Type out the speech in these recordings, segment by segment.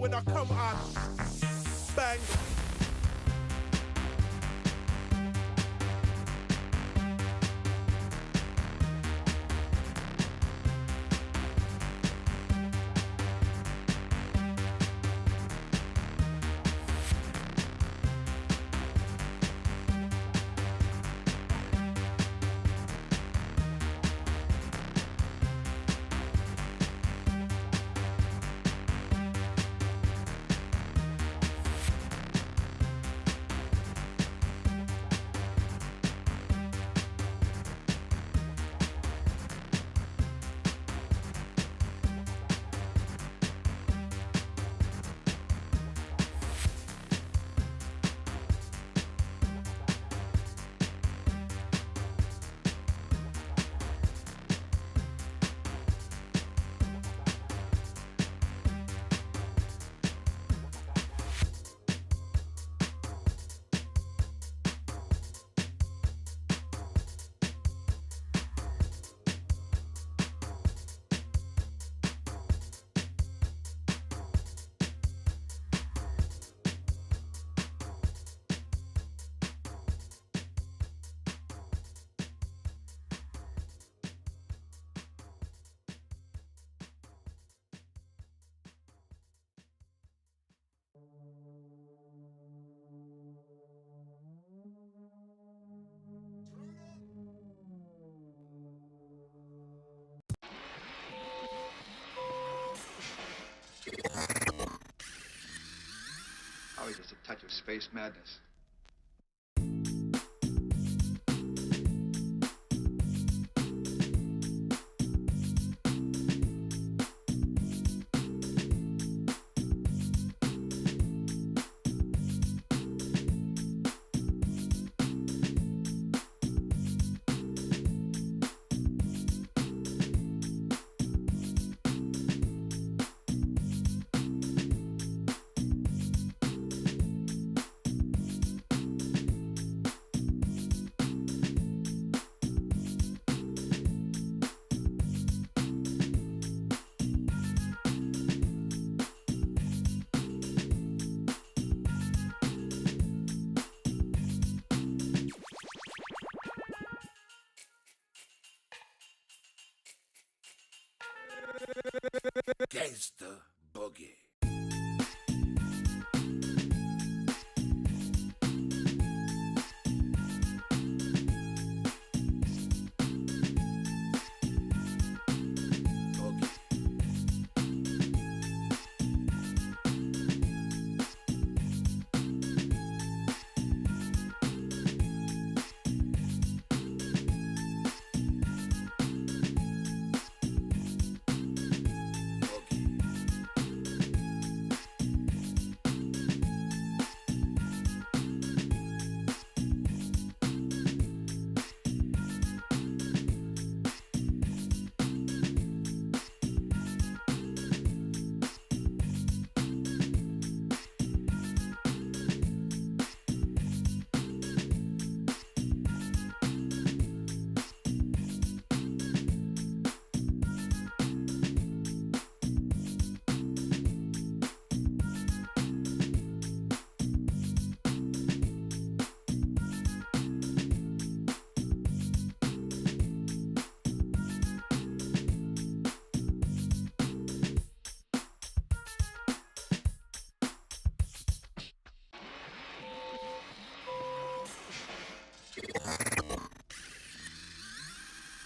when I come on. Bang. of space madness. Gangsta boogie.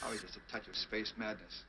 Always just a touch of space madness.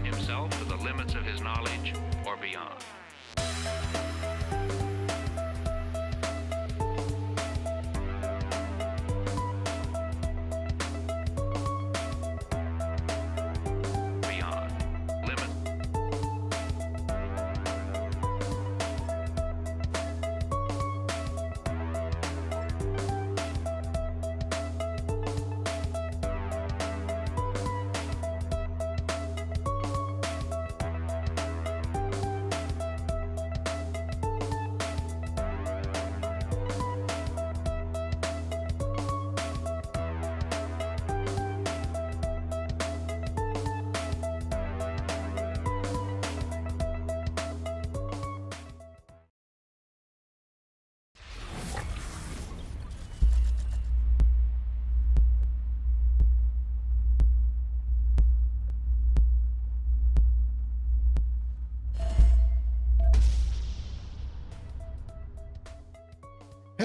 Himself to the limits of his knowledge or beyond. Beyond. Limit.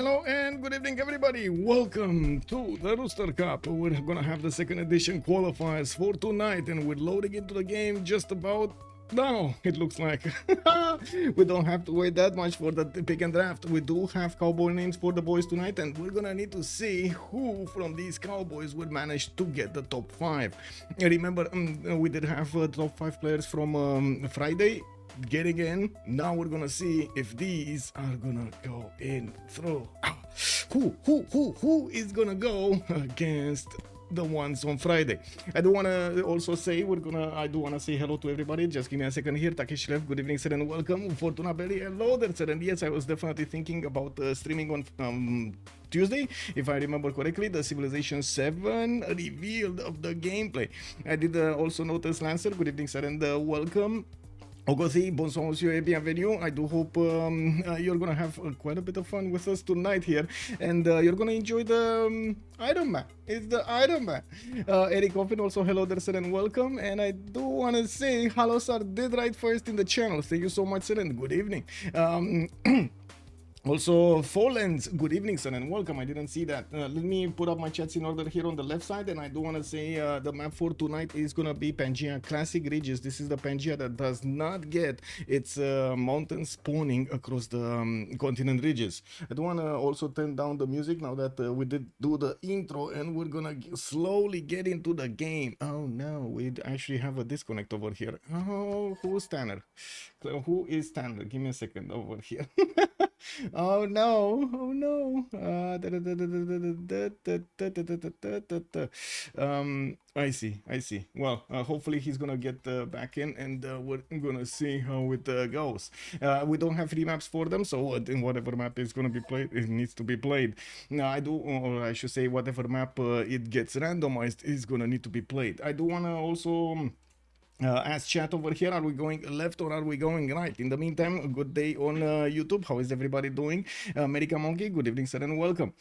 Hello and good evening, everybody. Welcome to the Rooster Cup. We're gonna have the second edition qualifiers for tonight, and we're loading into the game just about now. It looks like we don't have to wait that much for the pick and draft. We do have cowboy names for the boys tonight, and we're gonna need to see who from these cowboys would manage to get the top 5. Remember, we did have top 5 players from Friday getting in. Now we're gonna see if these are gonna go in through. Who is gonna go against the ones on Friday? I do wanna also say I do wanna say hello to everybody. Just give me a second here. Takesh Lev, good evening, sir, and welcome. Fortuna Belly, hello there, sir. And yes, I was definitely thinking about streaming on Tuesday, if I remember correctly, the Civilization 7 revealed of the gameplay. I did also notice Lancer, good evening, sir, and welcome. Ogothi, bonsoir monsieur et bienvenue. I do hope you're gonna have quite a bit of fun with us tonight here, and you're gonna enjoy the item map. It's the item map. Eric Coffin, also hello there, sir, and welcome. And I do wanna say hello, sir, did right first in the channel. Thank you so much, sir, and good evening. Also, Fallens, good evening, sir, and welcome. I didn't see that. Let me put up my chats in order here on the left side, and I do want to say the map for tonight is going to be Pangea Classic Ridges. This is the Pangea that does not get its mountain spawning across the continent ridges. I do want to also turn down the music now that we did do the intro, and we're going to slowly get into the game. Oh, no, we actually have a disconnect over here. Oh, who's Tanner? Who is Tanner? Give me a second over here. Oh no, oh no. I see. Well, hopefully he's gonna get back in, and we're gonna see how it goes. We don't have free maps for them, so whatever map is gonna be played, it needs to be played. Now, or I should say, whatever map it gets randomized is gonna need to be played. I do wanna also ask chat over here, are we going left or are we going right? In the meantime, a good day on YouTube. How is everybody doing? America Monkey, good evening, sir, and welcome.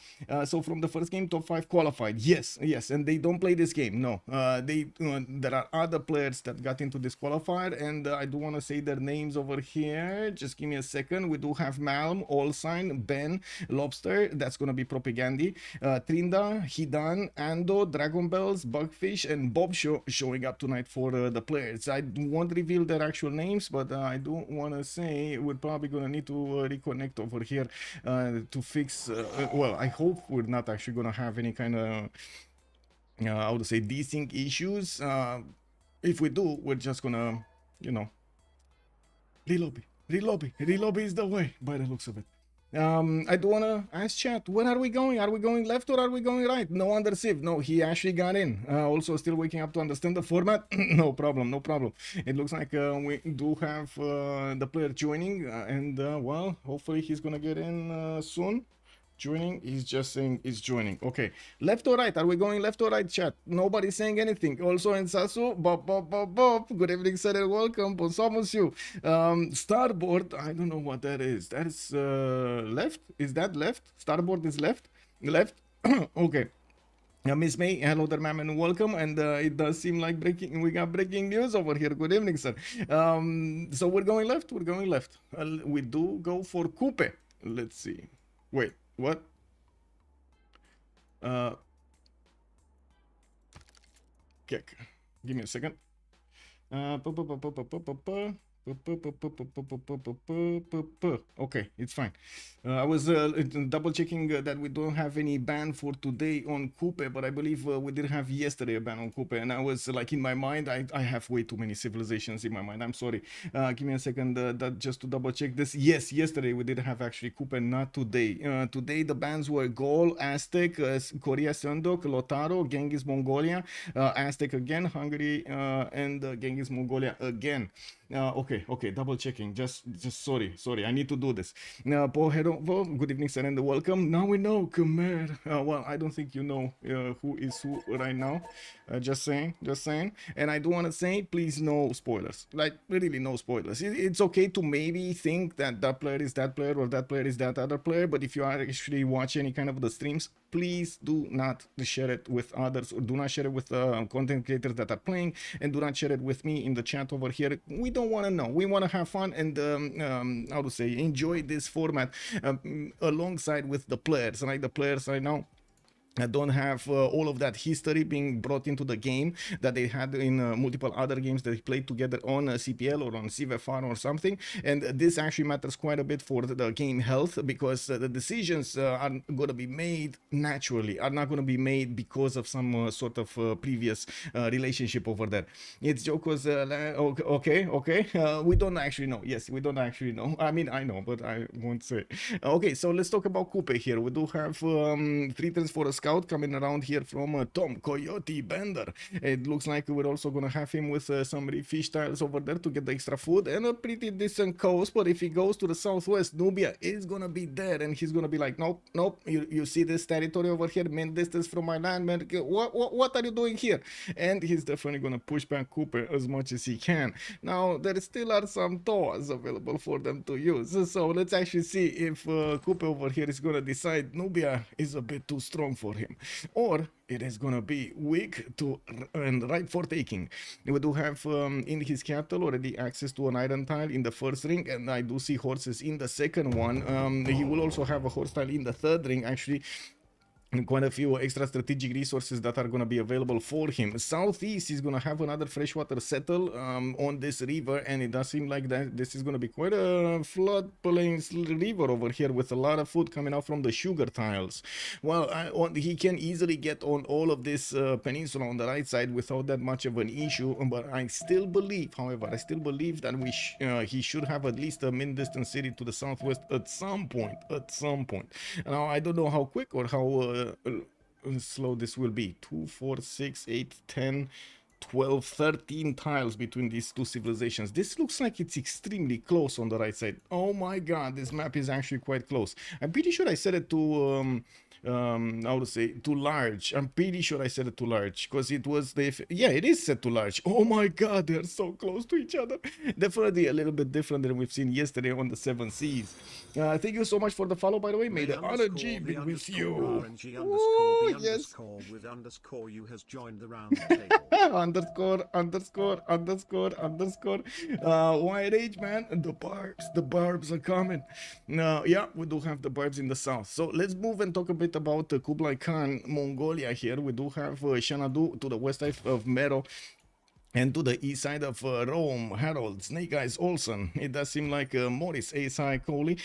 So from the first game, top 5 qualified. Yes, and they don't play this game. No, there are other players that got into this qualifier, and I do want to say their names over here. Just give me a second. We do have Malm, Allsign, Ben, Lobster, that's going to be Propagandi, Trinda, Hidan, Ando, Dragon Bells, Bugfish, and Bob showing up tonight for the players. I won't reveal their actual names, but I do want to say we're probably going to need to reconnect over here to fix, well, I hope we're not actually going to have any kind of, how to say, desync issues. If we do, we're just going to, you know, relobby. Relobby is the way, by the looks of it. I do want to ask chat, where are we going? Are we going left or are we going right? No under Civ. No, he actually got in. Also still waking up to understand the format. No problem. It looks like we do have the player joining, and well, hopefully he's gonna get in soon. Joining, he's just saying he's joining. Okay, left or right? Are we going left or right, chat? Nobody's saying anything. Also in Sasu, Bob. Good evening, sir, and welcome. Bonsoir, monsieur. Starboard, I don't know what that is. That is left? Is that left? Starboard is left? Left? Okay. Miss May, hello there, ma'am, and welcome. And it does seem like we got breaking news over here. Good evening, sir. So we're going left. We do go for Coupe. Let's see. Wait. What? Okay, give me a second. Okay, it's fine. I was double checking that we don't have any ban for today on Coupe, but I believe we did have yesterday a ban on Coupe, and I was like, in my mind, I have way too many civilizations in my mind. I'm sorry. Give me a second that just to double check this. Yes, yesterday we did have actually Coupe, not today. Today the bans were Gaul, Aztec, Korea Sundok, Lotaro, Genghis Mongolia, Aztec again, Hungary, and Genghis Mongolia again. Okay, double checking. Just sorry. I need to do this. Well, good evening, sir, and welcome. Now we know, Khmer. Well, I don't think you know who is who right now. Just saying. And I do want to say, please, no spoilers. Like, really, no spoilers. It's okay to maybe think that that player is that player or that player is that other player, but if you are actually watching any kind of the streams, please do not share it with others, or do not share it with content creators that are playing, and do not share it with me in the chat over here. We don't want to know, we want to have fun and how to say, enjoy this format alongside with the players, right? The players right now don't have all of that history being brought into the game that they had in multiple other games that they played together on CPL or on Civ6 or something. And this actually matters quite a bit for the game health, because the decisions are going to be made naturally, are not going to be made because of some sort of previous relationship over there. It's Joko's okay, we don't actually know. Yes, we don't actually know. I mean, I know, but I won't say. Okay, so let's talk about Coupe here. We do have 3 turns for a scout coming around here from Tom Coyote Bender. It looks like we're also gonna have him with some fish tiles over there to get the extra food and a pretty decent coast. But if he goes to the southwest, Nubia is gonna be there, and he's gonna be like, nope, you see this territory over here, man, distance from my land, man, what are you doing here? And he's definitely gonna push back Cooper as much as he can. Now there still are some tours available for them to use, so let's actually see if Cooper over here is gonna decide Nubia is a bit too strong for him, or it is gonna be weak to and ripe for taking. We do have in his capital already access to an iron tile in the first ring, and I do see horses in the second one. He will also have a horse tile in the third ring, actually. And quite a few extra strategic resources that are going to be available for him. Southeast is going to have another freshwater settle on this river, and it does seem like that this is going to be quite a floodplain river over here with a lot of food coming out from the sugar tiles. Well, he can easily get on all of this peninsula on the right side without that much of an issue, but I still believe, however, that he should have at least a mid-distance city to the southwest at some point. Now, I don't know how quick or how slow this will be. 2, 4, 6, 8, 10, 12, 13 tiles between these two civilizations. This looks like it's extremely close on the right side. Oh my god, this map is actually quite close. I'm pretty sure I set it to how to say, to large. I'm pretty sure I set it to large because it was yeah, it is set to large. Oh my god, they're so close to each other. Definitely a little bit different than we've seen yesterday on the 7 Seas. Thank you so much for the follow, by the way. May the RNG be with you. Ooh, yes. With underscore you has joined the round table. underscore. YH, man, the barbs are coming. Yeah, we do have the barbs in the south. So let's move and talk a bit about Kublai Khan, Mongolia here. We do have Xanadu to the west side of Mero, and to the east side of Rome, Harold, Snake Eyes Olsen. It does seem like Morris Asai Cooley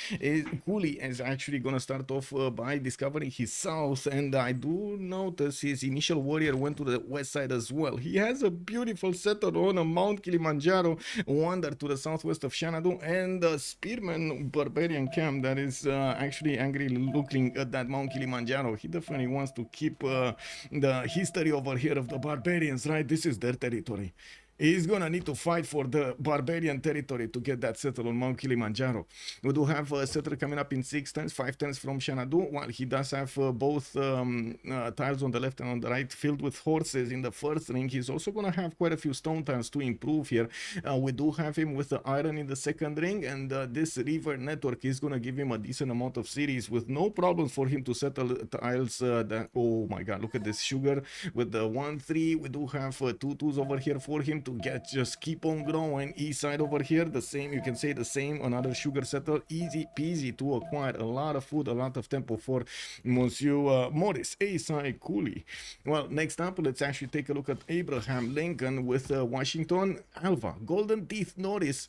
is actually going to start off by discovering his south, and I do notice his initial warrior went to the west side as well. He has a beautiful settle on a Mount Kilimanjaro, wander to the southwest of Xanadu, and the Spearman Barbarian camp that is actually angrily looking at that Mount Kilimanjaro. He definitely wants to keep the history over here of the barbarians, right? This is their territory. He's gonna need to fight for the barbarian territory to get that settled on Mount Kilimanjaro. We do have a settler coming up in 6 turns, 5 turns from Xanadu, while he does have both tiles on the left and on the right filled with horses in the first ring. He's also gonna have quite a few stone tiles to improve here. We do have him with the iron in the second ring, and this river network is gonna give him a decent amount of cities with no problems for him to settle tiles. Oh my god, look at this sugar with the 1-3. We do have 2-2s over here for him to just keep on growing. East side over here, the same, you can say the same, another sugar settle, easy peasy to acquire a lot of food, a lot of tempo for Monsieur Morris Asai Cooley. Well, next up, let's actually take a look at Abraham Lincoln with Washington. Alva Golden Teeth Norris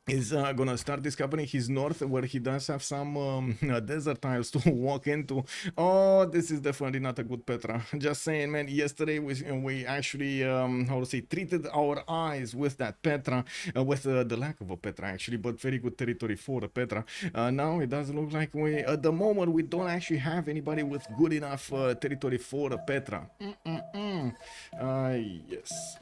is gonna start discovering his north, where he does have some desert tiles to walk into. Oh, this is definitely not a good Petra. Just saying, man. Yesterday we actually how to say, treated our eyes with that Petra, with the lack of a Petra actually, but very good territory for the Petra. Now it doesn't look like we at the moment we don't actually have anybody with good enough territory for a Petra. Yes.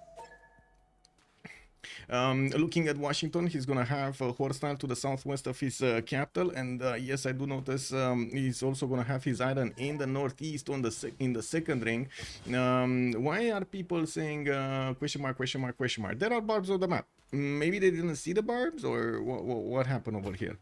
Looking at Washington, he's gonna have a horse tile to the southwest of his capital, and yes, I do notice he's also gonna have his iron in the northeast on in the second ring. Why are people saying question mark? There are barbs on the map. Maybe they didn't see the barbs, or what happened over here?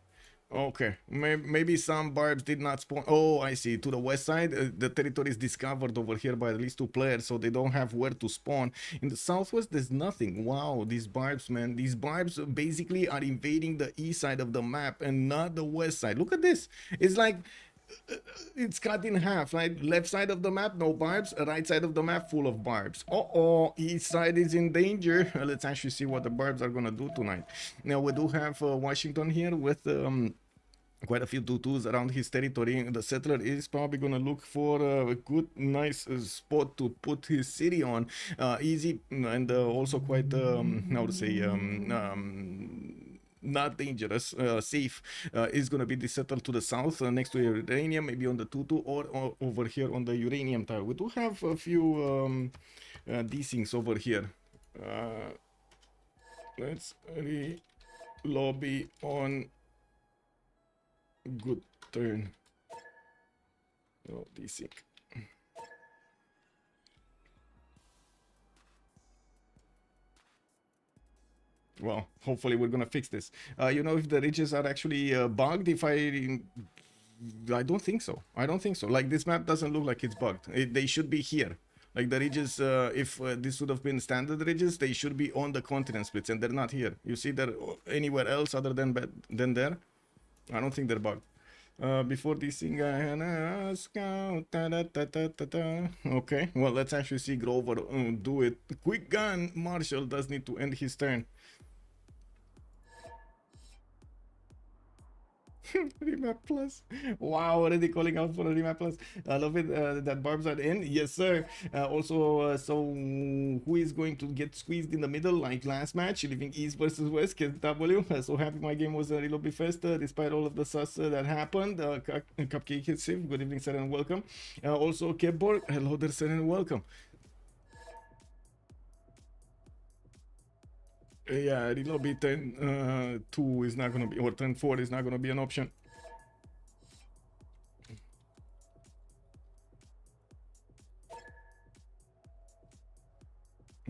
Okay, maybe some barbs did not spawn. Oh, I see. To the west side, the territory is discovered over here by at least 2 players, so they don't have where to spawn. In the southwest, there's nothing. Wow, these barbs, man. These barbs basically are invading the east side of the map and not the west side. Look at this. It's like it's cut in half, right? Left side of the map, no barbs. Right side of the map, full of barbs. Uh-oh, east side is in danger. Let's actually see what the barbs are gonna do tonight. Now, we do have Washington here with quite a few tutus around his territory. The settler is probably gonna look for a good, nice spot to put his city on. Easy and also quite, how to say, not dangerous, safe, is gonna be the settled to the south, next to uranium, maybe on the tutu, or over here on the uranium tile. We do have a few D-Sinks over here. Let's re-lobby on good turn. Oh, D-Sink. Well, hopefully we're gonna fix this. You know, if the ridges are actually bugged, I don't think so. I don't think so. Like, this map doesn't look like it's bugged. They should be here. Like, the ridges, if this would have been standard ridges, they should be on the continent splits, and they're not here. You see they're anywhere else other than there? I don't think they're bugged. Before this thing, I had a scout. Okay, well, let's actually see Grover do it. Quick gun! Marshall does need to end his turn. Remap plus. Wow, already calling out for a remap plus. I love it that barbs are in. Yes, sir. Also, so who is going to get squeezed in the middle like last match, leaving East versus West? KW. So happy my game was a little bit faster despite all of the sus that happened. Cupcake hits him. Good evening, sir, and welcome. Also, Kebborg. Hello there, sir, and welcome. Yeah, relobby turn 2 is not gonna be, or turn 4 is not gonna be an option.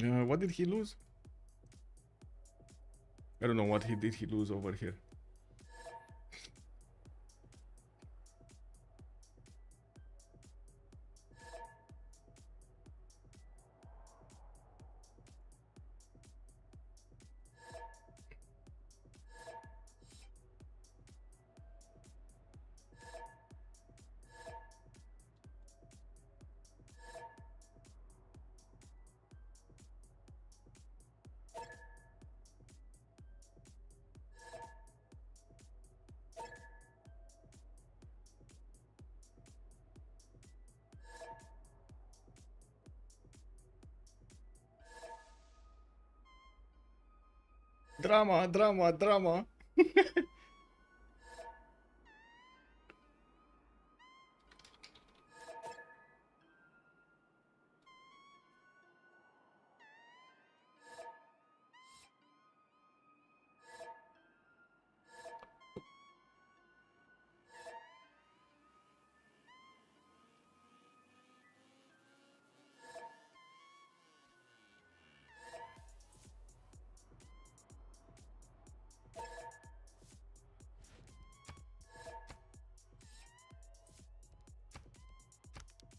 What did he lose? I don't know what he lose over here. Drama, drama, drama.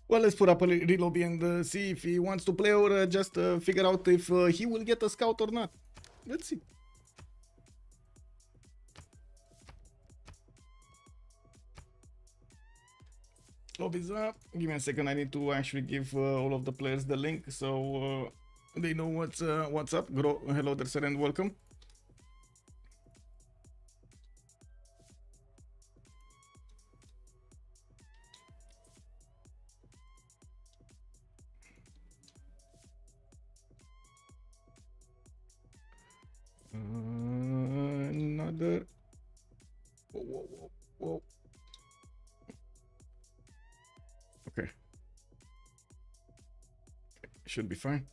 Well, let's put up a relobby and see if he wants to play, or just figure out if he will get a scout or not. Let's see. Lobby's up. Give me a second. I need to actually give all of the players the link so they know what's up. Hello there, sir, and welcome. Another. Whoa, whoa, whoa, whoa. Okay. Should be fine.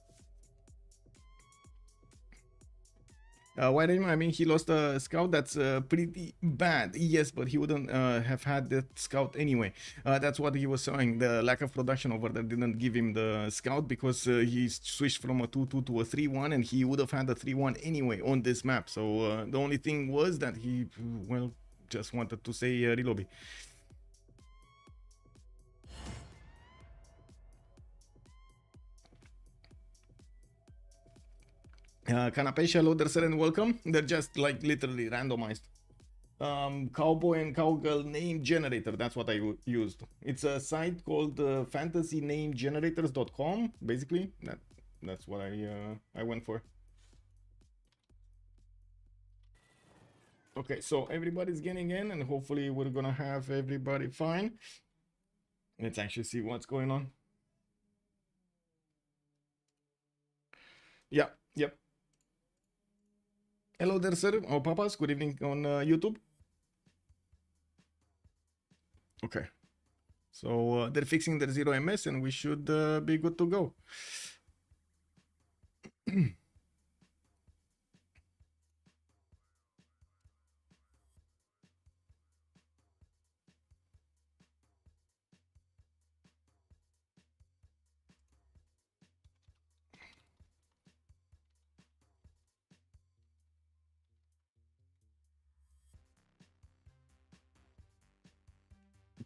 Why didn't I mean he lost a scout? That's pretty bad. Yes, but he wouldn't have had that scout anyway. That's what he was saying. The lack of production over there didn't give him the scout because he switched from a 2-2 to a 3-1, and he would have had a 3-1 anyway on this map. So the only thing was that he, well, just wanted to say relobby. Canapesha, Loaderser, and welcome. They're just like literally randomized. Cowboy and Cowgirl name generator. That's what I used. It's a site called fantasynamegenerators.com. Basically, that's what I went for. Okay, so everybody's getting in, and hopefully we're gonna have everybody fine. Let's actually see what's going on. Yeah, yep. Hello there, sir. Oh, papas. Good evening on YouTube. Okay. So they're fixing their 0ms, and we should be good to go.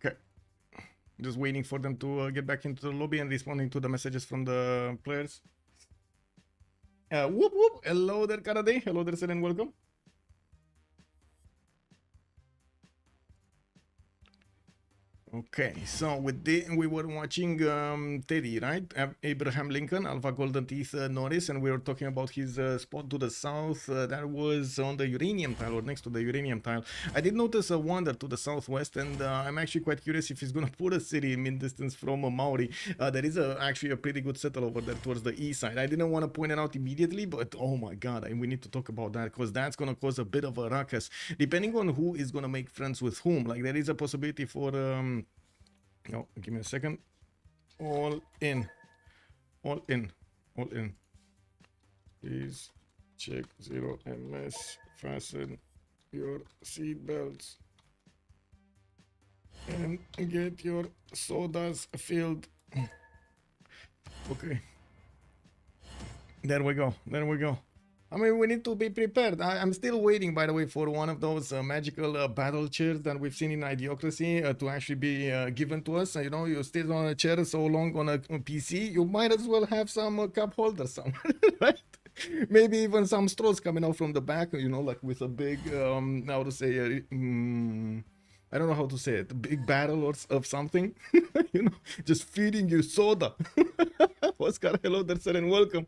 Okay. Just waiting for them to get back into the lobby and responding to the messages from the players. Whoop whoop. Hello there, Karade. Hello there, sir, and welcome. Okay, so we were watching Teddy, right? Abraham Lincoln, Alpha Golden Teeth Norris, and we were talking about his spot to the south that was on the uranium tile, or next to the uranium tile. I did notice a wonder to the southwest, and I'm actually quite curious if he's gonna put a city in distance from Maori. There is actually a pretty good settle over there towards the east side. I didn't want to point it out immediately, but oh my god, we need to talk about that, because that's gonna cause a bit of a ruckus, depending on who is gonna make friends with whom. Like, there is a possibility for no, give me a second. All in. All in. All in. Please check 0ms. Fasten your seat belts. And get your sodas filled. Okay. There we go. There we go. I mean, we need to be prepared. I'm still waiting, by the way, for one of those magical battle chairs that we've seen in Idiocracy to actually be given to us. You know, you stay on a chair so long on a PC, you might as well have some cup holders somewhere, right? Maybe even some straws coming out from the back, you know, like with a big, how to say, I don't know how to say it, a big barrel or of something, you know, just feeding you soda. Oscar, hello there, sir, and welcome.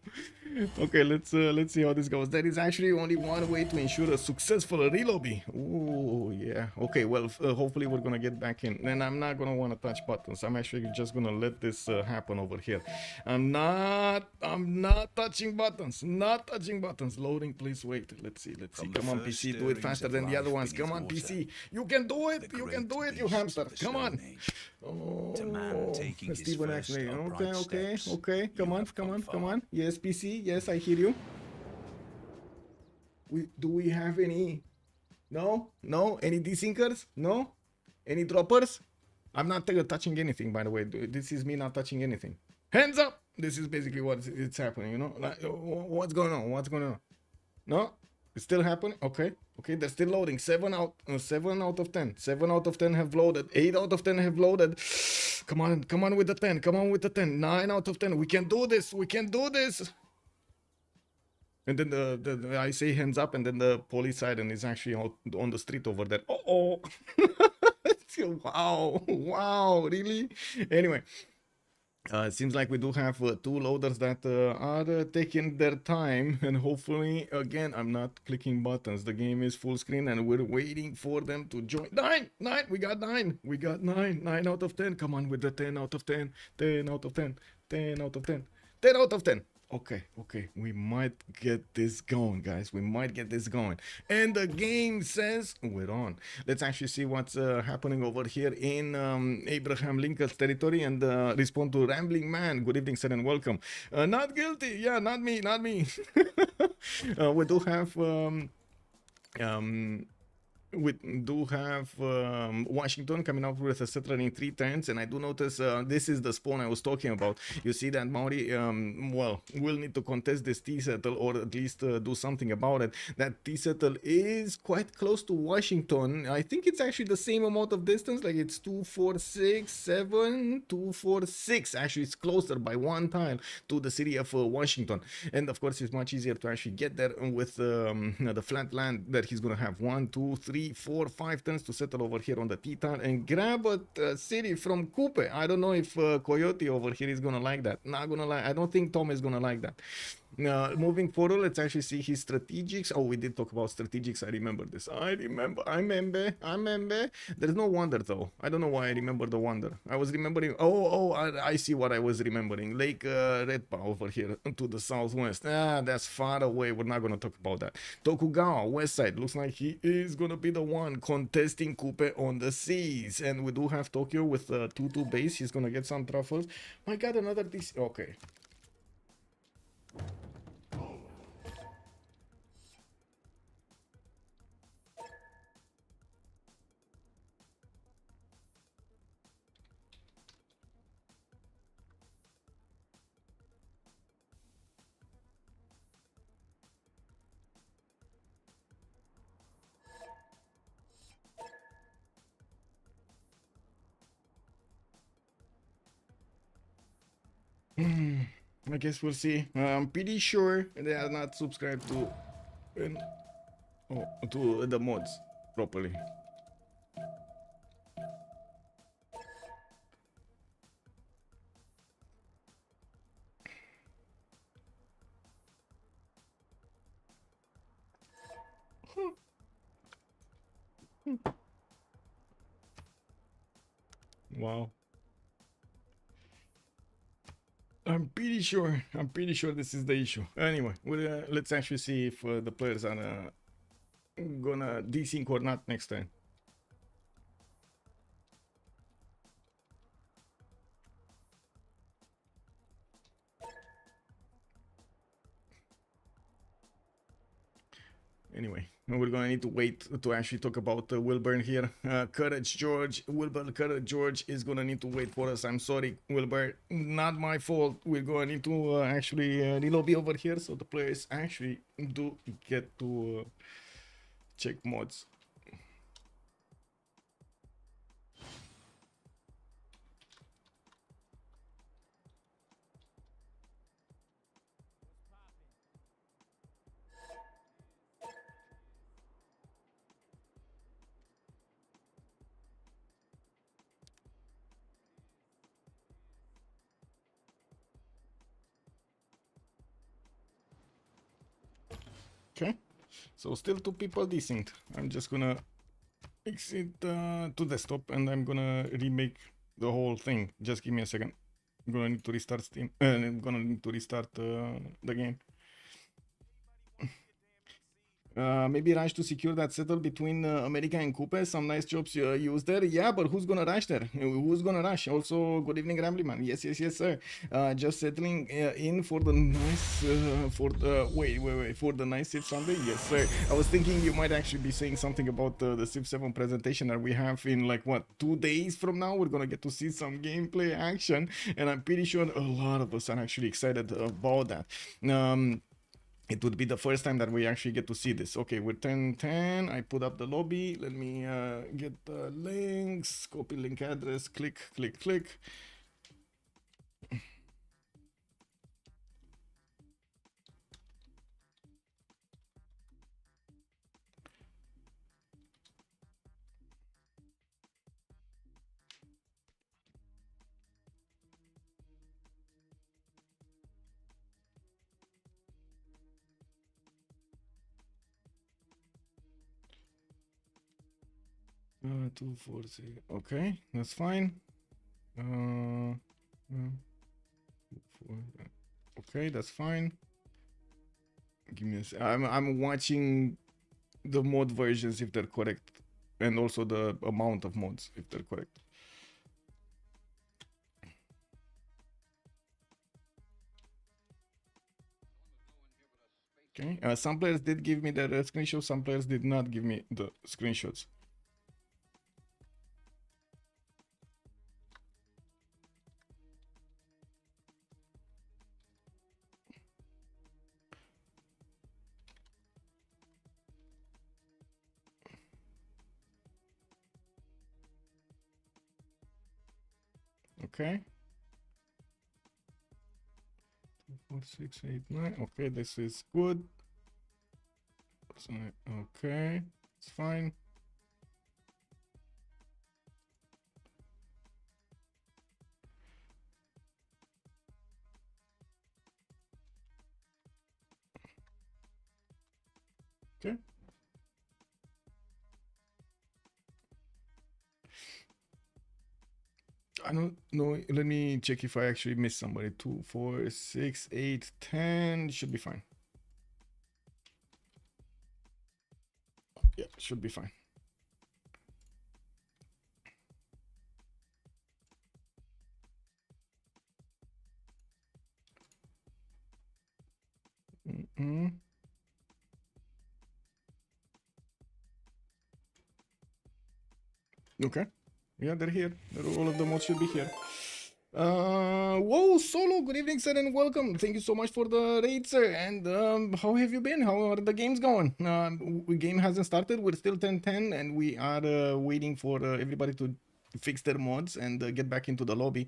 Okay, let's see how this goes. There is actually only one way to ensure a successful relobby. Oh yeah. Okay, well, hopefully we're gonna get back in. And I'm not gonna want to touch buttons. I'm actually just gonna let this happen over here. I'm not touching buttons. Not touching buttons. Loading, please wait. Let's see. Come on, PC, do it faster than the other ones. Come on, PC. You can do it. You can do it, you hamster. Come on. Oh, Steven actually. Okay. Come on. Yes, PC. Yes, I hear you. Do we have any? No. Any desinkers? No. Any droppers? I'm not touching anything, by the way. This is me not touching anything. Hands up. This is basically what it's happening. You know, like, what's going on? No. It's still happening? Okay, they're still loading. 7 out of 10. 7 out of 10 have loaded. 8 out of 10 have loaded. Come on with the 10. 9 out of 10. We can do this. And then I say hands up, and then the police siren is actually out on the street over there. Oh. Wow, really? Anyway. It seems like we do have 2 loaders that are taking their time, and hopefully, again, I'm not clicking buttons. The game is full screen, and we're waiting for them to join. 9! We got 9! 9 out of 10. Come on with the 10 out of 10. 10 out of 10. 10 out of 10. 10 out of 10. Okay. We might get this going, guys. And the game says we're on. Let's actually see what's happening over here in Abraham Lincoln's territory and respond to Rambling Man. Good evening, sir, and welcome. Not guilty. Yeah, not me. We do have we do have Washington coming up with a settler in 3 turns, and I do notice this is the spawn I was talking about. You see that Maori, well, will need to contest this T-settle, or at least do something about it. That T-settle is quite close to Washington. I think it's actually the same amount of distance, like it's 2, 4, 6, 7, 2, 4, 6. Actually, it's closer by 1 tile to the city of Washington. And of course, it's much easier to actually get there with the flat land that he's going to have 1, 2, 3, 4, 5 turns to settle over here on the T-town and grab a city from Coupe. I don't know if Coyote over here is gonna like that. Not gonna lie, I don't think Tom is gonna like that. Moving forward, let's actually see his strategics. Oh, we did talk about strategics. I remember this. I remember. There's no wonder though. I don't know why I remember the wonder. I was remembering. I see what I was remembering. Lake Redpa over here to the southwest. That's far away. We're not gonna talk about that. Tokugawa, west side. Looks like he is gonna be the one contesting Coupe on the seas. And we do have Tokyo with 2-2 base. He's gonna get some truffles. My God, another DC. Okay. I guess we'll see. I'm pretty sure they are not subscribed to to the mods properly. Wow. I'm pretty sure this is the issue. Anyway, let's actually see if the players are gonna desync or not next time. Anyway, we're gonna need to wait to actually talk about Wilburn here. Courage George, Wilbur Courage George is gonna need to wait for us. I'm sorry, Wilbur, not my fault. We're gonna need to actually relobby over here so the players actually do get to check mods. Okay, so still 2 people desync. I'm just gonna exit to desktop and I'm gonna remake the whole thing. Just give me a second. I'm gonna need to restart Steam. I'm gonna need to restart the game. Maybe rush to secure that settle between America and Coupe. Some nice jobs used there. Yeah, but who's gonna rush there? Who's gonna rush? Also, good evening, Ramblyman. Yes, sir. Just settling in for the nice for the nice Civ Sunday. Yes, sir. I was thinking you might actually be saying something about the Civ 7 presentation that we have in like what 2 days from now. We're gonna get to see some gameplay action, and I'm pretty sure a lot of us are actually excited about that. It would be the first time that we actually get to see this. Okay, we're 10:10. I put up the lobby. Let me get the links. Copy link address. Click. 2, 4, 6. Okay, that's fine. 4. Okay, that's fine. Give me a sec. I'm watching the mod versions if they're correct, and also the amount of mods if they're correct. Okay. Some players did give me the screenshots. Some players did not give me the screenshots. Okay. 2, 4, 6, 8, 9. Okay, this is good. Okay, it's fine. Okay. I don't know. Let me check if I actually missed somebody. 2, 4, 6, 8, 10. Should be fine. Yeah, should be fine. Okay. Yeah, they're here. All of the mods should be here. Whoa, Solo, good evening, sir, and welcome. Thank you so much for the raid, sir. And how have you been? How are the games going? Game hasn't started. We're still 10-10, and we are waiting for everybody to fix their mods and get back into the lobby.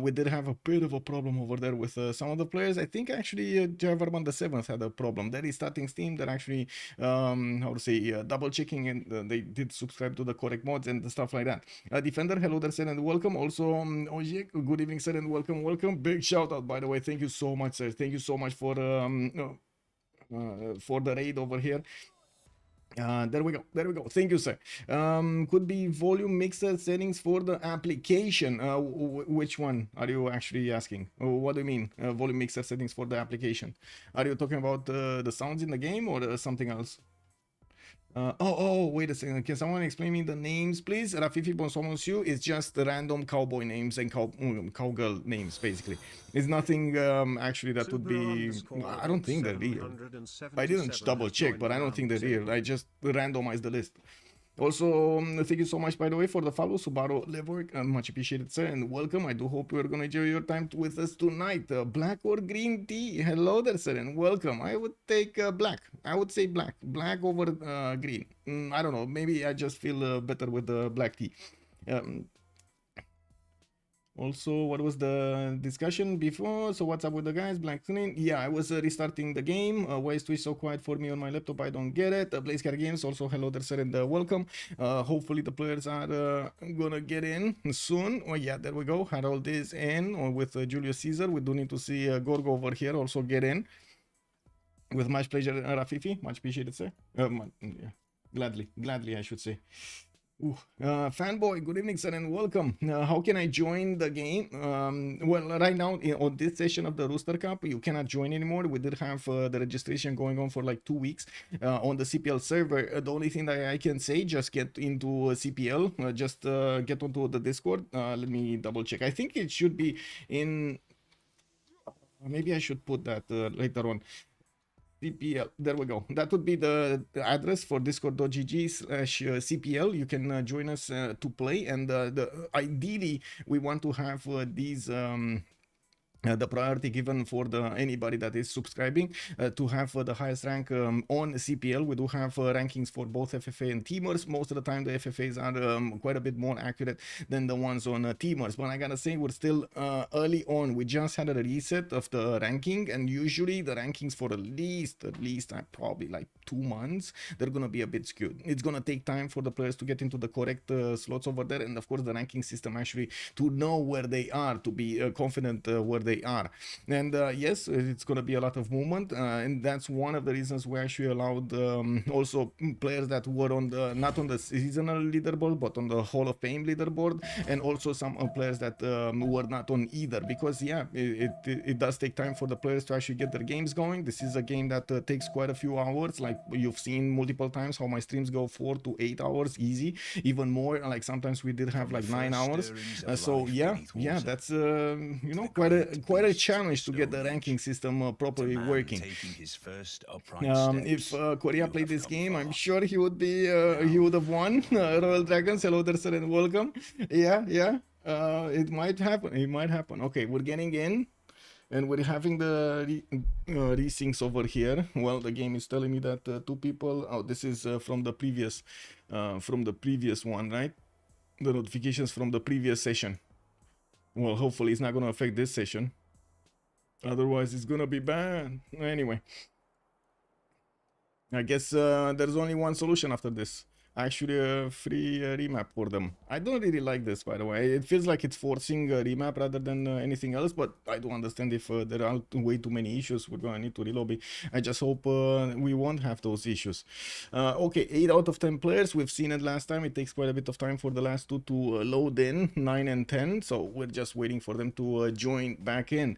We did have a bit of a problem over there with some of the players. I think actually Javarman the 7th had a problem. They're restarting Steam. They're actually how to say double checking, and they did subscribe to the correct mods and stuff like that. Defender, hello there, sir, and welcome. Also Ojek, good evening, sir, and welcome. Big shout out, by the way. Thank you so much, sir. Thank you so much for the raid over here. There we go. Thank you, sir. Could be volume mixer settings for the application. Which one are you actually asking? What do you mean volume mixer settings for the application? Are you talking about the sounds in the game or something else? Wait a second. Can someone explain me the names, please? Rafifi Bonsomonsiu is just random cowboy names and cowgirl names, basically. It's nothing actually that would be... I don't think they're real. I didn't double check, but I don't think they're real. I just randomized the list. Also, thank you so much, by the way, for the follow, Subaru Levork. Much appreciated, sir, and welcome. I do hope you're going to enjoy your time with us tonight. Black or green tea? Hello there, sir, and welcome. I would take black. I would say black. Black over green. I don't know. Maybe I just feel better with the black tea. Also, what was the discussion before? So what's up with the guys? Black screen. Yeah, I was restarting the game. Why is Twitch so quiet for me on my laptop? I don't get it. Blazecar Games, also hello there, sir, and welcome. Hopefully the players are gonna get in soon. Oh yeah, there we go. Harold is in with Julius Caesar. We do need to see Gorgo over here also get in. With much pleasure, Rafifi. Much appreciated, sir. Yeah. Gladly, I should say. Fanboy, good evening, sir, and welcome. How can I join the game? Well, right now on this session of the Rooster Cup, you cannot join anymore. We did have the registration going on for like 2 weeks on the CPL server. The only thing that I can say, just get into CPL, just get onto the Discord. Let me double check. I think it should be in... maybe I should put that later on. CPL, there we go. That would be the address for discord.gg/CPL. You can join us to play, and ideally we want to have these the priority given for anybody that is subscribing to have the highest rank on CPL. We do have rankings for both FFA and teamers. Most of the time the FFAs are quite a bit more accurate than the ones on teamers, but I gotta say we're still early on. We just had a reset of the ranking, and usually the rankings for at least probably like 2 months, they're gonna be a bit skewed. It's gonna take time for the players to get into the correct slots over there, and of course the ranking system actually to know where they are, to be confident where they are. And yes, it's going to be a lot of movement, and that's one of the reasons we actually allowed also players that were on the not on the seasonal leaderboard but on the Hall of Fame leaderboard, and also some players that were not on either, because yeah, it does take time for the players to actually get their games going. This is a game that takes quite a few hours, like you've seen multiple times how my streams go 4 to 8 hours easy, even more, like sometimes we did have like 9 hours. So yeah, that's you know, quite a quite a challenge to get the ranking system properly working. If Korea played this game, I'm sure he would be he would have won. Royal Dragons, hello there, sir, and welcome. Yeah. It might happen. It might happen. Okay, we're getting in. And we're having the resyncs over here. Well, the game is telling me that two people. Oh, this is from the previous one, right? The notifications from the previous session. Well, hopefully it's not gonna affect this session. Otherwise, it's gonna be bad. Anyway, I guess there's only one solution after this. Actually a free remap for them. I don't really like this, by the way. It feels like it's forcing a remap rather than anything else, but I do understand if there are way too many issues, we're gonna need to relobby. I just hope we won't have those issues. Okay, 8 out of 10 players. We've seen it last time. It takes quite a bit of time for the last two to load in, 9 and 10, so we're just waiting for them to join back in.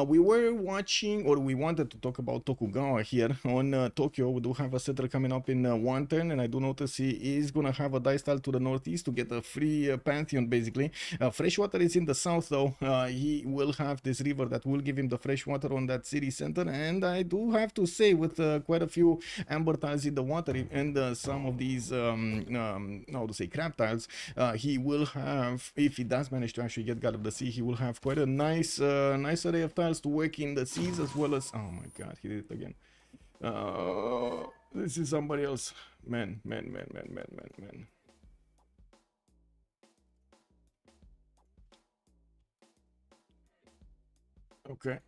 We were watching, or we wanted to talk about Tokugawa here on Tokyo. We do have a setter coming up in one turn, and I do notice he is gonna have a dice tile to the northeast to get a free pantheon, basically. Freshwater is in the south, though. He will have this river that will give him the freshwater on that city center, and I do have to say, with quite a few amber tiles in the water and some of these how to say, crab tiles, he will have, if he does manage to actually get God of the Sea, he will have quite a nice nice array of tiles to work in the seas, as well as, oh my god, he did it again. This is somebody else. Man. Okay.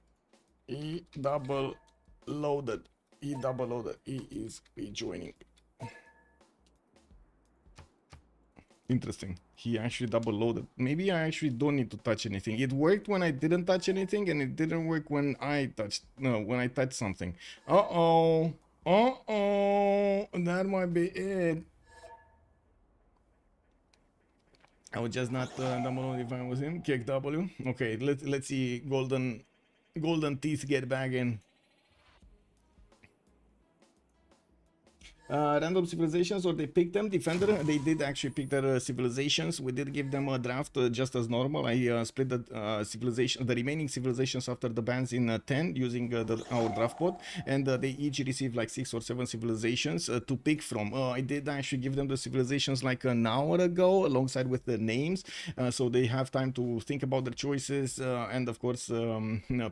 He double loaded. He is rejoining. Interesting. He actually double loaded. Maybe I actually don't need to touch anything. It worked when I didn't touch anything, and it didn't work when I touched something. That might be it. I would just not double load if I was him. Kick W. Okay, let's see golden teeth get back in. Random civilizations, or they picked them. Defender, they did actually pick their civilizations. We did give them a draft just as normal. I split the the remaining civilizations after the bans in 10 using our draft bot, and they each received like 6 or 7 civilizations to pick from. I did actually give them the civilizations like an hour ago, alongside with the names, so they have time to think about their choices and of course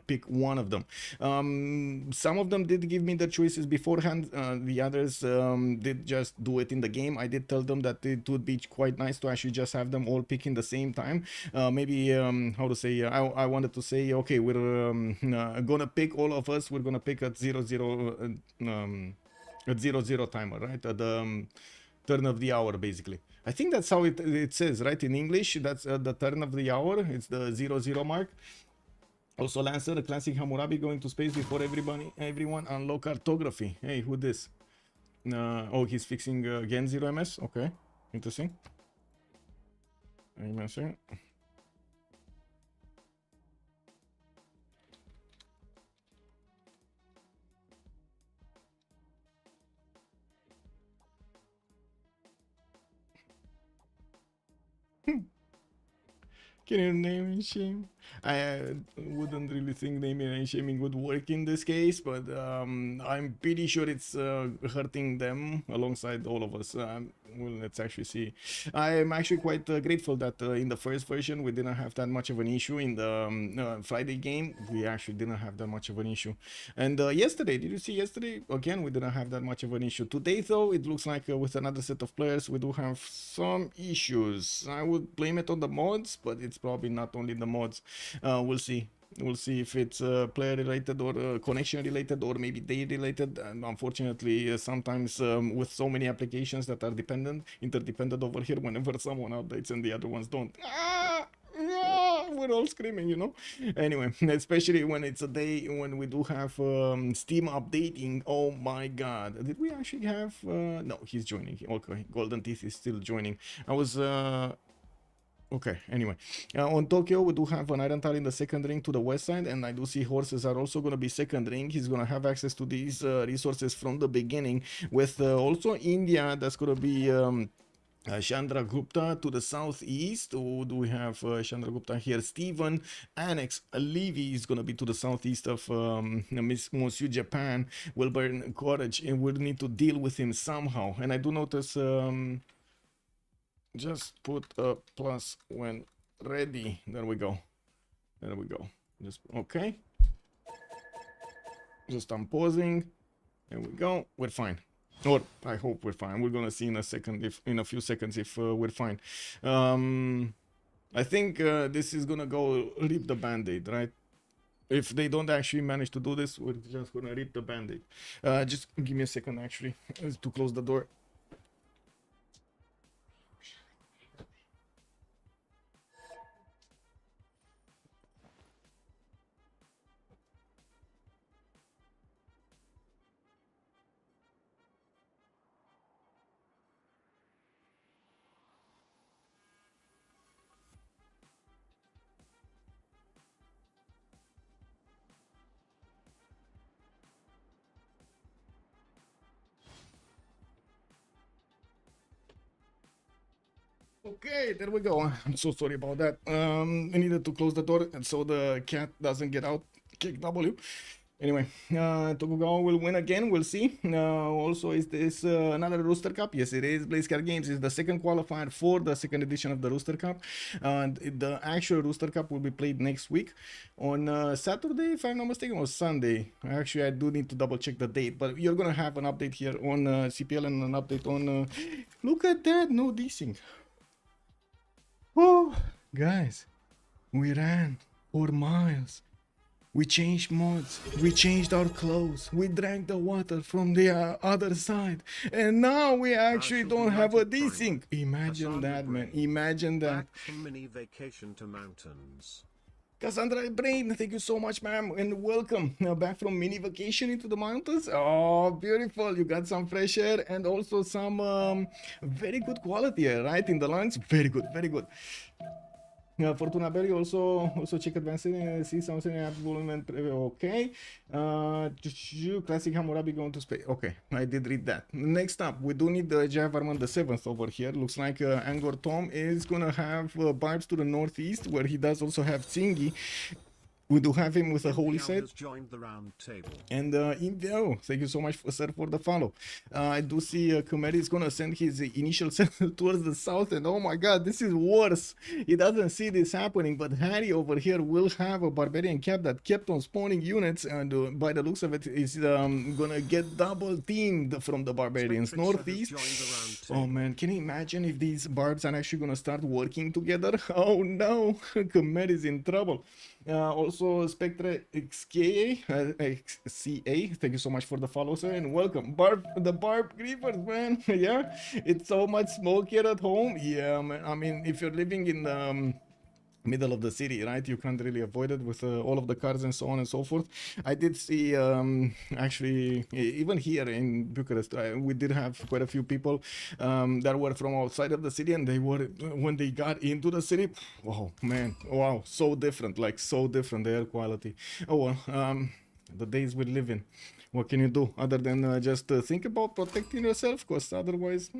pick one of them. Some of them did give me the choices beforehand. The others did just do it in the game. I did tell them that it would be quite nice to actually just have them all pick in the same time. Maybe how to say, I wanted to say, okay, we're gonna pick, all of us, we're gonna pick at 0-0 timer, right, at the turn of the hour, basically. I think that's how it says, right, in English. That's the turn of the hour. It's the 0-0 mark. Also, Lancer, the classic Hammurabi, going to space before everyone unlock cartography. Hey, who this? Oh, he's fixing again 0 ms. Okay, interesting. Give me a second. Can you name and shame? I wouldn't really think naming and shaming would work in this case, but I'm pretty sure it's hurting them alongside all of us. Well, let's actually see. I am actually quite grateful that in the first version we didn't have that much of an issue. In the Friday game, we actually didn't have that much of an issue. And yesterday, did you see yesterday? Again, we didn't have that much of an issue. Today, though, it looks like with another set of players, we do have some issues. I would blame it on the mods, but it's probably not only the mods. We'll see. We'll see if it's player related or connection related, or maybe day related. And unfortunately, sometimes with so many applications that are interdependent over here, whenever someone updates and the other ones don't, we're all screaming, you know. Anyway, especially when it's a day when we do have Steam updating. Oh my god, did we actually have no, he's joining. Okay, Golden Teeth is still joining. I was okay, anyway, on Tokyo, we do have an iron tile in the second ring to the west side, and I do see horses are also going to be second ring. He's going to have access to these resources from the beginning, with also India that's going to be Chandra Gupta to the southeast. Who do we have? Chandra Gupta here. Stephen Annex Levy is going to be to the southeast of Monsieur Japan. Wilburn Courage, and we'll need to deal with him somehow. And I do notice, just put a plus when ready. There we go. There we go. Just okay. Just I'm pausing. There we go. We're fine. Or I hope we're fine. We're gonna see in a second, if in a few seconds, if we're fine. I think this is gonna go rip the band-aid, right? If they don't actually manage to do this, we're just gonna rip the band-aid. Just give me a second, actually, to close the door. Okay, there we go. I'm so sorry about that. I needed to close the door so the cat doesn't get out. Kick W. Anyway, Tokugawa will win again. We'll see. Also, is this another Rooster Cup? Yes, it is. Blaze Card Games is the second qualifier for the second edition of the Rooster Cup. The actual Rooster Cup will be played next week on Saturday, if I'm not mistaken, or Sunday. Actually, I do need to double check the date, but you're gonna have an update here on CPL and an update on. Look at that, no desync. Oh, guys, we ran 4 miles. We changed mods, we changed our clothes, we drank the water from the other side, and now we actually don't have a desync. Imagine that, man. Imagine that. Back from mini vacation to mountains. Cassandra Brain, thank you so much, ma'am, and welcome. Now back from mini vacation into the mountains. Oh, beautiful. You got some fresh air and also some very good quality air, right? In the lungs. Very good, very good. Fortuna Berry also check advanced see something at volume. Okay. Classic Hammurabi going to space. Okay, I did read that. Next up, we do need the Javarman the 7th over here. Looks like Angor Tom is gonna have Barbs to the northeast, where he does also have Tsingy. We do have him with a holy set. And Indio, thank you so much, sir, for the follow. I do see Kumeri is going to send his initial set towards the south. And oh my god, this is worse. He doesn't see this happening. But Harry over here will have a barbarian cap that kept on spawning units. And by the looks of it, is going to get double teamed from the barbarians. Northeast. Oh man, can you imagine if these barbs are actually going to start working together? Oh no, Kumeri is in trouble. Also Spectre XKA, XCA, thank you so much for the follow, sir, and welcome. The Barb Creepers, man. Yeah, it's so much smoke here at home. Yeah, man. I mean, if you're living in the middle of the city, right, you can't really avoid it with all of the cars and so on and so forth. I did see actually even here in Bucharest, we did have quite a few people that were from outside of the city, and they were, when they got into the city, oh man, wow, so different, like so different, the air quality. Oh well, the days we live in. What can you do other than just think about protecting yourself? Because otherwise,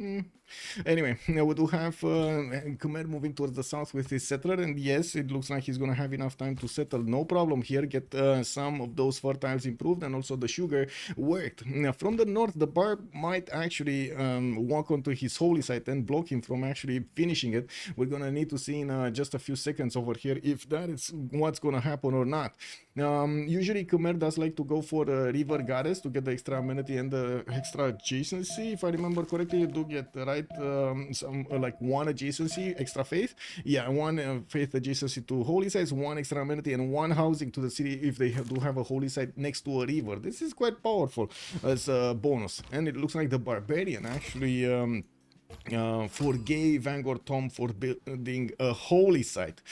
Anyway, we do have Khmer moving towards the south with his settler, and yes, it looks like he's gonna have enough time to settle. No problem here. Get some of those fertiles improved, and also the sugar worked. Now, from the north, the barb might actually walk onto his holy site and block him from actually finishing it. We're gonna need to see in just a few seconds over here if that is what's gonna happen or not. Usually Khmer does like to go for river goddess to get the extra amenity and the extra adjacency. If I remember correctly, you do get right some like one adjacency, extra faith. Yeah, one faith adjacency to holy sites, one extra amenity, and one housing to the city if they do have a holy site next to a river. This is quite powerful as a bonus, and it looks like the barbarian actually forgave Angor Tom for building a holy site.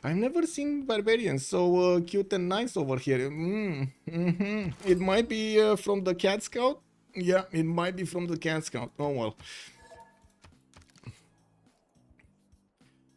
I've never seen barbarians so cute and nice over here. It might be from the Cat Scout. Yeah, it might be from the Cat Scout. Oh well.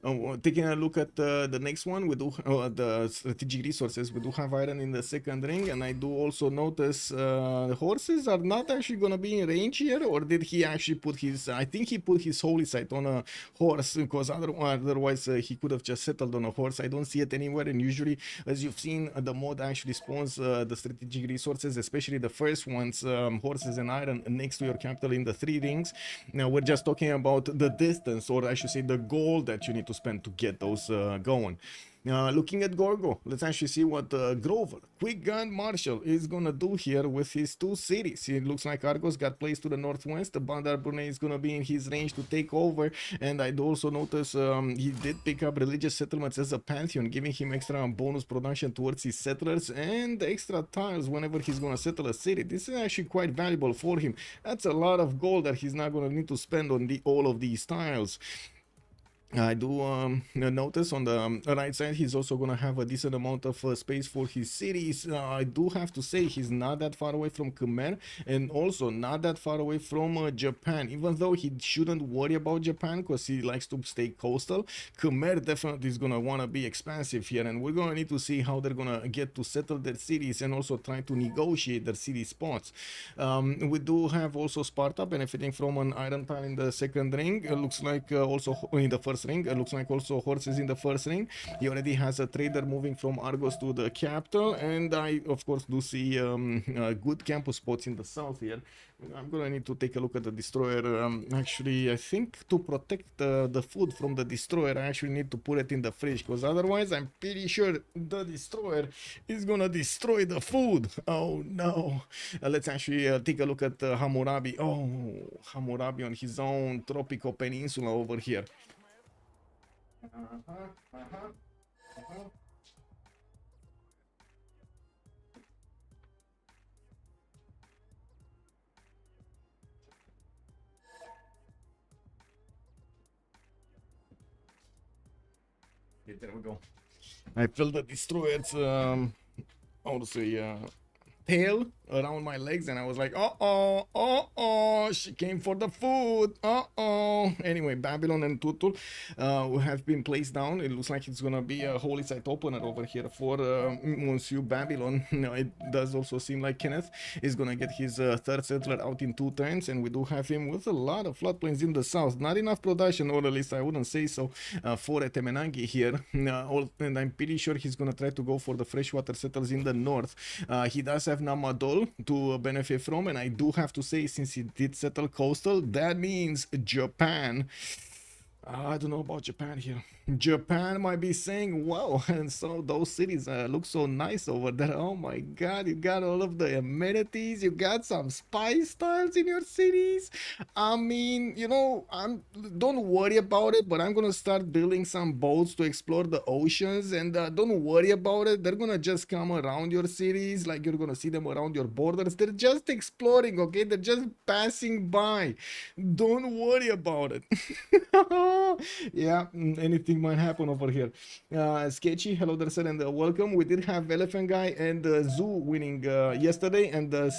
Taking a look at the next one, we do the strategic resources. We do have iron in the second ring, and I do also notice the horses are not actually gonna be in range here. Or did he actually put his? I think he put his holy sight on a horse, because otherwise he could have just settled on a horse. I don't see it anywhere, and usually, as you've seen, the mod actually spawns the strategic resources, especially the first ones, horses and iron, next to your capital in the 3 rings. Now we're just talking about the distance, or I should say the gold that you need to spend to get those going. Looking at Gorgo, let's actually see what Grover, Quick Gun Marshall, is gonna do here with his 2 cities. It looks like Argos got placed to the northwest. The Bandar Brunei is gonna be in his range to take over, and I do also notice he did pick up religious settlements as a pantheon, giving him extra bonus production towards his settlers and extra tiles whenever he's gonna settle a city. This is actually quite valuable for him. That's a lot of gold that he's not gonna need to spend on all of these tiles. I do notice on the right side he's also gonna have a decent amount of space for his cities. I do have to say he's not that far away from Khmer, and also not that far away from Japan, even though he shouldn't worry about Japan because he likes to stay coastal. Khmer definitely is gonna want to be expansive here, and we're gonna need to see how they're gonna get to settle their cities and also try to negotiate their city spots. We do have also Sparta benefiting from an iron tile in the second ring. It looks like also in the first ring. It looks like also horses in the first ring. He already has a trader moving from Argos to the capital, and I of course do see good campus spots in the south here. I'm gonna need to take a look at the destroyer. Actually, I think to protect the food from the destroyer, I actually need to put it in the fridge, because otherwise I'm pretty sure the destroyer is gonna destroy the food. Oh no. Let's actually take a look at Hammurabi. Oh, Hammurabi on his own tropical peninsula over here. Okay, there we go. I feel the destroyer's how to say tail around my legs, and I was like, she came for the food. Anyway, Babylon and Tutul have been placed down. It looks like it's gonna be a holy site opener over here for Monsieur Babylon. It does also seem like Kenneth is gonna get his third settler out in 2 turns, and we do have him with a lot of floodplains in the south. Not enough production, or at least I wouldn't say so, for Etemenangi here. And I'm pretty sure he's gonna try to go for the freshwater settlers in the north. He does have Namadol to benefit from, and I do have to say, since he did settle coastal, that means Japan. I don't know about Japan here. Japan might be saying, wow, and so those cities look so nice over there. Oh my god, you got all of the amenities, you got some spice tiles in your cities. I mean, you know, don't worry about it, but I'm gonna start building some boats to explore the oceans, and don't worry about it. They're gonna just come around your cities, like you're gonna see them around your borders. They're just exploring, okay? They're just passing by. Don't worry about it. Yeah, anything might happen over here. Sketchy, hello there, sir, and welcome. We did have Elephant Guy and Zoo winning yesterday, and the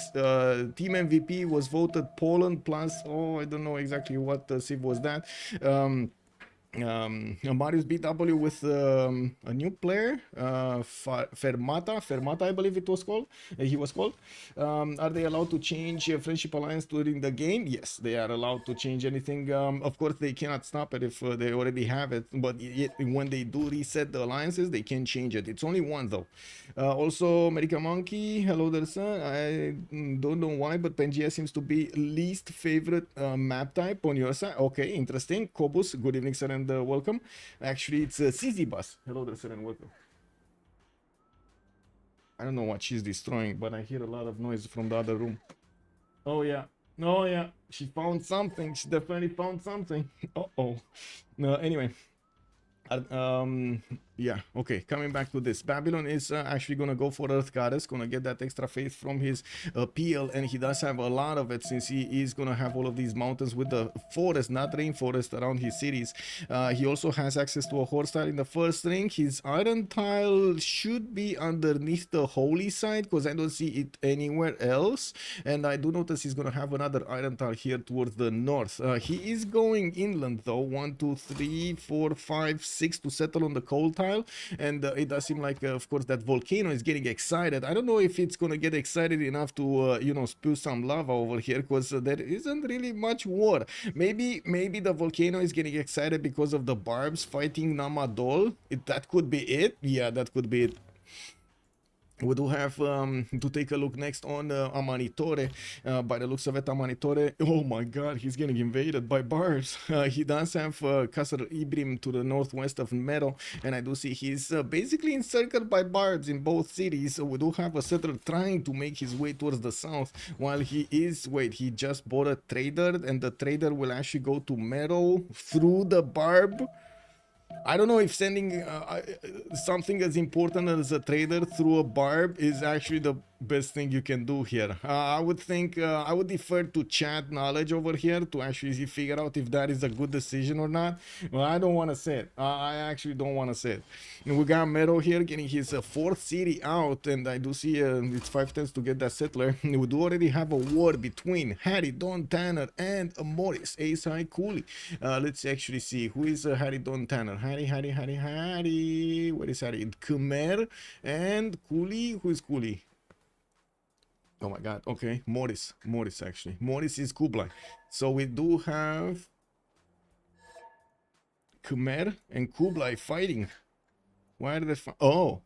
team MVP was voted Poland plus, I don't know exactly what Civ was that. Marius BW with a new player, Fermata, I believe it was called. He was called. Are they allowed to change friendship alliance during the game? Yes, they are allowed to change anything. Of course, they cannot stop it if they already have it. But when they do reset the alliances, they can change it. It's only one though. Also, American Monkey, hello there, sir. I don't know why, but Pangea seems to be least favorite map type on your side. Okay, interesting. Kobus, good evening, sir, and welcome. Actually, it's CZ Bus. Hello there, sir, and welcome. I don't know what she's destroying, but I hear a lot of noise from the other room. Oh yeah, she found something. She definitely found something. Anyway, Yeah, okay, coming back to this. Babylon is actually going to go for Earth Goddess, going to get that extra faith from his PL, and he does have a lot of it since he is going to have all of these mountains with the forest, not rainforest, around his cities. He also has access to a horse tile in the first ring. His iron tile should be underneath the holy side because I don't see it anywhere else. And I do notice he's going to have another iron tile here towards the north. He is going inland though. 1, 2, 3, 4, 5, 6 to settle on the coal tile. And it does seem like of course that volcano is getting excited. I don't know if it's gonna get excited enough to you know, spew some lava over here, because there isn't really much war. Maybe the volcano is getting excited because of the barbs fighting Namadol. That could be it. Yeah, that could be it. We do have to take a look next on Amanitore. By the looks of it, Amanitore, oh my god, he's getting invaded by barbs. He does have Kasr Ibrim to the northwest of Mero, and I do see he's basically encircled by barbs in both cities. So we do have a settler trying to make his way towards the south, while he is, wait, he just bought a trader, and the trader will actually go to Mero through the barb. I don't know if sending something as important as a trader through a barb is actually the best thing you can do here. I would think I would defer to chat knowledge over here to actually figure out if that is a good decision or not. Well, I don't want to say it. I actually don't want to say it. And we got Mero here getting his fourth city out, and I do see it's 5 turns to get that settler. We do already have a war between Harry, Don Tanner, and Morris, Ace Cooley. Let's actually see who is Harry, Don Tanner. Harry. Where is Harry? Khmer and Cooley. Who is Cooley? Oh my god, okay, Morris actually. Morris is Kublai. So we do have Khmer and Kublai fighting. Why are they oh.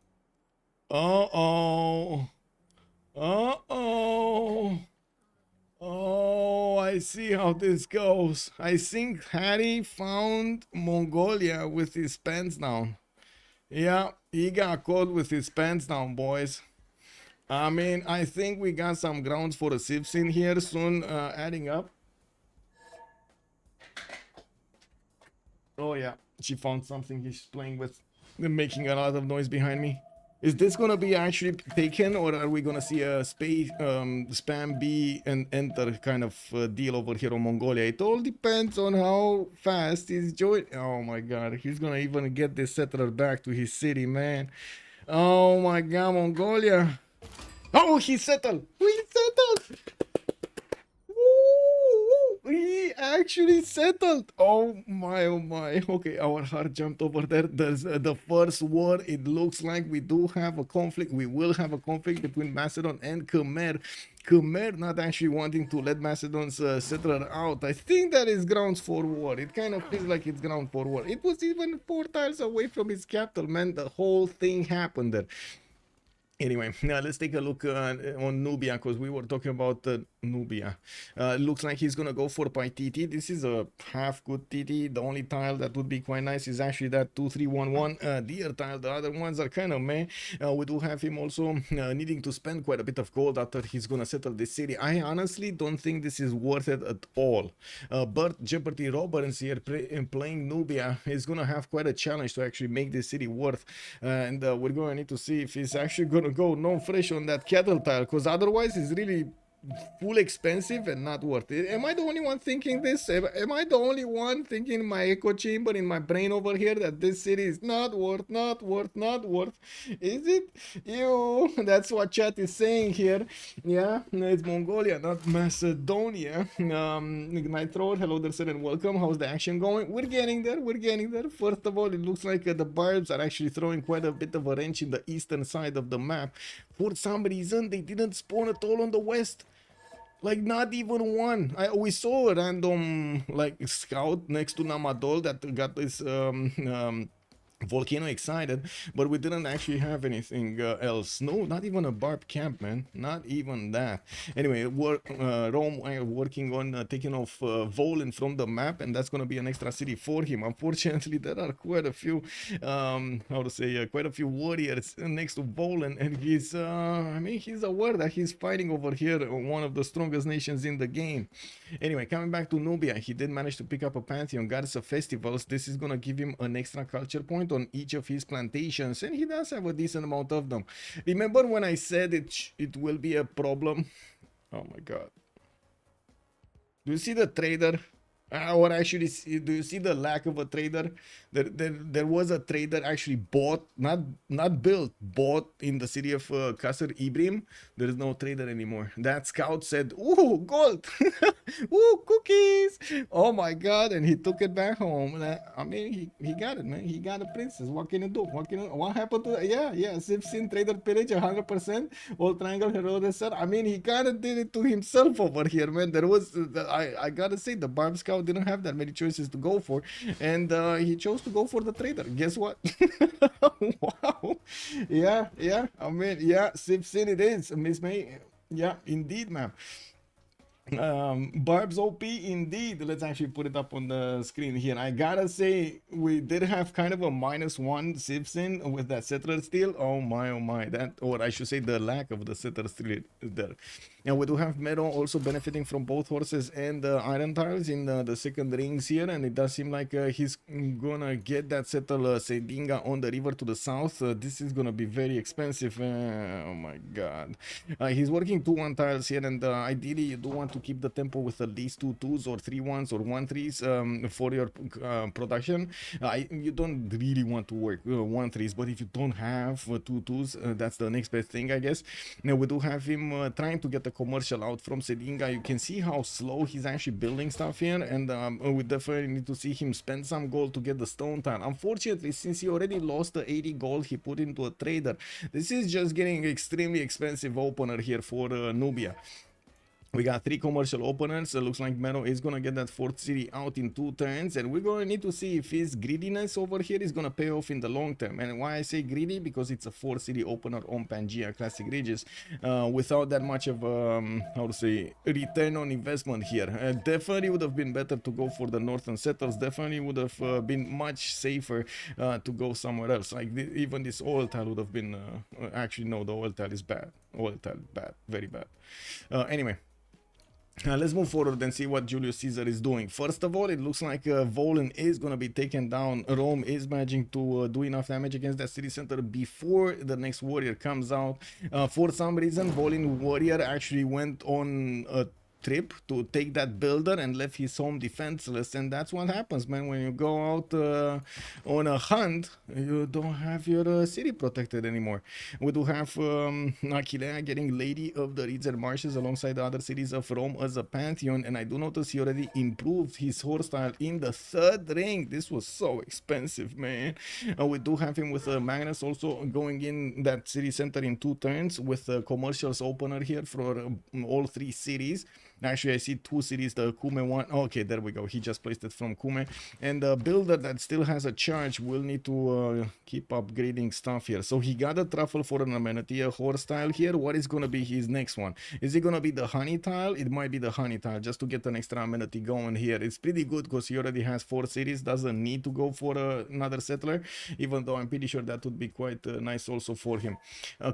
Oh, I see how this goes. I think Harry found Mongolia with his pants down. Yeah, he got caught with his pants down, boys. I mean, I think we got some grounds for a Civ6 in here soon, adding up. Oh yeah, she found something he's playing with. They're making a lot of noise behind me. Is this gonna be actually taken, or are we gonna see a space spam B and enter kind of deal over here on Mongolia? It all depends on how fast he's joined. Oh my god, he's gonna even get this settler back to his city, man. Oh my god, Mongolia. Oh, he settled. We settled. Woo! He actually settled. Oh my, oh my. Okay, our heart jumped over there. There's the first war. It looks like we do have a conflict. We will have a conflict between Macedon and Khmer. Khmer not actually wanting to let Macedon's settler out. I think that is grounds for war. It kind of feels like it's ground for war. It was even 4 tiles away from his capital, man. The whole thing happened there. Anyway, now let's take a look on Nubia, because we were talking about Nubia. Looks like he's gonna go for Paititi. This is a half good TT. The only tile that would be quite nice is actually that 2311 deer tile. The other ones are kind of meh. We do have him also needing to spend quite a bit of gold after he's gonna settle this city. I honestly don't think this is worth it at all. But Jeopardy Roberts here playing Nubia is gonna have quite a challenge to actually make this city worth. And we're gonna need to see if he's actually gonna go non-fresh on that cattle tile, because otherwise it's really full expensive and not worth it. Am I the only one thinking this? Am I the only one thinking in my echo chamber in my brain over here that this city is not worth? Is it? Ew, that's what chat is saying here. Yeah, it's Mongolia, not Macedonia. Night Thrower, hello there, sir, and welcome. How's the action going? We're getting there. First of all, it looks like the barbs are actually throwing quite a bit of a wrench in the eastern side of the map. For some reason, they didn't spawn at all on the west. Like, not even one. We saw a random, like, scout next to Namadol that got this volcano excited, but we didn't actually have anything else. No, not even a barb camp, man. Not even that. Anyway, Rome working on taking off Volen from the map, and that's going to be an extra city for him. Unfortunately, there are quite a few, quite a few warriors next to Volen, and he's, I mean, he's aware that he's fighting over here, one of the strongest nations in the game. Anyway, coming back to Nubia, he did manage to pick up a pantheon, goddess of festivals. This is going to give him an extra culture point. plant on each of his plantations, and he does have a decent amount of them. Remember when I said it will be a problem? Oh my god. Do you see the trader? Or actually, do you see the lack of a trader? There was a trader actually bought, not built, bought in the city of Qasr Ibrim. There is no trader anymore. That scout said, "Ooh, gold! Ooh, cookies! Oh my god!" And he took it back home. I mean, he got it, man. He got a princess. What can you do? What happened to? Yeah, Civ6 trader pillage 100%. All triangle hero sir. I mean, he kind of did it to himself over here, man. There was, I gotta say, the Barb Scout didn't have that many choices to go for, and he chose to go for the trader. Guess what? Wow. Yeah. I mean, yeah, Civ6 it is, Miss May. Yeah, indeed, ma'am. Barb's OP indeed. Let's actually put it up on the screen here. I gotta say, we did have kind of a -1 Civ6 with that settler steal. Oh my, that, or I should say the lack of the settler steal there. And we do have Meadow also benefiting from both horses and iron tiles in the second rings here, and it does seem like he's gonna get that settle Sedinga on the river to the south. This is gonna be very expensive. Oh my god. He's working 2-1 tiles here, and ideally you do want to keep the tempo with at least 2 2s or 3 1s or 1 3s for your production. You don't really want to work 1 3s, but if you don't have 2 2s, that's the next best thing, I guess. Now we do have him trying to get the commercial out from Sedinga. You can see how slow he's actually building stuff here, and we definitely need to see him spend some gold to get the stone tile. Unfortunately, since he already lost the 80 gold he put into a trader, this is just getting extremely expensive opener here for Nubia. We got 3 commercial openers. It looks like Mero is going to get that 4th city out in 2 turns. And we're going to need to see if his greediness over here is going to pay off in the long term. And why I say greedy? Because it's a 4th city opener on Pangea Classic Regis. Without that much of, how to say, return on investment here. Definitely would have been better to go for the Northern Settlers. Definitely would have been much safer to go somewhere else. Like even this oil tile would have been... actually, no, the oil tile is bad. Oil tile, bad. Very bad. Anyway. Let's move forward and see what Julius Caesar is doing. First of all, it looks like Volan is going to be taken down. Rome is managing to do enough damage against that city center before the next warrior comes out. For some reason, Volin warrior actually went on a trip to take that builder and left his home defenseless, and that's what happens, man. When you go out on a hunt, you don't have your city protected anymore. We do have Aquilea getting Lady of the Reeds and Marshes alongside the other cities of Rome as a pantheon, and I do notice he already improved his horse style in the 3rd ring. This was so expensive, man. We do have him with Magnus also going in that city center in 2 turns with a commercials opener here for all 3 cities. Actually, I see 2 cities, the Kume one. Okay, there we go. He just placed it from Kume. And the builder that still has a charge will need to keep upgrading stuff here. So he got a truffle for an amenity, a horse tile here. What is going to be his next one? Is it going to be the honey tile? It might be the honey tile just to get an extra amenity going here. It's pretty good because he already has 4 cities. Doesn't need to go for another settler, even though I'm pretty sure that would be quite nice also for him.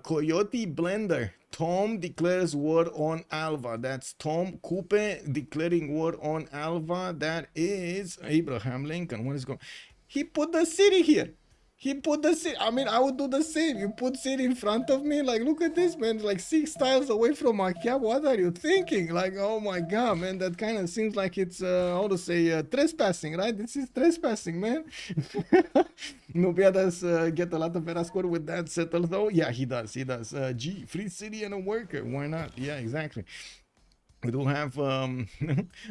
Coyote Blender. Tom declares war on Alva. That's Tom Coupe declaring war on Alva. That is Abraham Lincoln. What is going? He put the city here. He put the city. I mean, I would do the same. You put city in front of me. Like, look at this, man. Like 6 tiles away from my cap. What are you thinking? Like, oh my god, man. That kind of seems like it's how to say trespassing, right? This is trespassing, man. Nubia does get a lot of Vera score with that settle, though. Yeah, he does. He does. G, free city and a worker. Why not? Yeah, exactly. We do have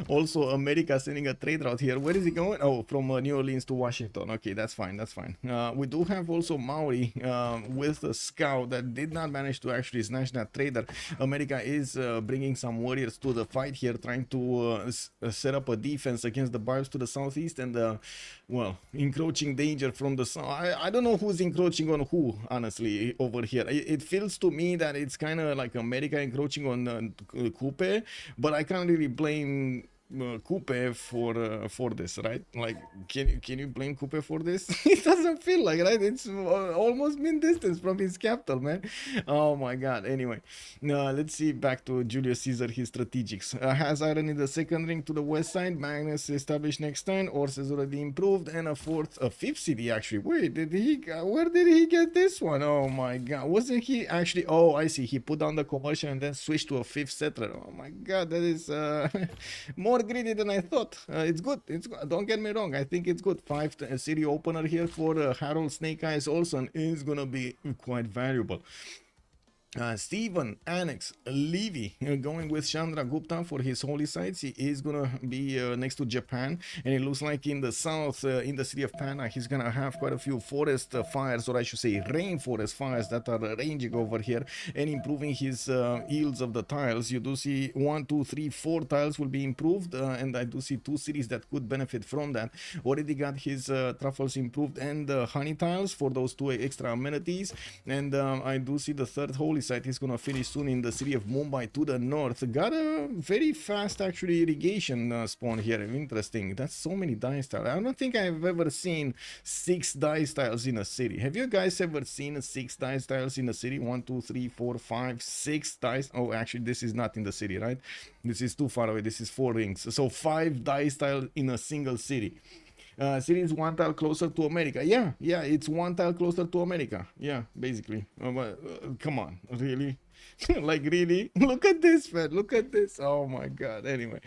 also America sending a trade route here. Where is he going? Oh, from New Orleans to Washington. Okay, that's fine. That's fine. We do have also Maori with a scout that did not manage to actually snatch that trader. America is bringing some warriors to the fight here, trying to set up a defense against the barbs to the southeast and, well, encroaching danger from the south. I don't know who's encroaching on who, honestly, over here. It feels to me that it's kind of like America encroaching on Coupe. But I can't really blame Coupe for this, right? Like, can you blame Coupe for this? It doesn't feel like, right? It's almost mean distance from his capital, man. Oh my god. Anyway, let's see, back to Julius Caesar, his strategics. Has iron in the second ring to the west side. Magnus established next turn. Ors is already improved, and a fifth city actually. Wait, where did he get this one? Oh my god, wasn't he actually? Oh, I see. He put down the commercial and then switched to a fifth settler. Oh my god, that is more greedy than I thought. It's good. It's good. Don't get me wrong. I think it's good. 5 city opener here for Harold Snake Eyes Olsen is gonna be quite valuable. Stephen, Annex, Levy going with Chandra Gupta for his holy sites. He is gonna be next to Japan, and it looks like in the south, in the city of Panna, he's gonna have quite a few forest fires, or I should say rainforest fires, that are ranging over here and improving his yields of the tiles. You do see 1, 2, 3, 4 tiles will be improved, and I do see 2 cities that could benefit from that. Already got his truffles improved and honey tiles for those 2 extra amenities, and I do see the third holy site is gonna finish soon in the city of Mumbai to the north. Got a very fast actually irrigation spawn here. Interesting. That's so many dice tiles. I don't think I've ever seen 6 dice tiles in a city. Have you guys ever seen 6 dice tiles in a city? 1, 2, 3, 4, 5, 6 dice. Oh, actually this is not in the city, right? This is too far away. This is 4 rings. So 5 dice tiles in a single city. City is 1 tile closer to America. Yeah, it's 1 tile closer to America. Yeah, basically. Come on, really? Like, really? Look at this, man. Look at this. Oh my god. Anyway.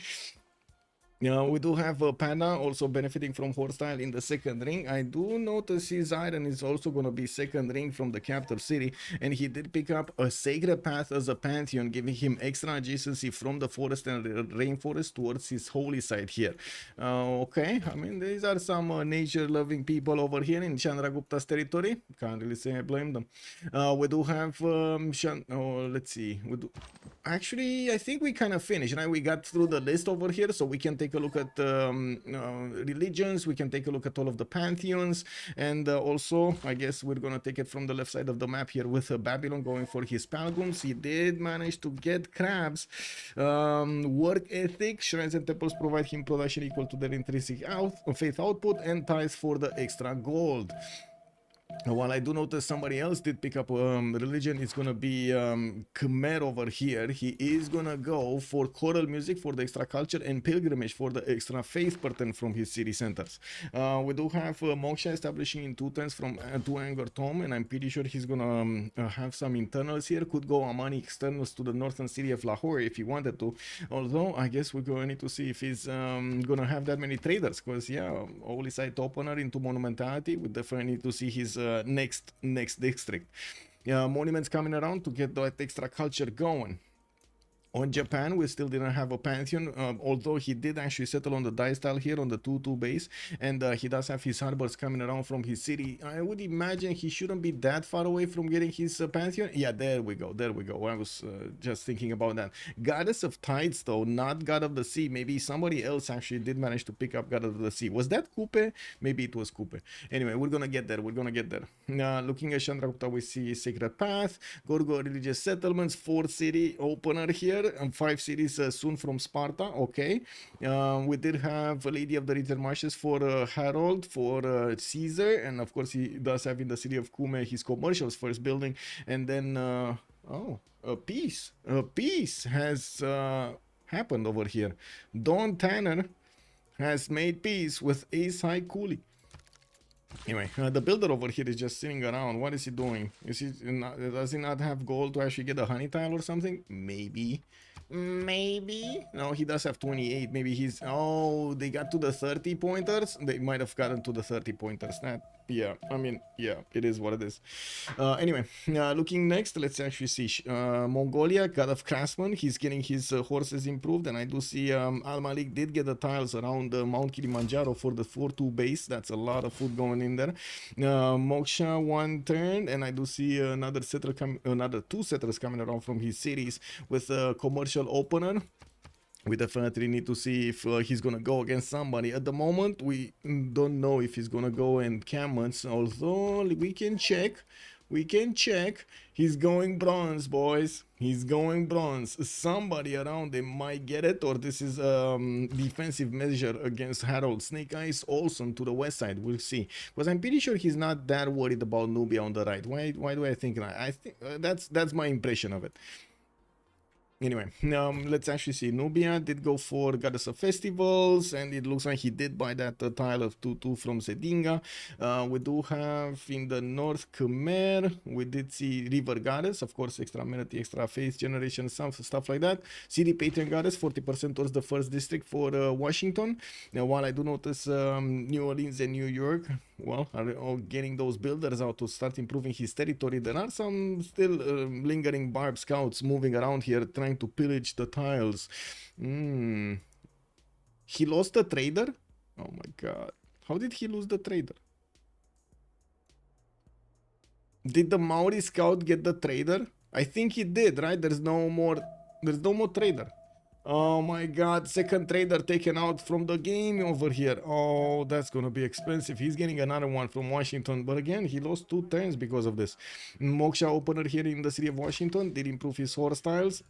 We do have Panda also benefiting from horse tile in the second ring. I do notice his iron is also going to be second ring from the capital city, and he did pick up a sacred path as a pantheon, giving him extra adjacency from the forest and rainforest towards his holy site here. Okay, I mean, these are some nature-loving people over here in Chandragupta's territory. Can't really say I blame them. We do have let's see. Actually, I think we kind of finished, right? We got through the list over here, so we can take a look at religions. We can take a look at all of the pantheons, and also I guess we're gonna take it from the left side of the map here with Babylon going for his Palgums. He did manage to get crabs. Work ethic, shrines and temples provide him production equal to their intrinsic faith output, and tithes for the extra gold. While I do notice somebody else did pick up religion, it's gonna be Khmer over here. He is gonna go for choral music for the extra culture and pilgrimage for the extra faith pattern from his city centers. We do have Moksha establishing in 2 turns from 2 Anger Tom, and I'm pretty sure he's gonna have some internals here. Could go Amani externals to the northern city of Lahore if he wanted to. Although I guess we're going to need to see if he's gonna have that many traders, because yeah, holy site opener into monumentality. We definitely need to see his next district. Monuments coming around to get that extra culture going. On Japan, we still didn't have a pantheon, although he did actually settle on the dice tile here on the 2-2 base, and he does have his harbors coming around from his city. I would imagine he shouldn't be that far away from getting his pantheon. Yeah, there we go. I was just thinking about that. Goddess of Tides, though, not God of the Sea. Maybe somebody else actually did manage to pick up God of the Sea. Was that Coupe? Maybe it was Coupe. Anyway, we're gonna get there. Looking at Chandragupta, we see Sacred Path, Gorgo Religious Settlements, 4th city opener here, and 5 cities soon from Sparta. Okay, we did have a Lady of the Ritter Marshes for Harold, for Caesar, and of course he does have in the city of Kume his commercials first building, and then a peace has happened over here. Don Tanner has made peace with Ace High Cooley. Anyway, the builder over here is just sitting around. What is he doing? Does he not have gold to actually get a honey tile or something? Maybe. No, he does have 28. Maybe he's... Oh, they got to the 30 pointers. They might have gotten to the 30 pointers. Yeah, I mean, yeah, it is what it is. Anyway, looking next, let's actually see Mongolia, God of Craftsman. He's getting his horses improved, and I do see Al Malik did get the tiles around Mount Kilimanjaro for the 4-2 base. That's a lot of food going in there. Moksha 1 turn, and I do see another 2 settlers coming around from his cities with a commercial opener. We definitely need to see if he's gonna go against somebody. At the moment, we don't know if he's gonna go in Cammons, although we can check. We can check. He's going bronze, boys. He's going bronze. Somebody around him might get it, or this is defensive measure against Harold. Snake Eyes Olsen to the west side. We'll see. Because I'm pretty sure he's not that worried about Nubia on the right. Why do I think that? I think that's my impression of it. Anyway, let's actually see. Nubia did go for Goddess of Festivals, and it looks like he did buy that tile of 2-2 from Zedinga. We do have in the north Khmer, we did see River Goddess, of course, extra amenity, extra face generation, stuff like that. City Patron Goddess, 40% towards the first district for Washington. Now, while I do notice New Orleans and New York, well, are all getting those builders out to start improving his territory. There are some still lingering barb scouts moving around here trying to pillage the tiles. He lost the trader? Oh my god. How did he lose the trader? Did the Maori scout get the trader? I think he did, right? There's no more trader. Oh my god, second trader taken out from the game over here. Oh, that's gonna be expensive. He's getting another one from Washington, but again, he lost 2 turns because of this. Moksha opener here in the city of Washington did improve his horse tiles.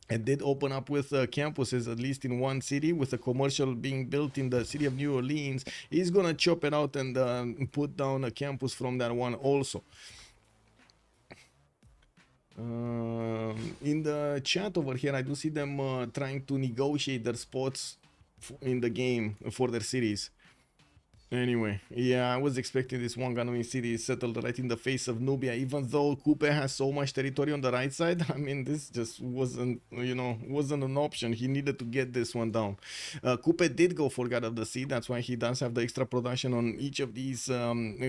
And did open up with campuses, at least in one city, with a commercial being built in the city of New Orleans. He's gonna chop it out and put down a campus from that one also. In the chat over here, I do see them trying to negotiate their spots in the game for their cities. Anyway, yeah, I was expecting this one Ganoi city settled right in the face of Nubia, even though Coupe has so much territory on the right side. I mean, this just wasn't, wasn't an option. He needed to get this one down. Coupe did go for God of the Sea. That's why he does have the extra production on each of these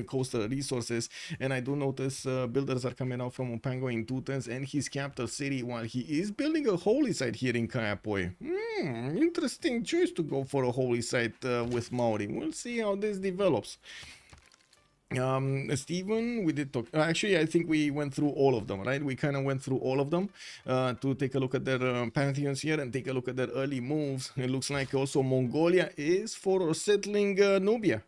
coastal resources. And I do notice builders are coming out from Opango in 2 turns and his capital city, while he is building a holy site here in Kayapoi. Interesting choice to go for a holy site with Maori. We'll see how this develops. Steven, we did talk. Actually, I think we went through all of them, right? We kind of went through all of them to take a look at their pantheons here and take a look at their early moves. It looks like also Mongolia is for settling Nubia.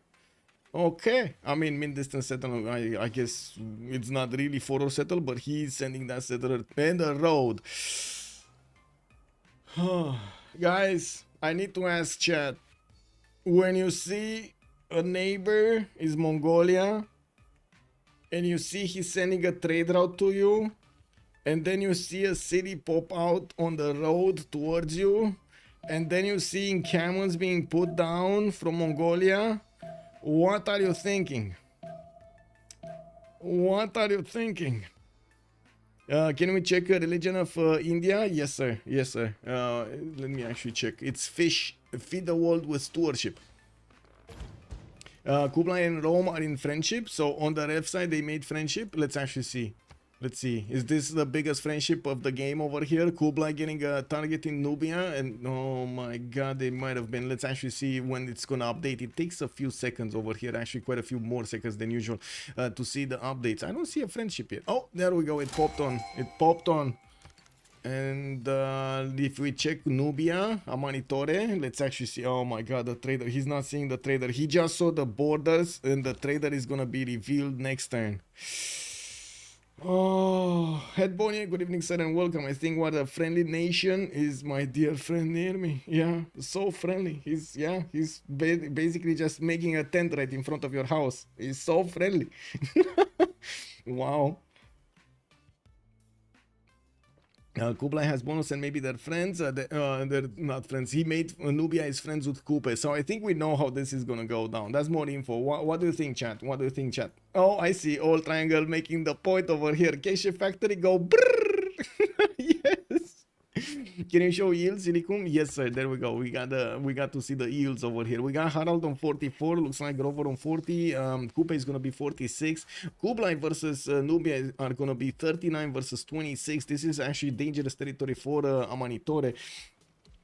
Okay, I mean, mid-distance settlement, I guess it's not really for or settle, but he's sending that settler in the road. Guys, I need to ask chat. When you see a neighbor is Mongolia and you see he's sending a trade route to you, and then you see a city pop out on the road towards you, and then you see encampments being put down from Mongolia, what are you thinking? What are you thinking? Can we check a religion of India? Yes, sir. Yes, sir. Let me actually check. It's fish. Feed the world with stewardship. Kublai and Rome are in friendship. So on the left side, they made friendship. Let's actually see. Let's see. Is this the biggest friendship of the game over here? Kublai getting a target in Nubia. And oh my god, they might have been. Let's actually see when it's going to update. It takes a few seconds over here. Actually, quite a few more seconds than usual to see the updates. I don't see a friendship yet. Oh, there we go. It popped on. It popped on. And if we check Nubia, Amanitore, let's actually see. Oh my god, the trader. He's not seeing the trader. He just saw the borders, and the trader is going to be revealed next turn. Oh, Head Bonnie, good evening, sir, and welcome. I think what a friendly nation is my dear friend near me. Yeah, so friendly. He's basically just making a tent right in front of your house. He's so friendly. Wow. Kublai has bonus and maybe they're friends. They're not friends. He made Nubia is friends with Kupe. So I think we know how this is gonna go down. That's more info. What do you think, chat? What do you think, chat? Oh, I see. Old Triangle making the point over here. Keshe Factory go brrrr. Yes. Can you show yields, Silicum? Yes, sir. There we go. We got to see the yields over here. We got Harald on 44. Looks like Grover on 40. Kupe is gonna be 46. Kublai versus Nubia are gonna be 39 versus 26. This is actually dangerous territory for Amanitore.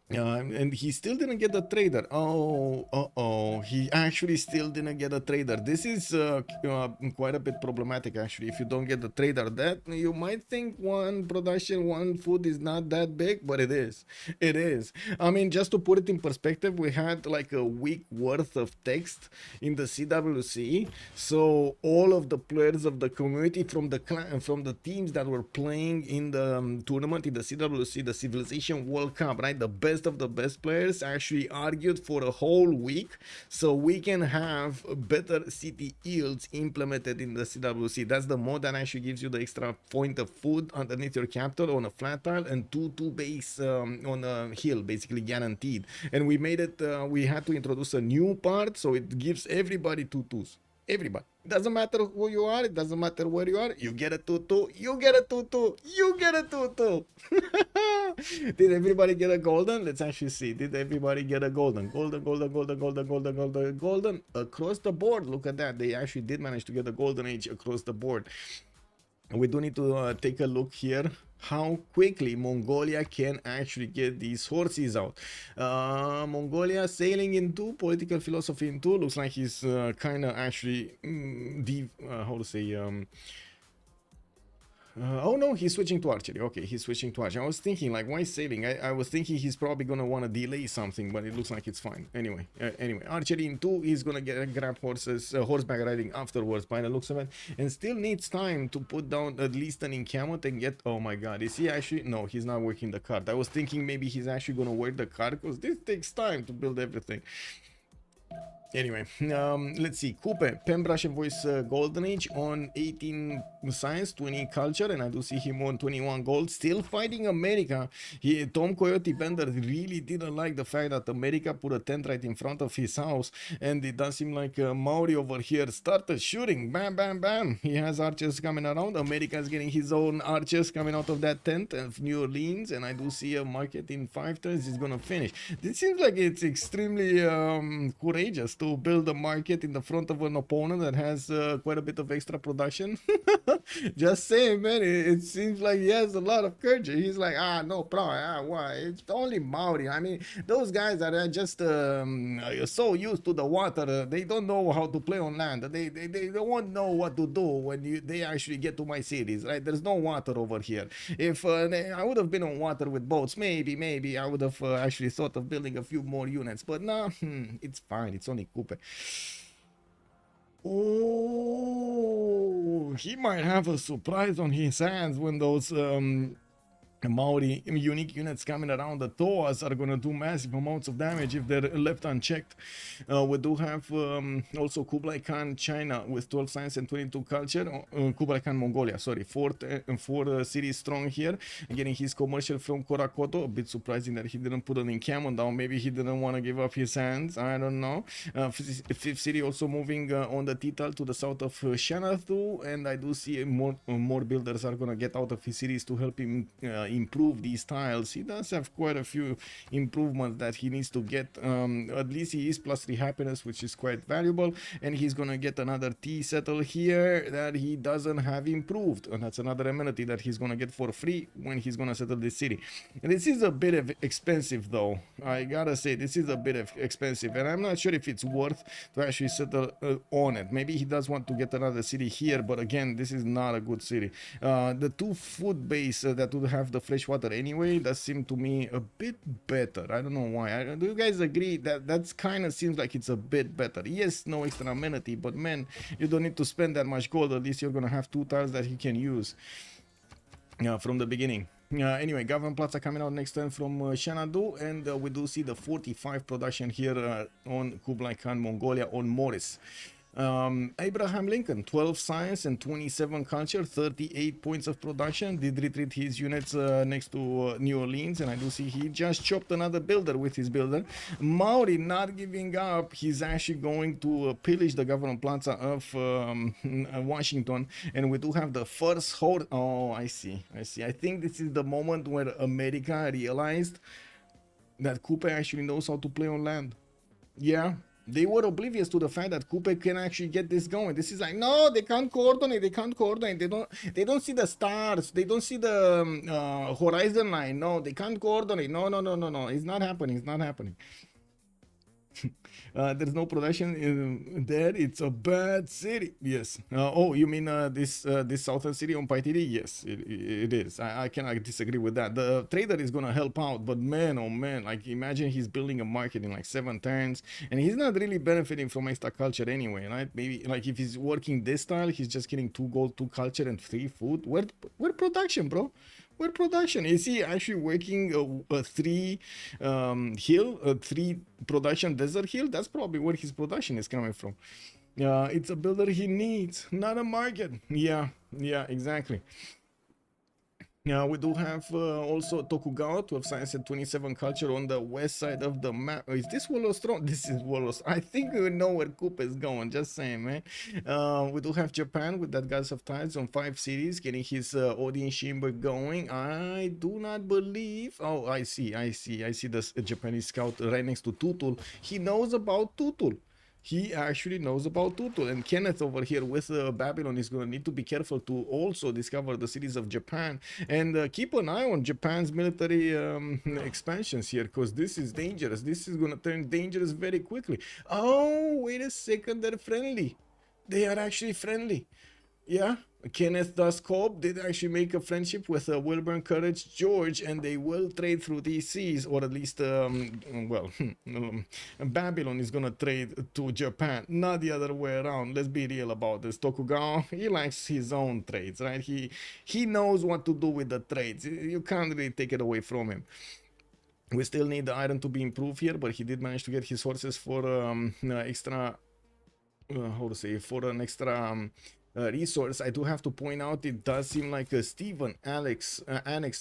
And he still didn't get a trader. Oh, he actually still didn't get a trader. This is quite a bit problematic, actually. If you don't get the trader, that you might think one production, one food is not that big, but it is. It is. I mean, just to put it in perspective, we had like a week worth of text in the CWC. So all of the players of the community from the teams that were playing in the tournament in the CWC, the Civilization World Cup, right? The best of the best players actually argued for a whole week so we can have better city yields implemented in the CWC. That's the mode that actually gives you the extra point of food underneath your capital on a flat tile and 2-2 base on a hill, basically guaranteed. And we made it, we had to introduce a new part so it gives everybody 2-2s. Everybody. It doesn't matter who you are, it doesn't matter where you are, you get a 2-2, you get a 2-2, you get a 2-2. Did everybody get a golden? Let's actually see. Did everybody get a golden? Golden across the board. Look at that. They actually did manage to get a golden age across the board. We do need to take a look here how quickly Mongolia can actually get these horses out. Mongolia sailing in 2, political philosophy in 2. Looks like he's kind of actually how to say oh no, he's switching to archery. Okay, he's switching to archery. I was thinking, like, why sailing? I was thinking he's probably gonna want to delay something, but it looks like it's fine. Anyway, archery in 2. He's gonna grab horses, horseback riding afterwards by the looks of it, and still needs time to put down at least an encampment and get. Oh my God, is he actually? No, he's not working the card. I was thinking maybe he's actually gonna work the card because this takes time to build everything. Anyway, let's see. Coupe, Pembrush and Voice Golden Age on 18 Science, 20 Culture, and I do see him on 21 Gold. Still fighting America. Tom Coyote Bender really didn't like the fact that America put a tent right in front of his house, and it does seem like Maori over here started shooting. Bam, bam, bam. He has archers coming around. America is getting his own archers coming out of that tent of New Orleans, and I do see a market in 5 turns. He's gonna finish. This seems like it's extremely courageous to build a market in the front of an opponent that has quite a bit of extra production. Just saying, man, it seems like he has a lot of courage. He's like, no problem, why? It's only Maori. I mean, those guys are just so used to the water, they don't know how to play on land. They won't know what to do when they actually get to my cities, right? There's no water over here. If I would have been on water with boats, maybe I would have actually thought of building a few more units, but no, it's fine. It's only Coupe. Oh, he might have a surprise on his hands when those Maori unique units coming around the Toas are going to do massive amounts of damage if they're left unchecked. We do have also Kublai Khan China with 12 science and 22 culture. Kublai Khan Mongolia, sorry, 4 cities strong here, getting his commercial from Korakoto. A bit surprising that he didn't put an encampment down. Maybe he didn't want to give up his hands, I don't know. 5th city also moving on the Tital to the south of Shanathu, and I do see more builders are going to get out of his cities to help him improve these tiles. He does have quite a few improvements that he needs to get. At least he is +3 happiness, which is quite valuable, and he's gonna get another tea settle here that he doesn't have improved, and that's another amenity that he's gonna get for free when he's gonna settle this city. And this is a bit expensive though, I gotta say. This is a bit expensive, and I'm not sure if it's worth to actually settle on it. Maybe he does want to get another city here, but again, this is not a good city. The 2 food base that would have the fresh water anyway does seem to me a bit better. I don't know why. Do you guys agree that that's kind of seems like it's a bit better? Yes, no extra amenity, but man, you don't need to spend that much gold. At least you're gonna have 2 tiles that he can use from the beginning. Anyway, Government Plaza coming out next turn from Xanadu, and we do see the 45 production here on Kublai Khan Mongolia on Morris. Abraham Lincoln, 12 science and 27 culture, 38 points of production. Did retreat his units next to New Orleans, and I do see he just chopped another builder with his builder. Maori not giving up. He's actually going to pillage the Government Plaza of Washington, and we do have the first horde. Oh, I see. I think this is the moment where America realized that Coupe actually knows how to play on land. Yeah, They were oblivious to the fact that Coupe can actually get this going. This is like, no, they can't coordinate. They can't coordinate. They don't see the stars. They don't see the horizon line. No, they can't coordinate. No, no, no, no, no. It's not happening. It's not happening. There's no production there. It's a bad city. Yes. Oh, you mean this southern city on Paitiri? Yes, it is. I cannot disagree with that. The trader is gonna help out, but man, oh man, like imagine he's building a market in like 7 turns, and he's not really benefiting from extra culture anyway, right? Maybe like if he's working this style, he's just getting 2 gold, 2 culture, and 3 food. Where production, bro? Where production? Is he actually working a 3 hill, a 3 production desert hill? That's probably where his production is coming from. It's a builder he needs, not a market. Yeah, exactly. We do have also Tokugawa, 12 science and 27 culture on the west side of the map. Is this Wolos strong? This is Wolos. I think we know where Coupe is going, just saying, man. We do have Japan with that Gods of Tides on 5 cities, getting his Odin Shimber going. I do not believe. Oh, I see the Japanese scout right next to Tutul. He knows about Tutul. He actually knows about Tutul, and Kenneth over here with Babylon is going to need to be careful to also discover the cities of Japan and keep an eye on Japan's military expansions here, because this is dangerous. This is going to turn dangerous very quickly. Oh, wait a second, they're friendly. They are actually friendly. Yeah, Kenneth does cope. Did actually make a friendship with Wilburn Courage George, and they will trade through these seas, or at least, Babylon is gonna trade to Japan, not the other way around. Let's be real about this. Tokugawa, he likes his own trades, right? He knows what to do with the trades. You can't really take it away from him. We still need the iron to be improved here, but he did manage to get his horses for extra, how to say, for an extra resource. I do have to point out, it does seem like Stephen Annex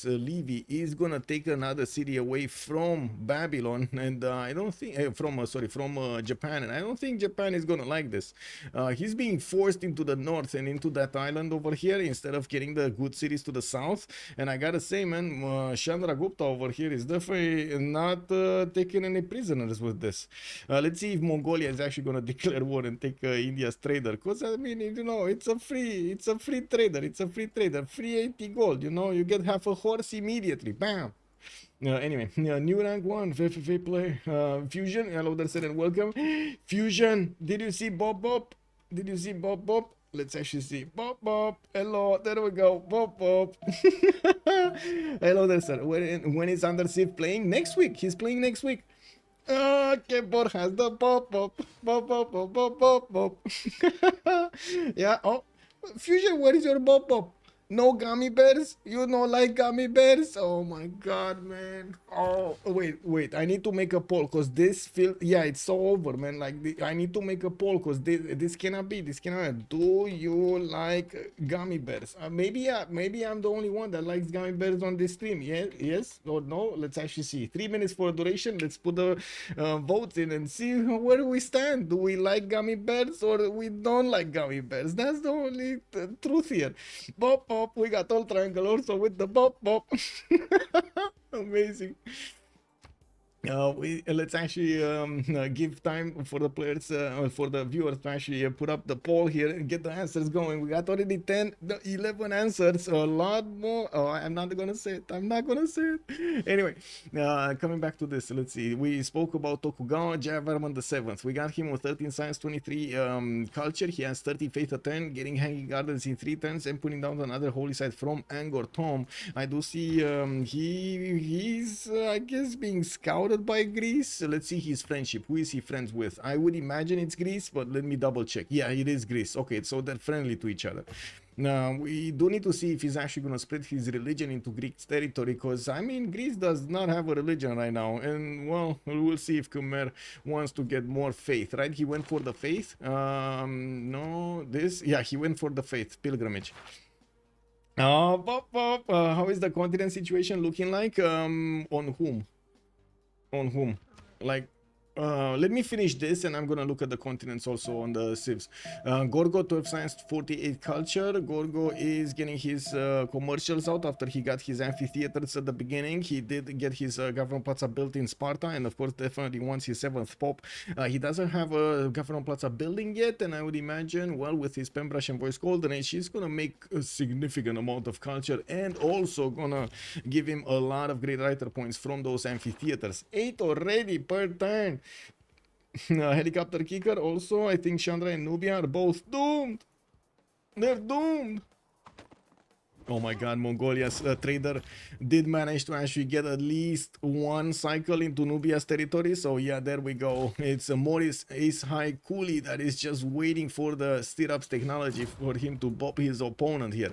Levy is gonna take another city away from Babylon, and I don't think from Japan, and I don't think Japan is gonna like this. He's being forced into the north and into that island over here instead of getting the good cities to the south, and I gotta say, man, Chandragupta over here is definitely not taking any prisoners with this. Let's see if Mongolia is actually gonna declare war and take India's trader, because I mean, you know, it's a free trader, free 80 gold, you know, you get half a horse immediately, bam. Anyway, new rank 1 FFA play. Fusion, hello there, sir, and welcome. Fusion, did you see Bob Bob? Let's actually see Bob Bob. Hello, there we go, Bob Bob. Hello there, sir. When is Under Civ playing? Next week. He's playing next week. Keyboard has the pop. Yeah. Oh, Fusion, where is your pop? No gummy bears? You don't like gummy bears? Oh my god, man. Oh, wait. I need to make a poll, because this feel, yeah, it's so over, man. Like, I need to make a poll, because this cannot be. Do you like gummy bears? Maybe I'm the only one that likes gummy bears on this stream. Yes or no? Let's actually see. 3 minutes for duration. Let's put the votes in and see where we stand. Do we like gummy bears or we don't like gummy bears? That's the only truth here. Pop. We got all triangle also with the pop. Amazing. Let's actually give time for the players, for the viewers to actually put up the poll here and get the answers going. We got already 11 answers, a lot more. Oh, I'm not gonna say it. Anyway, coming back to this, let's see. We spoke about Tokugawa Javarman the 7th. We got him with 13 science, 23 culture. He has 30 faith a turn, getting hanging gardens in 3 turns, and putting down another holy site from Angor Tom. I do see he's I guess being scouted by Greece. Let's see his friendship. Who is he friends with? I would imagine it's Greece, but let me double check. Yeah, it is Greece. Okay, so they're friendly to each other. Now, we do need to see if he's actually going to spread his religion into Greek territory, because, I mean, Greece does not have a religion right now, and, well, we'll see if Khmer wants to get more faith, right? He went for the faith. He went for the faith pilgrimage. How is the continent situation looking like? On whom? Like, Let me finish this and I'm gonna look at the continents also on the civs. Gorgo 12 science 48 culture. Gorgo is getting his commercials out after he got his amphitheaters at the beginning. He did get his government plaza built in Sparta, and of course definitely wants his 7th pop. He doesn't have a government plaza building yet, and I would imagine, well, with his Pembrush and Voice Golden Age, he's gonna make a significant amount of culture and also gonna give him a lot of great writer points from those amphitheaters. 8 already per turn. Helicopter kicker also. I think Chandra and Nubia are both doomed. They're doomed. Oh my god, Mongolia's trader did manage to actually get at least one cycle into Nubia's territory. So yeah, there we go. It's a Morris Ace High Coolie that is just waiting for the stirrups technology for him to bop his opponent here.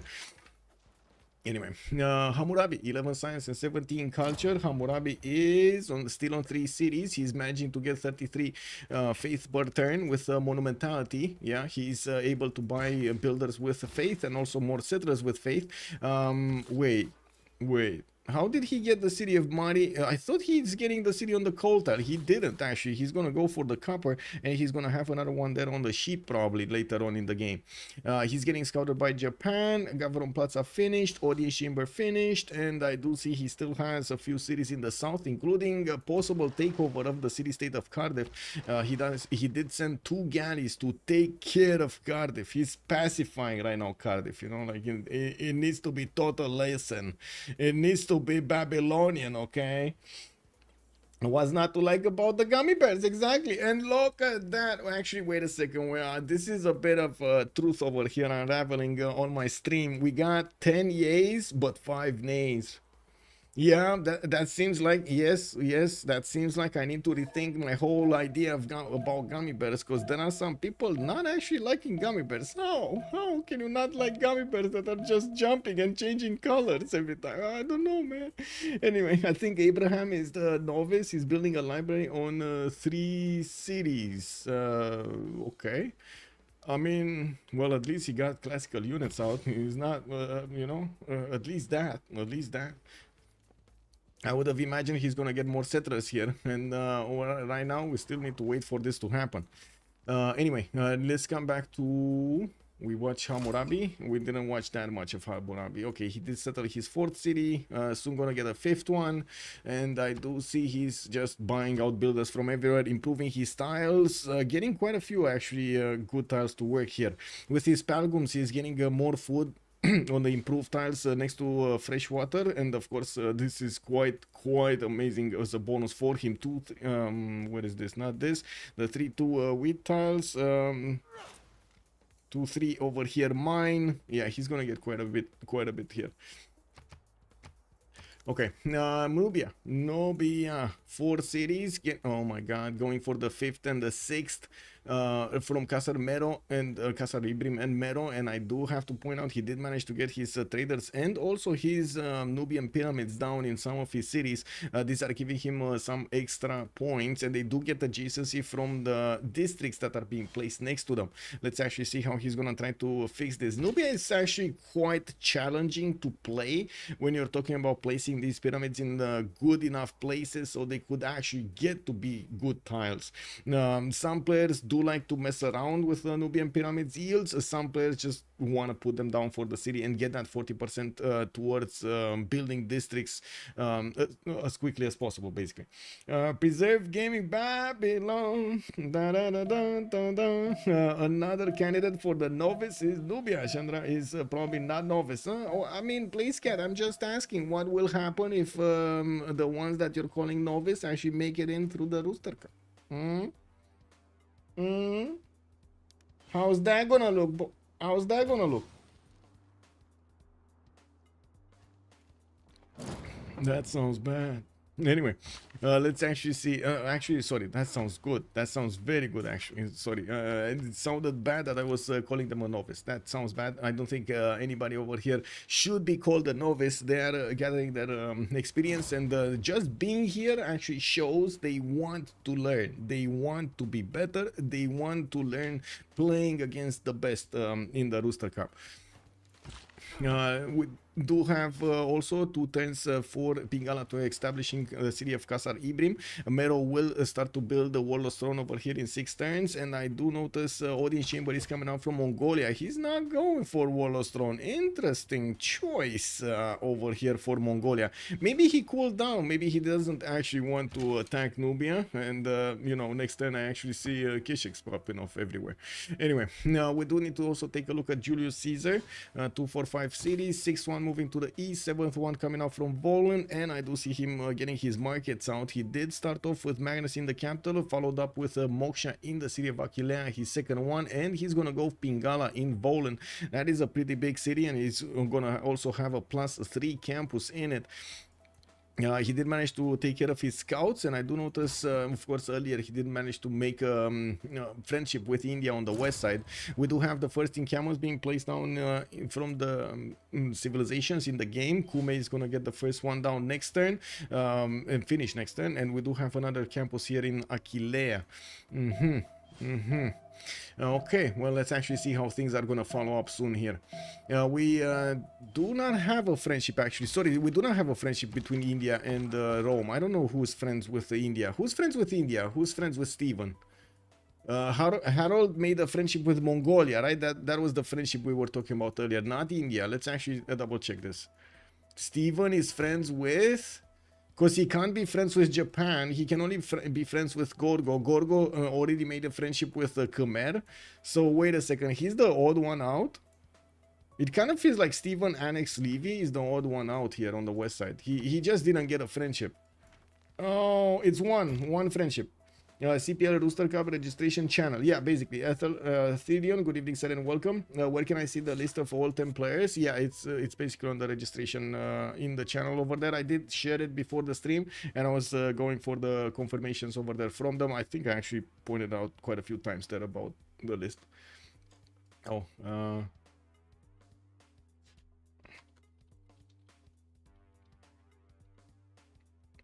Anyway, Hammurabi, 11 science and 17 culture. Hammurabi is still on 3 cities. He's managing to get 33 faith per turn with monumentality. Yeah, he's able to buy builders with faith and also more settlers with faith. Wait. How did he get the city of Mari? I thought he's getting the city on the coal tile. He didn't actually. He's gonna go for the copper, and he's gonna have another one there on the sheep probably later on in the game. He's getting scouted by Japan. Government Plaza finished. Audience Chamber finished, and I do see he still has a few cities in the south, including a possible takeover of the city-state of Cardiff. He did send 2 galleys to take care of Cardiff. He's pacifying right now Cardiff. You know, like it needs to be total lesson. It needs to be Babylonian, okay? What's not to like about the gummy bears? Exactly. And look at that. Actually, wait a second. This is a bit of truth over here unraveling on my stream. We got 10 yays but 5 nays. Yeah, that seems like, yes, that seems like I need to rethink my whole idea of about gummy bears, because there are some people not actually liking gummy bears. How can you not like gummy bears that are just jumping and changing colors every time? I don't know, man. Anyway, I think Abraham is the novice. He's building a library on 3 cities. Okay. I mean, well, at least he got classical units out. He's not, you know, at least that. I would have imagined he's gonna get more settlers here, and right now we still need to wait for this to happen. Anyway, let's come back to... We watched Hammurabi. We didn't watch that much of Hammurabi. Okay, he did settle his 4th city. Soon gonna get a 5th one. And I do see he's just buying out builders from everywhere, improving his tiles, getting quite a few actually good tiles to work here. With his Palgums, he's getting more food on the improved tiles next to fresh water, and of course this is quite amazing as a bonus for him. Where is this? Not this. The 3-2 wheat tiles. 2-3 over here. Mine. Yeah, he's gonna get quite a bit here. Okay, Nubia, 4 cities. Oh my God, going for the 5th and the 6th from Casar Mero and Casar Ibrim and Mero. And I do have to point out he did manage to get his traders and also his Nubian pyramids down in some of his cities. These are giving him some extra points, and they do get adjacency from the districts that are being placed next to them. Let's actually see how he's gonna try to fix this. Nubia is actually quite challenging to play when you're talking about placing these pyramids in good enough places so they could actually get to be good tiles. Some players do like to mess around with the Nubian pyramids yields. Some players just want to put them down for the city and get that 40% towards building districts as quickly as possible, basically. Preserve Gaming Babylon. Another candidate for the novice is Nubia. Chandra is probably not novice. Oh, I mean, please, cat, I'm just asking what will happen if the ones that you're calling novice actually make it in through the Rooster Cup. How's that gonna look? How's that gonna look? That sounds bad. Anyway, let's actually see. Actually, sorry, that sounds good. That sounds very good, actually. Sorry, it sounded bad that I was calling them a novice. That sounds bad. I don't think anybody over here should be called a novice. They are gathering their experience, and just being here actually shows they want to learn. They want to be better. They want to learn playing against the best in the Rooster Cup. do have also 2 turns for Pingala to establishing the city of Kasar Ibrim. Mero will start to build the Warlord's Throne over here in 6 turns, and I do notice Odin's Chamber is coming out from Mongolia. He's not going for Warlord's Throne. Interesting choice over here for Mongolia. Maybe he cooled down. Maybe he doesn't actually want to attack Nubia, and you know, next turn I actually see Kishix popping off everywhere. Anyway, now we do need to also take a look at Julius Caesar. 245 cities, 6-1 moving to the east, 7th one coming out from Volan, and I do see him getting his markets out. He did start off with Magnus in the capital, followed up with Moksha in the city of Aquilea, his second one, and he's gonna go Pingala in Volan. That is a pretty big city, and he's gonna also have a +3 campus in it. He did manage to take care of his scouts, and I do notice, of course, earlier he did manage to make a friendship with India on the west side. We do have the first encampments being placed down from the civilizations in the game. Kume is going to get the first one down next turn and finish next turn, and we do have another campus here in Aquilea. Okay, well, let's actually see how things are going to follow up soon here. We do not have a friendship, actually. Sorry, we do not have a friendship between India and Rome. I don't know who's friends with India. Who's friends with India? Who's friends with Stephen? Harold made a friendship with Mongolia, right? That was the friendship we were talking about earlier, not India. Let's actually double check this. Stephen is friends with... Because he can't be friends with Japan, he can only be friends with Gorgo. Gorgo already made a friendship with Khmer. So wait a second, he's the odd one out? It kind of feels like Stephen Annex Levy is the odd one out here on the west side. He just didn't get a friendship. Oh, it's one friendship. CPL Rooster Cup registration channel. Yeah, basically. Therion, good evening, sir, and welcome. Where can I see the list of all 10 players? Yeah, it's basically on the registration in the channel over there. I did share it before the stream, and I was going for the confirmations over there from them. I think I actually pointed out quite a few times there about the list. Oh,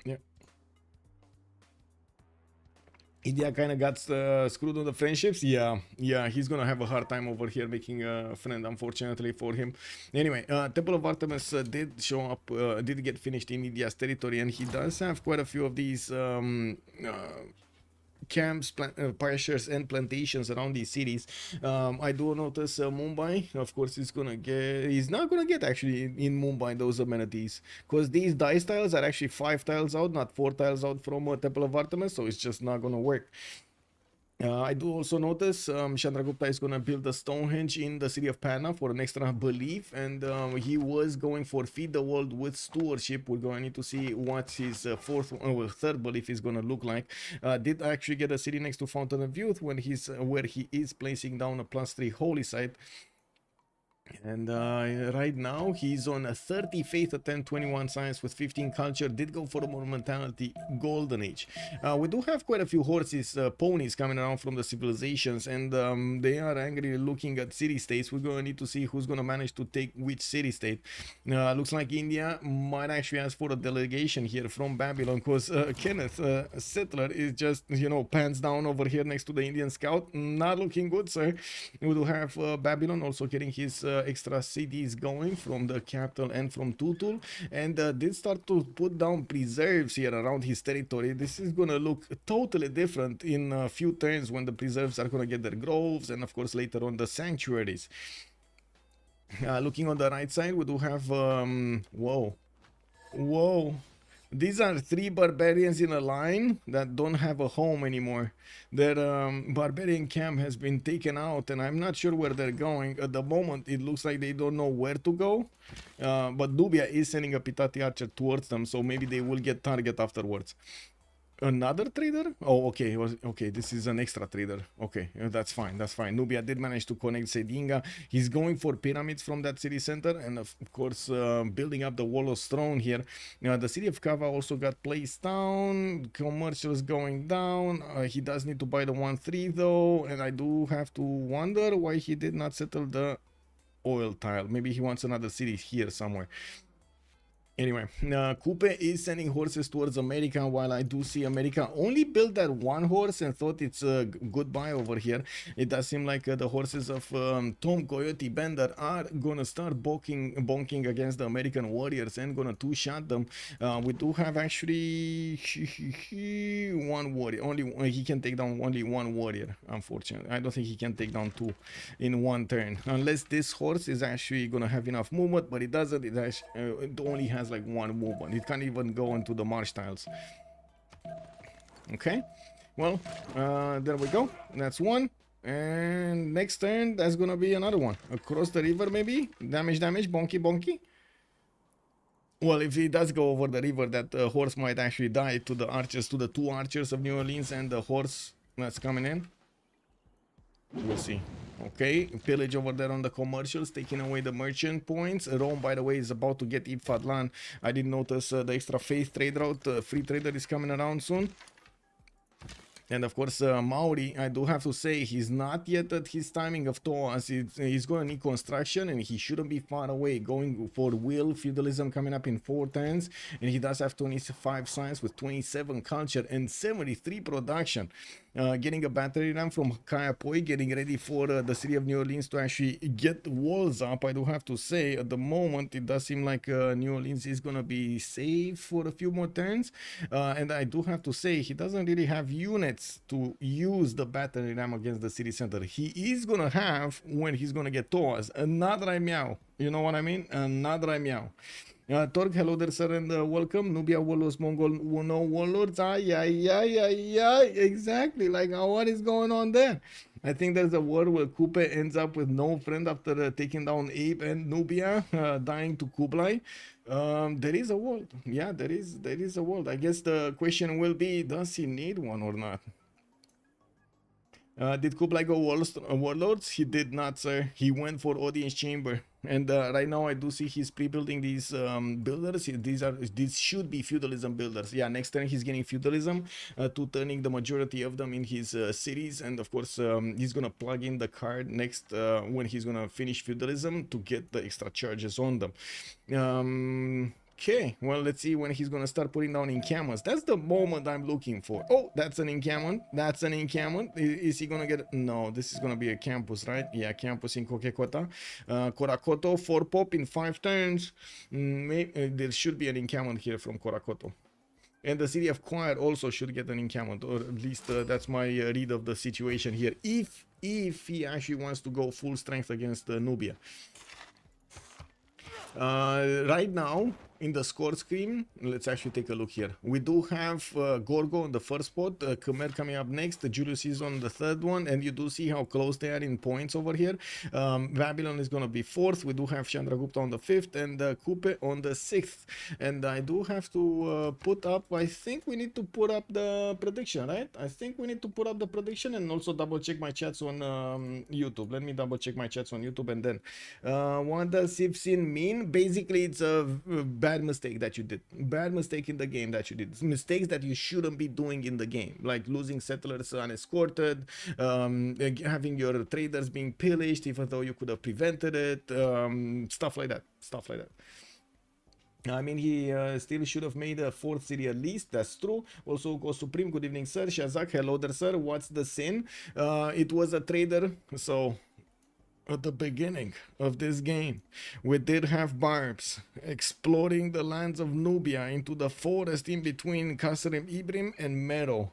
yeah. India kind of got screwed on the friendships. Yeah, he's gonna have a hard time over here making a friend, unfortunately for him. Anyway, Temple of Artemis did show up, did get finished in India's territory, and he does have quite a few of these camps, pastures, and plantations around these cities. I do notice Mumbai, of course, he's not gonna get actually in Mumbai those amenities, because these dice tiles are actually 5 tiles out, not 4 tiles out from Temple of Artemis, so it's just not gonna work. I do also notice Chandragupta is going to build a Stonehenge in the city of Patna for an extra belief, and he was going for Feed the World with Stewardship. We're going to need to see what his third belief is going to look like. Did actually get a city next to Fountain of Youth when where he is placing down a +3 holy site. And right now he's on a 30 faith at 10, 21 science with 15 culture. Did go for a monumentality golden age. We do have quite a few horses, ponies coming around from the civilizations, and they are angrily looking at city states. We're going to need to see who's going to manage to take which city state. Looks like India might actually ask for a delegation here from Babylon, because Kenneth Settler is just, you know, pants down over here next to the Indian scout. Not looking good, sir. We do have Babylon also getting his extra cities going from the capital and from Tutul, and did start to put down preserves here around his territory. This is gonna look totally different in a few turns when the preserves are gonna get their groves, and of course later on the sanctuaries. Looking on the right side, we do have whoa, these are 3 barbarians in a line that don't have a home anymore. Their barbarian camp has been taken out, and I'm not sure where they're going. At the moment, it looks like they don't know where to go. But Nubia is sending a Pitati archer towards them, so maybe they will get target afterwards. Another trader? Oh, okay. Okay, this is an extra trader. Okay, that's fine. That's fine. Nubia did manage to connect Sedinga. He's going for pyramids from that city center, and of course, building up the Warlord's Throne here. The city of Kava also got placed down. Commercials going down. He does need to buy the 1-3 though, and I do have to wonder why he did not settle the oil tile. Maybe he wants another city here somewhere. Anyway, Coupe is sending horses towards America, while I do see America only built that one horse and thought it's a goodbye over here. It does seem like the horses of Tom Coyote Bender are gonna start bonking against the American warriors and gonna two-shot them. We do have actually one warrior. Only he can take down only one warrior, unfortunately. I don't think he can take down two in one turn, unless this horse is actually gonna have enough movement, but it doesn't. It only has like one movement. It can't even go into the marsh tiles. Okay, well, there we go. That's one. And next turn, that's gonna be another one. Across the river, maybe? Damage, bonky. Well, if he does go over the river, that horse might actually die to the archers, to the two archers of New Orleans and the horse that's coming in. We'll see. Okay, pillage over there on the commercials, taking away the merchant points. Rome, by the way, is about to get Ifadlan. I didn't notice the extra faith trade route. Free trader is coming around soon. And of course, Maori, I do have to say, he's not yet at his timing of Toas. He's going to need construction, and he shouldn't be far away. Going for will, feudalism coming up in 4 turns, and he does have 25 science with 27 culture and 73 production. Getting a battery ram from Kayapoi, getting ready for the city of New Orleans to actually get the walls up. I do have to say, at the moment, it does seem like New Orleans is going to be safe for a few more turns. And I do have to say, he doesn't really have units to use the battery ram against the city center. He is going to have, when he's going to get Toas, another meow. You know what I mean? Another meow. Torg, hello there, sir, and welcome. Nubia Warlords, Mongol no Warlords. Exactly. Like, what is going on there? I think there's a war where Coupe ends up with no friend after taking down Abe and Nubia, dying to Kublai. There is a world. Yeah, there is a world. I guess the question will be, does he need one or not? Did Kublai go Warlords? He did not, sir. He went for Audience Chamber. And right now I do see he's pre-building these builders. These should be feudalism builders. Yeah, next turn he's getting feudalism, to turning the majority of them in his cities. And of course, he's gonna plug in the card next when he's gonna finish feudalism to get the extra charges on them. Okay, well, let's see when he's gonna start putting down encampments. That's the moment I'm looking for. Oh, that's an encampment. That's an encampment. Is he gonna get... No, this is gonna be a campus, right? Yeah, campus in Kokekota. Korakoto, 4 pop in 5 turns. Maybe, there should be an encampment here from Korakoto. And the city of Choir also should get an encampment, or at least that's my read of the situation here. If he actually wants to go full strength against Nubia. Right now, in the score screen, let's actually take a look here. We do have Gorgo on the first spot, Khmer coming up next, Julius is on the third one, and you do see how close they are in points over here. Babylon is going to be 4th. We do have Chandragupta on the 5th, and Coupe on the 6th. And I do have to put up, I think we need to put up the prediction, right? I think we need to put up the prediction and also double check my chats on YouTube. Let me double check my chats on YouTube, and then what does Civ6 mean? Basically, it's a bad mistake that you did. Bad mistake in the game that you did. Mistakes that you shouldn't be doing in the game, like losing settlers unescorted, having your traders being pillaged even though you could have prevented it, stuff like that. I mean, he still should have made a 4th city at least. That's true. Also, Go Supreme, good evening, sir. Shazak, hello there, sir. What's the sin? It was a trader, so at the beginning of this game, we did have barbs exploring the lands of Nubia into the forest in between Kasrim Ibrim and Mero.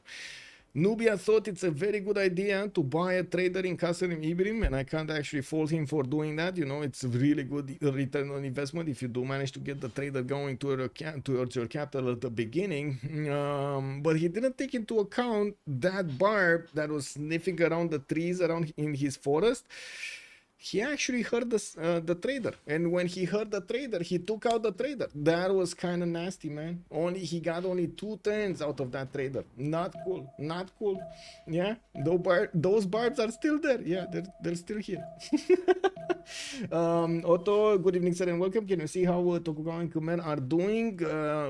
Nubia thought it's a very good idea to buy a trader in Kasrim Ibrim, and I can't actually fault him for doing that. You know, it's a really good return on investment if you do manage to get the trader going towards your capital at the beginning. But he didn't take into account that barb that was sniffing around the trees around in his forest. He actually heard the trader, and when he heard the trader, he took out the trader. That was kind of nasty, man. He got only 2 turns out of that trader. Not cool, not cool. Yeah, those barbs are still there. Yeah, they're still here. Otto, good evening, sir, and welcome. Can you see how Tokugawa and Khmer are doing?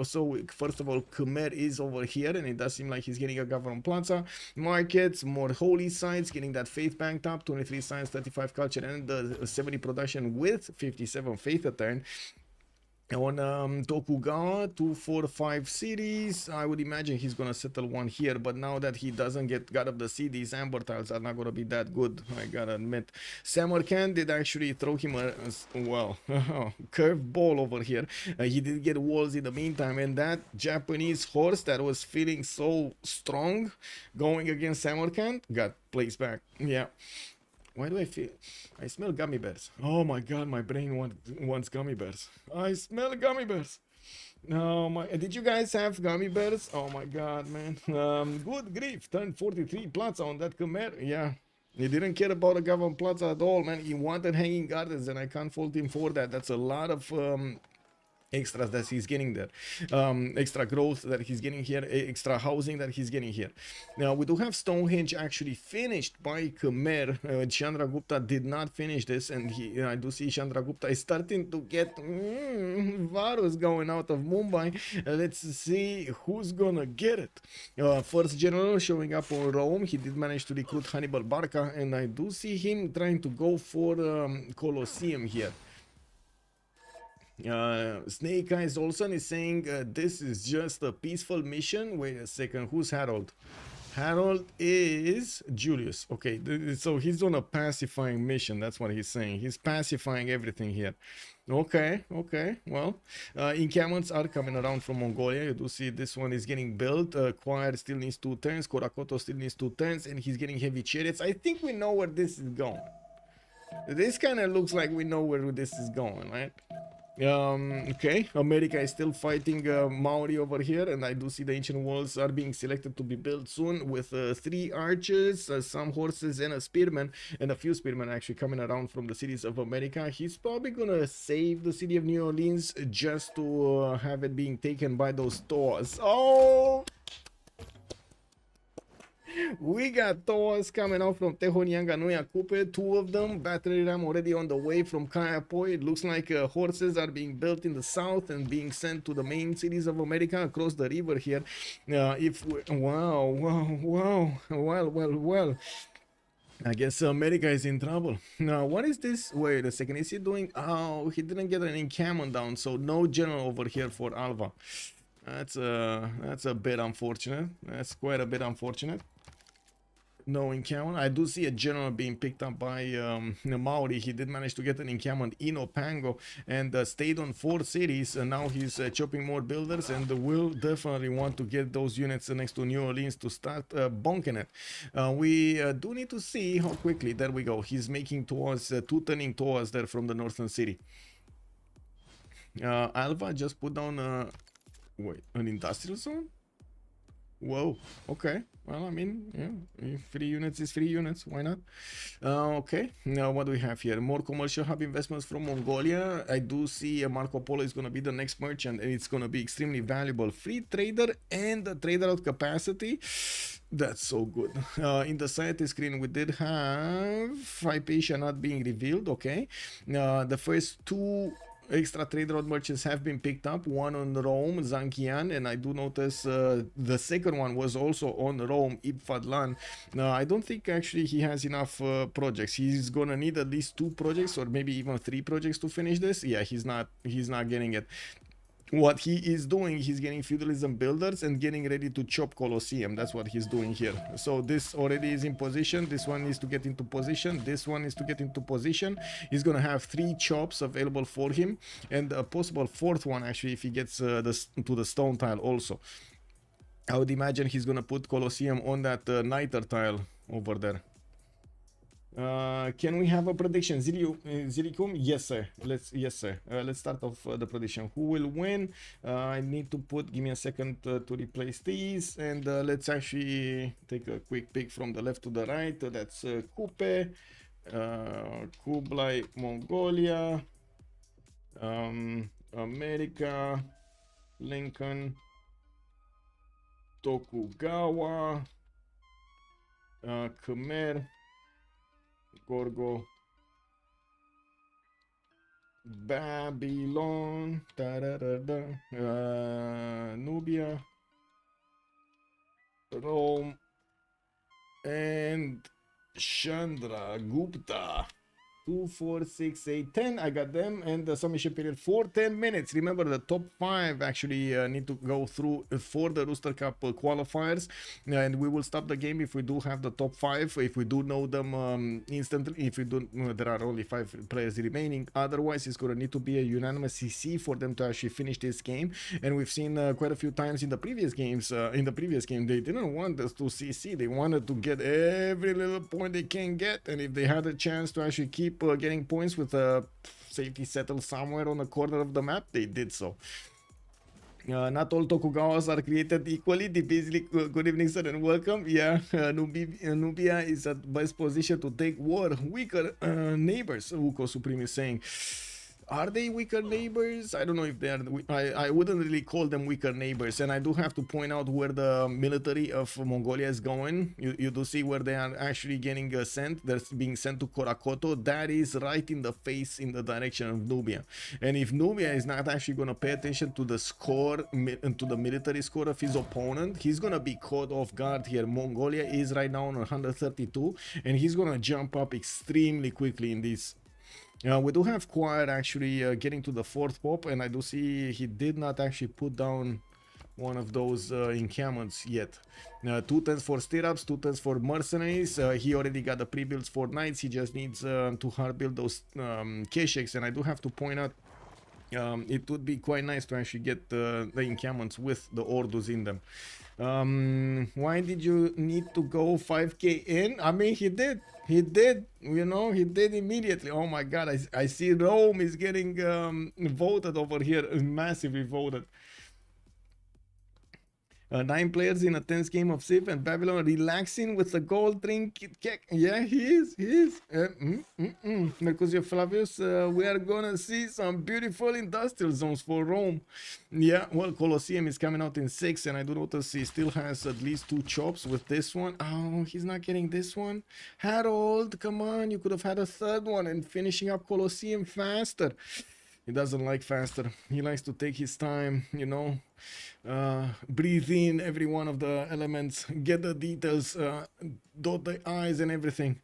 So first of all, Khmer is over here, and it does seem like he's getting a government plaza, markets, more holy sites, getting that faith banked up, 23 science, 35 culture, and the 70 production with 57 faith a turn. On Tokugawa 245 cities, I would imagine he's gonna settle one here, but now that he doesn't get God of the Sea, these amber tiles are not gonna be that good, I gotta admit. Samarkand did actually throw him a well, curved ball over here. He did get walls in the meantime, and that Japanese horse that was feeling so strong going against Samarkand got placed back. Yeah. Why do I feel? I smell gummy bears. Oh my god, my brain wants gummy bears. I smell gummy bears. No, my. Did you guys have gummy bears? Oh my god, man. Good grief. Turned 43 Plaza on that Khmer. Yeah. He didn't care about the government Plaza at all, man. He wanted hanging gardens, and I can't fault him for that. That's a lot of extras that he's getting there, extra growth that he's getting here, extra housing that he's getting here. Now we do have Stonehenge actually finished by Khmer. Chandragupta did not finish this, and I do see Chandragupta is starting to get virus going out of Mumbai. Let's see who's gonna get it. First general showing up on Rome. He did manage to recruit Hannibal Barca, and I do see him trying to go for Colosseum here. Snake Eyes Olsen is saying this is just a peaceful mission. Wait a second, who's Harold? Harold is Julius. Okay, so he's on a pacifying mission. That's what he's saying. He's pacifying everything here. Okay, well, encampments are coming around from Mongolia. You do see this one is getting built. Choir still needs 2 turns. Korakoto still needs 2 turns, and he's getting heavy chariots. I think we know where this is going. This kind of looks like we know where this is going, right? Okay, America is still fighting Maori over here, and I do see the ancient walls are being selected to be built soon with 3 archers, some horses, and a spearman, and a few spearmen actually coming around from the cities of America. He's probably gonna save the city of New Orleans just to have it being taken by those Toas. Oh! We got Toas coming out from Tehonyanga Nuya Kupe, 2 of them. Battery ram already on the way from Kayapoy. It looks like horses are being built in the south and being sent to the main cities of America across the river here. Well. I guess America is in trouble. Now, what is this? Wait a second. Is he doing? Oh, he didn't get an encampment down, so no general over here for Alva. That's a bit unfortunate. That's quite a bit unfortunate. No encampment. I do see a general being picked up by Maori. He did manage to get an encampment in Opango and stayed on 4 cities. And now he's chopping more builders and will definitely want to get those units next to New Orleans to start bonking it. We do need to see how quickly. There we go. He's making towards 2 turning towards there from the northern city. Alva just put down wait, an industrial zone? Whoa, okay. Well, I mean, yeah, 3 units is 3 units. Why not? Okay, now what do we have here? More commercial hub investments from Mongolia. I do see Marco Polo is going to be the next merchant, and it's going to be extremely valuable. Free trader and the trader out capacity. That's so good. In the site screen, we did have Hypatia not being revealed. Okay, the first 2 extra trade route merchants have been picked up, one on Rome, Zankian, and I do notice the second one was also on Rome, Ibfadlan. I don't think actually he has enough projects. He's gonna need at least 2 projects or maybe even 3 projects to finish this. Yeah, he's not getting it. What he is doing, he's getting feudalism builders and getting ready to chop Colosseum. That's what he's doing here. So this already is in position. This one needs to get into position. This one needs to get into position. He's gonna have 3 chops available for him, and a possible 4th one actually if he gets to the stone tile also. I would imagine he's gonna put Colosseum on that niter tile over there. Can we have a prediction? Zilikum? Yes, sir. Let's start off the prediction. Who will win? I need to give me a second to replace these, and let's actually take a quick pick from the left to the right. That's Kupe, Kublai, Mongolia, America, Lincoln, Tokugawa, Khmer, Gorgo, Babylon, Nubia, Rome, and Chandragupta. 2, 4, 6, 8, 10. I got them, and the submission period for 10 minutes. Remember, the top 5 actually need to go through for the Rooster Cup qualifiers, and we will stop the game if we do have the top 5. If we do know them instantly, if we don't, there are only 5 players remaining. Otherwise, it's gonna need to be a unanimous CC for them to actually finish this game. And we've seen quite a few times in the previous games. In the previous game, they didn't want us to CC. They wanted to get every little point they can get, and if they had a chance to actually keep getting points with a safety settled somewhere on the corner of the map, they did so. Not all Tokugawas are created equally. Basically, good evening, sir, and welcome. Yeah, Nubia is at best position to take war. Weaker neighbors, Uko Supreme is saying. Are they weaker neighbors? I don't know if they are. I wouldn't really call them weaker neighbors. And I do have to point out where the military of Mongolia is going. You do see where they are actually getting sent. They're being sent to Korakoto. That is right in the face, in the direction of Nubia. And if Nubia is not actually going to pay attention to the score, to the military score of his opponent, he's going to be caught off guard here. Mongolia is right now on 132, and he's going to jump up extremely quickly in this. We do have Quiet actually getting to the 4th pop, and I do see he did not actually put down one of those encampments yet. 2 turns for stirrups, 2 turns for mercenaries. He already got the pre-builds for knights. He just needs to hard build those Kesheks, and I do have to point out it would be quite nice to actually get the encampments with the orders in them. Why did you need to go 5k in? I mean, he did, you know, he did immediately. Oh my god, I see Rome is getting voted over here, massively voted. 9 players in a tense game of Civ, and Babylon relaxing with the gold drink. Yeah, he is. Mercutio Flavius, we are gonna see some beautiful industrial zones for Rome. Yeah, well, Colosseum is coming out in 6, and I do notice he still has at least 2 chops with this one. Oh, he's not getting this one. Harold, come on, you could have had a 3rd one and finishing up Colosseum faster. He doesn't like faster. He likes to take his time, you know, breathe in every one of the elements, get the details, dot the I's and everything.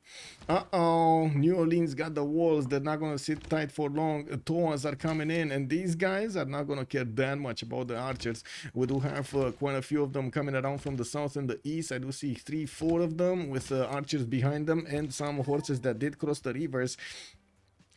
New Orleans got the walls. They're not going to sit tight for long. Toas are coming in, and these guys are not going to care that much about the archers. We do have quite a few of them coming around from the south and the east. I do see 3, 4 of them with archers behind them and some horses that did cross the rivers.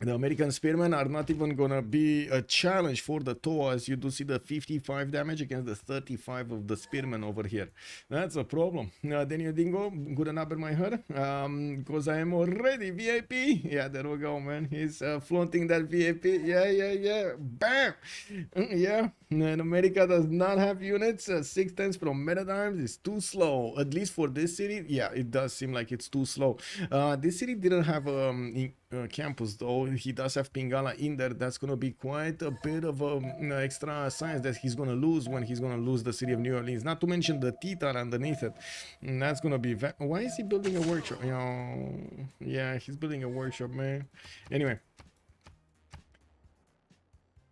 The American Spearmen are not even gonna be a challenge for the Toas. You do see the 55 damage against the 35 of the Spearmen over here. That's a problem. Daniel Dingo, good enough my head. Because I am already VIP. Yeah, there we go, man. He's flaunting that VIP. Yeah. Bam! Yeah. And America does not have units. 6 tens from Metadimes is too slow. At least for this city. Yeah, it does seem like it's too slow. This city didn't have campus though. He does have Pingala in there. That's gonna be quite a bit of extra science that he's gonna lose when he's gonna lose the city of New Orleans. Not to mention the Titan underneath it. And that's gonna be why is he building a workshop? You know, yeah, he's building a workshop, man. Anyway,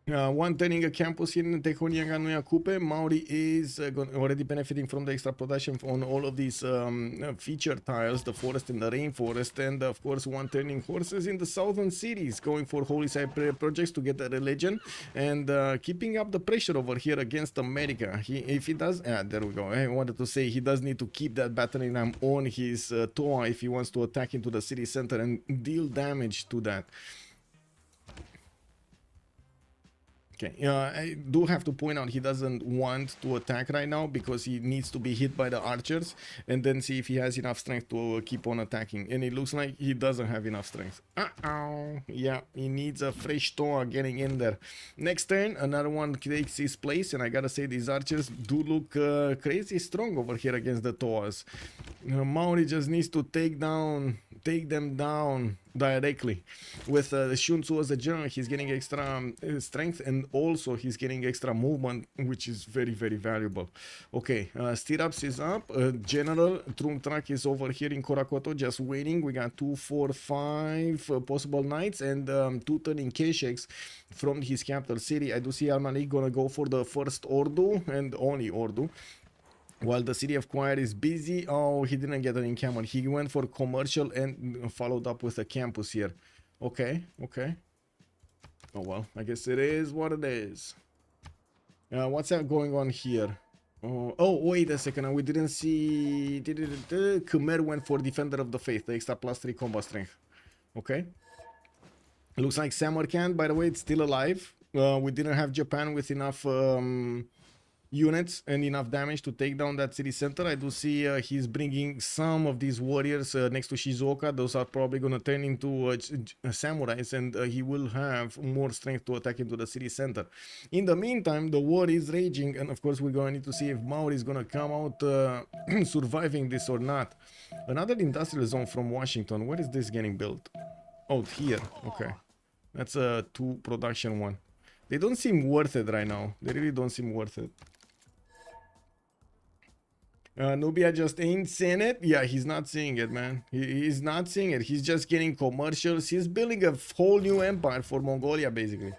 one turning a campus here in Tehonianga Nuya Coupe. Maori is already benefiting from the extra production on all of these feature tiles, the forest and the rainforest, and of course one turning horses in the southern cities, going for holy site projects to get a religion and keeping up the pressure over here against America. If he does, there we go. I wanted to say he does need to keep that battering ram on his Toa if he wants to attack into the city center and deal damage to that. Okay, I do have to point out he doesn't want to attack right now because he needs to be hit by the archers and then see if he has enough strength to keep on attacking. And it looks like he doesn't have enough strength. Yeah, he needs a fresh Toa getting in there. Next turn, another one takes his place, and I gotta say these archers do look crazy strong over here against the Toas. Maori just needs to take them down directly. With Shunsu as a general, he's getting extra strength, and also he's getting extra movement, which is very, very valuable. Okay, Stirrups is up. General Trumtrak is over here in Korakoto, just waiting. We got 2, 4, 5 possible knights and 2 turning Kesheks from his capital city. I do see Al-Malik gonna go for the first Ordu and only Ordu, while the city of Choir is busy. Oh, he didn't get an encampment. He went for commercial and followed up with a campus here. Okay, okay. Oh well, I guess it is what it is. What's that going on here? Oh, wait a second. We didn't see. Khmer went for Defender of the Faith, the extra +3 combat strength. Okay. Looks like Samarkand, by the way, it's still alive. We didn't have Japan with enough units and enough damage to take down that city center. I do see he's bringing some of these warriors next to Shizuoka. Those are probably going to turn into samurais, and he will have more strength to attack into the city center. In the meantime, the war is raging, and of course we're going to need to see if Maori is going to come out surviving this or not. Another industrial zone from Washington. Where is this getting built? Oh, here. Okay. That's a 2 production one. They don't seem worth it right now. They really don't seem worth it. Nubia just ain't seeing it. Yeah, he's not seeing it, man. He's not seeing it. He's just getting commercials. He's building a whole new empire for Mongolia, basically.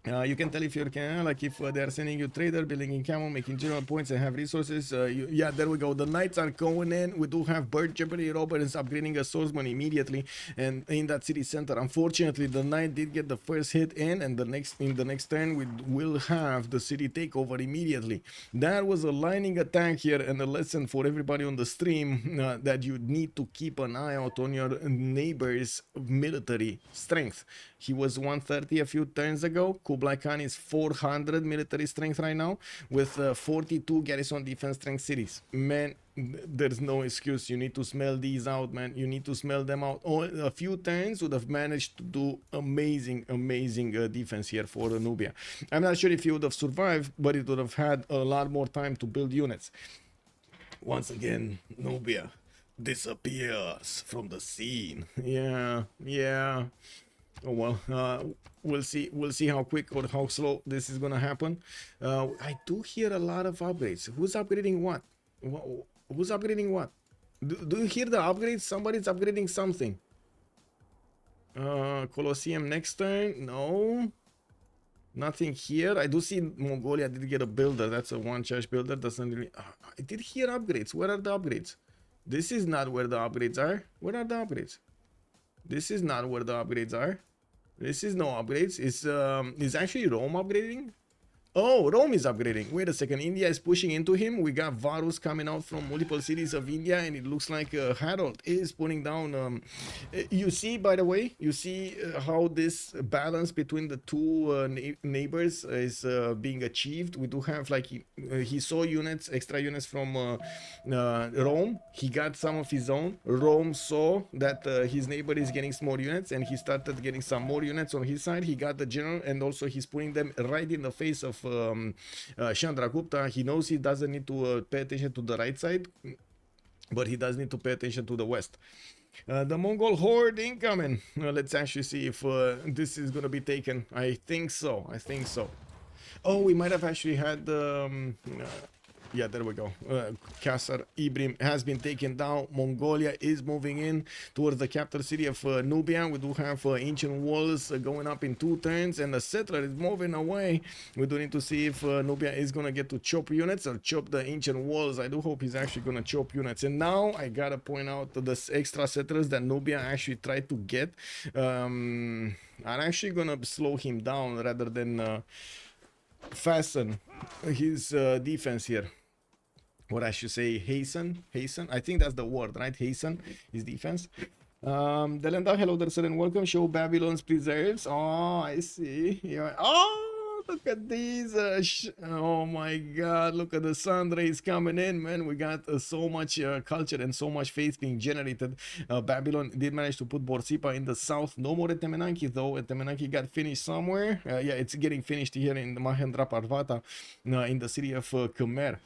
You can tell if you're like if they are sending you trader, building in camo, making general points and have resources. Yeah, there we go. The knights are going in. We do have Bird Jeopardy Roberts upgrading a swordsman immediately, and in that city center. Unfortunately, the knight did get the first hit in, and in the next turn we will have the city takeover immediately. That was a lightning attack here, and a lesson for everybody on the stream that you need to keep an eye out on your neighbor's military strength. He was 130 a few turns ago. Kublai Khan is 400 military strength right now with 42 garrison defense strength cities. Man, there's no excuse. You need to smell these out, man. You need to smell them out. A few turns would have managed to do amazing defense here for Nubia. I'm not sure if he would have survived, but it would have had a lot more time to build units. Once again, Nubia disappears from the scene. Yeah. Oh well, we'll see how quick or how slow this is gonna happen. I do hear a lot of upgrades. Who's upgrading what? Who's upgrading what? Do you hear the upgrades? Somebody's upgrading something. Colosseum next turn? No. Nothing here. I do see Mongolia did get a builder. That's a one charge builder. Doesn't really. I did hear upgrades. Where are the upgrades? This is not where the upgrades are. Where are the upgrades? This is not where the upgrades are. This is no upgrades. Is actually Rome upgrading? Oh, Rome is upgrading. Wait a second. India is pushing into him. We got Varus coming out from multiple cities of India, and it looks like Harold is putting down. You see, by the way, you see how this balance between the two neighbors is being achieved. We do have like he saw units, extra units from Rome. He got some of his own. Rome saw that his neighbor is getting small units, and he started getting some more units on his side. He got the general, and also he's putting them right in the face of Chandragupta. He knows he doesn't need to pay attention to the right side, but he does need to pay attention to the west. The Mongol horde incoming. Let's actually see if this is gonna be taken. I think so. Oh, we might have actually had yeah, there we go. Qasr Ibrim has been taken down. Mongolia is moving in towards the capital city of Nubia. We do have ancient walls going up in 2 turns, and the settler is moving away. We do need to see if Nubia is going to get to chop units or chop the ancient walls. I do hope he's actually going to chop units. And now I got to point out the extra settlers that Nubia actually tried to get are actually going to slow him down rather than fasten his defense here. What I should say, hasten. I think that's the word, right? Hasten his defense. Delenda, hello there, sir, and welcome. Show Babylon's preserves. Oh, I see. Yeah. Oh, look at these. Oh my God, look at the sun rays coming in, man. We got so much culture and so much faith being generated. Babylon did manage to put Borsippa in the south. No more at Temenanki, though. Temenanki got finished somewhere. Yeah, it's getting finished here in the Mahendra Parvata, in the city of Khmer.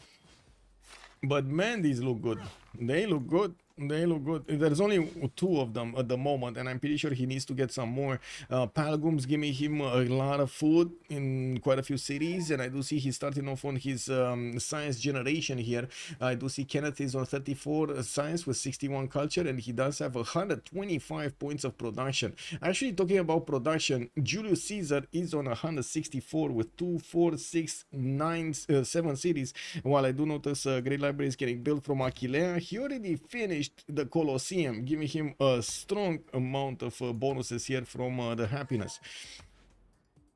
But man, these look good. They look good. There's only 2 of them at the moment, and I'm pretty sure he needs to get some more. Palgum's giving him a lot of food in quite a few cities, and I do see he's starting off on his science generation here. I do see Kenneth is on 34 science with 61 culture, and he does have 125 points of production. Actually, talking about production, Julius Caesar is on 164 with 2, 4, 6, 9, 7 cities, while I do notice Great Library is getting built from Aquilea. He already finished finished the Colosseum, giving him a strong amount of bonuses here from the happiness.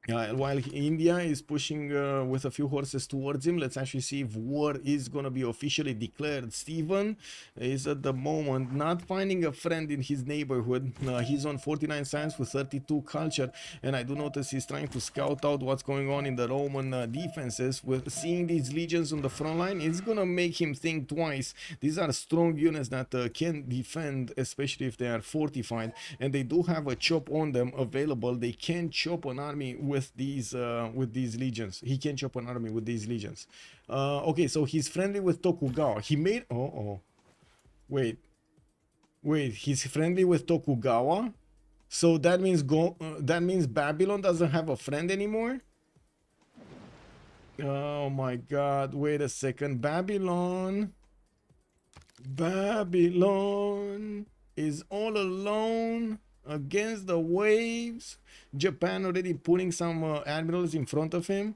While India is pushing with a few horses towards him, let's actually see if war is going to be officially declared. Stephen is at the moment not finding a friend in his neighborhood. He's on 49 science with 32 culture, and I do notice he's trying to scout out what's going on in the Roman defenses. With seeing these legions on the front line, it's going to make him think twice. These are strong units that can defend, especially if they are fortified, and they do have a chop on them available. They can chop an army with these legions. He can chop an army with these legions. Okay, so he's friendly with Tokugawa. He made wait, he's friendly with Tokugawa, so that means Babylon doesn't have a friend anymore. Oh my god, wait a second. Babylon is all alone against the waves. Japan already putting some admirals in front of him.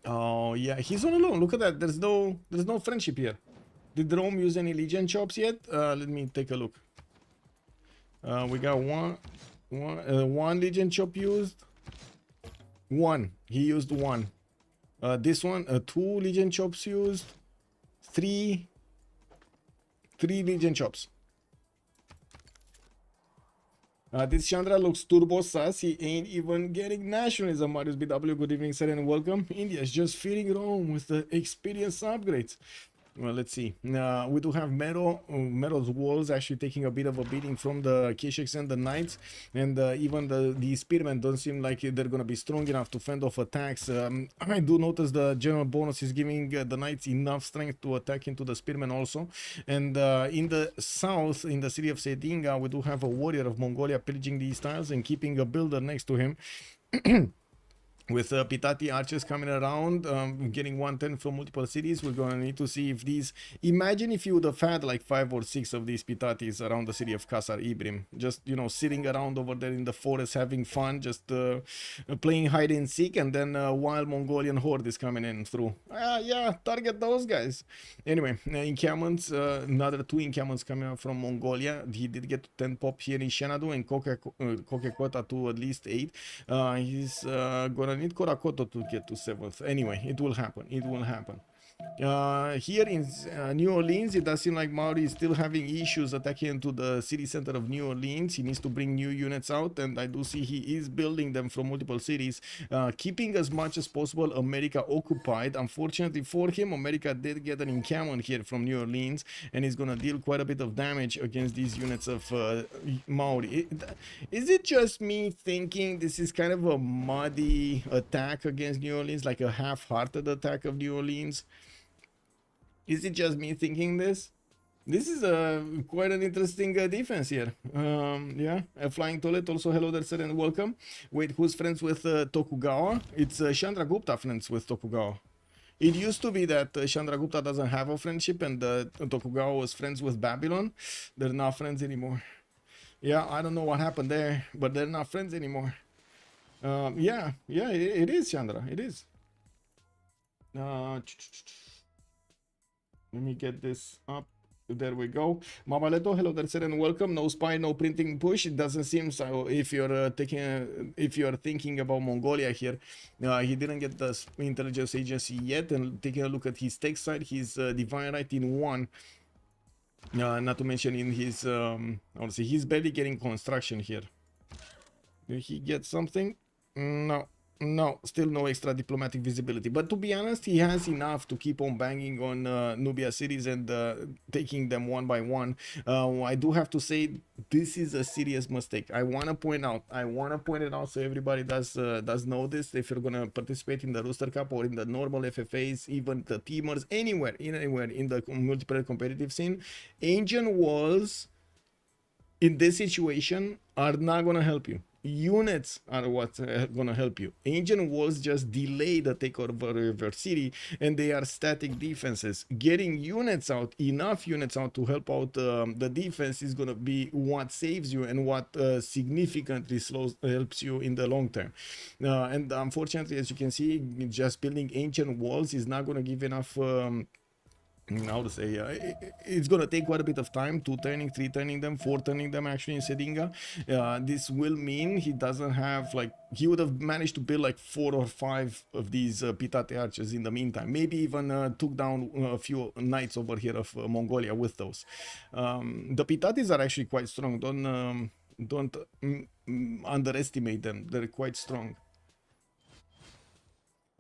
Oh yeah, he's all alone. Look at that. There's no friendship here. Did Rome use any legion chops yet? Let me take a look. We got one legion chop used. One. He used one. This one, 2 legion chops used. 3 legion chops. This Chandra looks turbo sus. He ain't even getting nationalism. Marius BW, good evening, sir, and welcome. India is just feeding Rome with the experience upgrades. Well, let's see. We do have Mero's walls actually taking a bit of a beating from the Kesheks and the Knights, and even the Spearmen don't seem like they're going to be strong enough to fend off attacks. I do notice the general bonus is giving the Knights enough strength to attack into the Spearmen also. And in the south, in the city of Sedinga, we do have a warrior of Mongolia pillaging these tiles and keeping a builder next to him. With Pitati archers coming around, getting 110 from multiple cities. We're going to need to see if these... Imagine if you would have had like 5 or 6 of these Pitatis around the city of Kasar Ibrim. Just, you know, sitting around over there in the forest having fun, just playing hide and seek, and then while Mongolian horde is coming in through. Yeah, target those guys. Anyway, encampments, another 2 encampments coming out from Mongolia. He did get 10 pop here in Shenadu and Kokekota to at least 8. He's gonna need Korakoto to get to 7th. Anyway, it will happen. It will happen. Here in New Orleans, it does seem like Maori is still having issues attacking into the city center of New Orleans. He needs to bring new units out, and I do see he is building them from multiple cities, keeping as much as possible America occupied. Unfortunately for him, America did get an encampment here from New Orleans, and he's gonna deal quite a bit of damage against these units of Maori. Is it just me thinking this is kind of a muddy attack against New Orleans, like a half-hearted attack of New Orleans? Is it just me thinking this? This is quite an interesting defense here. Yeah, a flying toilet. Also, hello there, sir, and welcome. Wait, who's friends with Tokugawa? It's Chandragupta friends with Tokugawa. It used to be that Chandragupta doesn't have a friendship, and Tokugawa was friends with Babylon. They're not friends anymore. Yeah, I don't know what happened there, but they're not friends anymore. Yeah, it is, Chandra. It is. Let me get this up. There we go. Mabaleto, hello there, sir, and welcome. No spy, no printing push. It doesn't seem so. If you're thinking about Mongolia here, he didn't get the intelligence agency yet. And taking a look at his tech side, he's divine right in 1. Not to mention in his, obviously he's barely getting construction here. Did he get something? No, still no extra diplomatic visibility. But to be honest, he has enough to keep on banging on Nubia cities and taking them one by one. I do have to say this is a serious mistake. I want to point it out so everybody does know this. If you're gonna participate in the Rooster Cup or in the normal FFAs, even the teamers, anywhere in the multiplayer competitive scene, ancient walls in this situation are not gonna help you. Units are what's gonna help you. Ancient walls just delay the takeover of your city, and they are static defenses. Getting units out, enough units out to help out the defense is gonna be what saves you and what significantly helps you in the long term. And unfortunately, as you can see, just building ancient walls is not gonna give enough how to say, it's gonna take quite a bit of time, 2 turning, 3 turning them, 4 turning them actually in Sedinga. This will mean he doesn't have, like, he would have managed to build like 4 or 5 of these Pitate archers in the meantime, maybe even took down a few knights over here of Mongolia with those. The Pitates are actually quite strong, don't underestimate them, they're quite strong.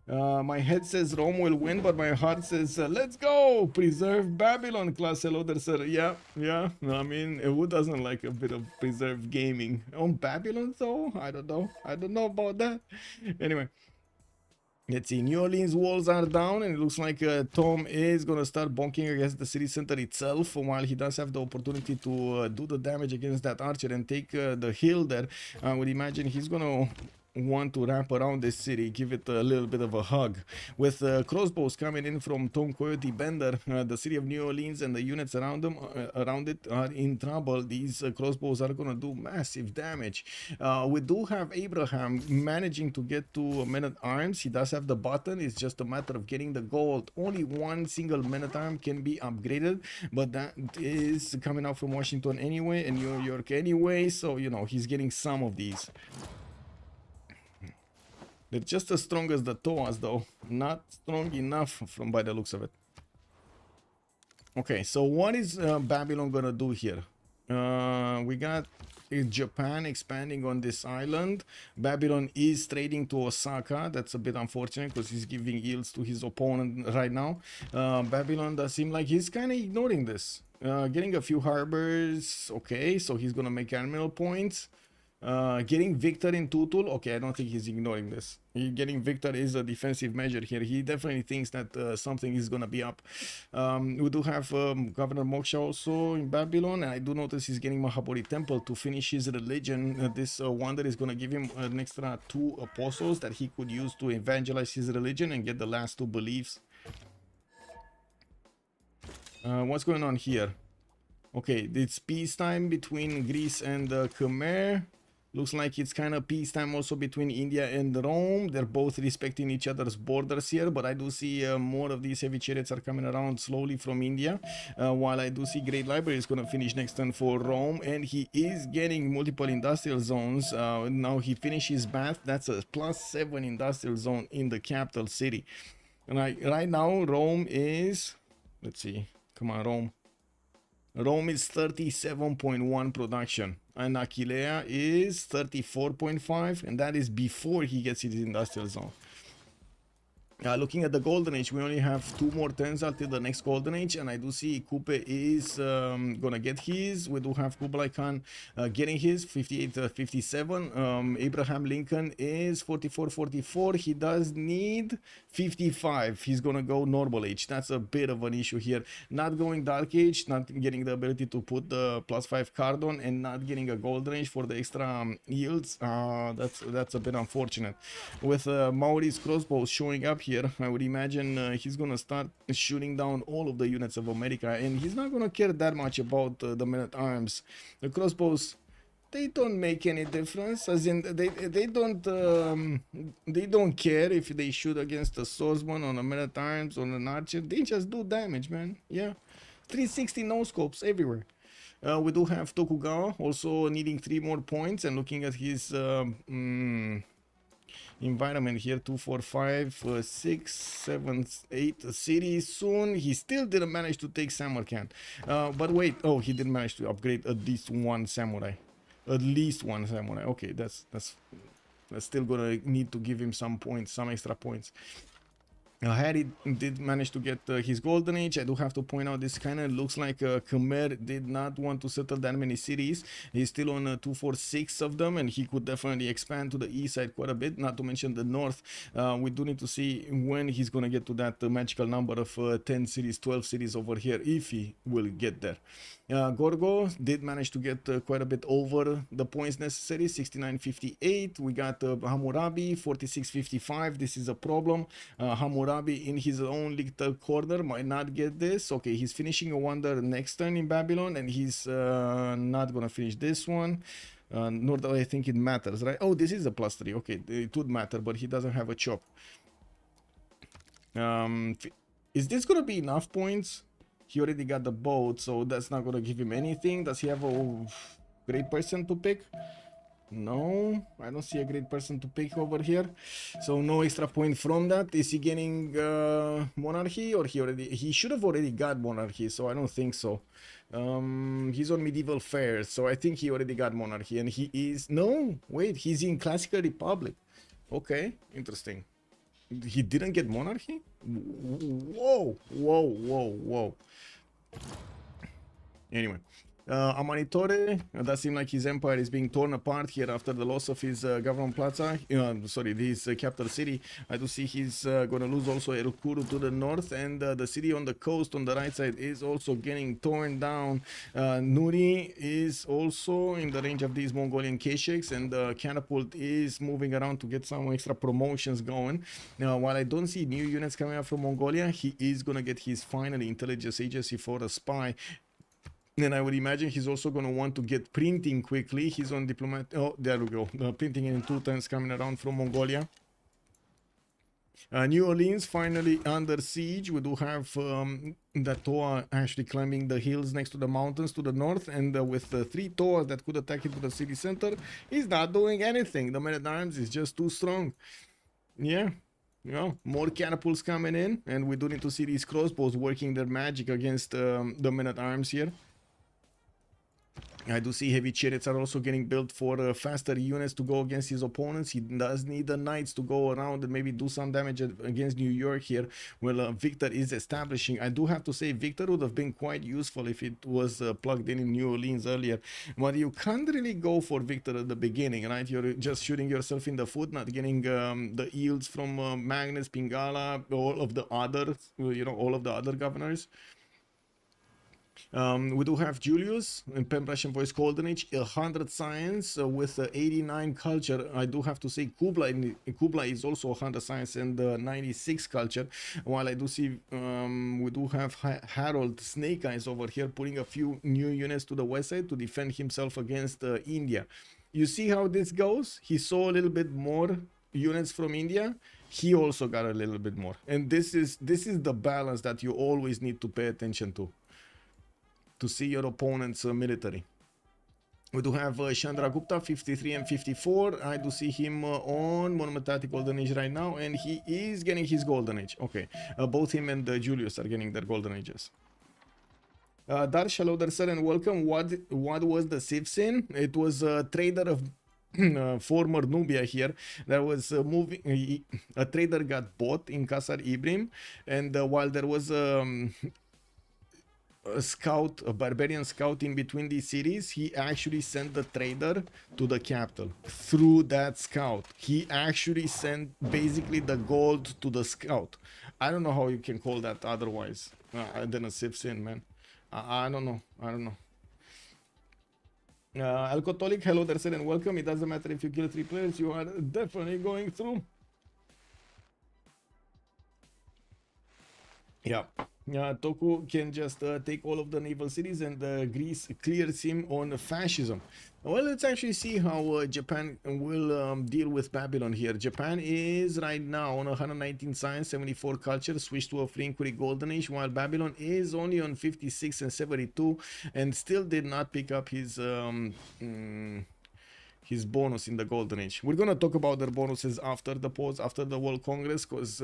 My head says Rome will win, but my heart says, let's go! Preserve Babylon, class. Hello there, sir. Yeah. I mean, who doesn't like a bit of preserved gaming? On Babylon, though? I don't know about that. Anyway. Let's see, New Orleans walls are down, and it looks like Tom is gonna start bonking against the city center itself, while he does have the opportunity to do the damage against that archer and take the hill there. I would imagine he's gonna want to wrap around this city, give it a little bit of a hug. With crossbows coming in from Tom Coyote Bender, the city of New Orleans and the units around them, around it, are in trouble. These crossbows are gonna do massive damage. We do have Abraham managing to get to men-at-arms. He does have the button. It's just a matter of getting the gold. Only one single men-at-arm can be upgraded, but that is coming out from Washington anyway and New York anyway, so you know he's getting some of these. They're just as strong as the Toas, though. Not strong enough from by the looks of it. Okay, so what is Babylon gonna do here? We got Japan expanding on this island. Babylon is trading to Osaka. That's a bit unfortunate because he's giving yields to his opponent right now. Babylon does seem like he's kind of ignoring this. Getting a few harbors. Okay, so he's gonna make admiral points. Getting Victor in Tutul. Okay, I don't think he's ignoring this. Getting Victor is a defensive measure here. He definitely thinks that something is gonna be up. We do have Governor Moksha also in Babylon, and I do notice he's getting Mahabodhi Temple to finish his religion. This wonder is gonna give him an extra 2 apostles that he could use to evangelize his religion and get the last 2 beliefs. What's going on here? Okay, it's peacetime between Greece and Khmer. Looks like it's kind of peacetime also between India and Rome. They're both respecting each other's borders here, but I do see more of these heavy chariots are coming around slowly from India, while I do see Great Library is going to finish next turn for Rome, and he is getting multiple industrial zones. Now he finishes Bath. That's a +7 industrial zone in the capital city. And right now, Rome is... Let's see. Come on, Rome. Rome is 37.1 production, and Aquileia is 34.5, and that is before he gets his industrial zone. Looking at the Golden Age, we only have 2 more turns until the next Golden Age, and I do see Kupe is gonna get his. We do have Kublai Khan getting his 58-57. Abraham Lincoln is 44-44. He does need 55. He's gonna go Normal Age. That's a bit of an issue here. Not going Dark Age, not getting the ability to put the +5 card on, and not getting a Golden Age for the extra yields. That's a bit unfortunate. With Maori's crossbows showing up here, I would imagine he's gonna start shooting down all of the units of America, and he's not gonna care that much about the men-at-arms. The crossbows, they don't make any difference, as in they don't care if they shoot against a swordsman on a men-at-arms or an archer. They just do damage, man. Yeah, 360 no scopes everywhere. We do have Tokugawa also needing 3 more points, and looking at his environment here, 2, 4, 5, 6, 7, 8 cities. Soon he still didn't manage to take Samarkand, but wait, oh, he did manage to upgrade at least 1 samurai. Okay, that's still gonna need to give him some points, some extra points. Harry did manage to get his Golden Age. I do have to point out this kind of looks like Khmer did not want to settle that many cities. He's still on 246 of them, and he could definitely expand to the east side quite a bit, not to mention the north. We do need to see when he's going to get to that magical number of 10 cities, 12 cities over here, if he will get there. Gorgo did manage to get quite a bit over the points necessary, 69.58. We got Hammurabi, 46.55. This is a problem. Hammurabi in his own little corner might not get this. Okay, he's finishing a wonder next turn in Babylon, and he's not gonna finish this one. Nor do I think it matters, right? Oh, this is a +3. Okay, it would matter, but he doesn't have a chop. Is this gonna be enough points? He already got the boat, so that's not gonna give him anything. Does he have a great person to pick? No, I don't see a great person to pick over here, so no extra point from that. Is he getting monarchy, or he should have already got monarchy, so I don't think so. He's on medieval fairs, so I think he already got monarchy, and he is no wait, he's in classical republic. Okay, interesting. He didn't get monarchy. Whoa, whoa, whoa, whoa. Anyway, Amanitore, that seems like his empire is being torn apart here after the loss of his government plaza. Sorry, his capital city. I do see he's going to lose also El Kuru to the north, and the city on the coast on the right side is also getting torn down. Nuri is also in the range of these Mongolian Kesheks, and Catapult is moving around to get some extra promotions going. Now, while I don't see new units coming up from Mongolia, he is going to get his final intelligence agency for a spy. And I would imagine he's also going to want to get printing quickly. He's on diplomat. Oh, there we go. Printing in 2 times coming around from Mongolia. New Orleans finally under siege. We do have the Toa actually climbing the hills next to the mountains to the north, and with the 3 Toas that could attack into the city center, he's not doing anything. The man-at-arms is just too strong. Yeah. More catapults coming in, and we do need to see these crossbows working their magic against the men-at-arms here. I do see heavy chariots are also getting built for faster units to go against his opponents. He does need the knights to go around and maybe do some damage against New York here. Well, Victor is establishing. I do have to say Victor would have been quite useful if it was plugged in New Orleans earlier. But you can't really go for Victor at the beginning, right? You're just shooting yourself in the foot, not getting the yields from Magnus, Pingala, all of the other, all of the other governors. We do have Julius in Pen Russian Voice Golden Age, 100 science with 89 culture. I do have to say Kublai is also 100 science and 96 culture. While I do see we do have Harold Snake Eyes over here putting a few new units to the west side to defend himself against India. You see how this goes? He saw a little bit more units from India. He also got a little bit more, and this is the balance that you always need to pay attention to see your opponent's military. We do have Chandragupta 53 and 54. I do see him on Monumentality Golden Age right now, and he is getting his Golden Age. Okay, both him and Julius are getting their Golden Ages. Darsh, hello there, sir, and welcome. What was the Civ6? It was a trader of former Nubia here that was moving. A trader got bought in Kasar Ibrim, and while there was a barbarian scout in between these cities, he actually sent the trader to the capital through that scout. He actually sent basically the gold to the scout. I don't know how you can call that otherwise than a Civ6, man. I don't know. Alcoholic, hello there, sir, and welcome. It doesn't matter if you kill 3 players, you are definitely going through. Yeah. Toku can just take all of the naval cities, and Greece clears him on fascism. Well, let's actually see how Japan will deal with Babylon here. Japan is right now on 119 science, 74 culture, switched to a free inquiry golden age, while Babylon is only on 56 and 72, and still did not pick up his bonus in the golden age. We're gonna talk about their bonuses after the pause, after the World Congress, because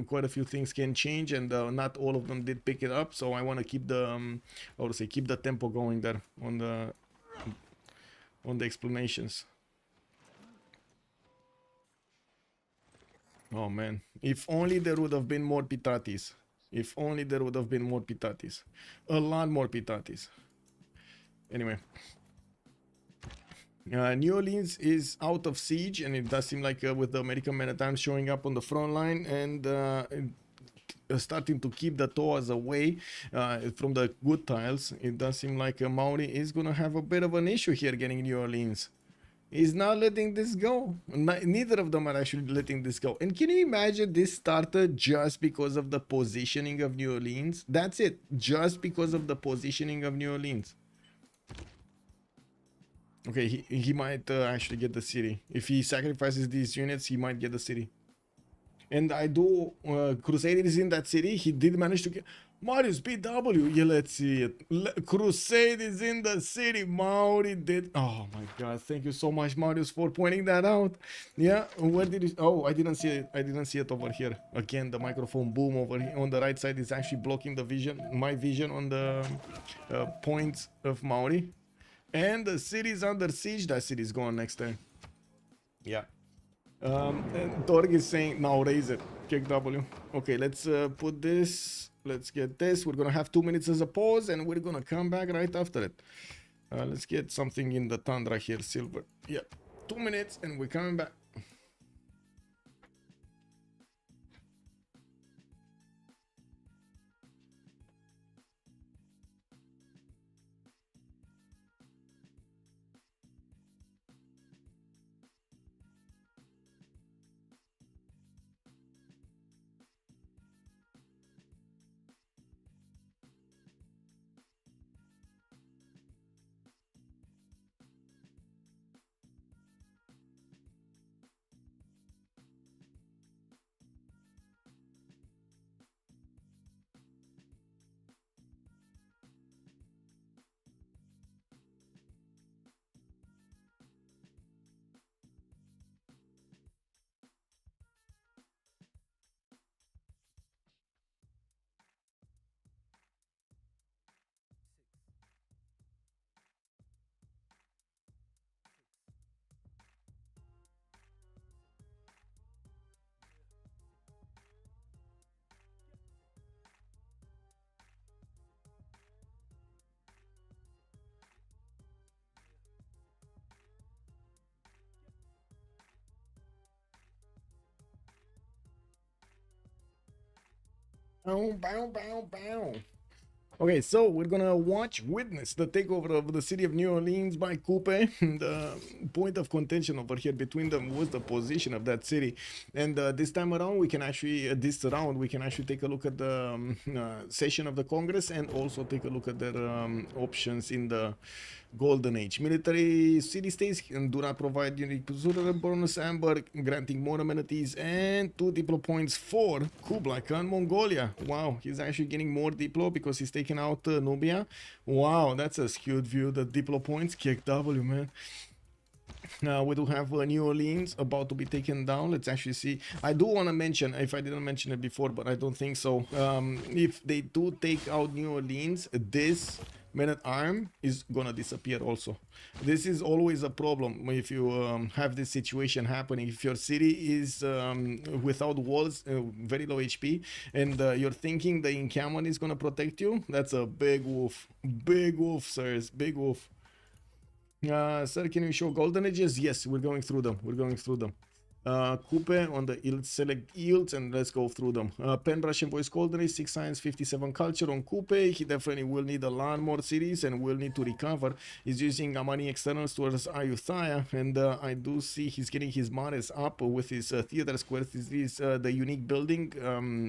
quite a few things can change, and not all of them did pick it up. So I want to keep the keep the tempo going there on the explanations. Oh man, if only there would have been more pitatis. If only there would have been more pitatis. A lot more pitatis. Anyway. New Orleans is out of siege, and it does seem like with the American men-at-arms showing up on the front line and starting to keep the Toas away from the good tiles, it does seem like Maori is going to have a bit of an issue here getting New Orleans. He's not letting this go. Neither of them are actually letting this go. And can you imagine this started just because of the positioning of New Orleans? That's it. Just because of the positioning of New Orleans. Okay, he might actually get the city. If he sacrifices these units, he might get the city. And I do... Crusader is in that city. He did manage to get... Marius BW, yeah, let's see it. Crusade is in the city. Maori did. Oh my god, thank you so much, Marius, for pointing that out. Yeah, where did it? Oh, I didn't see it. I didn't see it over here. Again, the microphone boom over here on the right side is actually blocking the vision, my vision on the points of Maori. And the city's under siege. That city's going next time. Yeah. And Torg is saying now raise it. Kick W. Okay, let's put this. Let's get this. We're gonna have 2 minutes as a pause, and we're gonna come back right after it. Let's get something in the tundra here, silver. Yeah, 2 minutes, and we're coming back. Bow, bow, bow, bow. Okay, so we're gonna witness the takeover of the city of New Orleans by Coupe. The point of contention over here between them was the position of that city, and this time around we can actually, we can actually take a look at the session of the Congress and also take a look at their options in the Golden Age. Military city-states do not provide unique bonus amber, granting more amenities and 2 diplo points for Kublai Khan, Mongolia. Wow, he's actually getting more diplo because he's taking out Nubia. Wow, that's a skewed view. The diplo points, kick W, man. We do have New Orleans about to be taken down. Let's actually see. I do want to mention, if I didn't mention it before, but I don't think so. If they do take out New Orleans, this man-at-arm is gonna disappear also. This is always a problem if you have this situation happening. If your city is without walls, very low HP, and you're thinking the encampment is gonna protect you, that's a big wolf. Big wolf, sirs. Big wolf. Sir, can you show golden edges? Yes, we're going through them. We're going through them. Coupe on the yield, select yields, and let's go through them. Pen Russian Voice Golden Age, 6 Science, 57 Culture on Coupe. He definitely will need a lot more cities and will need to recover. He's using Amani externals towards Ayutthaya, and I do see he's getting his Mares up with his theater squares. This is the unique building,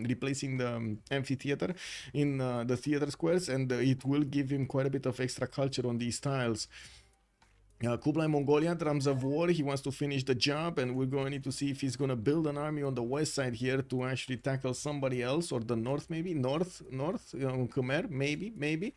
replacing the amphitheater in the theater squares, and it will give him quite a bit of extra culture on these tiles. Kublai Mongolia, drums of war, he wants to finish the job, and we're going to need to see if he's going to build an army on the west side here to actually tackle somebody else, or the north maybe, north, Khmer, maybe.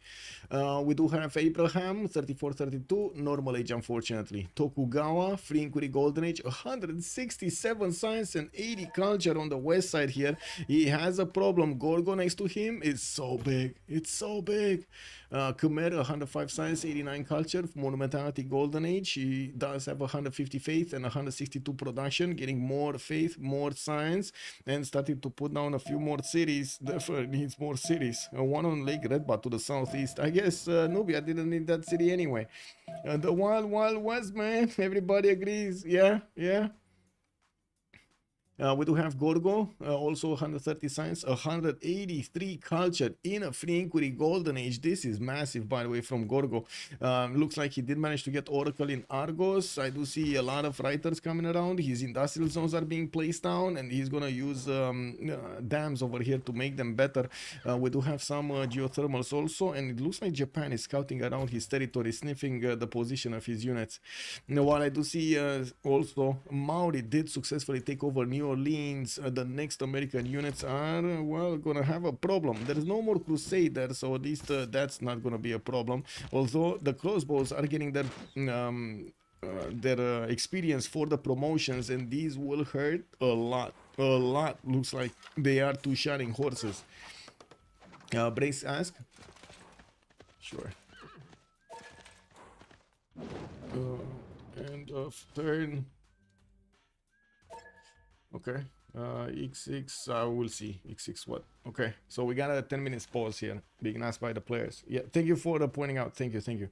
We do have Abraham, 3432, normal age unfortunately. Tokugawa, Free Inquiry Golden Age, 167 science and 80 culture on the west side here. He has a problem. Gorgo next to him is so big, it's so big. Khmer, 105 science, 89 culture, monumentality golden age. He does have 150 faith and 162 production, getting more faith, more science, and starting to put down a few more cities. Therefore needs more cities. One on Lake Redbat to the southeast. I guess Nubia didn't need that city anyway. The wild west, man. Everybody agrees. Yeah. We do have Gorgo, also 130 science, 183 culture in a Free Inquiry Golden Age. This is massive, by the way, from Gorgo. Looks like he did manage to get Oracle in Argos. I do see a lot of writers coming around. His industrial zones are being placed down, and he's gonna use dams over here to make them better. We do have some geothermals also, and it looks like Japan is scouting around his territory, sniffing the position of his units. Now, while I do see also Maori did successfully take over New New Orleans, the next American units are, well, gonna have a problem. There is no more Crusaders, so at least that's not gonna be a problem. Although the crossbows are getting their experience for the promotions, and these will hurt a lot. A lot. Looks like they are two-shotting horses. Brace ask. Sure. End of turn. Okay. X6, we'll see. X6 what? Okay. So we got a 10 minutes pause here, being asked by the players. Yeah, thank you for pointing out. Thank you.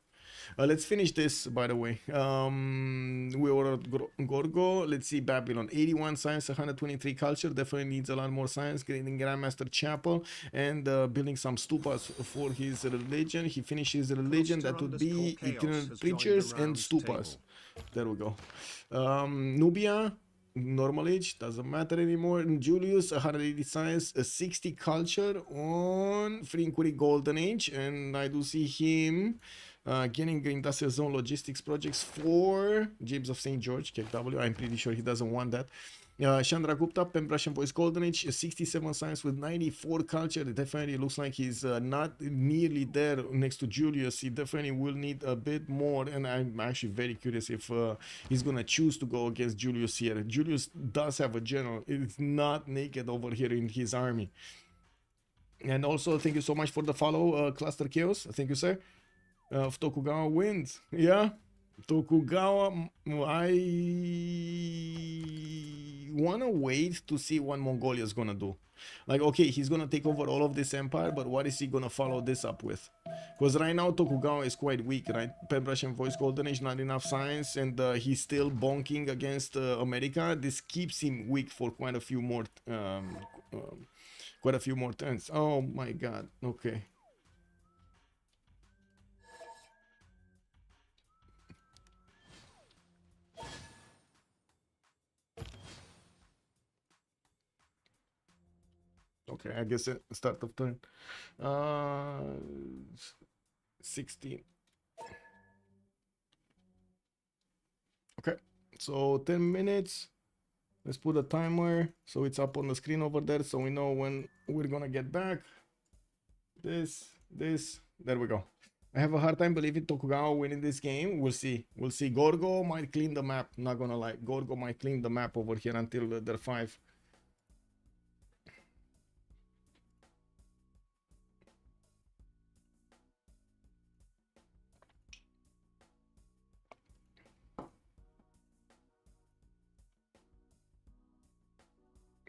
Let's finish this, by the way. We were at Gorgo. Let's see, Babylon. 81 science, 123 culture. Definitely needs a lot more science. Getting Grandmaster Chapel and building some stupas for his religion. He finishes religion. That would be eternal preachers and stupas. There we go. Nubia. Normal age, doesn't matter anymore. And Julius, 180 science, 60 culture on Free Inquiry Golden Age, and I do see him getting industrial zone logistics projects for James of St. George, KW. I'm pretty sure he doesn't want that. Chandra Gupta, Pen Russian Voice Golden Age, 67 science with 94 culture. It definitely looks like he's not nearly there next to Julius. He definitely will need a bit more, and I'm actually very curious if he's gonna choose to go against Julius here. Julius does have a general. It's not naked over here in his army. And also, thank you so much for the follow, Cluster Chaos. Thank you, sir. Tokugawa wins. Yeah. Tokugawa, I wanna wait to see what Mongolia is gonna do. Like, okay, he's gonna take over all of this empire, but what is he gonna follow this up with? Because right now Tokugawa is quite weak, right? Pen Russian Voice Golden Age, not enough science, and he's still bonking against America. This keeps him weak for quite a few more turns. Oh my god. Okay. Okay, I guess at start of turn. 16. Okay, so 10 minutes. Let's put a timer so it's up on the screen over there so we know when we're gonna get back. This, there we go. I have a hard time believing Tokugawa winning this game. We'll see. We'll see. Gorgo might clean the map, not gonna lie. Gorgo might clean the map over here until they're 5.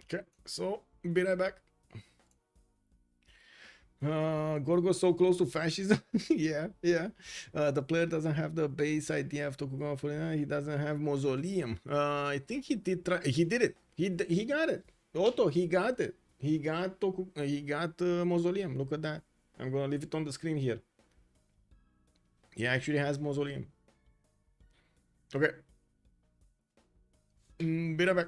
Okay, so be right back. Gorgo's so close to fascism. yeah. The player doesn't have the base idea of Tokugawa for he doesn't have mausoleum. I think he did try. He did it. He got it. Otto, he got it. He got mausoleum. Look at that. I'm gonna leave it on the screen here. He actually has mausoleum. Okay. Be right back.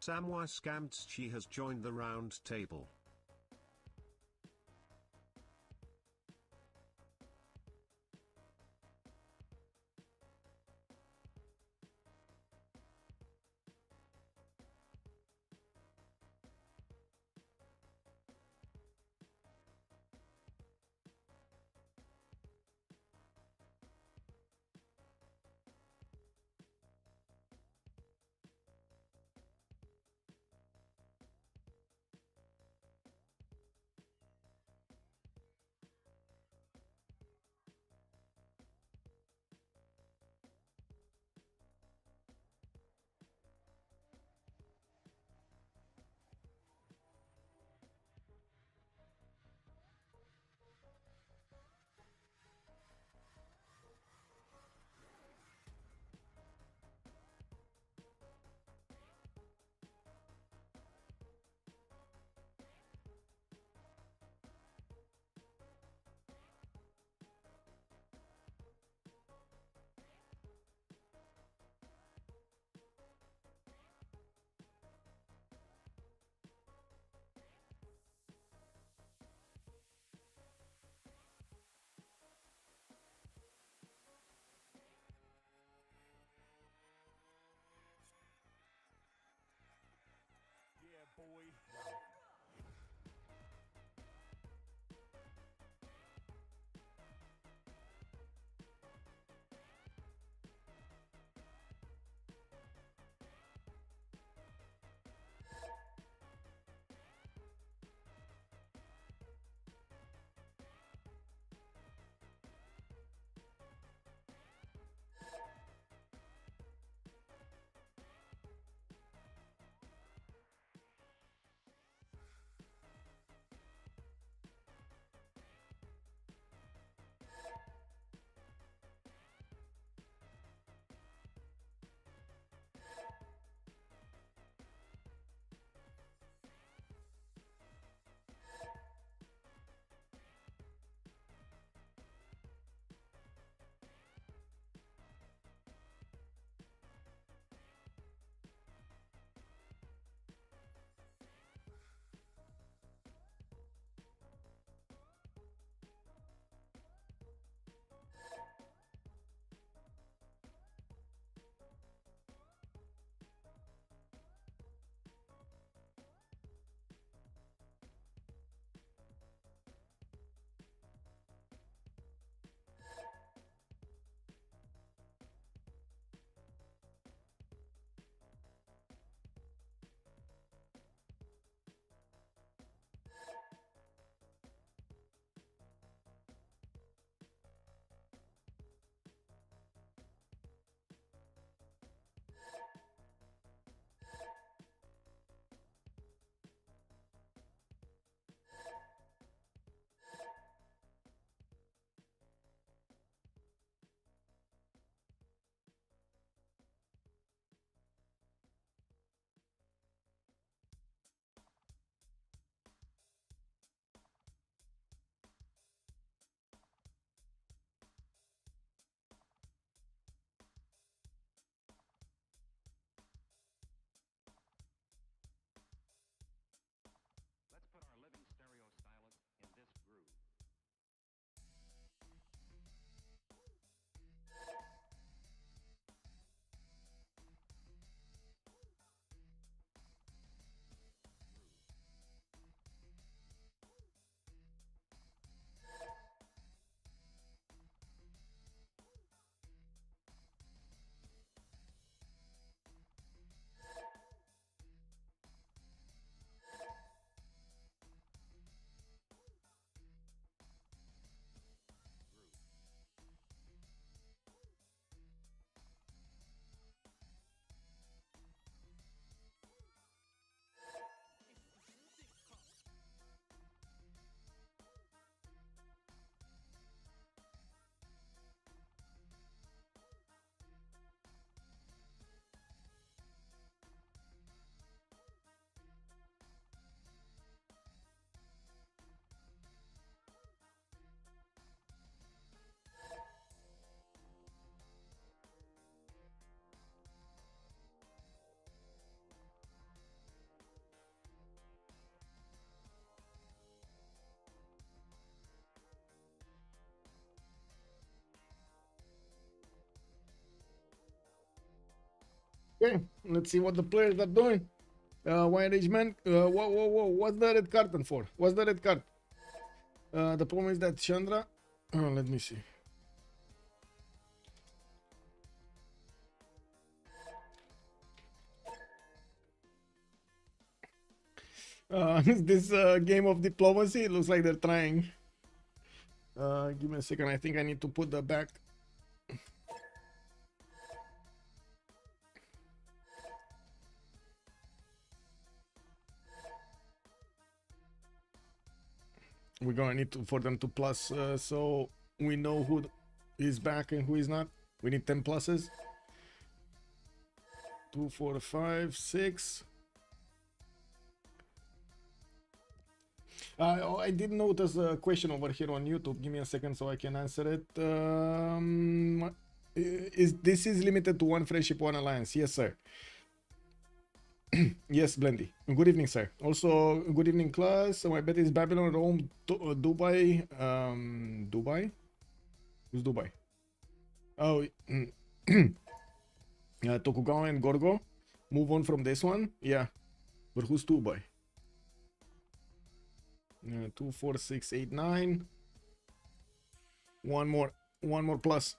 Samwise Scamschi has joined the round table. Okay, let's see what the players are doing. White Age Man, whoa, what's the red curtain for? What's the red card? The problem is that Chandra, let me see. This game of diplomacy, it looks like they're trying. Give me a second, I think I need to put the back. We're gonna need to, for them to plus, so we know who is back and who is not. We need 10 pluses. 2, 4, 5, 6. I did notice a question over here on YouTube. Give me a second so I can answer it. This is limited to one friendship, one alliance? Yes, sir. Yes, Blendy. Good evening, sir. Also, good evening, class. So my bet is Babylon, Rome, Dubai. Dubai? Who's Dubai? Oh, Tokugawa and Gorgo. Move on from this one. Yeah. But who's Dubai? 2, 4, 6, 8, 9. One more plus.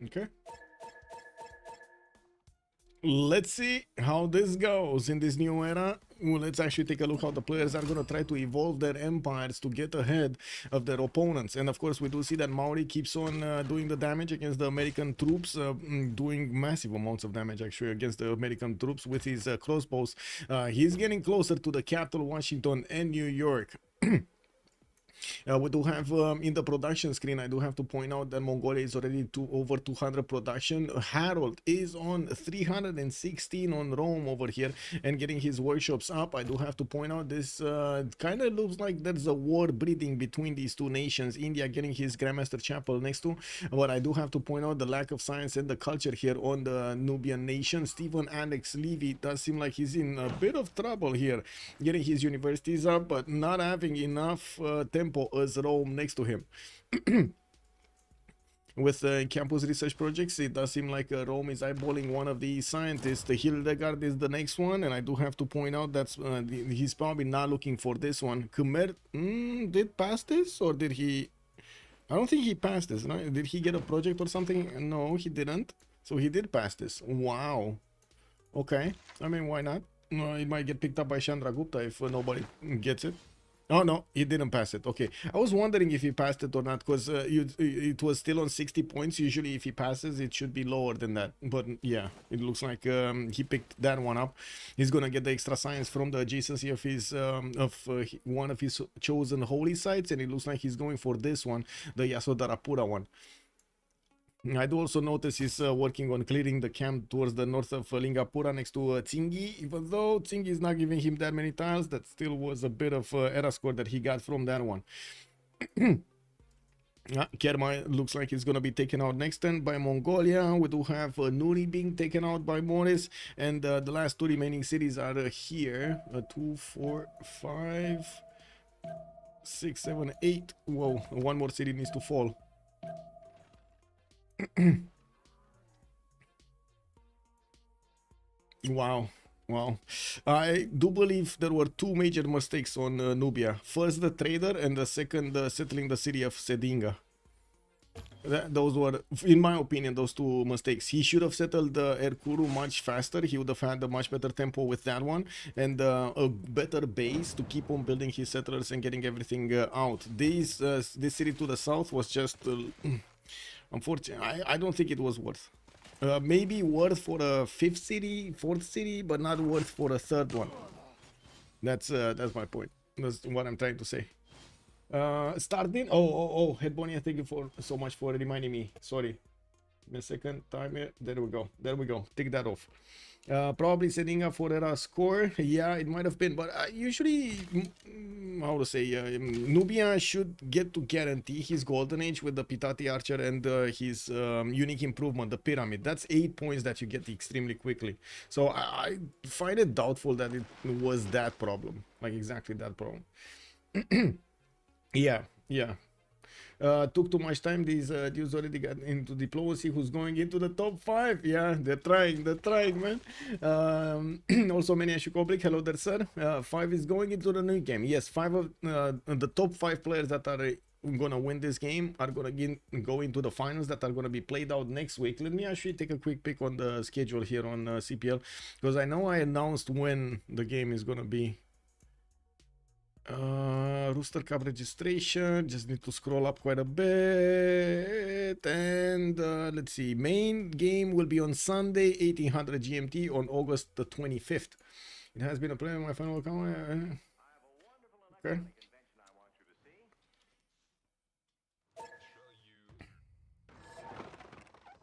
Okay. Let's see how this goes in this new era. Well, let's actually take a look how the players are going to try to evolve their empires to get ahead of their opponents. And of course, we do see that Maori keeps on doing the damage against the American troops, doing massive amounts of damage actually against the American troops with his crossbows. He's getting closer to the capital, Washington and New York. We do have in the production screen, I do have to point out that Mongolia is already over 200 production. Harold is on 316 on Rome over here and getting his workshops up. I do have to point out this kind of looks like there's a war breeding between these two nations. India getting his Grandmaster Chapel next to, but I do have to point out the lack of science and the culture here on the Nubian nation. Stephen Alex Levy does seem like he's in a bit of trouble here, getting his universities up, but not having enough tempo as Rome next to him. With campus research projects, it does seem like Rome is eyeballing one of the scientists. Hildegard is the next one, and I do have to point out that he's probably not looking for this one. Khmer did pass this, or did he? I don't think he passed this. Right? Did he get a project or something? No, he didn't. So he did pass this. Wow. Okay. I mean, why not? It might get picked up by Chandragupta if nobody gets it. Oh, no, he didn't pass it. Okay. I was wondering if he passed it or not, because it was still on 60 points. Usually, if he passes, it should be lower than that. But yeah, it looks like he picked that one up. He's going to get the extra science from the adjacency of his one of his chosen holy sites. And it looks like he's going for this one, the Yasodarapura one. I do also notice he's working on clearing the camp towards the north of Lingapura next to Tsingi. Even though Tsingi is not giving him that many tiles, that still was a bit of era score that he got from that one. Kerma looks like it's going to be taken out next turn by Mongolia. We do have Nuri being taken out by Morris. And the last two remaining cities are here. 2, 4, 5, 6, 7, 8. Whoa, one more city needs to fall. Wow. I do believe there were two major mistakes on Nubia. First, the trader, and the second, settling the city of Sedinga. Those were, in my opinion, those two mistakes. He should have settled Erkuru much faster. He would have had a much better tempo with that one, and a better base to keep on building his settlers and getting everything out. This city to the south was just... unfortunately, I don't think it was worth. Maybe worth for a fourth city, but not worth for a third one. That's my point. That's what I'm trying to say. Starting. Oh, Headbonia, thank you so much for reminding me. Sorry. Give me a second. Timer. There we go. Take that off. Probably setting up for a score. Yeah, it might have been, but usually, how to say, Nubia should get to guarantee his golden age with the Pitati Archer and his unique improvement, the pyramid. That's 8 points that you get extremely quickly. So I find it doubtful that it was that problem, like exactly that problem. Yeah. Took too much time. These dudes already got into diplomacy. Who's going into the top 5? Yeah, they're trying, man. Also, many Public. Hello there, sir. 5 is going into the new game. Yes, 5 of the top 5 players that are gonna win this game are gonna go into the finals that are gonna be played out next week. Let me actually take a quick pick on the schedule here on CPL, because I know I announced when the game is gonna be. Rooster Cup registration, just need to scroll up quite a bit, and let's see, main game will be on Sunday 1800 GMT on August the 25th. It has been a play in my final account. Okay.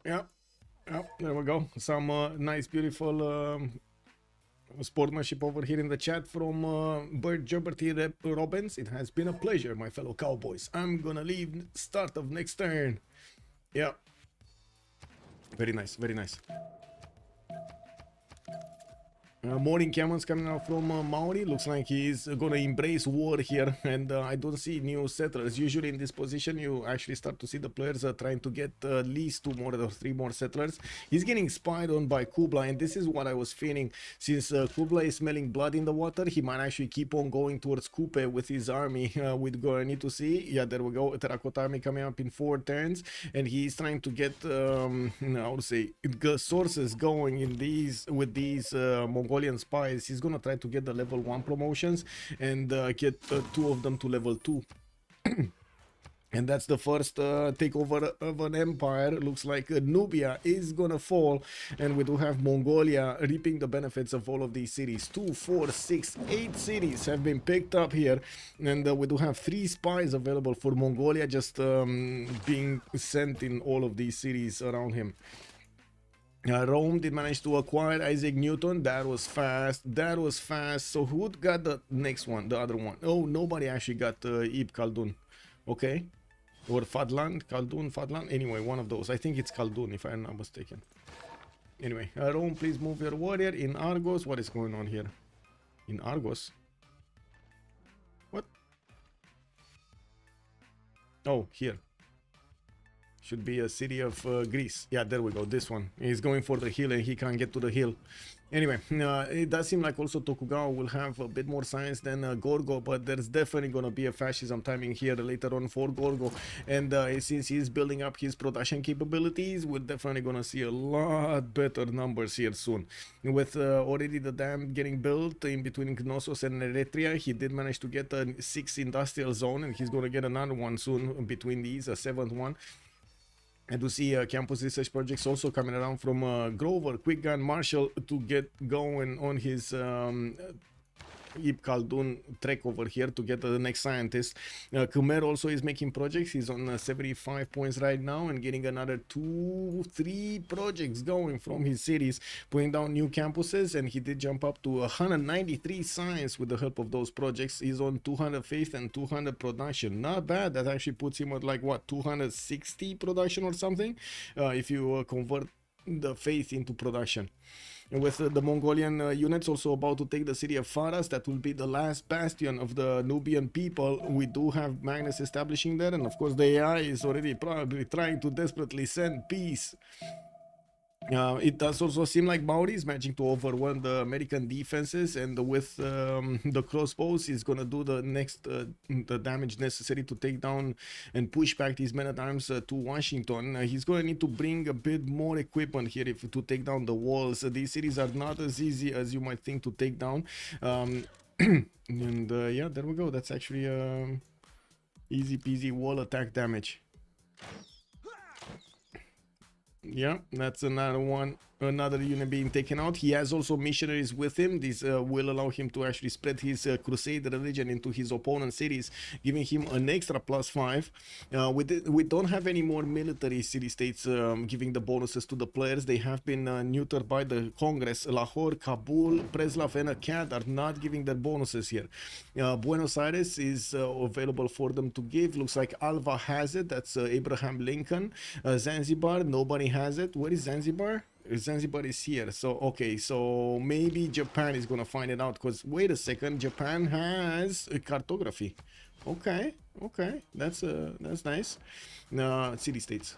Yeah, there we go. Some nice, beautiful sportsmanship over here in the chat from Bert Gerberty Robbins. It has been a pleasure, my fellow Cowboys. I'm gonna leave start of next turn. Yeah, very nice, very nice. Morning Cameron's coming out from Maori. Looks like he's gonna embrace war here, and I don't see new settlers. Usually in this position you actually start to see the players trying to get at least 2 more or 3 more settlers. He's getting spied on by Kublai, and this is what I was feeling. Since Kublai is smelling blood in the water, he might actually keep on going towards Kupe with his army. We're gonna need to see. Yeah, there we go. Terracotta army coming up in 4 turns, and he's trying to get how to say, sources going in these with these Mongolian spies. He's gonna try to get the level 1 promotions and get 2 of them to level 2. And that's the first takeover of an empire. Looks like Nubia is gonna fall, and we do have Mongolia reaping the benefits of all of these cities. 2, 4, 6, 8 cities have been picked up here, and we do have 3 spies available for Mongolia, just being sent in all of these cities around him. Rome did manage to acquire Isaac Newton. That was fast. So who got the next one, the other one? Oh, nobody actually got Ibn Khaldun. Okay, or Fadlan, Khaldun, Fadlan. Anyway, one of those. I think it's Khaldun, if I'm not mistaken. Anyway, Rome, please move your warrior in Argos. What is going on here? In Argos? What? Oh, here. Should be a city of Greece. Yeah, there we go. This one. He's going for the hill and he can't get to the hill. Anyway, it does seem like also Tokugawa will have a bit more science than Gorgo, but there's definitely going to be a fascism timing here later on for Gorgo. And since he's building up his production capabilities, we're definitely going to see a lot better numbers here soon. With already the dam getting built in between Knossos and Eretria, he did manage to get a 6th industrial zone, and he's going to get another one soon between these, a 7th one. And to see campus research projects also coming around from Grover, Quick Gun, Marshall to get going on his Ibn Khaldun trek over here to get the next scientist. Khmer also is making projects. He's on 75 points right now and getting another 2-3 projects going from his cities, putting down new campuses, and he did jump up to 193 science with the help of those projects. He's on 200 faith and 200 production. Not bad. That actually puts him at like what, 260 production or something, if you convert the faith into production. And with the Mongolian units also about to take the city of Faras, that will be the last bastion of the Nubian people. We do have Magnus establishing there, and of course the AI is already probably trying to desperately send peace. It does also seem like Maori is managing to overwhelm the American defenses, and with the crossbows he's gonna do the next the damage necessary to take down and push back these men-at-arms to Washington. He's gonna need to bring a bit more equipment here to take down the walls. These cities are not as easy as you might think to take down. And yeah, there we go. That's actually easy peasy wall attack damage. Yeah, that's another one another unit being taken out. He has also missionaries with him. This will allow him to actually spread his crusade religion into his opponent's cities, giving him an extra +5. We don't have any more military city-states giving the bonuses to the players. They have been neutered by the Congress. Lahore, Kabul, Preslav and Akkad are not giving their bonuses here. Buenos Aires is available for them to give. Looks like Alva has it. That's Abraham Lincoln. Zanzibar, nobody has it. Where is Zanzibar? Zanzibar is here. So okay, so maybe Japan is gonna find it out, because wait a second, Japan has a cartography. Okay, that's nice. City-states.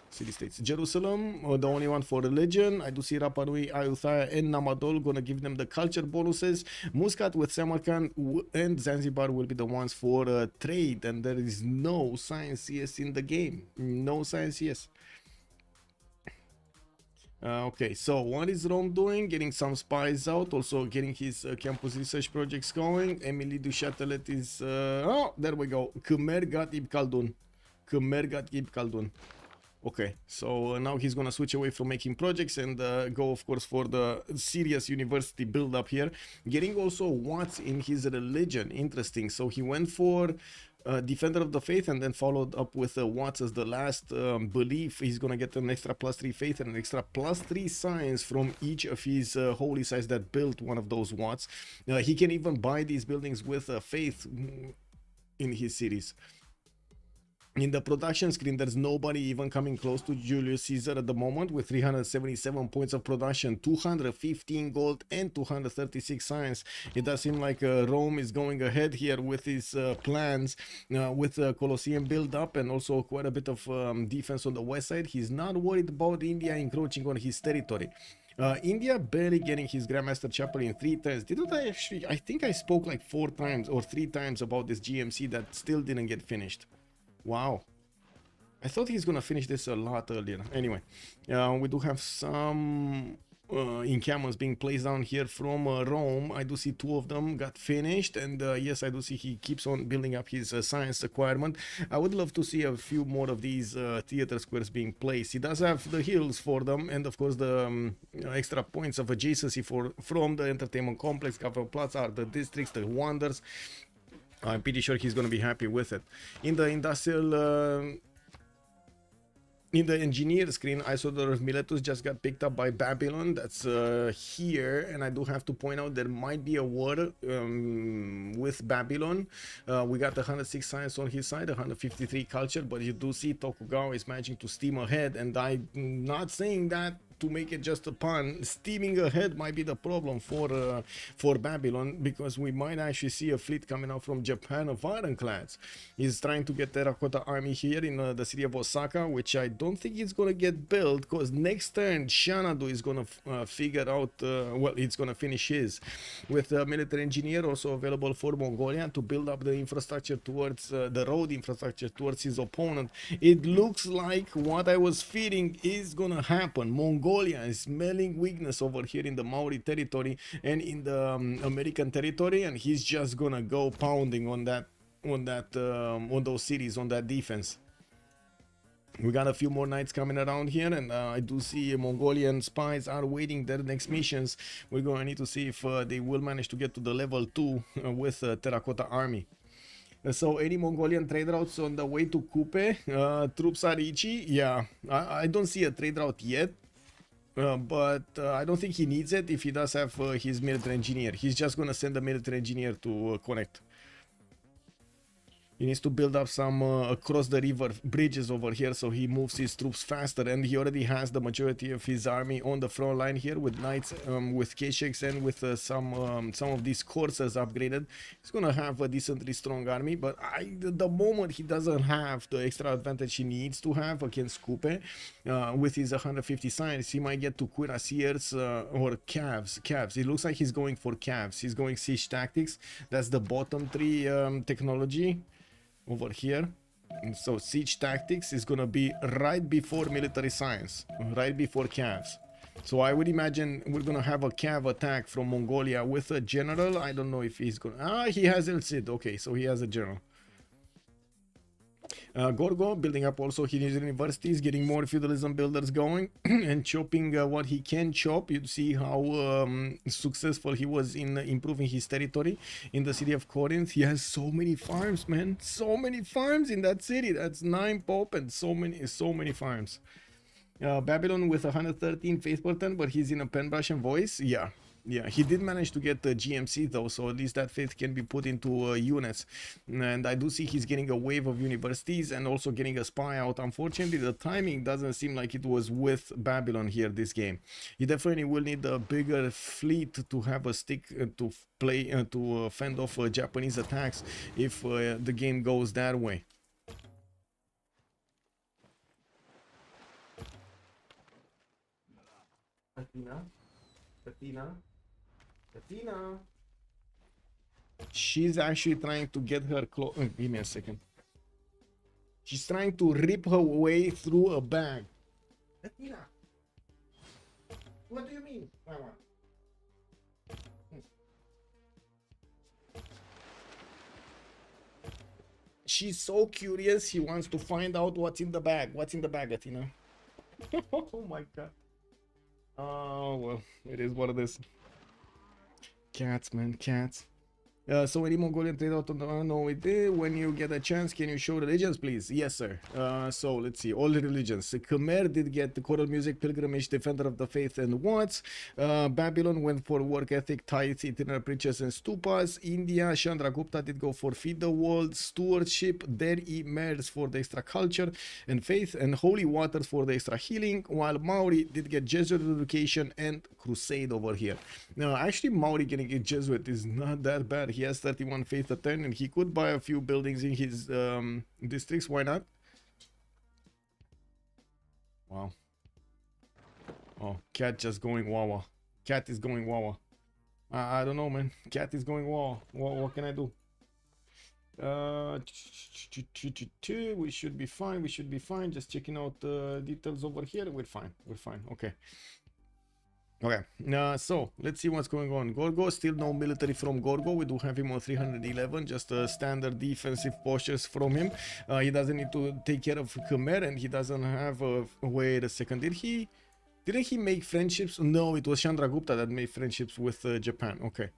Jerusalem, the only one for religion. I do see Rapa Nui, Ayutthaya and Namadol gonna give them the culture bonuses. Muscat with Samarkand and Zanzibar will be the ones for trade, and there is no science CS in the game. No science CS. Okay, so what is Rome doing? Getting some spies out, also getting his campus research projects going. Emily du Châtelet is oh, there we go. Khmer got Ibn Khaldun. Okay, so now he's gonna switch away from making projects and go, of course, for the serious university build up here. Getting also what's in his religion. Interesting. So he went for Defender of the Faith and then followed up with Watts as the last belief. He's gonna get an extra +3 faith and an extra +3 science from each of his holy sites that built one of those Watts. He can even buy these buildings with faith in his cities. In the production screen, there's nobody even coming close to Julius Caesar at the moment, with 377 points of production, 215 gold and 236 science. It does seem like Rome is going ahead here with his plans, with the Colosseum build up and also quite a bit of defense on the west side. He's not worried about India encroaching on his territory. India barely getting his Grandmaster Chapel in 3 turns. Didn't I actually? I think I spoke like 4 times or 3 times about this GMC that still didn't get finished. Wow, I thought he's gonna finish this a lot earlier. Anyway, we do have some encampments being placed down here from Rome. I do see 2 of them got finished, and yes, I do see he keeps on building up his science requirement. I would love to see a few more of these theater squares being placed. He does have the hills for them, and of course the extra points of adjacency from the entertainment complex, Kaffeeplatz, are the districts, the wonders. I'm pretty sure he's going to be happy with it. In the industrial, in the engineer screen, I saw that Miletus just got picked up by Babylon. That's here, and I do have to point out there might be a war with Babylon. We got 106 science on his side, 153 culture, but you do see Tokugawa is managing to steam ahead, and I'm not saying that to make it just a pun. Steaming ahead might be the problem for Babylon, because we might actually see a fleet coming out from Japan of ironclads. He's trying to get terracotta army here in the city of Osaka, which I don't think it's gonna get built, because next turn Shanadu is gonna figure out well, it's gonna finish his with a military engineer also available for Mongolia to build up the infrastructure towards the road infrastructure towards his opponent. It looks like what I was fearing is gonna happen. Mongolia is smelling weakness over here in the Maori territory and in the American territory, and he's just gonna go pounding on those cities, on that defense. We got a few more knights coming around here, and I do see Mongolian spies are waiting their next missions. We're gonna need to see if they will manage to get to the level 2 with terracotta army. So any Mongolian trade routes on the way to Kupe? Troops are itchy. Yeah, I don't see a trade route yet. But I don't think he needs it if he does have his military engineer. He's just gonna send a military engineer to connect. He needs to build up some across the river bridges over here, so he moves his troops faster, and he already has the majority of his army on the front line here with knights, with K-Shakes, and with some of these coursers upgraded. He's gonna have a decently strong army, but the moment he doesn't have the extra advantage he needs to have against Kupe, with his 150 science, he might get to cuirassiers or calves. It looks like he's going for calves. He's going siege tactics. That's the bottom 3 technology over here. And so siege tactics is gonna be right before military science, right before calves. So I would imagine we're gonna have a cav attack from Mongolia with a general. I don't know if he's gonna he has El Cid. Okay, so he has a general. Gorgo building up also his universities, getting more feudalism builders going and chopping what he can chop. You see how successful he was in improving his territory in the city of Corinth. He has so many farms, man, so many farms in that city. That's 9 pop and so many farms. Babylon with 113 faith per turn, but he's in a pen brush and voice. Yeah, he did manage to get the GMC though, so at least that faith can be put into units. And I do see he's getting a wave of universities and also getting a spy out. Unfortunately, the timing doesn't seem like it was with Babylon here this game. He definitely will need a bigger fleet to have a stick to play to fend off Japanese attacks if the game goes that way. Athena. She's actually trying to get her clothes. Give me a second. She's trying to rip her way through a bag. Athena, what do you mean? She's so curious. She wants to find out what's in the bag. What's in the bag, Athena? Oh my god. Oh, well, it is what it is. Cats, man, cats. So any Mongolian trade out on the no, we did. When you get a chance, can you show religions, please? Yes, sir. So let's see, all the religions. Khmer did get the choral music, pilgrimage, defender of the faith, and Watts. Babylon went for work ethic, tithes, itinerant preachers, and stupas. India, Chandragupta did go for feed the world, stewardship, Delhi mayors for the extra culture and faith, and holy waters for the extra healing. While Maori did get Jesuit education and crusade over here. Now, actually, Maori getting a Jesuit is not that bad. He has 31 faith a turn and he could buy a few buildings in his districts. Why not? Wow. Oh, cat just going wawa. Cat is going wawa. I don't know, man. Cat is going wawa. What can I do? We should be fine. We should be fine. Just checking out the details over here. We're fine. We're fine. Okay. Okay, so let's see what's going on. Gorgo, still no military from Gorgo. We do have him on 311, just standard defensive postures from him. He doesn't need to take care of Khmer, and he doesn't have a... Wait a second, didn't he make friendships? No, it was Chandragupta that made friendships with Japan. Okay.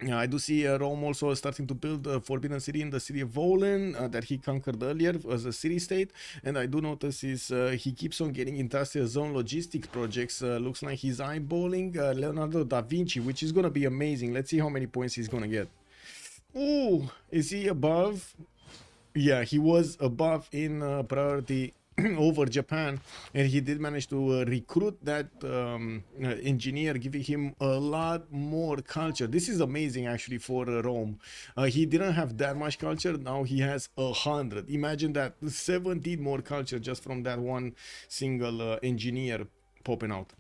I do see Rome also starting to build a forbidden city in the city of Volen that he conquered earlier as a city-state, and I do notice he keeps on getting industrial zone logistics projects. Looks like he's eyeballing Leonardo da Vinci, which is gonna be amazing. Let's see how many points he's gonna get. Ooh, is he above? Yeah, he was above in priority over Japan, and he did manage to recruit that engineer, giving him a lot more culture. This is amazing actually for Rome. He didn't have that much culture, now he has 100. Imagine that, 17 more culture just from that one single engineer popping out.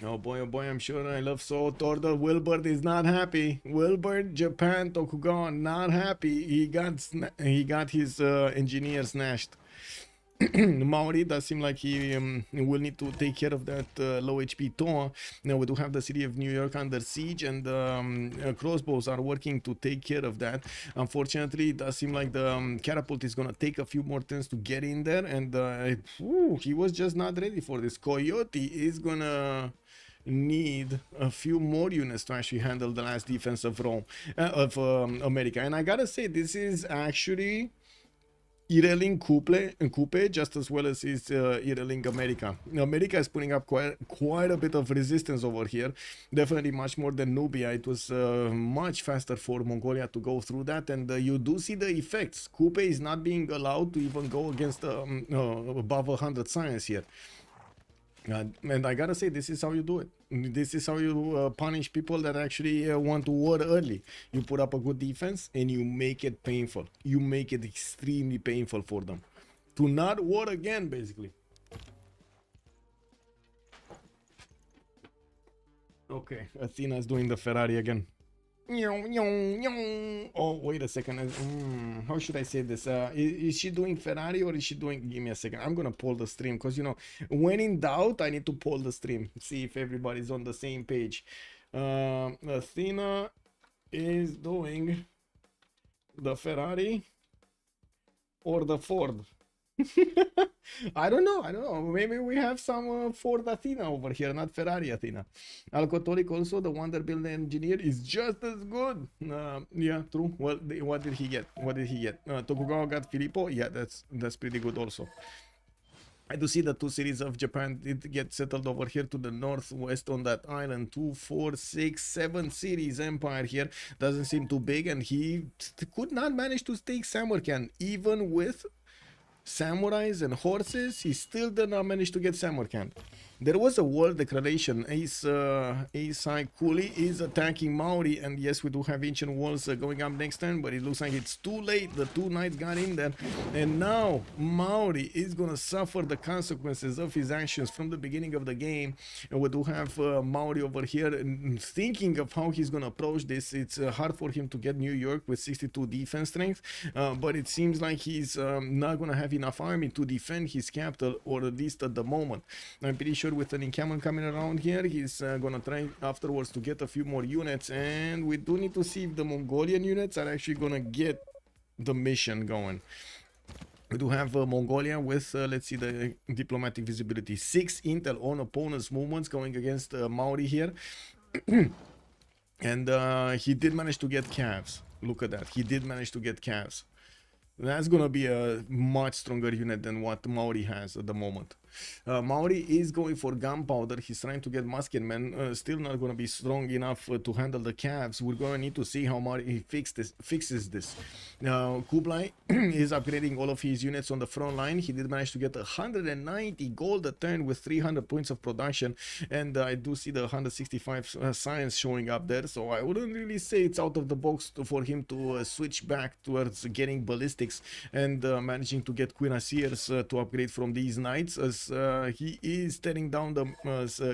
Oh boy, I'm sure I love so Tordor. Wilbur is not happy. Wilbur, Japan, Tokugawa, not happy. He got his engineer snatched. Maori does seem like he will need to take care of that low HP Toa. Now we do have the city of New York under siege, and crossbows are working to take care of that. Unfortunately, it does seem like the catapult is gonna take a few more turns to get in there, and he was just not ready for this. Coyote is gonna need a few more units to actually handle the last defense of Rome, America. And I gotta say, this is actually Ireling Coupe just as well as is Ireling America. America is putting up quite a bit of resistance over here, definitely much more than Nubia. It was much faster for Mongolia to go through that, and you do see the effects. Coupe is not being allowed to even go against above 100 science here. And I gotta say, this is how you do it. This is how you punish people that actually want to war early. You put up a good defense and you make it painful. You make it extremely painful for them to not war again, basically. Okay, Athena is doing the Ferrari again. Oh, wait a second. How should I say this? Is she doing Ferrari or is she doing... Give me a second. I'm gonna pull the stream because, you know, when in doubt, I need to pull the stream. See if everybody's on the same page. Athena is doing the Ferrari. or the Ford? I don't know. I don't know. Maybe we have some Ford Athena over here, not Ferrari Athena. Alcotolic also, the Wonderbuild engineer, is just as good. Yeah, true. Well, what did he get? What did he get? Tokugawa got Filippo. Yeah, that's pretty good also. I do see the two cities of Japan did get settled over here to the northwest on that island. 2, 4, 6, 7 cities empire here. Doesn't seem too big, and he could not manage to take Samarkand even with samurais and horses. He still did not manage to get Samarkand. There was a world declaration. Aesai Kuli is attacking Maori, and yes, we do have ancient walls going up next turn, but it looks like it's too late. The two knights got in there, and now Maori is gonna suffer the consequences of his actions from the beginning of the game. And we do have Maori over here and thinking of how he's gonna approach this. It's hard for him to get New York with 62 defense strength, but it seems like he's not gonna have enough army to defend his capital, or at least at the moment. I'm pretty sure with an encampment coming around here, he's gonna try afterwards to get a few more units, and we do need to see if the Mongolian units are actually gonna get the mission going. We do have Mongolia with, let's see the diplomatic visibility, 6 intel on opponent's movements going against Maori here. And he did manage to get calves. Look at that, he did manage to get calves. That's gonna be a much stronger unit than what Maori has at the moment. Maori is going for gunpowder. He's trying to get musketmen. Still not gonna be strong enough to handle the calves. We're gonna need to see how Maori fixes this. Kublai is upgrading all of his units on the front line. He did manage to get 190 gold a turn with 300 points of production, and I do see the 165 science showing up there. So I wouldn't really say it's out of the box for him to switch back towards getting ballistics and managing to get cuirassiers to upgrade from these knights, as he is tearing down the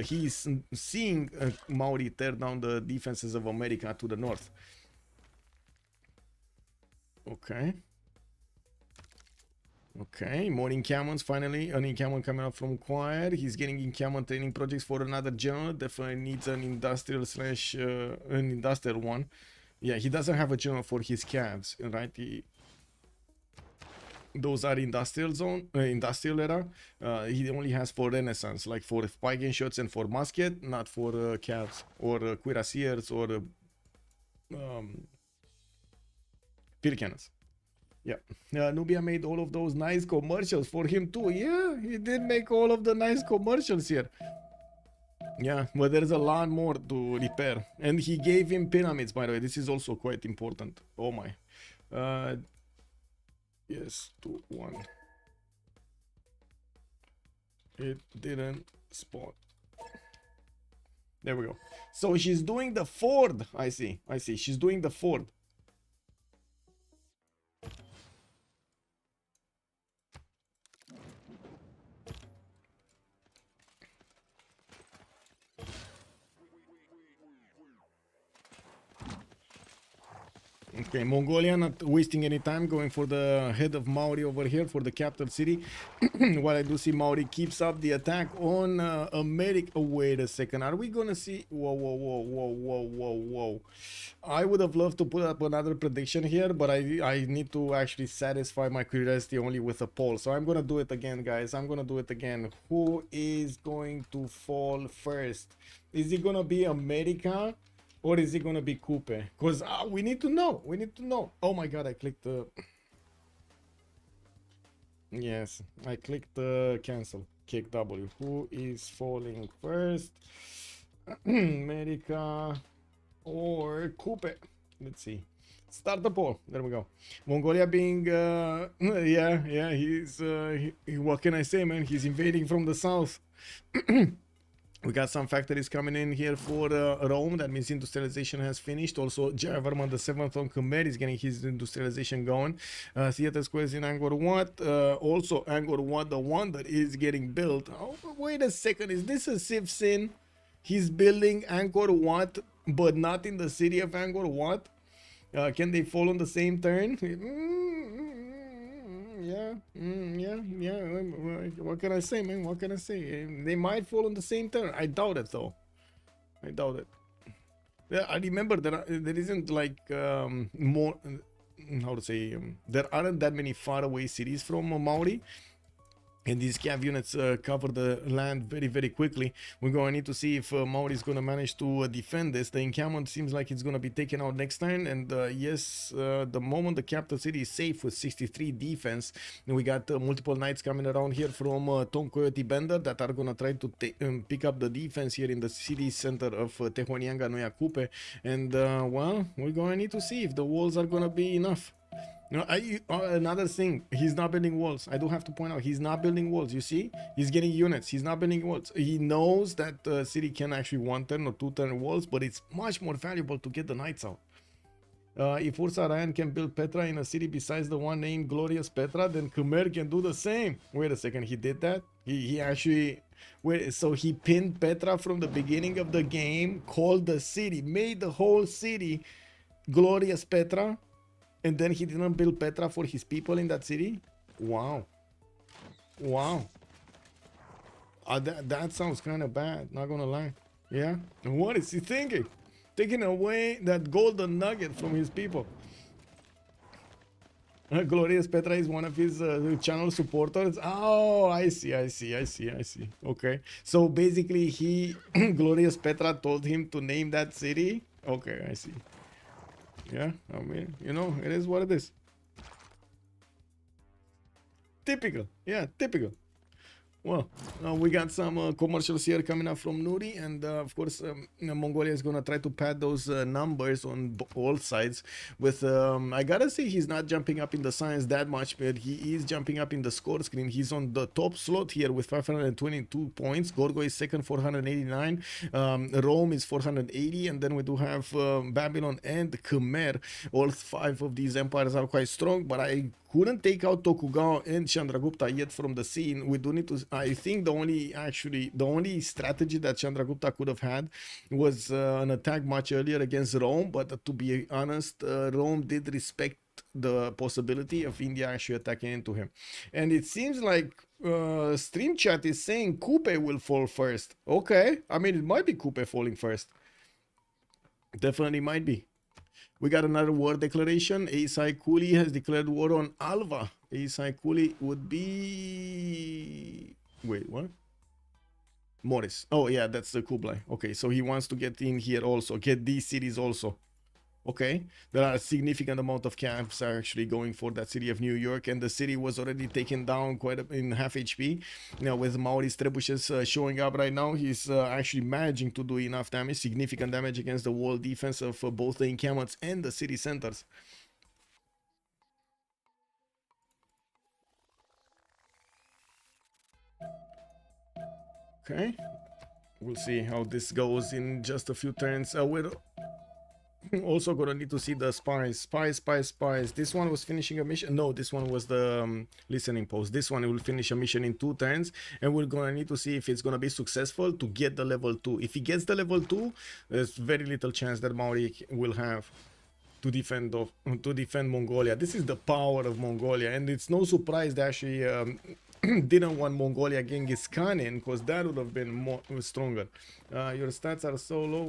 he's seeing Maori tear down the defenses of America to the north. Okay, more encampments. Finally an encampment coming up from Choir. He's getting encampment training projects for another general. Definitely needs an industrial slash an industrial one. Yeah, he doesn't have a general for his calves, right? Those are industrial zone, industrial era. He only has for Renaissance, like for pike shots and for musket, not for calves or cuirassiers or field cannons. Yeah, Nubia made all of those nice commercials for him too. Yeah, he did make all of the nice commercials here. Yeah, but there's a lot more to repair, and he gave him pyramids, by the way. This is also quite important. Oh my. Yes, 2, 1. It didn't spot. There we go. So she's doing the Ford. I see. She's doing the Ford. Okay, Mongolia not wasting any time, going for the head of Maori over here for the capital city. While I do see Maori keeps up the attack on America. Oh, wait a second. Are we gonna see? Whoa. I would have loved to put up another prediction here, but I need to actually satisfy my curiosity only with a poll. So I'm gonna do it again, guys. I'm gonna do it again. Who is going to fall first? Is it gonna be America? Or is it gonna be Coupe? Because we need to know. We need to know. Oh my god, I clicked the... Yes, I clicked the cancel. Kick W. Who is falling first? America or Coupe? Let's see. Start the poll. There we go. Mongolia being... yeah, he's... what can I say, man? He's invading from the south. We got some factories coming in here for Rome. That means industrialization has finished. Also, Jayavarman the 7th on Khmer is getting his industrialization going. Theater squares in Angkor Wat. Also, Angkor Wat, the one that is getting built. Oh, wait a second. Is this a Civ6? He's building Angkor Wat, but not in the city of Angkor Wat. Can they fall on the same turn? Yeah. What can I say, man? What can I say? They might fall on the same turn. I doubt it, though. I doubt it. Yeah, I remember that there isn't like more. how to say, there aren't that many faraway cities from Maori. And these cav units cover the land very, very quickly. We're going to need to see if Maori is going to manage to defend this. The encampment seems like it's going to be taken out next turn. And yes, the moment the capital city is safe with 63 defense, and we got multiple knights coming around here from Tom Coyote Bender that are going to try to pick up the defense here in the city center of Tehuanianga Noyakupe. And well, we're going to need to see if the walls are going to be enough. No, another thing, he's not building walls. I do have to point out, he's not building walls. You see, he's getting units. He's not building walls. He knows that the city can actually 1 turn or 2 turn walls, but it's much more valuable to get the knights out. If Ursa Ryan can build Petra in a city besides the one named Glorious Petra, then Khmer can do the same. Wait a second, he did that? He actually... Wait, so he pinned Petra from the beginning of the game, called the city, made the whole city Glorious Petra, and then he didn't build Petra for his people in that city? Wow. Wow. That sounds kind of bad, not gonna lie. Yeah? And what is he thinking? Taking away that golden nugget from his people. Glorious Petra is one of his channel supporters. Oh, I see. Okay. So basically Glorious Petra told him to name that city? Okay, I see. Yeah, I mean, you know, it is what it is. Typical. Yeah, typical. Well, we got some commercials here coming up from Nuri, and of course, Mongolia is gonna try to pad those numbers on all sides. With I gotta say, he's not jumping up in the science that much, but he is jumping up in the score screen. He's on the top slot here with 522 points. Gorgo is second, 489. Rome is 480, and then we do have Babylon and Khmer. All 5 of these empires are quite strong, but I couldn't take out Tokugawa and Chandragupta yet from the scene. We do need to... I think the only strategy that Chandragupta could have had was an attack much earlier against Rome, but to be honest, Rome did respect the possibility of India actually attacking into him. And it seems like Stream Chat is saying Kupe will fall first. Okay, I mean, it might be Kupe falling first. Definitely might be. We got another war declaration. Eisai Kuli has declared war on Alva. Eisai Kuli would be... Wait, what? Morris. Oh, yeah, that's the Kublai. Okay, so he wants to get in here also. Get these cities also. Okay, there are a significant amount of camps actually going for that city of New York, and the city was already taken down quite in half HP. Now with Mauri's trebuchets showing up right now, he's actually managing to do enough damage, significant damage against the wall defense of both the encampments and the city centers. Okay, we'll see how this goes in just a few turns. We're also gonna need to see the spies. This one was finishing a mission. No, this one was the listening post. This one will finish a mission in 2 turns, and we're gonna need to see if it's gonna be successful to get the level 2. If he gets the level 2, there's very little chance that Maori will have to defend Mongolia. This is the power of Mongolia, and it's no surprise that actually didn't want Mongolia Genghis Khan in, because that would have been more stronger. Your stats are so low.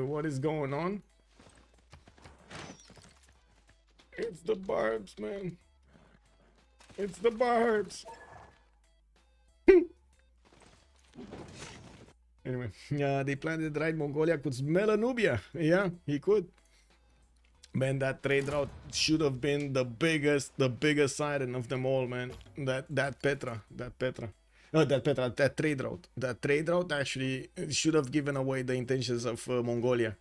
What is going on? It's the barbs, man. It's the barbs. Anyway, they planted right. Mongolia could smell Nubia. Yeah, he could. Man, that trade route should have been the biggest siren of them all, man. That trade route. That trade route actually should have given away the intentions of Mongolia.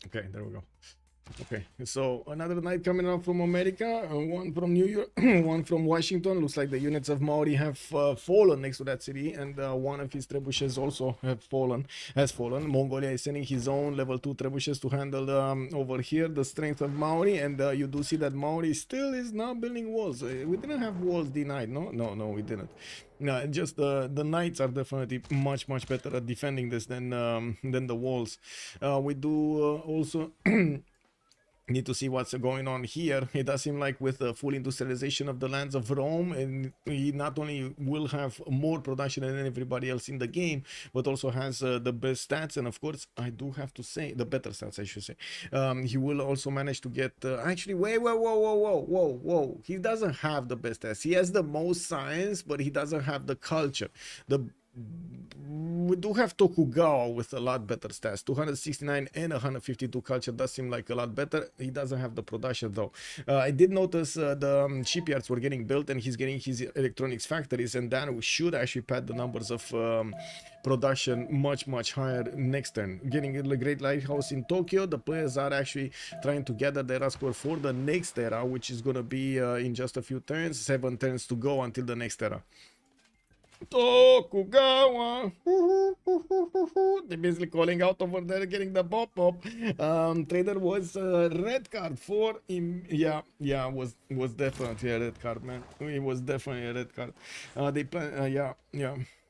Okay, there we go. Okay, so another knight coming out from America, one from New York, one from Washington. Looks like the units of Maori have fallen next to that city, and one of his trebuchets also has fallen. Mongolia is sending his own level 2 trebuchets to handle over here the strength of Maori, and you do see that Maori still is not building walls. We didn't have walls denied, no, we didn't. No, just the knights are definitely much better at defending this than the walls. We do also. Need to see what's going on here. It does seem like with the full industrialization of the lands of Rome, and he not only will have more production than everybody else in the game, but also has the best stats, and of course I do have to say the better stats, I should say. He will also manage to get actually whoa, he doesn't have the best stats. He has the most science, but he doesn't have the culture. We do have Tokugawa with a lot better stats, 269 and 152 culture. Does seem like a lot better. He doesn't have the production though. I did notice the shipyards were getting built, and he's getting his electronics factories, and that should actually pad the numbers of production much higher next turn. Getting a great lighthouse in Tokyo. The players are actually trying to gather their score for the next era, which is gonna be in just a few turns, 7 turns to go until the next era. Tokugawa. They're basically calling out over there, getting the pop. Trader was a red card for him. Yeah, was definitely a red card, man. It was definitely a red card. They plan.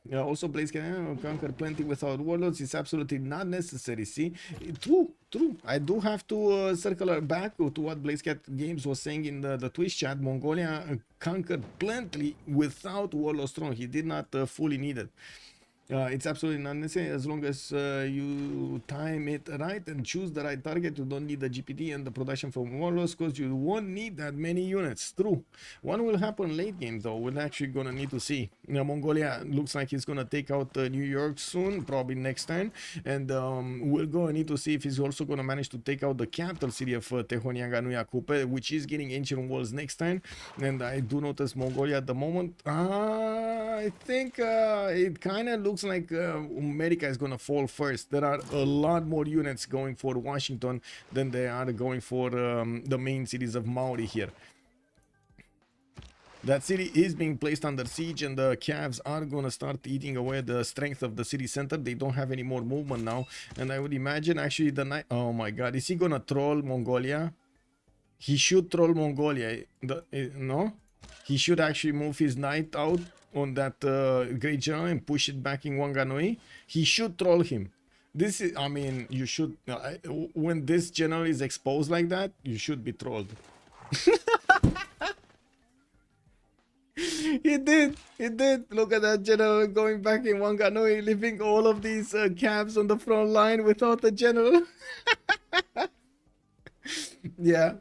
Yeah, also Blaze can conquer plenty without warlords. It's absolutely not necessary. See, true. I do have to circle back to what BlazeCat Games was saying in the Twitch chat. Mongolia conquered plenty without warlords throne. He did not fully need it. It's absolutely not necessary as long as you time it right and choose the right target. You don't need the GPT and the production from warlords, because you won't need that many units. True. One will happen late game though. We're actually gonna need to see. Now, Mongolia looks like he's gonna take out New York soon, probably next turn, and we're gonna need to see if he's also gonna manage to take out the capital city of Tehonianga Kupe, which is getting ancient walls next turn. And I do notice Mongolia at the moment. I think it kind of looks like America is gonna fall first. There are a lot more units going for Washington than they are going for the main cities of Maori here. That city is being placed under siege, and the Cavs are gonna start eating away the strength of the city center. They don't have any more movement now, and I would imagine actually the night. Oh my God, is he gonna troll Mongolia? He should troll Mongolia. No, he should actually move his knight out on that great general and push it back in Wanganui. He should troll him. This is, I mean, you should, when this general is exposed like that, you should be trolled. He did. Look at that general going back in Wanganui, leaving all of these cabs on the front line without the general. Yeah.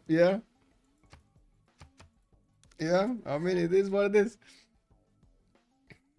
I mean, it is what it is.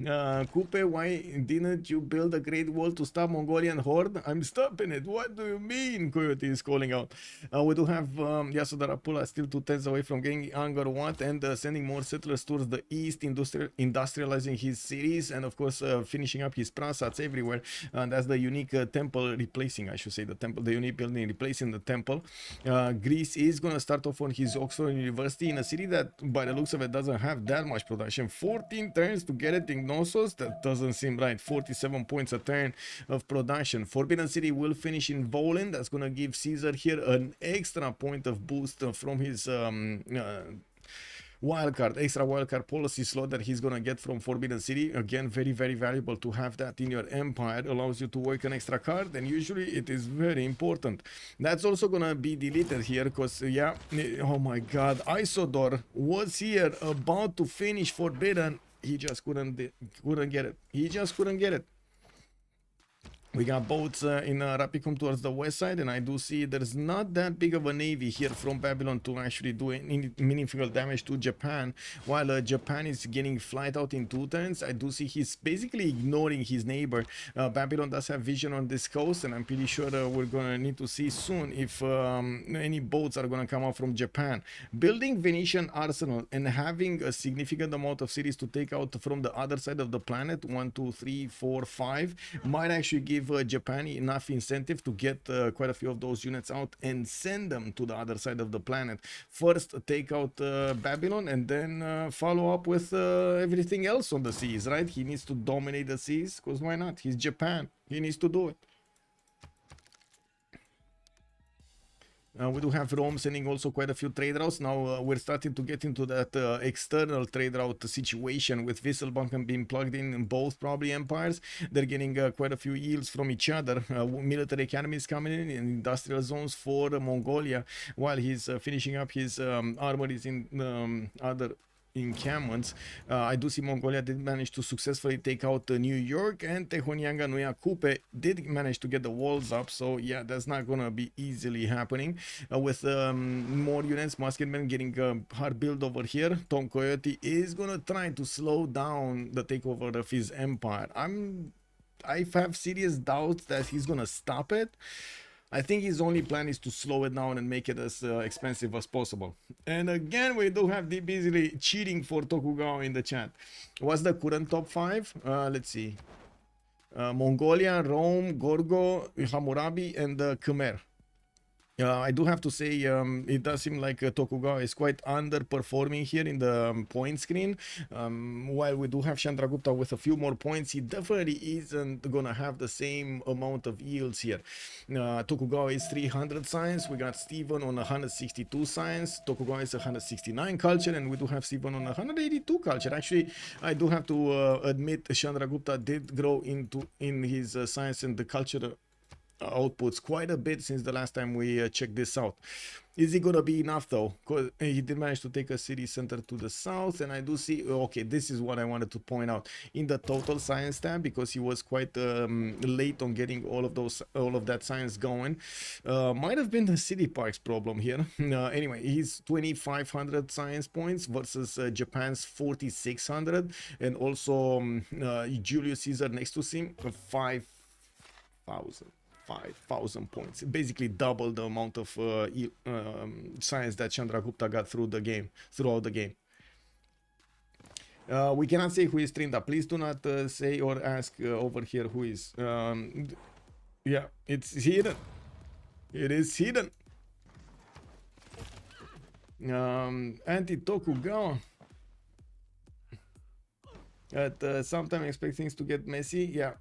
Kupe, why didn't you build a great wall to stop Mongolian horde? I'm stopping it. What do you mean? Coyote is calling out. We do have Yasudara Pula still 2 turns away from getting Angkor Wat and sending more settlers towards the east, industrializing his cities, and of course finishing up his prasats everywhere. That's the unique temple replacing, I should say, the unique building replacing the temple. Greece is gonna start off on his Oxford University in a city that, by the looks of it, doesn't have that much production. 14 turns to get it in Knossos? That doesn't seem right. 47 points a turn of production. Forbidden City will finish in Volin. That's gonna give Caesar here an extra point of boost from his extra wildcard policy slot that he's gonna get from Forbidden City. Again, very valuable to have that in your empire. Allows you to work an extra card, and usually it is very important. That's also gonna be deleted here because oh my God, Isodor was here about to finish Forbidden. He just couldn't get it. We got boats in Rapicum towards the west side, and I do see there's not that big of a navy here from Babylon to actually do any meaningful damage to Japan. While Japan is getting flight out in 2 turns, I do see he's basically ignoring his neighbor. Babylon does have vision on this coast, and I'm pretty sure we're gonna need to see soon if any boats are gonna come out from Japan. Building Venetian arsenal and having a significant amount of cities to take out from the other side of the planet, 1, 2, 3, 4, 5, might actually give give Japan enough incentive to get quite a few of those units out and send them to the other side of the planet. First, take out Babylon, and then follow up with everything else on the seas, right? He needs to dominate the seas, because why not? He's Japan. He needs to do it. We do have Rome sending also quite a few trade routes. Now we're starting to get into that external trade route situation with Wisselbanken being plugged in both probably empires. They're getting quite a few yields from each other. Military academies coming in industrial zones for Mongolia, while he's finishing up his armories in other encampments. I do see Mongolia did manage to successfully take out New York, and Tehonyanga Nuya Kupe did manage to get the walls up, so yeah, that's not gonna be easily happening. With more units, Musketmen getting hard build over here. Tom Coyote is gonna try to slow down the takeover of his empire. I have serious doubts that he's gonna stop it. I think his only plan is to slow it down and make it as expensive as possible. And again, we do have Deep Easily cheating for Tokugawa in the chat. What's the current top 5? Let's see. Mongolia, Rome, Gorgo, Hammurabi, and Khmer. I do have to say, it does seem like Tokugawa is quite underperforming here in the point screen. While we do have Chandragupta with a few more points, he definitely isn't gonna have the same amount of yields here. Tokugawa is 300 science, we got Stephen on 162 science, Tokugawa is 169 culture, and we do have Stephen on 182 culture. Actually, I do have to admit Chandragupta did grow in his science and the culture outputs quite a bit since the last time we checked this out. Is it gonna be enough though? Because he did manage to take a city center to the south, and I do see, okay, this is what I wanted to point out in the total science tab, because he was quite late on getting all of that science going. Might have been the city parks problem here. Anyway, he's 2,500 science points versus Japan's 4,600, and also Julius Caesar next to him 5,000 points, basically double the amount of science that Chandragupta got throughout the game. We cannot say who is Trinda. Please do not say or ask over here who is. Yeah, it's hidden. It is hidden. Anti-Tokugawa. At sometime expect things to get messy. Yeah.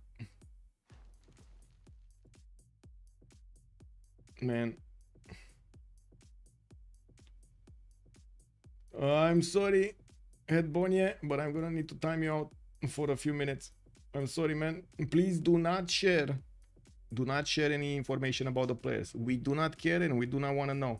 Man, I'm sorry, Head Bonnie, but I'm gonna need to time you out for a few minutes. I'm sorry, man. Please do not share any information about the players. We do not care and we do not want to know.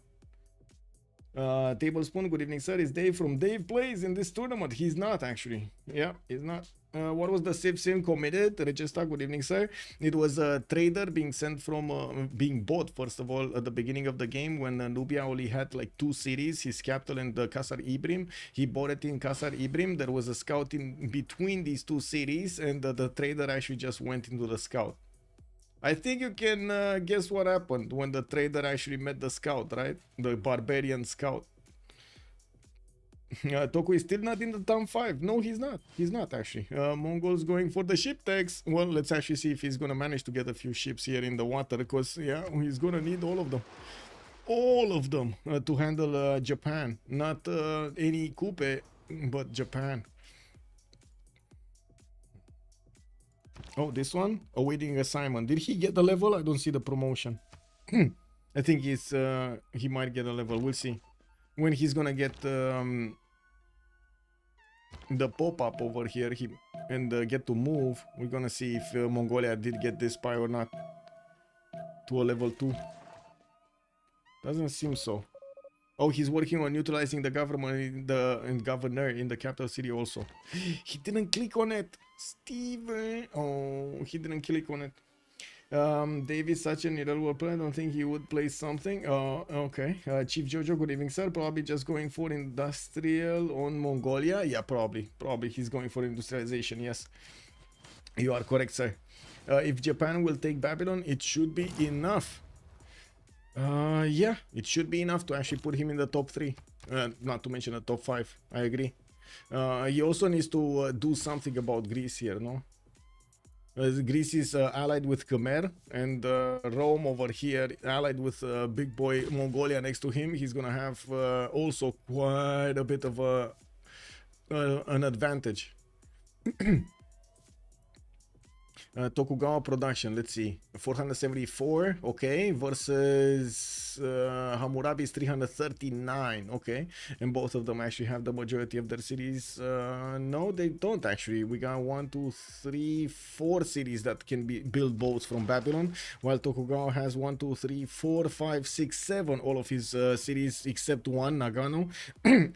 Tablespoon, good evening, sir. Is Dave from Dave Plays in this tournament? He's not, actually. Yeah, he's not. What was the Civ6 committed? Regista, good evening, sir. It was a trader being sent from, being bought, first of all, at the beginning of the game when Nubia only had like 2 cities, his capital and the Kasar Ibrim. He bought it in Kasar Ibrim. There was a scout in between these 2 cities, and the trader actually just went into the scout. I think you can guess what happened when the trader actually met the scout, right? The barbarian scout. Toku is still not in the top 5. No, he's not. He's not, actually. Mongols going for the ship tax. Well, let's actually see if he's going to manage to get a few ships here in the water, because, yeah, he's going to need all of them. All of them to handle Japan. Not any Kupe, but Japan. Oh, this one? Awaiting assignment. Did he get the level? I don't see the promotion. I think he might get a level. We'll see. When he's gonna get the pop-up over here and get to move, we're gonna see if Mongolia did get this spy or not to a level 2. Doesn't seem so. Oh, he's working on neutralizing the government governor in the capital city also. He didn't click on it. Steven. Oh, he didn't click on it. Dave is such an irrelevant player. I don't think he would play something. Okay. Chief Jojo, good evening, sir. Probably just going for industrial on Mongolia. Yeah, probably. Probably he's going for industrialization. Yes. You are correct, sir. If Japan will take Babylon, it should be enough. Yeah, it should be enough to actually put him in the top 3. Not to mention the top 5. I agree. He also needs to do something about Greece here, no? Greece is allied with Khmer, and Rome over here allied with big boy Mongolia next to him. He's gonna have also quite a bit of an advantage. Tokugawa production, let's see, 474, okay, versus Hammurabi's 339, okay, and both of them actually have the majority of their cities. No, they don't actually. We got 1, 2, 3, 4 cities that can be build boats from Babylon, while Tokugawa has 1, 2, 3, 4, 5, 6, 7. All of his cities except one, Nagano,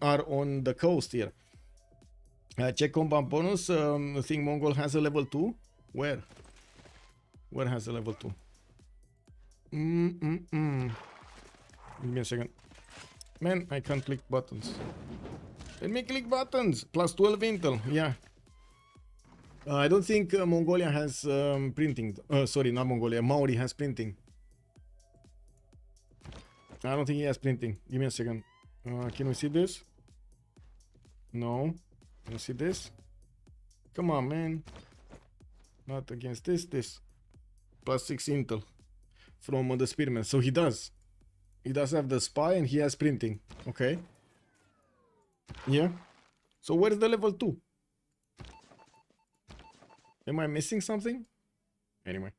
are on the coast here. Check combat bonus. I think Mongol has a level 2. Where? Where has a level 2? Give me a second. Man, I can't click buttons. Let me click buttons. Plus 12 intel. Yeah. I don't think Mongolia has printing. Sorry, not Mongolia. Maori has printing. I don't think he has printing. Give me a second. Can we see this? No. Can you see this? Come on, man. Not against this. Plus 6 intel from the spearman. So he does. He does have the spy and he has printing. Okay. Yeah. So where's the level 2? Am I missing something? Anyway.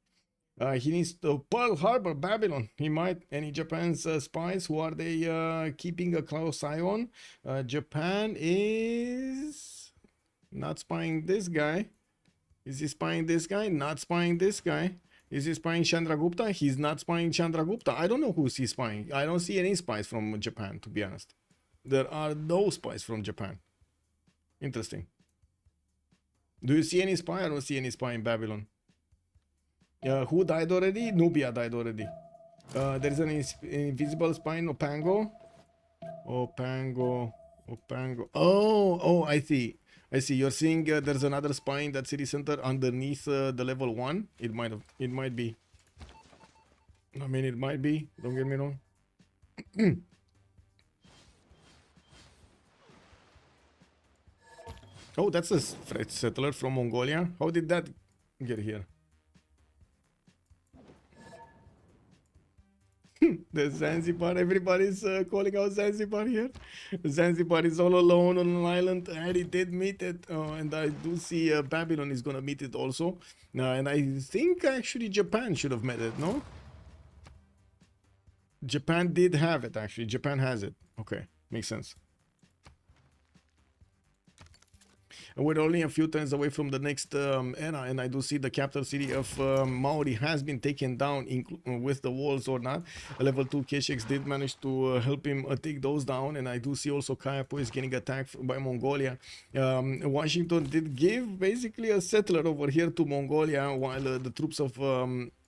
He needs to Pearl Harbor, Babylon. He might. Any Japan's spies? Who are they keeping a close eye on? Japan is not spying this guy. Is he spying this guy? Not spying this guy. Is he spying Chandragupta? He's not spying Chandragupta. I don't know who's he spying. I don't see any spies from Japan, to be honest. There are no spies from Japan. Interesting. Do you see any spy? I don't see any spy in Babylon. Who died already? Nubia died already. There's an invisible spy in Opango. Opango. Oh, I see. You're seeing there's another spy in that city center underneath the level 1. It might be. I mean, it might be. Don't get me wrong. Oh, that's a threat settler from Mongolia. How did that get here? The Zanzibar, everybody's calling out Zanzibar here. Zanzibar is all alone on an island, and he did meet it. And I do see Babylon is gonna meet it also. And I think actually Japan should have met it, no? Japan did have it, actually. Japan has it. Okay, makes sense. And we're only a few turns away from the next era, and I do see the capital city of Maori has been taken down with the walls or not. Level 2 Keshex did manage to help him take those down, and I do see also Kayapo is getting attacked by Mongolia. Washington did give basically a settler over here to Mongolia, while the troops of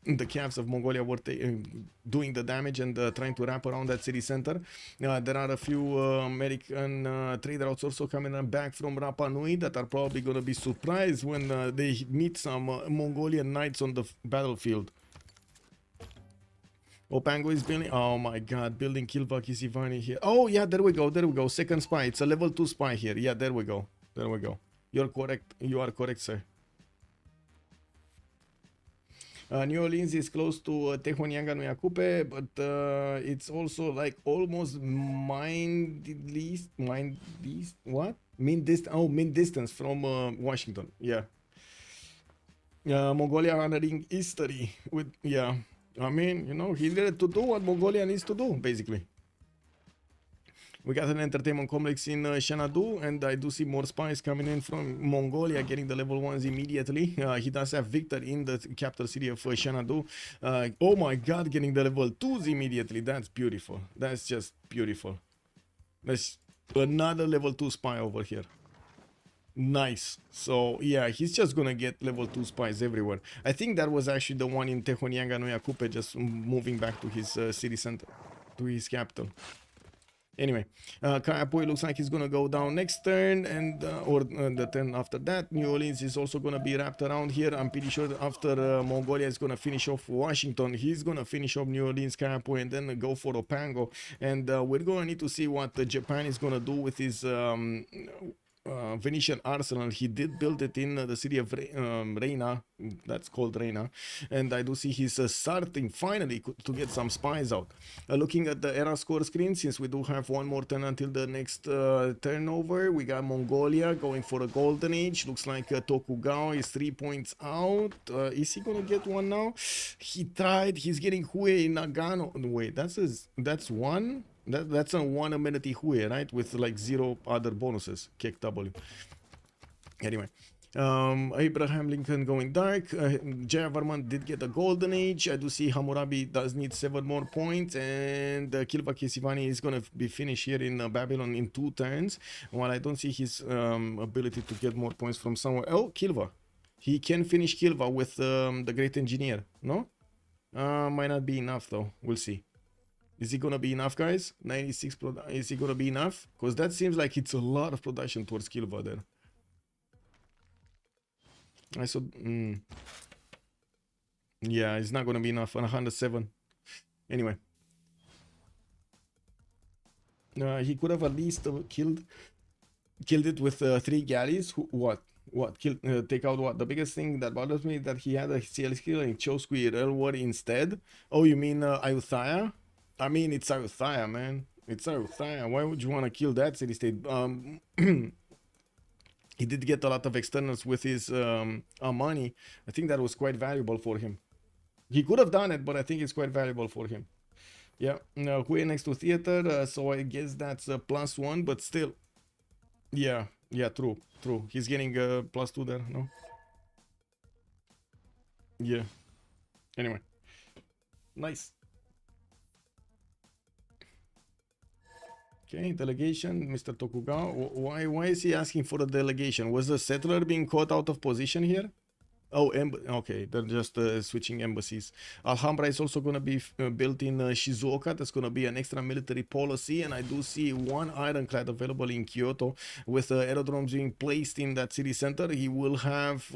the Cavs of Mongolia were doing the damage and trying to wrap around that city center. There are a few American trade routes also coming back from Rapa Nui that are probably going to be surprised when they meet some Mongolian knights on the battlefield. Opango is building. Oh my god, building Kilvaki Ivani here. Oh yeah, there we go. Second spy. It's a level 2 spy here. Yeah, there we go. You're correct. You are correct, sir. New Orleans is close to Tehonyanga no Yakupe, but it's also like almost min distance from Washington. Yeah. Mongolia honoring history with, yeah. I mean, you know, he needed to do what Mongolia needs to do, basically. We got an entertainment complex in Xanadu, and I do see more spies coming in from Mongolia, getting the level 1s immediately. He does have Victor in the capital city of Xanadu. Oh my god, getting the level 2s immediately. That's beautiful. That's just beautiful. That's another level 2 spy over here. Nice. So yeah, he's just gonna get level 2 spies everywhere. I think that was actually the one in Tehonyanga no Yakupe, just moving back to his city center, to his capital. Anyway, Kayapoi looks like he's gonna go down next turn, and or the turn after that. New Orleans is also gonna be wrapped around here. I'm pretty sure after Mongolia is gonna finish off Washington, he's gonna finish off New Orleans, Kayapoi, and then go for Opango. And we're gonna need to see what Japan is gonna do with his Venetian arsenal. He did build it in the city of Reina, that's called Reina, and I do see he's starting finally to get some spies out. Looking at the era score screen, since we do have one more turn until the next turnover, we got Mongolia going for a golden age. Looks like Tokugawa is 3 points out. Is he gonna get one now? He tried. He's getting Hue Nagano. Wait, that's one. That's a one amenity Hue, right? With like 0 other bonuses. Kick W. Anyway. Abraham Lincoln going dark. Jayavarman did get a golden age. I do see Hammurabi does need 7 more points, and Kilva Kesivani is gonna be finished here in Babylon in 2 turns. While I don't see his ability to get more points from somewhere. Oh, Kilva. He can finish Kilva with the Great Engineer. No? Might not be enough though. We'll see. Is it gonna be enough, guys? 96 is it gonna be enough? Because that seems like it's a lot of production towards Kilva there. I saw yeah, it's not gonna be enough on 107. Anyway. He could have at least killed it with 3 galleys. What take out what? The biggest thing that bothers me is that he had a CL skill and chose Railway instead. Oh, you mean Ayutthaya? I mean, it's Ayutthaya, man. It's Ayutthaya. Why would you want to kill that city-state? He did get a lot of externals with his money. I think that was quite valuable for him. He could have done it, but I think it's quite valuable for him. Yeah, Hue next to theater, so I guess that's a +1, but still. Yeah, true. He's getting a +2 there, no? Yeah. Anyway. Nice. Okay, delegation, Mr. Tokugawa. Why is he asking for a delegation? Was the settler being caught out of position here? Oh, okay, they're just switching embassies. Alhambra is also going to be built in Shizuoka. That's going to be an extra military policy, and I do see 1 ironclad available in Kyoto with aerodromes being placed in that city center. He will have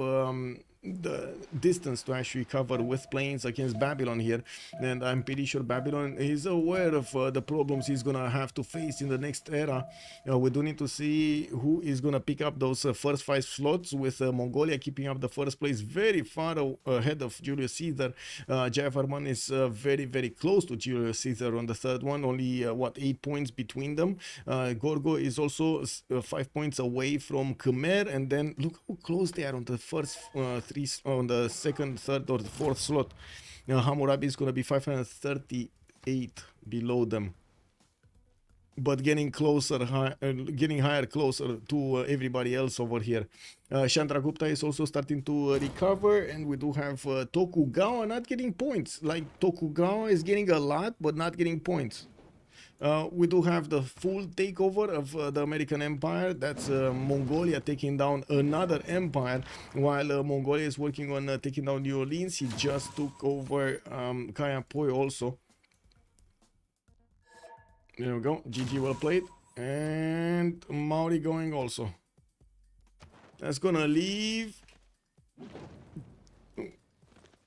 the distance to actually cover with planes against Babylon here, and I'm pretty sure Babylon is aware of the problems he's gonna have to face in the next era. We do need to see who is gonna pick up those first 5 slots, with Mongolia keeping up the first place very far ahead of Julius Caesar. Jayavarman is very close to Julius Caesar on the 3rd one, only 8 points between them. Gorgo is also 5 points away from Khmer, and then look how close they are on the first 3 on the 2nd, 3rd, or the 4th slot. Hammurabi is going to be 538 below them, but getting closer, getting higher, closer to everybody else over here. Chandragupta is also starting to recover, and we do have Tokugawa not getting points. Like, Tokugawa is getting a lot, but not getting points. We do have the full takeover of the American Empire. That's Mongolia taking down another empire, while Mongolia is working on taking down New Orleans. He just took over Kayapoi also. There we go. GG, well played. And Maori going also. That's gonna leave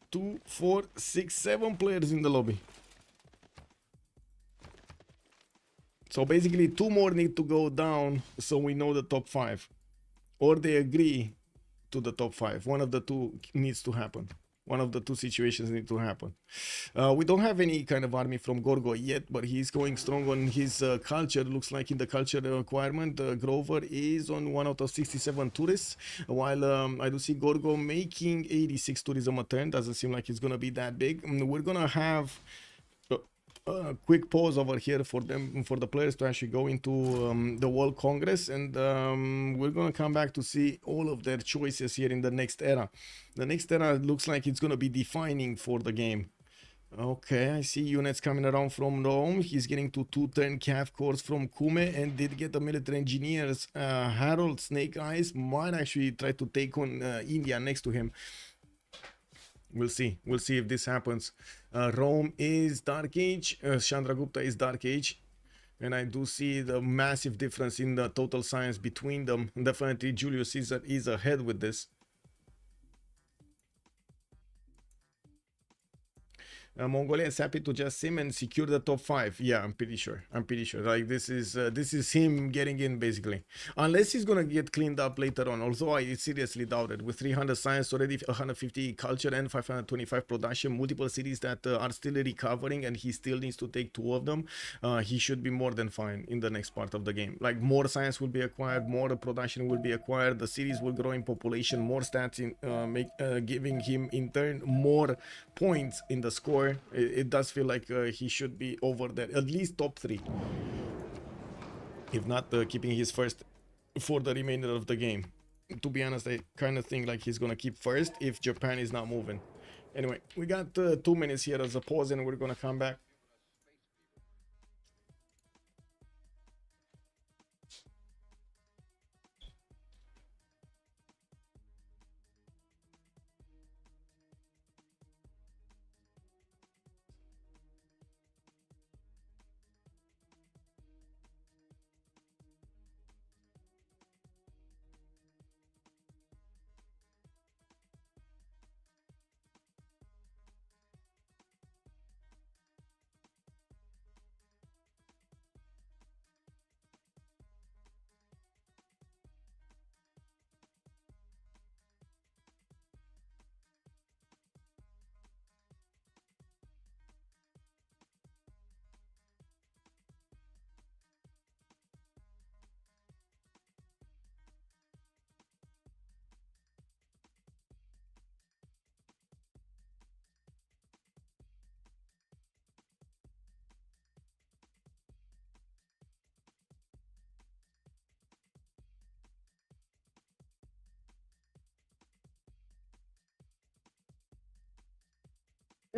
2, 4, 6, 7 players in the lobby. So basically 2 more need to go down, so we know the top 5. Or they agree to the top 5. One of the 2 needs to happen. One of the 2 situations need to happen. We don't have any kind of army from Gorgo yet, but he's going strong on his culture. Looks like in the culture requirement, Grover is on 1 out of 67 tourists, while I do see Gorgo making 86 tourism a turn. Doesn't seem like it's going to be that big. We're going to have a quick pause over here for the players to actually go into the World Congress, and we're gonna come back to see all of their choices here in the next era. The next era looks like it's gonna be defining for the game. Okay, I see units coming around from Rome. He's getting to 2-turn Cav Corps from Kume, and did get the military engineers. Harold Snake Eyes might actually try to take on India next to him. We'll see if this happens. Rome is Dark Age, Chandragupta is Dark Age, and I do see the massive difference in the total science between them. Definitely Julius Caesar is ahead with this. Mongolia is happy to just sim and secure the top 5. Yeah, I'm pretty sure. Like this is him getting in basically, unless he's gonna get cleaned up later on. Although I seriously doubt it. With 300 science already, 150 culture and 525 production, multiple cities that are still recovering, and he still needs to take 2 of them. He should be more than fine in the next part of the game. Like more science will be acquired, more production will be acquired. The cities will grow in population, more stats in giving him in turn more points in the score. It does feel like he should be over there, at least top 3, if not keeping his first for the remainder of the game. To be honest, I kind of think like he's gonna keep first if Japan is not moving. Anyway, we got 2 minutes here as a pause, and we're gonna come back.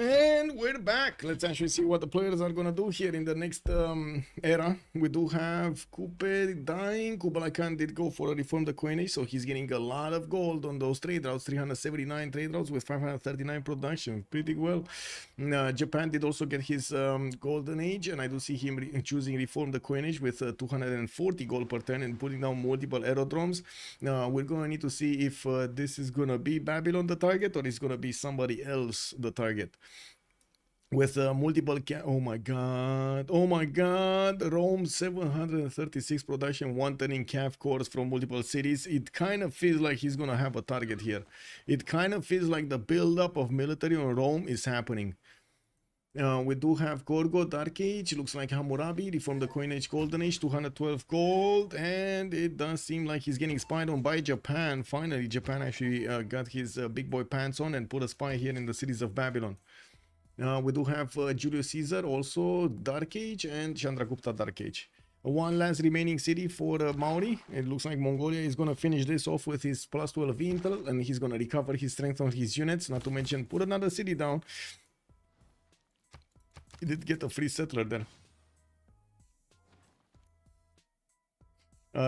And we're back. Let's actually see what the players are gonna do here in the next era. We do have Kupe dying. Kublai Khan did go for a reform the coinage, so he's getting a lot of gold on those trade routes. 379 trade routes with 539 production. Pretty well. Japan did also get his golden age, and I do see him choosing reform the coinage with 240 gold per turn and putting down multiple aerodromes. We're gonna need to see if this is gonna be Babylon the target, or is gonna be somebody else the target. With multiple oh my god, Rome 736 production, 1 turning calf cores from multiple cities. It kind of feels like he's gonna have a target here. It kind of feels like the buildup of military on Rome is happening. We do have Gorgo, Dark Age, looks like Hammurabi, Reform the Coinage, Golden Age, 212 gold, and it does seem like he's getting spied on by Japan. Finally, Japan actually got his big boy pants on and put a spy here in the cities of Babylon. We do have Julius Caesar, also Dark Age, and Chandragupta Dark Age. One last remaining city for Maori. It looks like Mongolia is going to finish this off with his plus 12 intel, and he's going to recover his strength on his units, not to mention put another city down. He did get a free settler there.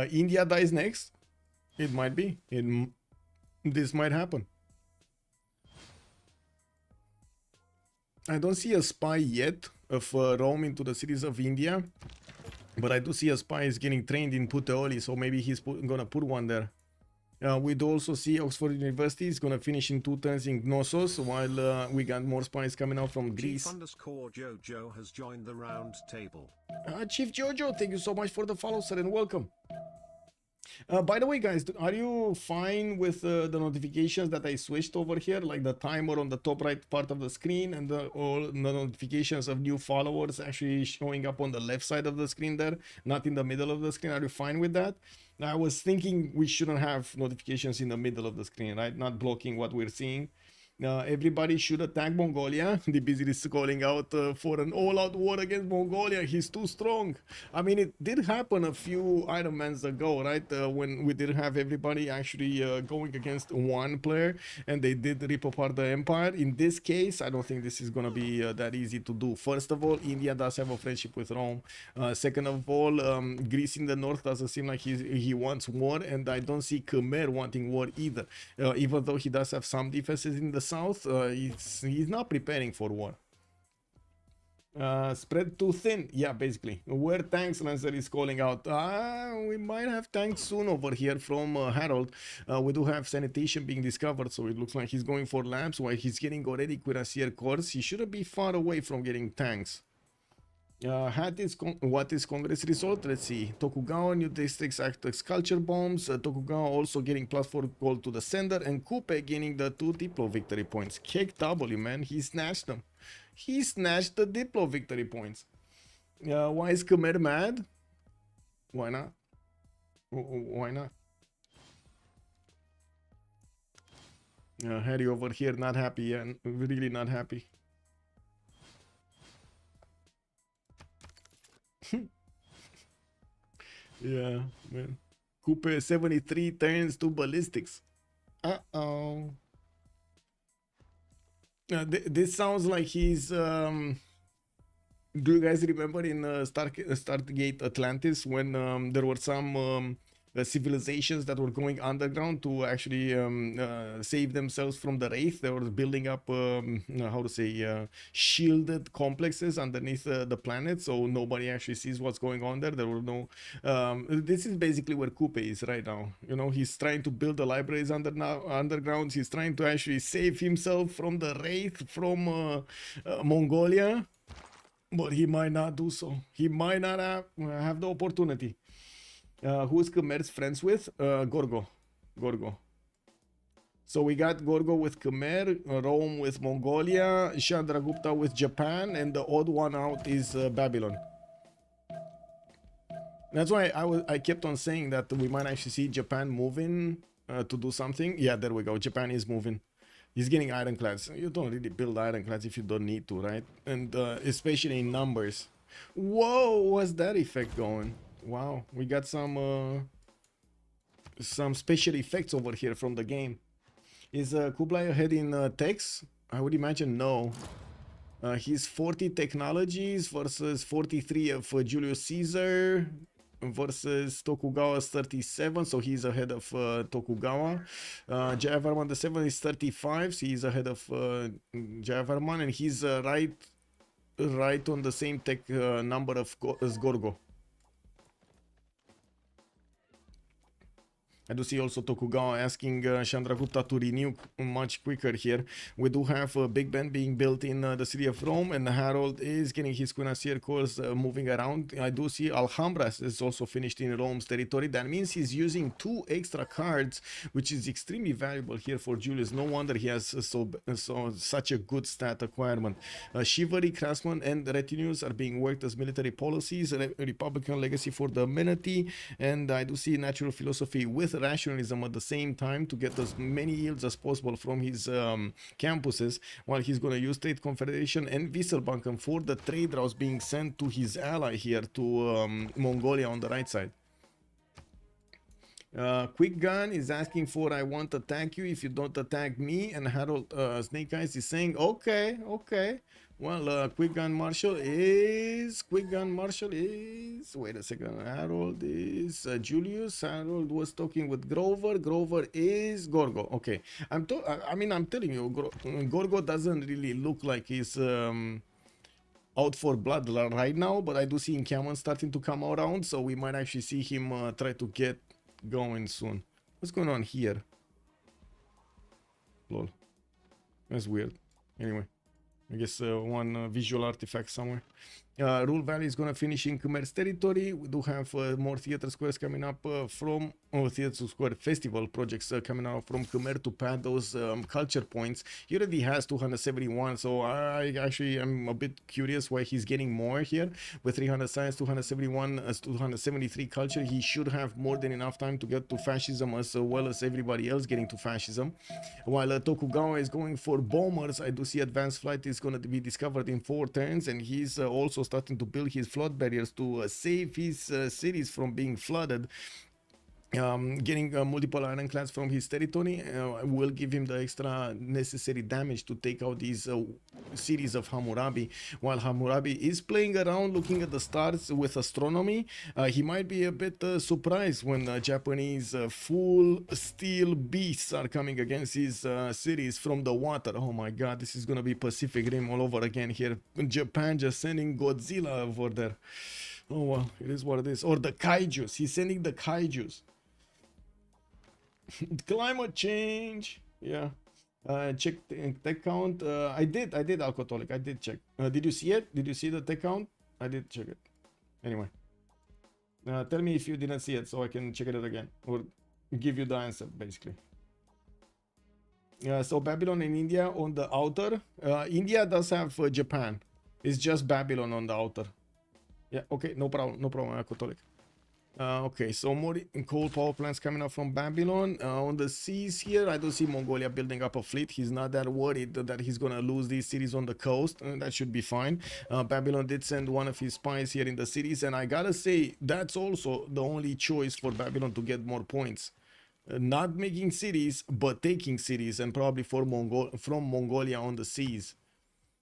India dies next. It might be. This might happen. I don't see a spy yet of Rome into the cities of India, but I do see a spy is getting trained in Puteoli, so maybe he's gonna put one there. We do also see Oxford University is gonna finish in 2 turns in Knossos, while we got more spies coming out from Greece. Chief_Jojo has joined the round table. Chief Jojo, thank you so much for the follow, sir, and welcome. By the way, guys, are you fine with the notifications that I switched over here, like the timer on the top right part of the screen and all the notifications of new followers actually showing up on the left side of the screen there, not in the middle of the screen? Are you fine with that? I was thinking we shouldn't have notifications in the middle of the screen, right? Not blocking what we're seeing. Everybody should attack Mongolia. The busy is calling out for an all-out war against Mongolia. He's too strong. I mean, it did happen a few Ironmans ago, right? When we did have everybody actually going against one player, and they did rip apart the empire. In this case, I don't think this is going to be that easy to do. First of all, India does have a friendship with Rome. Second of all, Greece in the north doesn't seem like he wants war, and I don't see Khmer wanting war either. Even though he does have some defenses in the south, he's not preparing for war. Spread too thin. Yeah, basically. Where tanks, Lancer is calling out. We might have tanks soon over here from Harold. We do have sanitation being discovered, so it looks like he's going for labs while he's getting already cuirassier cores. He shouldn't be far away from getting tanks. What is Congress result? Let's see. Tokugawa new districts act as culture bombs. Tokugawa also getting +4 gold to the sender, and Kupe gaining the 2 Diplo victory points. Kick W, man. He snatched them. He snatched the Diplo victory points. Why is Khmer mad? Why not? Why not? Harry over here not happy. Yeah, really not happy. Yeah, man. Cooper 73 turns to ballistics. Uh-oh. This sounds like he's do you guys remember in Stargate Atlantis when there were some civilizations that were going underground to actually save themselves from the Wraith? They were building up how to say shielded complexes underneath the planet, so nobody actually sees what's going on there. There were no this is basically where Coupe is right now. You know, he's trying to build the libraries underground. He's trying to actually save himself from the Wraith from Mongolia, but he might not do so. He might not have the opportunity. Who's Khmer's friends with? Gorgo. So we got Gorgo with Khmer, Rome with Mongolia, Chandragupta with Japan, and the odd one out is Babylon. That's why I kept on saying that we might actually see Japan moving to do something. Yeah, there we go. Japan is moving. He's getting ironclads. You don't really build ironclads if you don't need to, right? And especially in numbers. Whoa, what's that effect going? Wow, we got some special effects over here from the game. Is Kublai ahead in techs? I would imagine no. He's 40 technologies versus 43 of Julius Caesar versus Tokugawa's 37, so he's ahead of Tokugawa. Jayavarman the 7 is 35, so he's ahead of Jayavarman, and he's right on the same tech number of as Gorgo. I do see also Tokugawa asking Chandragupta to renew much quicker here. We do have Big Ben being built in the city of Rome, and Harold is getting his cuirassier corps moving around. I do see Alhambra is also finished in Rome's territory. That means he's using 2 extra cards, which is extremely valuable here for Julius. No wonder he has such a good stat acquirement. Chivalry, craftsmen, and retinues are being worked as military policies. Republican legacy for the amenity, and I do see natural philosophy with rationalism at the same time to get as many yields as possible from his campuses, while he's going to use Trade Confederation and Wieselbanken for the trade routes being sent to his ally here, to Mongolia on the right side. Quick Gun is asking for I won't attack you if you don't attack me, and Harold Snake Eyes is saying okay. Well, Quick Gun Marshal is wait a second, Harold is Julius. Harold was talking with Grover is Gorgo. Okay, I'm telling you, Gorgo doesn't really look like he's out for blood right now, but I do see Incaman starting to come around, so we might actually see him try to get going soon. What's going on here? Lol, that's weird. Anyway, I guess one visual artifact somewhere. Rule Valley is going to finish in Khmer's territory. We do have more theater squares coming up from Theater Square Festival projects coming out from Khmer to pad those culture points. He already has 271, so I actually am a bit curious why he's getting more here. With 300 science, 271, 273 culture, he should have more than enough time to get to fascism as well as everybody else getting to fascism. While Tokugawa is going for bombers, I do see advanced flight is going to be discovered in 4 turns, and he's also starting to build his flood barriers to save his cities from being flooded. Getting multiple ironclads from his territory will give him the extra necessary damage to take out these cities of Hammurabi. While Hammurabi is playing around looking at the stars with astronomy, he might be a bit surprised when Japanese full steel beasts are coming against his cities from the water. Oh my god, this is gonna be Pacific Rim all over again here. Japan just sending Godzilla over there. Oh well, it is what it is. Or the kaijus, he's sending the kaijus. Climate change, yeah. Check the tech count. I did alcoholic. I did check. Did you see it? Did you see the tech count? I did check it. Anyway, tell me if you didn't see it so I can check it out again or give you the answer basically. So Babylon and India on the outer. India does have Japan. It's just Babylon on the outer. Yeah. Okay. No problem. No problem. Alcoholic. Okay, so more coal power plants coming up from Babylon. On the seas here, I don't see Mongolia building up a fleet. He's not that worried that he's gonna lose these cities on the coast. That should be fine. Babylon did send one of his spies here in the cities, and I gotta say, that's also the only choice for Babylon to get more points. Not making cities, but taking cities, and probably for from Mongolia on the seas.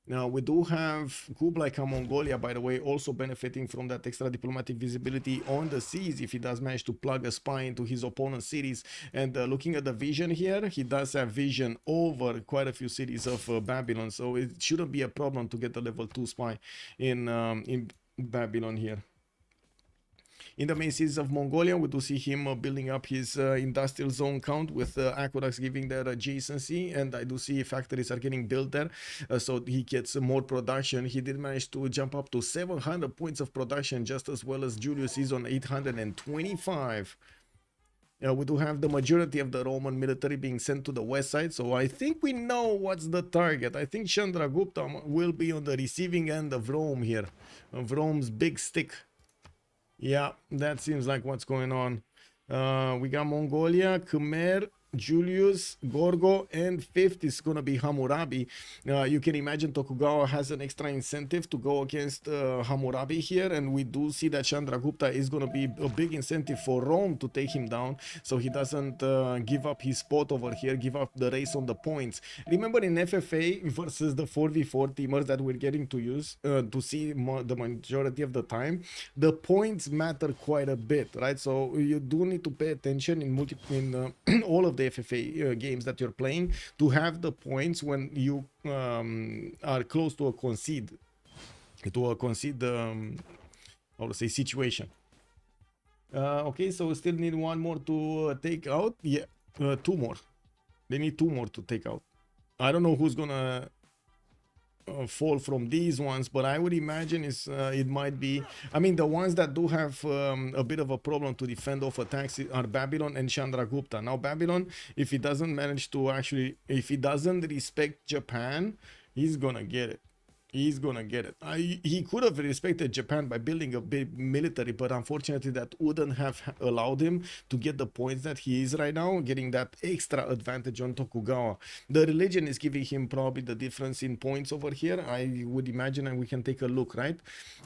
Now, we do have Kublai Khan Mongolia, by the way, also benefiting from that extra diplomatic visibility on the seas if he does manage to plug a spy into his opponent's cities. And looking at the vision here, he does have vision over quite a few cities of Babylon, so it shouldn't be a problem to get a level 2 spy in Babylon here. In the main cities of Mongolia, we do see him building up his industrial zone count with aqueducts giving their adjacency, and I do see factories are getting built there, so he gets more production. He did manage to jump up to 700 points of production, just as well as Julius is on 825. We do have the majority of the Roman military being sent to the west side, so I think we know what's the target. I think Chandragupta will be on the receiving end of Rome here, of Rome's big stick. Yeah, that seems like what's going on. We got Mongolia, Khmer, Julius, Gorgo, and fifth is gonna be Hammurabi. You can imagine Tokugawa has an extra incentive to go against Hammurabi here, and we do see that Chandragupta is gonna be a big incentive for Rome to take him down, so he doesn't give up his spot over here, give up the race on the points. Remember in FFA versus the 4v4 teamers that we're getting to use to see the majority of the time, the points matter quite a bit, right? So you do need to pay attention in all of the FFA games that you're playing to have the points when you are close to a concede how to say situation. Okay, so we still need one more to take out. Yeah, two more. They need two more to take out. I don't know who's gonna fall from these ones, but I would imagine it might be, I mean, the ones that do have a bit of a problem to defend off attacks are Babylon and Chandragupta. Now Babylon, if he doesn't manage to actually, if he doesn't respect Japan, he's gonna get it. He's gonna get it. He could have respected Japan by building a big military, but unfortunately that wouldn't have allowed him to get the points that he is right now, getting that extra advantage on Tokugawa. The religion is giving him probably the difference in points over here, I would imagine, and we can take a look, right?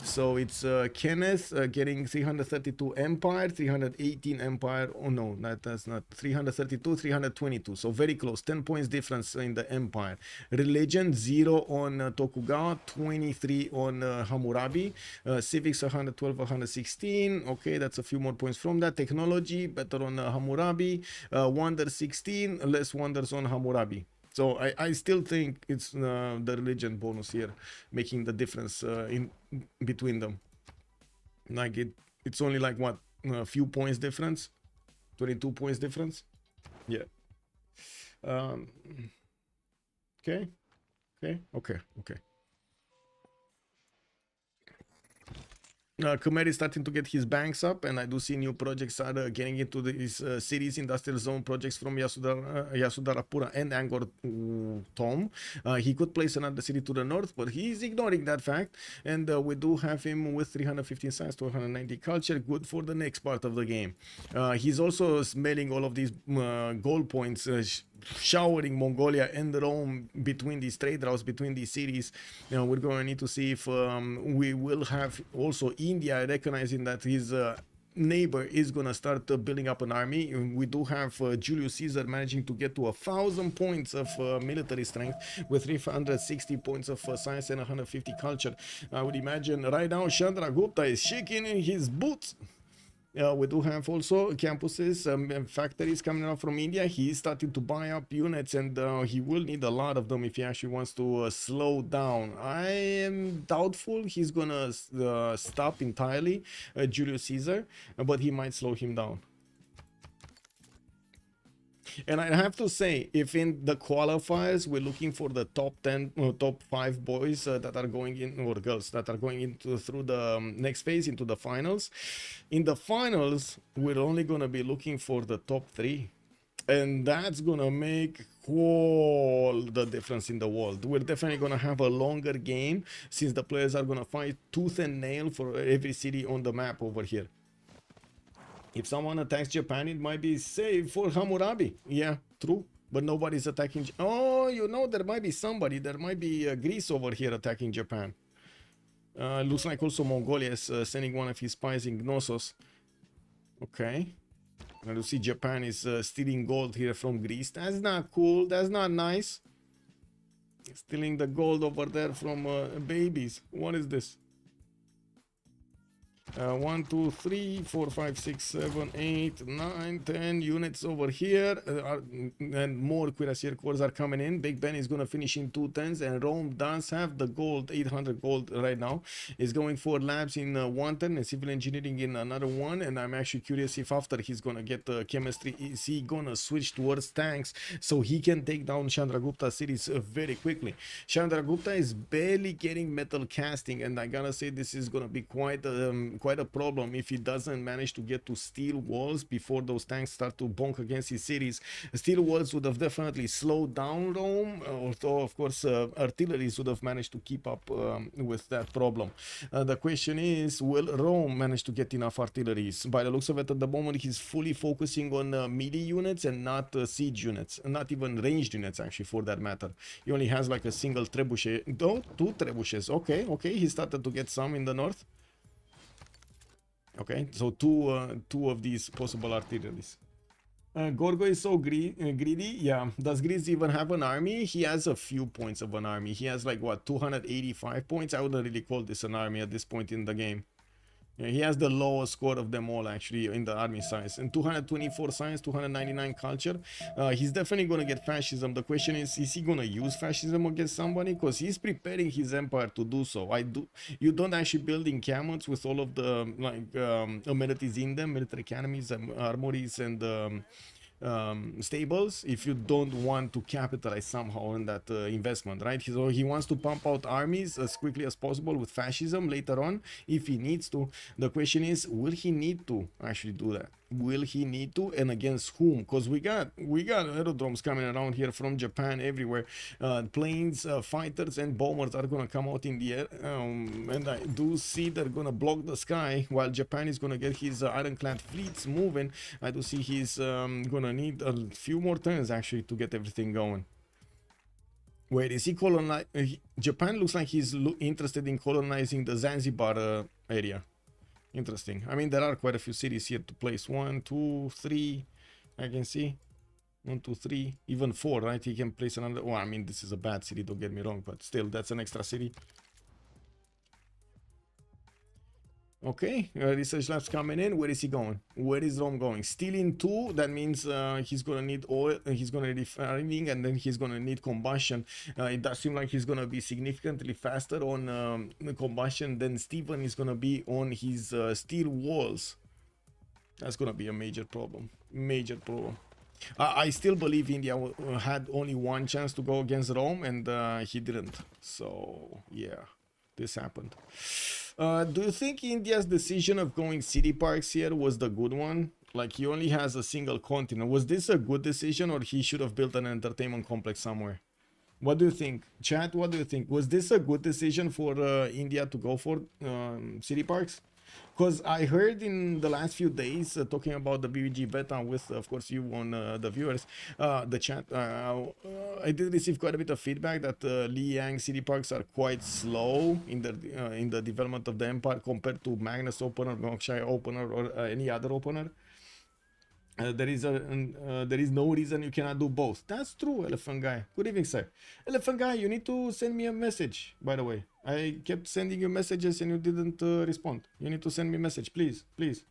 So it's Kenneth getting 332 Empire, 318 Empire. Oh no, that's not 332, 322. So very close, 10 points difference in the Empire. Religion 0 on Tokugawa, 23 on Hammurabi. Civics 112, 116. Okay, that's a few more points from that. Technology better on Hammurabi. Wonder 16, less wonders on Hammurabi. So I still think it's the religion bonus here making the difference in between them. Like it's only like what, a few points difference, 22 points difference. Yeah. Okay. Khmer is starting to get his banks up, and I do see new projects are getting into these cities, industrial zone projects from Yasudarapura and Angkor Thom. He could place another city to the north, but he's ignoring that fact, and we do have him with 315 science to 190 culture, good for the next part of the game. He's also smelling all of these gold points, showering Mongolia and Rome between these trade routes, between these cities. We're going to need to see if we will have also India recognizing that his neighbor is gonna start building up an army. We do have Julius Caesar managing to get to 1,000 points of military strength with 360 points of science and 150 culture. I would imagine right now Chandragupta is shaking in his boots. We do have also campuses and factories coming out from India. He is starting to buy up units, and he will need a lot of them if he actually wants to slow down. I am doubtful he's gonna stop entirely Julius Caesar, but he might slow him down. And I have to say, if in the qualifiers we're looking for the top 10 or top 5 boys that are going in, or girls that are going into through the next phase into the finals, in the finals we're only going to be looking for the top 3, and that's going to make all the difference in the world. We're definitely going to have a longer game since the players are going to fight tooth and nail for every city on the map over here. If someone attacks Japan, it might be safe for Hammurabi. Yeah, true. But nobody's attacking. Oh, you know, there might be somebody. There might be Greece over here attacking Japan. Looks like also Mongolia is sending one of his spies in Knossos. Okay. And you see Japan is stealing gold here from Greece. That's not cool. That's not nice. Stealing the gold over there from babies. What is this? 1, 2, 3, 4, 5, 6, 7, 8, 9, 10 units over here, and more cuirassier corps are coming in. Big Ben is going to finish in 210s, and Rome does have the gold, 800 gold right now. Is going for labs in 110 and civil engineering in another one. And I'm actually curious if after he's going to get chemistry, is he going to switch towards tanks so he can take down Chandragupta cities very quickly. Chandragupta is barely getting metal casting, and I gotta say this is going to be quite a problem if he doesn't manage to get to steel walls before those tanks start to bonk against his cities. Steel walls would have definitely slowed down Rome, although of course artilleries would have managed to keep up with that problem. The question is, will Rome manage to get enough artilleries? By the looks of it, at the moment he's fully focusing on melee units and not siege units, not even ranged units actually for that matter. He only has like a single trebuchet, though 2 trebuchets. Okay, he started to get some in the north. Okay, so two of these possible artilleries. Gorgo is so greedy. Yeah, does Greece even have an army? He has a few points of an army. He has like what, 285 points? I wouldn't really call this an army at this point in the game. Yeah, he has the lowest score of them all actually in the army size, and 224 science, 299 culture. He's definitely going to get fascism. The question is he going to use fascism against somebody? Because he's preparing his empire to do so. You don't actually build encampments with all of the like amenities in them, military academies, armories, and stables, if you don't want to capitalize somehow on that investment, right? So he wants to pump out armies as quickly as possible with fascism later on if he needs to. The question is, will he need to actually do that? Will he need to, and against whom? Because we got aerodromes coming around here from Japan everywhere. Planes, fighters, and bombers are gonna come out in the air, and I do see they're gonna block the sky while Japan is gonna get his ironclad fleets moving. I do see he's gonna need a few more turns actually to get everything going. Wait, is he Japan looks like he's interested in colonizing the Zanzibar area. Interesting. I mean, there are quite a few cities here to place. 1, 2, 3. I can see 1, 2, 3, even 4, right? He can place another. Well, I mean, this is a bad city, don't get me wrong, but still, that's an extra city. Okay, research labs coming in. Where is he going? Where is Rome going? Still in 2. That means he's gonna need oil. He's gonna need refining, and then he's gonna need combustion. It does seem like he's gonna be significantly faster on combustion than Stephen is gonna be on his steel walls. That's gonna be a major problem. Major problem. I still believe India had only one chance to go against Rome, and he didn't. So yeah, this happened. Do you think India's decision of going city parks here was the good one? Like, he only has a single continent. Was this a good decision, or he should have built an entertainment complex somewhere? What do you think? Chat, what do you think? Was this a good decision for India to go for city parks? Because I heard in the last few days talking about the BBG beta with, of course, you on the viewers, the chat. I did receive quite a bit of feedback that Liang city parks are quite slow in the development of the Empire compared to Magnus Opener, Moksha Opener, or any other opener. There is no reason you cannot do both. That's true, Elephant Guy. Good evening, sir. Elephant Guy, you need to send me a message, by the way. I kept sending you messages and you didn't respond. You need to send me a message, please, please.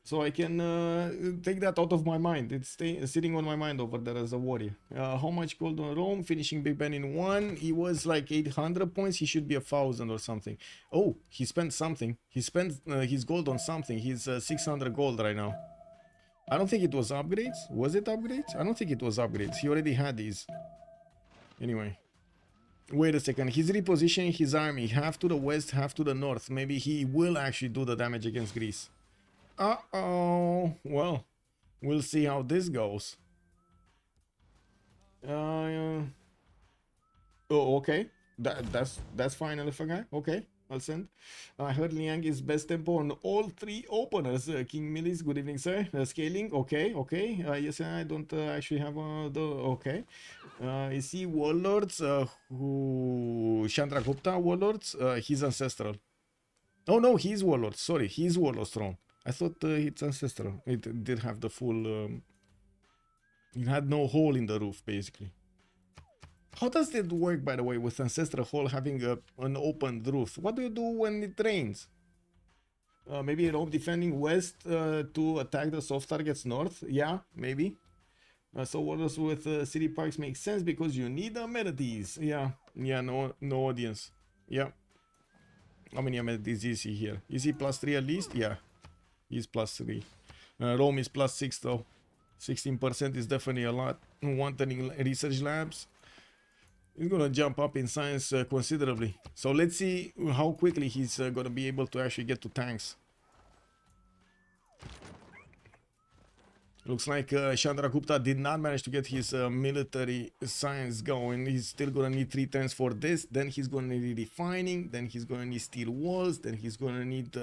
So I can take that out of my mind. It's sitting on my mind over there as a worry. How much gold on Rome? Finishing Big Ben in 1. He was like 800 points. He should be 1,000 or something. Oh, he spent something. He spent his gold on something. He's 600 gold right now. I don't think it was upgrades. Was it upgrades? I don't think it was upgrades. He already had these. Anyway. Wait a second. He's repositioning his army. Half to the west, half to the north. Maybe he will actually do the damage against Greece. Uh-oh. Well, we'll see how this goes. Oh, okay. That's fine, Elephant Guy. Okay. I'll send. I heard Liang is best tempo on all 3 openers. King Millis, good evening, sir. Scaling, okay, okay. Yes, I don't actually have the. Okay. You see Warlords, who Chandragupta Warlords, he's ancestral. Oh no, he's Warlords. Sorry, he's Warlords throne. I thought it's ancestral. It did have the full. It had no hole in the roof, basically. How does it work, by the way, with Ancestral Hall having an open roof? What do you do when it rains? Maybe Rome defending west to attack the soft targets north? Yeah, maybe. So Warlords with city parks makes sense because you need amenities. Yeah, no audience. Yeah. How many amenities is he here? Is he +3 at least? Yeah, he's +3. Rome is +6 though. 16% is definitely a lot. Wanting research labs. He's gonna jump up in science considerably. So let's see how quickly he's gonna be able to actually get to tanks. Looks like Chandragupta did not manage to get his military science going. He's still gonna need 3 turns for this. Then he's gonna need refining. Then he's gonna need steel walls. Then he's gonna need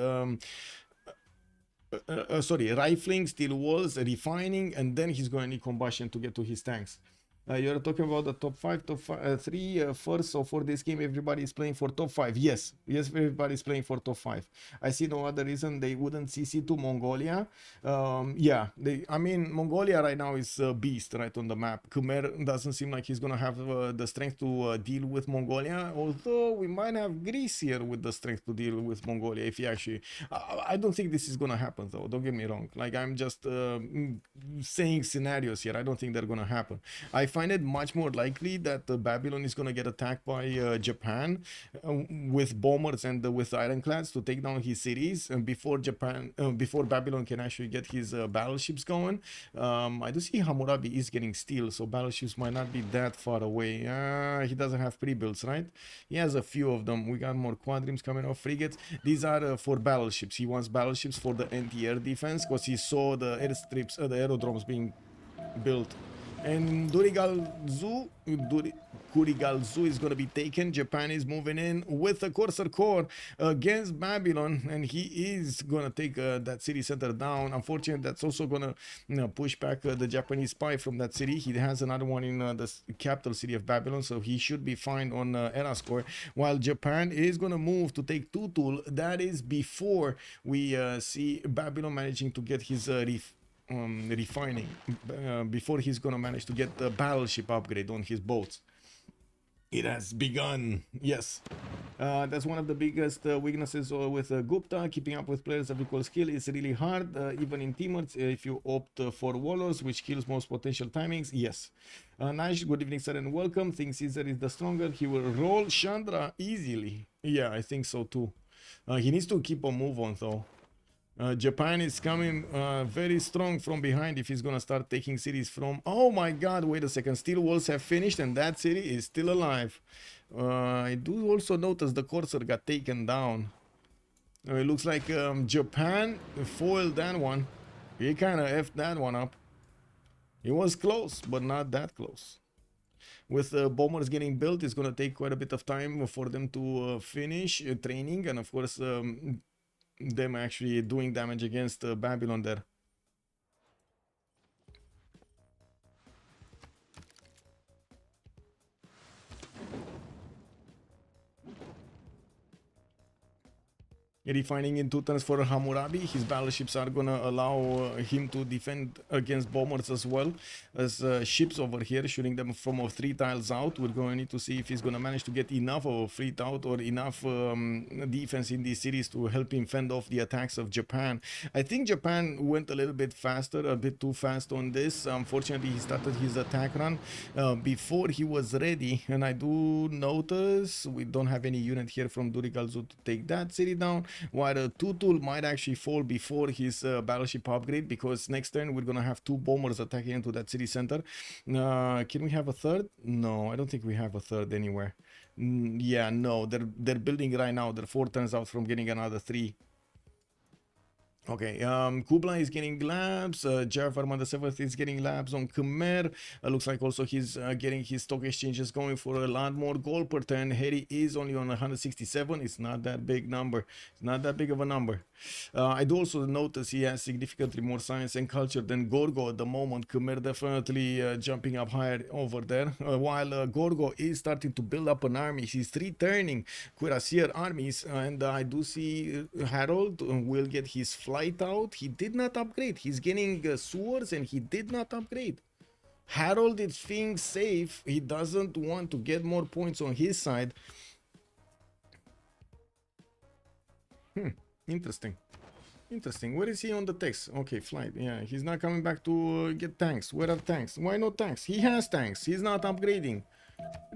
rifling, steel walls, refining, and then he's gonna need combustion to get to his tanks. You're talking about the top 5, top 3 first. So for this game, everybody is playing for top 5. Yes, everybody is playing for top 5. I see no other reason they wouldn't CC to Mongolia. Yeah, I mean, Mongolia right now is a beast right on the map. Khmer doesn't seem like he's gonna have the strength to deal with Mongolia. Although we might have Greece here with the strength to deal with Mongolia. If he actually, I don't think this is gonna happen though. Don't get me wrong. Like I'm just saying scenarios here. I don't think they're gonna happen. I find it much more likely that Babylon is going to get attacked by Japan with bombers and with ironclads to take down his cities before Babylon can actually get his battleships going. I do see Hammurabi is getting steel, so battleships might not be that far away. He doesn't have pre-builds, right? He has a few of them. We got more quadrims coming off, frigates. These are for battleships. He wants battleships for the anti-air defense because he saw the airstrips, the aerodromes being built. And Kurigalzu is going to be taken. Japan is moving in with a Corsair Corps against Babylon, and he is going to take that city center down. Unfortunately, that's also going to push back the Japanese spy from that city. He has another one in the capital city of Babylon, so he should be fine on Erascore. While Japan is going to move to take Tutul. That is before we see Babylon managing to get his refining, before he's gonna manage to get the battleship upgrade on his boats. It has begun. Yes, that's one of the biggest weaknesses with Gupta. Keeping up with players of equal skill is really hard, even in teammates. If you opt for Warlords, which kills most potential timings. Yes. Nice, good evening, sir, and welcome. Think Caesar is the stronger. He will roll Chandra easily. Yeah, I think so too. He needs to keep a move on though. Japan is coming very strong from behind if he's gonna start taking cities from... Oh my god, wait a second. Steel walls have finished and that city is still alive. I do also notice the Corsair got taken down. It looks like Japan foiled that one. He kind of effed that one up. It was close, but not that close. With bombers getting built, it's gonna take quite a bit of time for them to finish training, and of course them actually doing damage against Babylon there. Refining in 2 turns for Hammurabi. His battleships are gonna allow him to defend against bombers as well as ships over here, shooting them from 3 tiles out. We're going to need to see if he's gonna manage to get enough of a fleet out or enough defense in these cities to help him fend off the attacks of Japan. I think Japan went a little bit faster, a bit too fast on this. Unfortunately, he started his attack run before he was ready, and I do notice we don't have any unit here from Durigalzu to take that city down. While Tutul might actually fall before his battleship upgrade, because next turn we're gonna have 2 bombers attacking into that city center. Can we have a third? No, I don't think we have a third anywhere. Yeah, no, they're building right now. They're 4 turns out from getting another 3. Okay, Kublai is getting labs, Jafarman the 7th is getting labs on Khmer. Looks like also he's getting his stock exchanges going for a lot more gold per turn. Harry is only on 167. It's not that big number. It's not that big of a number. I do also notice he has significantly more science and culture than Gorgo at the moment. Khmer definitely jumping up higher over there. While Gorgo is starting to build up an army, he's returning cuirassier armies, and I do see Harold will get his flight out. He did not upgrade. He's getting swords and he did not upgrade. Harold is being safe. He doesn't want to get more points on his side. Interesting. Interesting. Where is he on the text? Okay, flight. Yeah, he's not coming back to get tanks. Where are tanks? Why no tanks? He has tanks. He's not upgrading.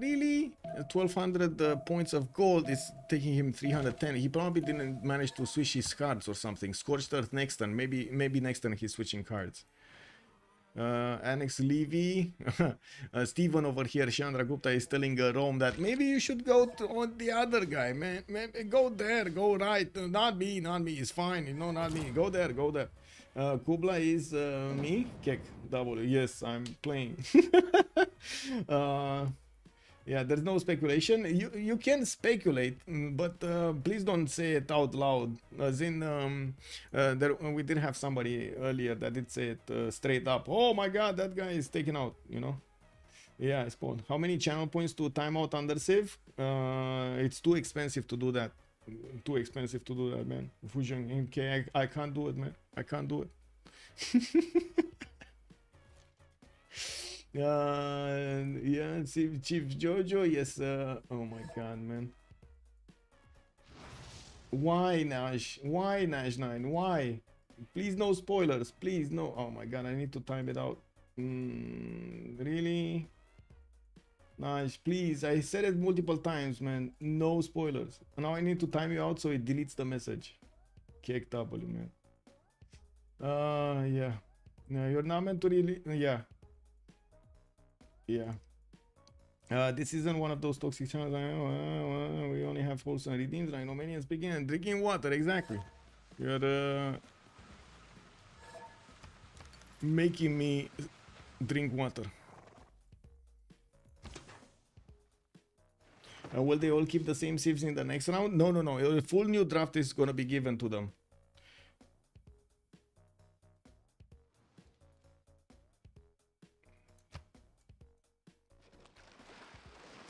Really? 1200 points of gold is taking him 310. He probably didn't manage to switch his cards or something. Scorched Earth next turn. Maybe next turn he's switching cards. Annex Levy. Steven over here, Chandra Gupta, is telling Rome that maybe you should go on the other guy, man. Maybe go there, go right. Not me. It's fine. No, not me. Go there. Kubla is me. Kek W. Yes, I'm playing. Yeah, there's no speculation. You can speculate, but please don't say it out loud. As in, we did have somebody earlier that did say it straight up. Oh my god, that guy is taken out, you know? Yeah, spawn. How many channel points to time out under Civ? It's too expensive to do that. Too expensive to do that, man. Fusion MK, I can't do it, man. I can't do it. Yeah, Chief Jojo, yes. Oh my god, man. Why Nash? Why Nash 9? Why? Please no spoilers. Please no. Oh my god, I need to time it out. Really? Nash, please. I said it multiple times, man. No spoilers. Now I need to time you out so it deletes the message. Kick W, man. Yeah. No, you're not meant to really. Yeah. Yeah. This isn't one of those toxic channels. We only have wholesome redeems. Rhinomanians begin drinking water. Exactly. You're making me drink water. Will they all keep the same civs in the next round? No. A full new draft is gonna be given to them.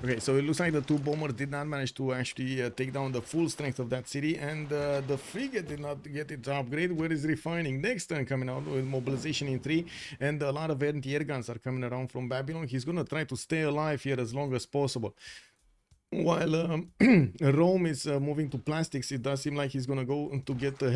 Okay, so it looks like the 2 bombers did not manage to actually take down the full strength of that city, and the frigate did not get its upgrade. Where is refining? Next turn coming out with mobilization in 3, and a lot of anti-air guns are coming around from Babylon. He's gonna try to stay alive here as long as possible. While Rome is moving to plastics, it does seem like he's gonna go to get the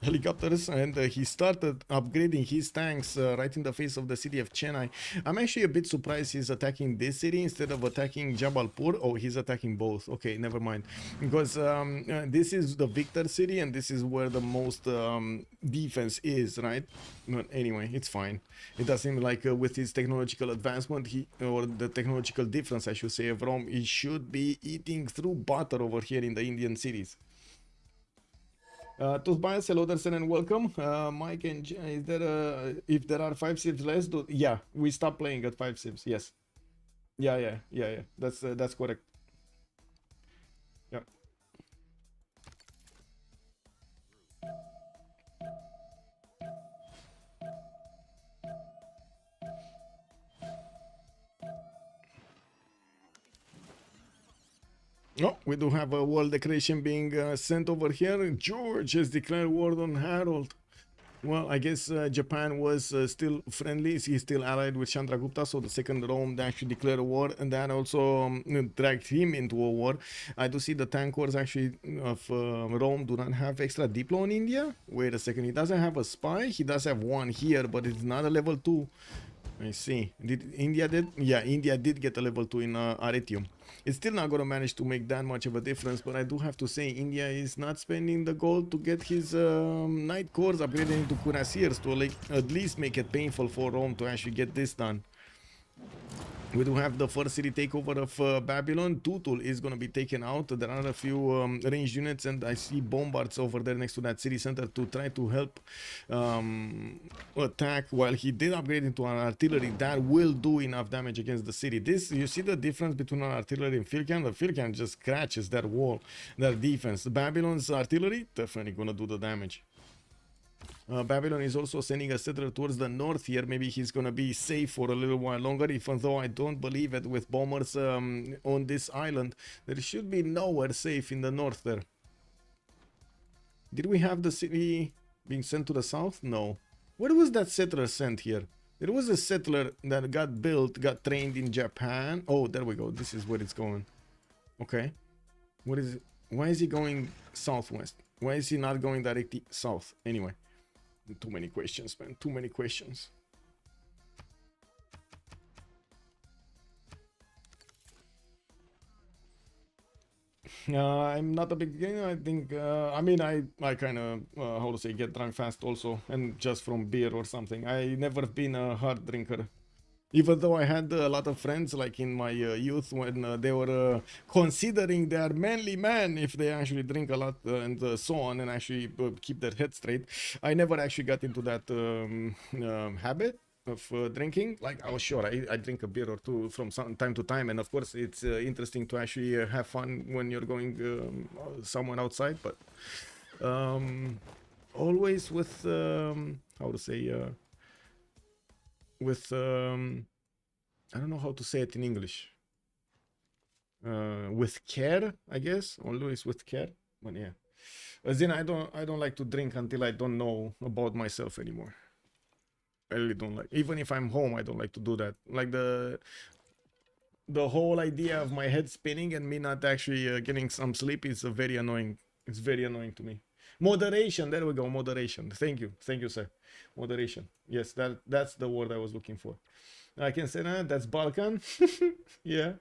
helicopters, and he started upgrading his tanks right in the face of the city of Chennai. I'm actually a bit surprised he's attacking this city instead of attacking Jabalpur. Oh, he's attacking both. Okay, never mind, because this is the victor city and this is where the most defense is, right? But anyway, it's fine. It does seem like with his technological advancement, or the technological difference I should say, of Rome, he should be eating through butter over here in the Indian cities. Tobias, hello there, and welcome. Mike and is there if there are 5 civs less? Yeah, we stopped playing at 5 civs. Yes. Yeah. That's correct. Yeah. Oh, we do have a world declaration being sent over here. George has declared war on Harold. Well, I guess Japan was still friendly. He's still allied with Chandragupta, so the second Rome they actually declared a war, and that also dragged him into a war. I do see the tank wars actually of Rome do not have extra diplo in India. Wait a second, he doesn't have a spy. He does have one here, but it's not a level 2. I see. Did India did? Yeah, India did get a level 2 in Aretium. It's still not going to manage to make that much of a difference, but I do have to say India is not spending the gold to get his Knight cores upgraded into Cuirassiers to like, at least make it painful for Rome to actually get this done. We do have the first city takeover of Babylon. Tutul is going to be taken out. There are a few ranged units, and I see bombards over there next to that city center to try to help attack. While he did upgrade into an artillery, that will do enough damage against the city. This, you see the difference between an artillery and field cannon? The field cannon just scratches that wall, that defense. Babylon's artillery definitely going to do the damage. Babylon is also sending a settler towards the north here. Maybe he's gonna be safe for a little while longer, even though I don't believe it with bombers on this island. There should be nowhere safe in the north there. Did we have the city being sent to the south? No. Where was that settler sent here? There was a settler that got built, got trained in Japan. Oh, there we go. This is where it's going. Okay. What is it? Why is he going southwest? Why is he not going directly south? Anyway. Too many questions, man. Too many questions. I'm not a big gamer. I think, I mean, I kind of, how to say, get drunk fast also. And just from beer or something. I never been a hard drinker. Even though I had a lot of friends, like in my youth, when they were considering they are manly man if they actually drink a lot and so on, and actually keep their head straight. I never actually got into that habit of drinking. Like, I was sure I drink a beer or two from time to time, and of course it's interesting to actually have fun when you're going somewhere outside, but always with how to say with I don't know how to say it in English. With care, I guess. Always with care. But yeah. As in, I don't like to drink until I don't know about myself anymore. I really don't like. Even if I'm home, I don't like to do that. Like the whole idea of my head spinning and me not actually getting some sleep is very annoying. It's very annoying to me. Moderation. There we go. Moderation. Thank you, sir. Moderation. Yes, that's the word I was looking for. I can say that that's Balkan. Yeah.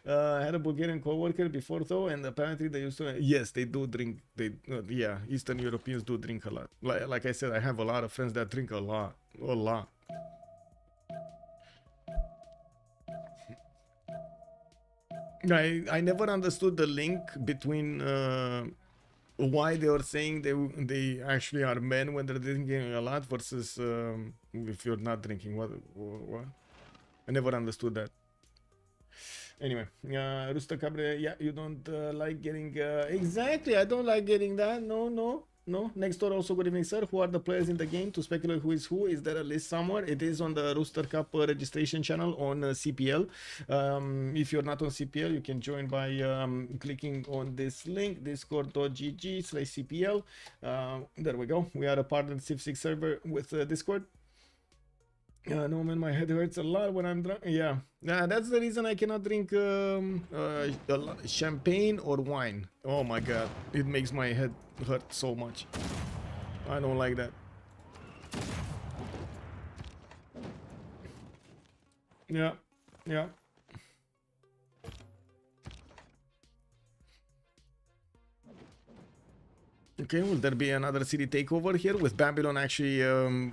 I had a Bulgarian co-worker before though, and apparently they used to. Yes, they do drink. They yeah, Eastern Europeans do drink a lot. Like I said, I have a lot of friends that drink a lot. I never understood the link between why they were saying they actually are men when they're drinking a lot versus if you're not drinking. What? I never understood that. Anyway, Rooster Cabre, yeah, you don't like getting exactly. I don't like getting that. No. Next door also, good evening, sir. Who are the players in the game to speculate who is who? Is there a list somewhere? It is on the Rooster Cup registration channel on CPL. If you're not on CPL, you can join by clicking on this link, discord.gg/CPL. There we go. We are a part of the Civ6 server with Discord. No man, my head hurts a lot when I'm drunk. Yeah, that's the reason I cannot drink champagne or wine. Oh my god, it makes my head hurt so much. I don't like that. Yeah. Okay, will there be another city takeover here with Babylon actually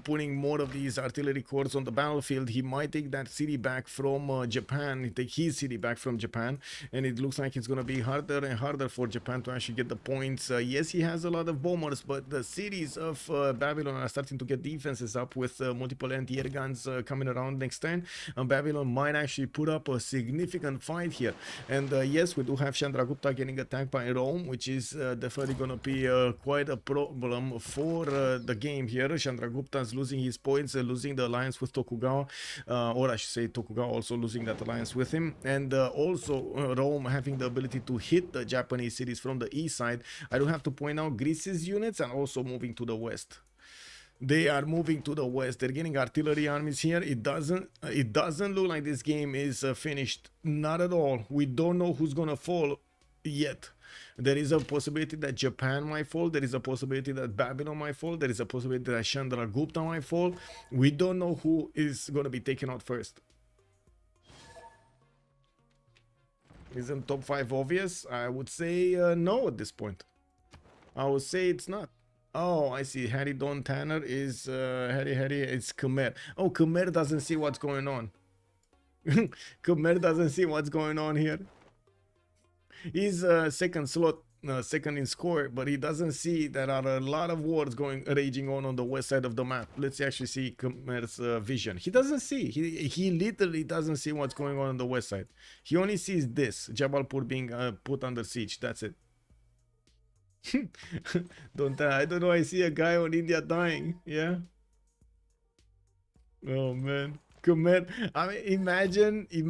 putting more of these artillery corps on the battlefield? He might take that city back from Japan, take his city back from Japan, and it looks like it's going to be harder and harder for Japan to actually get the points. Yes, he has a lot of bombers, but the cities of Babylon are starting to get defenses up with multiple anti-air guns coming around next turn, and Babylon might actually put up a significant fight here. And yes, we do have Chandragupta getting attacked by Rome, which is definitely going to be quite a problem for the game here. Chandragupta Gupta's losing his points, losing the alliance with Tokugawa, or I should say Tokugawa also losing that alliance with him, and also Rome having the ability to hit the Japanese cities from the east side. I do have to point out Greece's units and also moving to the west. They are moving to the west. They're getting artillery armies here. It doesn't look like this game is finished. Not at all. We don't know who's gonna fall yet. There is a possibility that Japan might fall. There is a possibility that Babylon might fall. There is a possibility that Chandragupta might fall. We don't know who is gonna be taken out first. Isn't top 5 obvious? I would say no at this point. I would say it's not. Oh, I see. Harry Don Tanner is Harry. It's Khmer. Oh, Khmer doesn't see what's going on. Khmer doesn't see what's going on here. He's second slot, second in score, but he doesn't see there are a lot of wars raging on the west side of the map. Let's actually see Khmer's vision. He doesn't see. He literally doesn't see what's going on the west side. He only sees this Jabalpur being put under siege. That's it. I don't know. I see a guy on India dying. Yeah. Oh man, Khmer. I mean, imagine in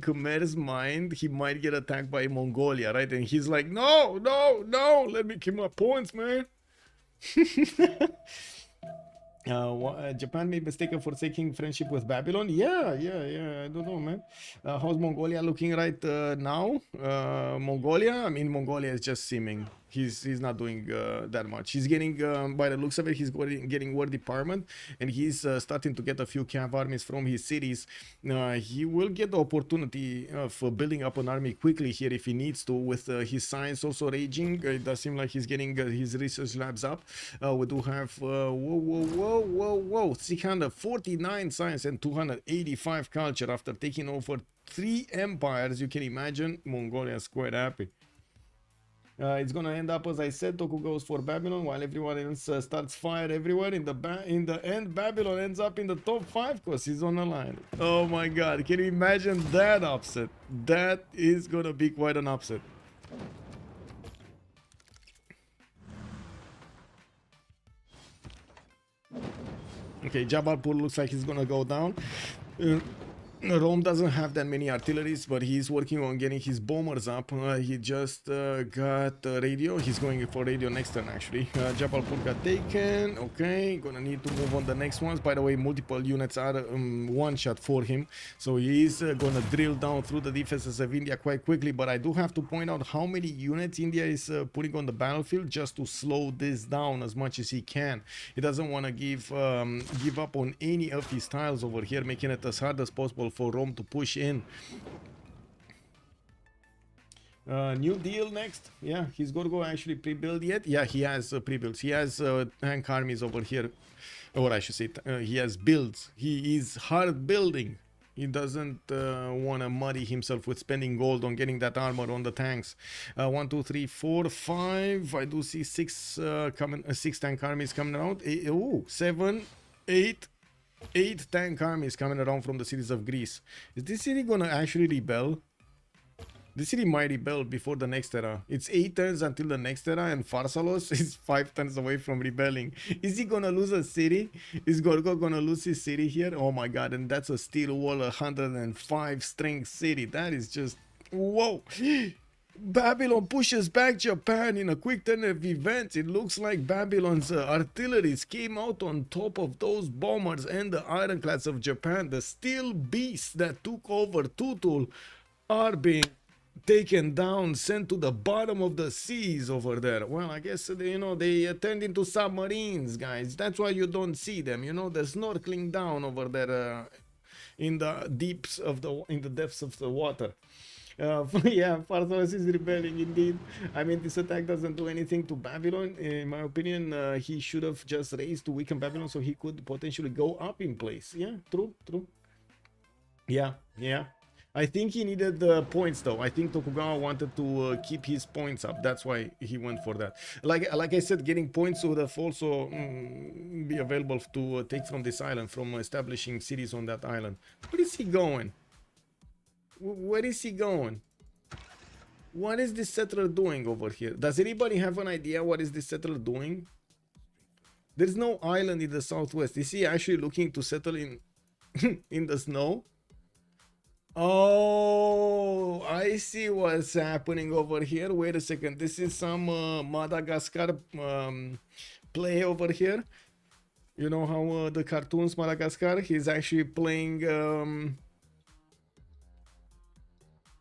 Khmer's mind, he might get attacked by Mongolia, right? And he's like, no, let me keep my points, man. Japan may be mistaken for taking friendship with Babylon. Yeah. I don't know, man. How's Mongolia looking right now? Mongolia is just seeming. He's not doing that much. He's getting, by the looks of it, he's getting War Department, and he's starting to get a few cav armies from his cities. He will get the opportunity for building up an army quickly here if he needs to, with his science also raging. It does seem like he's getting his research labs up. We do have, 349 science and 285 culture after taking over 3 empires. You can imagine Mongolia is quite happy. It's gonna end up, as I said, Toku goes for Babylon while everyone else starts fire everywhere. In the end, Babylon ends up in the top 5 because he's on the line. Oh my god, can you imagine that upset? That is gonna be quite an upset. Okay, Jabalpur looks like he's gonna go down. Rome doesn't have that many artilleries, but he's working on getting his bombers up. He just got radio. He's going for radio next turn, actually. Jabalpur got taken. Okay, gonna need to move on the next ones. By the way, multiple units are one shot for him, so he's gonna drill down through the defenses of India quite quickly. But I do have to point out how many units India is putting on the battlefield just to slow this down as much as he can. He doesn't want to give up on any of his tiles over here, making it as hard as possible for Rome to push in. New deal next. Yeah, he's gonna go actually pre-build yet. Yeah, he has pre-builds. He has tank armies over here, or I should say he has builds. He is hard building. He doesn't want to muddy himself with spending gold on getting that armor on the tanks. 1, 2, 3, 4, 5. I do see 6 tank armies coming out. 7, 8. 8 tank armies coming around from the cities of Greece. Is this city gonna actually rebel? This city might rebel before the next era. It's 8 turns until the next era, and Pharsalos is 5 turns away from rebelling. Is he gonna lose a city? Is Gorgo gonna lose his city here? Oh my god, and that's a steel wall, 105 strength city. That is just... whoa! Babylon pushes back Japan in a quick turn of events. It looks like Babylon's artillery came out on top of those bombers and the ironclads of Japan. The steel beasts that took over Tutul are being taken down, sent to the bottom of the seas over there. Well, I guess, you know, they turned into submarines, guys. That's why you don't see them, you know. They're snorkeling down over there in the depths of the water. Yeah, Pharsalos is rebelling indeed. I mean, this attack doesn't do anything to Babylon. In my opinion, he should have just raised to weaken Babylon so he could potentially go up in place. Yeah, true. Yeah. I think he needed the points though. I think Tokugawa wanted to keep his points up. That's why he went for that. Like I said, getting points would have also be available to take from this island, from establishing cities on that island. Where is he going? Where is he going? What is this settler doing over here? Does anybody have an idea what is this settler doing? There's no island in the southwest. Is he actually looking to settle in in the snow? Oh, I see what's happening over here. Wait a second. This is some Madagascar play over here. You know how the cartoons Madagascar? He's actually playing.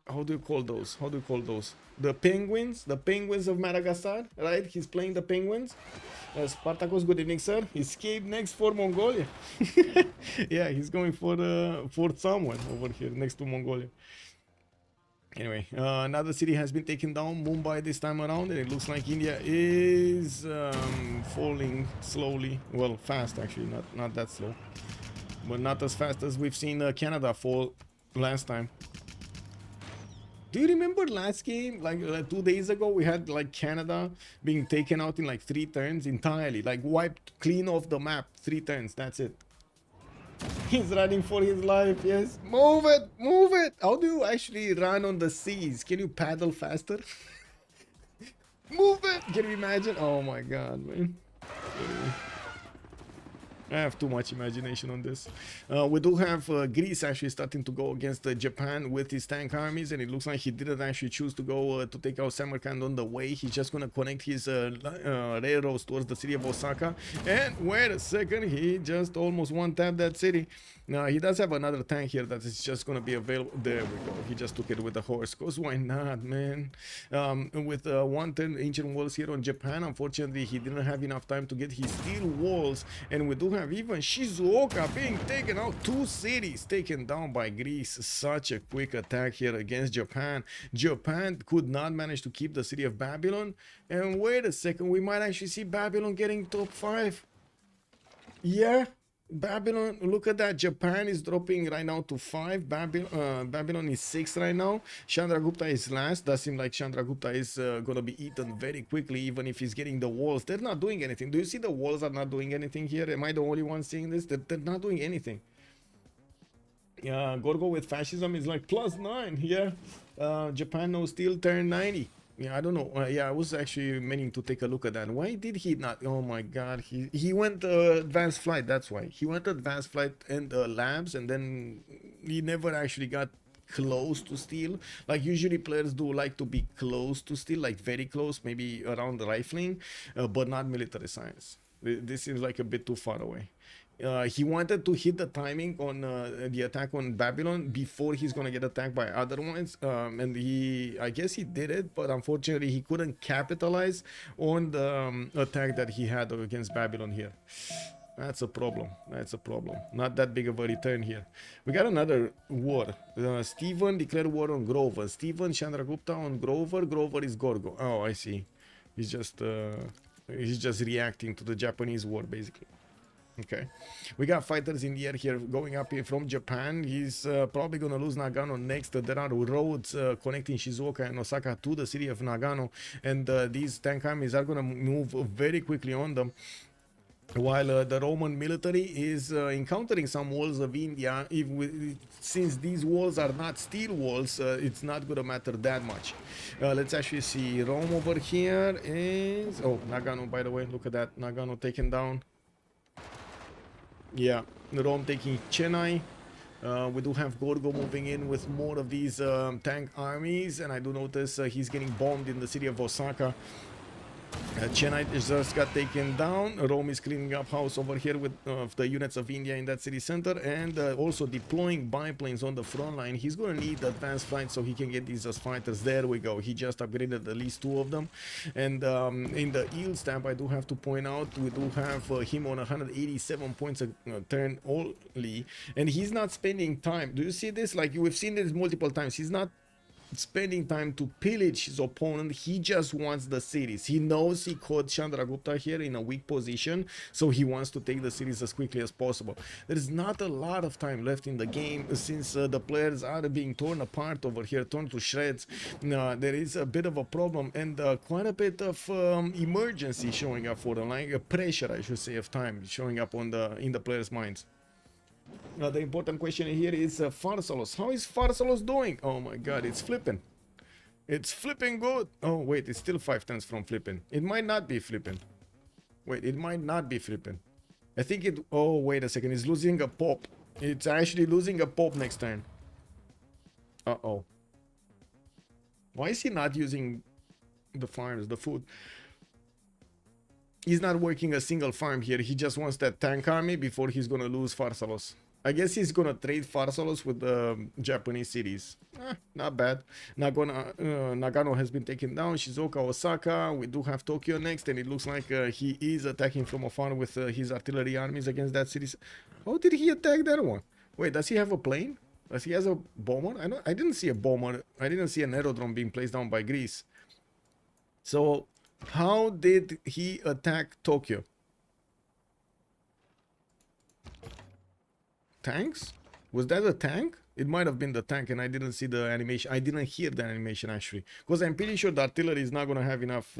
How do you call those? How do you call those? The penguins? The penguins of Madagascar, right? He's playing the penguins. Spartacus, good evening, sir. He escaped next for Mongolia. Yeah, he's going for someone over here next to Mongolia. Anyway, another city has been taken down, Mumbai this time around, and it looks like India is falling slowly. Well, fast actually, not that slow, but not as fast as we've seen Canada fall last time. Do you remember last game, like 2 days ago, we had like Canada being taken out in like 3 turns entirely, like wiped clean off the map, 3 turns, that's it. He's running for his life, yes. Move it, move it. How do you actually run on the seas? Can you paddle faster? Move it. Can you imagine? Oh my god, man. I have too much imagination on this. We do have Greece actually starting to go against Japan with his tank armies, and it looks like he didn't actually choose to go to take out Samarkand on the way. He's just going to connect his railroads towards the city of Osaka. And wait a second, he just almost one-tapped that city. Now, he does have another tank here that is just going to be available. There we go. He just took it with a horse. Because why not, man? With 110 ancient walls here on Japan, unfortunately, he didn't have enough time to get his steel walls. And we do have even Shizuoka being taken out. 2 cities taken down by Greece. Such a quick attack here against Japan. Japan could not manage to keep the city of Babylon. And wait a second, we might actually see Babylon getting top 5. Yeah. Babylon, look at that. Japan is dropping right now to 5. Babylon is 6 right now. Chandragupta is last. Does seem like Chandragupta is gonna be eaten very quickly, even if he's getting the walls. They're not doing anything. Do you see the walls are not doing anything here? Am I the only one seeing this? They're not doing anything. Gorgo with fascism is like +9. Yeah. Japan no steel turn 90. Yeah, I don't know. Yeah, I was actually meaning to take a look at that. Why did he not? Oh my god, he went advanced flight. That's why he went advanced flight and labs, and then he never actually got close to steel. Like usually players do like to be close to steel, like very close, maybe around the rifling, but not military science. This seems like a bit too far away. He wanted to hit the timing on the attack on Babylon before he's gonna get attacked by other ones, and I guess he did it, but unfortunately he couldn't capitalize on the attack that he had against Babylon here. That's a problem. That's a problem. Not that big of a return here. We got another war. Stephen declared war on Grover. Stephen Chandragupta on Grover. Grover is Gorgo. Oh, I see. He's just reacting to the Japanese war, basically. Okay, we got fighters in the air here going up here from Japan. He's probably gonna lose Nagano next. There are roads connecting Shizuoka and Osaka to the city of Nagano, and these tank armies are gonna move very quickly on them. While the Roman military is encountering some walls of India, since these walls are not steel walls, it's not gonna matter that much. Let's actually see. Rome over here is Nagano. By the way, look at that, Nagano taken down. Yeah, Rome taking Chennai. We do have Gorgo moving in with more of these tank armies, and I do notice he's getting bombed in the city of Osaka. Chennai just got taken down. Rome is cleaning up house over here with the units of India in that city center, and also deploying biplanes on the front line. He's going to need advanced flight so he can get these as fighters. There we go. He just upgraded at least 2 of them. And in the yield stamp, I do have to point out, we do have him on 187 points a turn only, and he's not spending time. Do you see this? Like, we've seen this multiple times. He's not spending time to pillage his opponent. He just wants the cities. He knows he caught Chandragupta here in a weak position, so he wants to take the cities as quickly as possible. There is not a lot of time left in the game, since the players are being torn apart over here, torn to shreds. There is a bit of a problem, and quite a bit of emergency showing up for the line, pressure I should say of time showing up on in the players' minds. The important question here is Pharsalos. How is Pharsalos doing? Oh my god, it's flipping. It's flipping good. Oh wait, it's still 5 turns from flipping. It might not be flipping. Wait, it might not be flipping. I think it... Oh, wait a second. It's losing a pop. It's actually losing a pop next turn. Uh-oh. Why is he not using the farms, the food? He's not working a single farm here. He just wants that tank army before he's gonna lose Pharsalos. I guess he's gonna trade Pharsalos with the Japanese cities. Not bad. Nagano has been taken down. Shizuoka, Osaka. We do have Tokyo next, and it looks like he is attacking from afar with his artillery armies against that city. How did he attack that one? Wait, does he have a plane? Does he has a bomber? I didn't see a bomber. I didn't see an aerodrome being placed down by Greece. So how did he attack Tokyo? Tanks? Was that a tank? It might have been the tank, and I didn't see the animation. I didn't hear the animation actually, because I'm pretty sure the artillery is not gonna have enough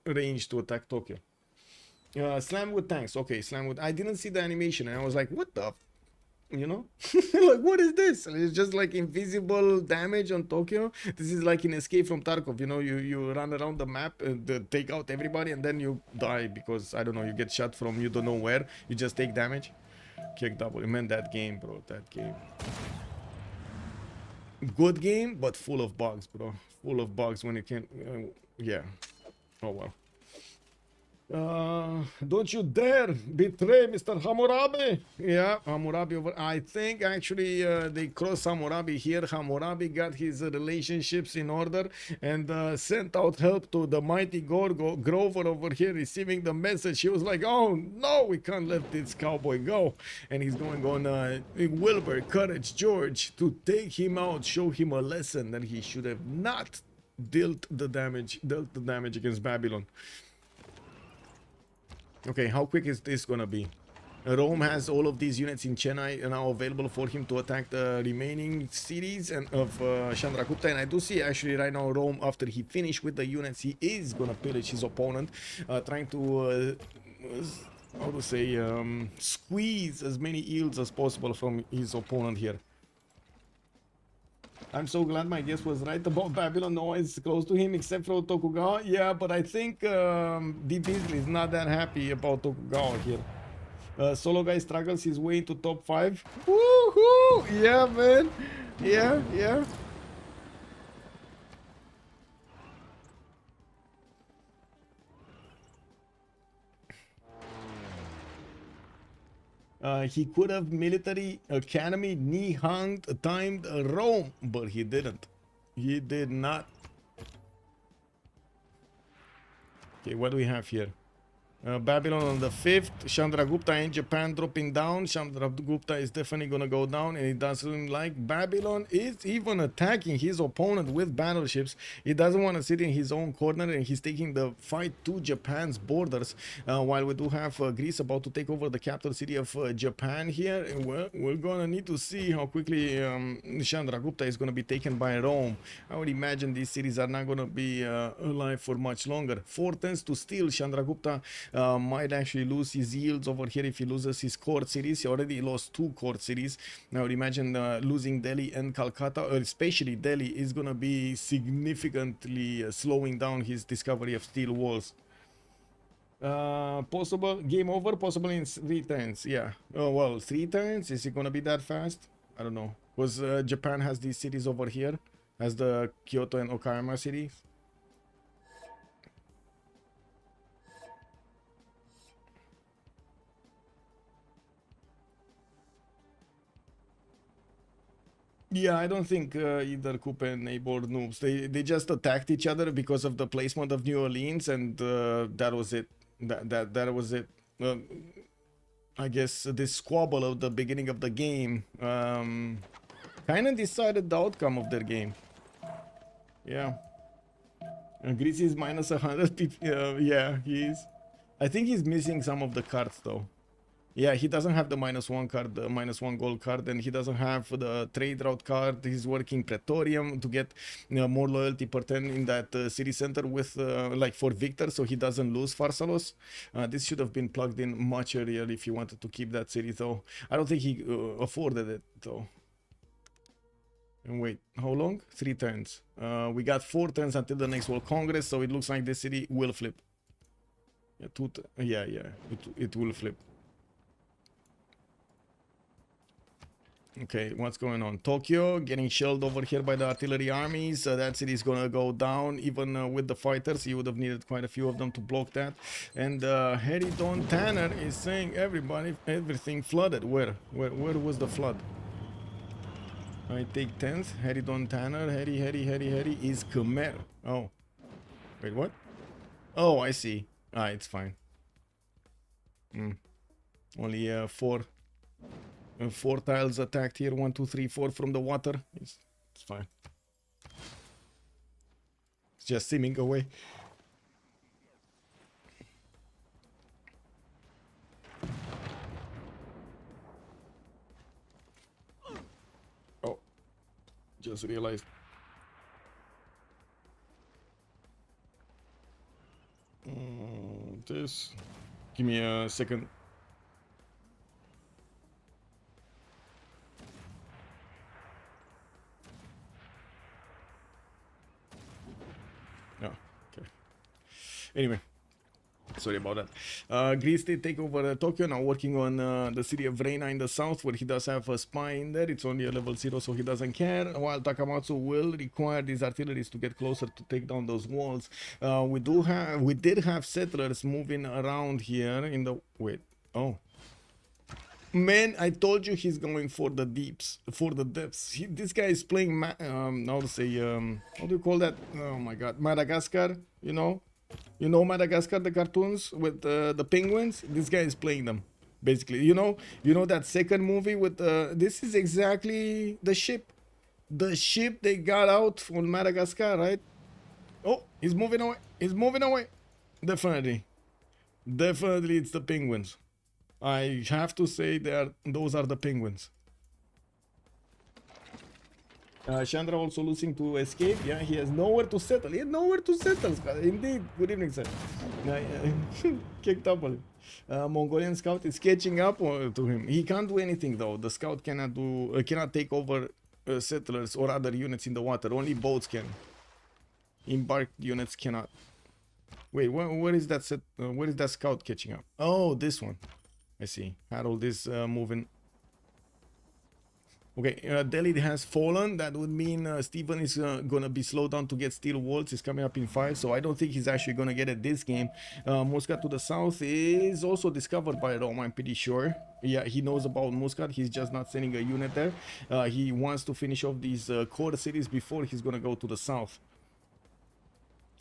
range to attack Tokyo. Slam with tanks. Okay, slam with... I didn't see the animation, and I was like, what the... You know? Like, what is this? And it's just like invisible damage on Tokyo. This is like in Escape from Tarkov. You know, you run around the map and take out everybody, and then you die because, I don't know, you get shot from you don't know where. You just take damage. Kick double. Man, that game, bro. That game. Good game, but full of bugs, bro. Full of bugs when you can't... yeah. Oh, well. Don't you dare betray Mr. Hammurabi. Yeah, Hammurabi over. I think actually they crossed Hammurabi here. Hammurabi got his relationships in order and sent out help to the mighty Grover over here, receiving the message. He was like, oh no, we can't let this cowboy go. And he's going on Wilbur, Courage, George, to take him out, show him a lesson that he should have not dealt the damage against Babylon. Okay, how quick is this gonna be? Rome has all of these units in Chennai now available for him to attack the remaining cities and of Chandragupta, and I do see actually right now Rome, after he finished with the units, he is gonna pillage his opponent, trying to how to say, squeeze as many yields as possible from his opponent here. I'm so glad my guess was right about Babylon. No one is close to him except for Tokugawa. Yeah, but I think Deep Beasley is not that happy about Tokugawa here. Solo guy struggles his way into top 5. Woohoo! Yeah, man. Yeah, yeah. He could have military academy knee-hunged timed Rome, but he didn't. He did not. Okay, what do we have here? Babylon on the 5th, Chandragupta in Japan dropping down. Chandragupta is definitely gonna go down, and it doesn't seem like Babylon is even attacking his opponent with battleships. He doesn't want to sit in his own corner, and he's taking the fight to Japan's borders. While we do have Greece about to take over the capital city of Japan here, and we're gonna need to see how quickly Chandragupta is gonna be taken by Rome. I would imagine these cities are not gonna be alive for much longer. 4 turns to steal. Chandragupta might actually lose his yields over here if he loses his court cities. He already lost 2 court cities. I would imagine losing Delhi and Calcutta, or especially Delhi, is going to be significantly slowing down his discovery of steel walls. Possible game over, possible in 3 turns. Yeah. Oh, well, 3 turns? Is it going to be that fast? I don't know. Because Japan has these cities over here, has the Kyoto and Okayama cities. Yeah, I don't think either Coupe and Neighbor noobs. They just attacked each other because of the placement of New Orleans, and that was it. That was it. I guess this squabble of the beginning of the game kind of decided the outcome of their game. Yeah. Greece is minus 100. Yeah, he is. I think he's missing some of the cards though. Yeah, he doesn't have the -1 card, the -1 gold card, and he doesn't have the trade route card. He's working Praetorium to get more loyalty per turn in that city center with like for Victor, so he doesn't lose Pharsalos. This should have been plugged in much earlier if he wanted to keep that city, though. I don't think he afforded it, though. And wait, how long? 3 turns. We got 4 turns until the next World Congress, so it looks like this city will flip. Yeah, it will flip. Okay, what's going on? Tokyo getting shelled over here by the artillery armies. That city is gonna go down. Even with the fighters, you would have needed quite a few of them to block that. And Harry Don Tanner is saying everything flooded. Where was the flood? I take 10th. Harry Don Tanner. Harry is Khmer. Oh, wait, what? Oh, I see. Ah, it's fine. Only four tiles attacked here. 1, 2, 3, 4 from the water. It's fine. It's just simming away. Oh, just realized. This. Give me a second. Anyway, sorry about that. Greece did take over Tokyo, now working on the city of Reina in the south, where he does have a spy in there. It's only a level 0, so he doesn't care. While Takamatsu will require these artilleries to get closer to take down those walls. We did have settlers moving around here in the... Wait, oh. Man, I told you he's going for the deeps, for the depths. This guy is playing, how to say, how do you call that? Oh my god, Madagascar, you know? You know Madagascar, the cartoons with the penguins? This guy is playing them, basically. You know that second movie with this is exactly the ship. The ship they got out on Madagascar, right? Oh, he's moving away. He's moving away. Definitely it's the penguins. I have to say those are the penguins. Chandra also losing to escape. Yeah, he has nowhere to settle. He had nowhere to settle. Indeed. Good evening, sir. Kicked up on him. Mongolian scout is catching up to him. He can't do anything though. The scout cannot take over settlers or other units in the water. Only boats can. Embarked units cannot. Wait, where is that where is that scout catching up? Oh, this one. I see. Harold is moving. Okay, Delhi has fallen. That would mean Stephen is gonna be slowed down to get steel walls. He's coming up in 5, so I don't think he's actually gonna get it this game. Muscat to the south is also discovered by Rome, I'm pretty sure. Yeah, he knows about Muscat. He's just not sending a unit there. He wants to finish off these core cities before he's gonna go to the south.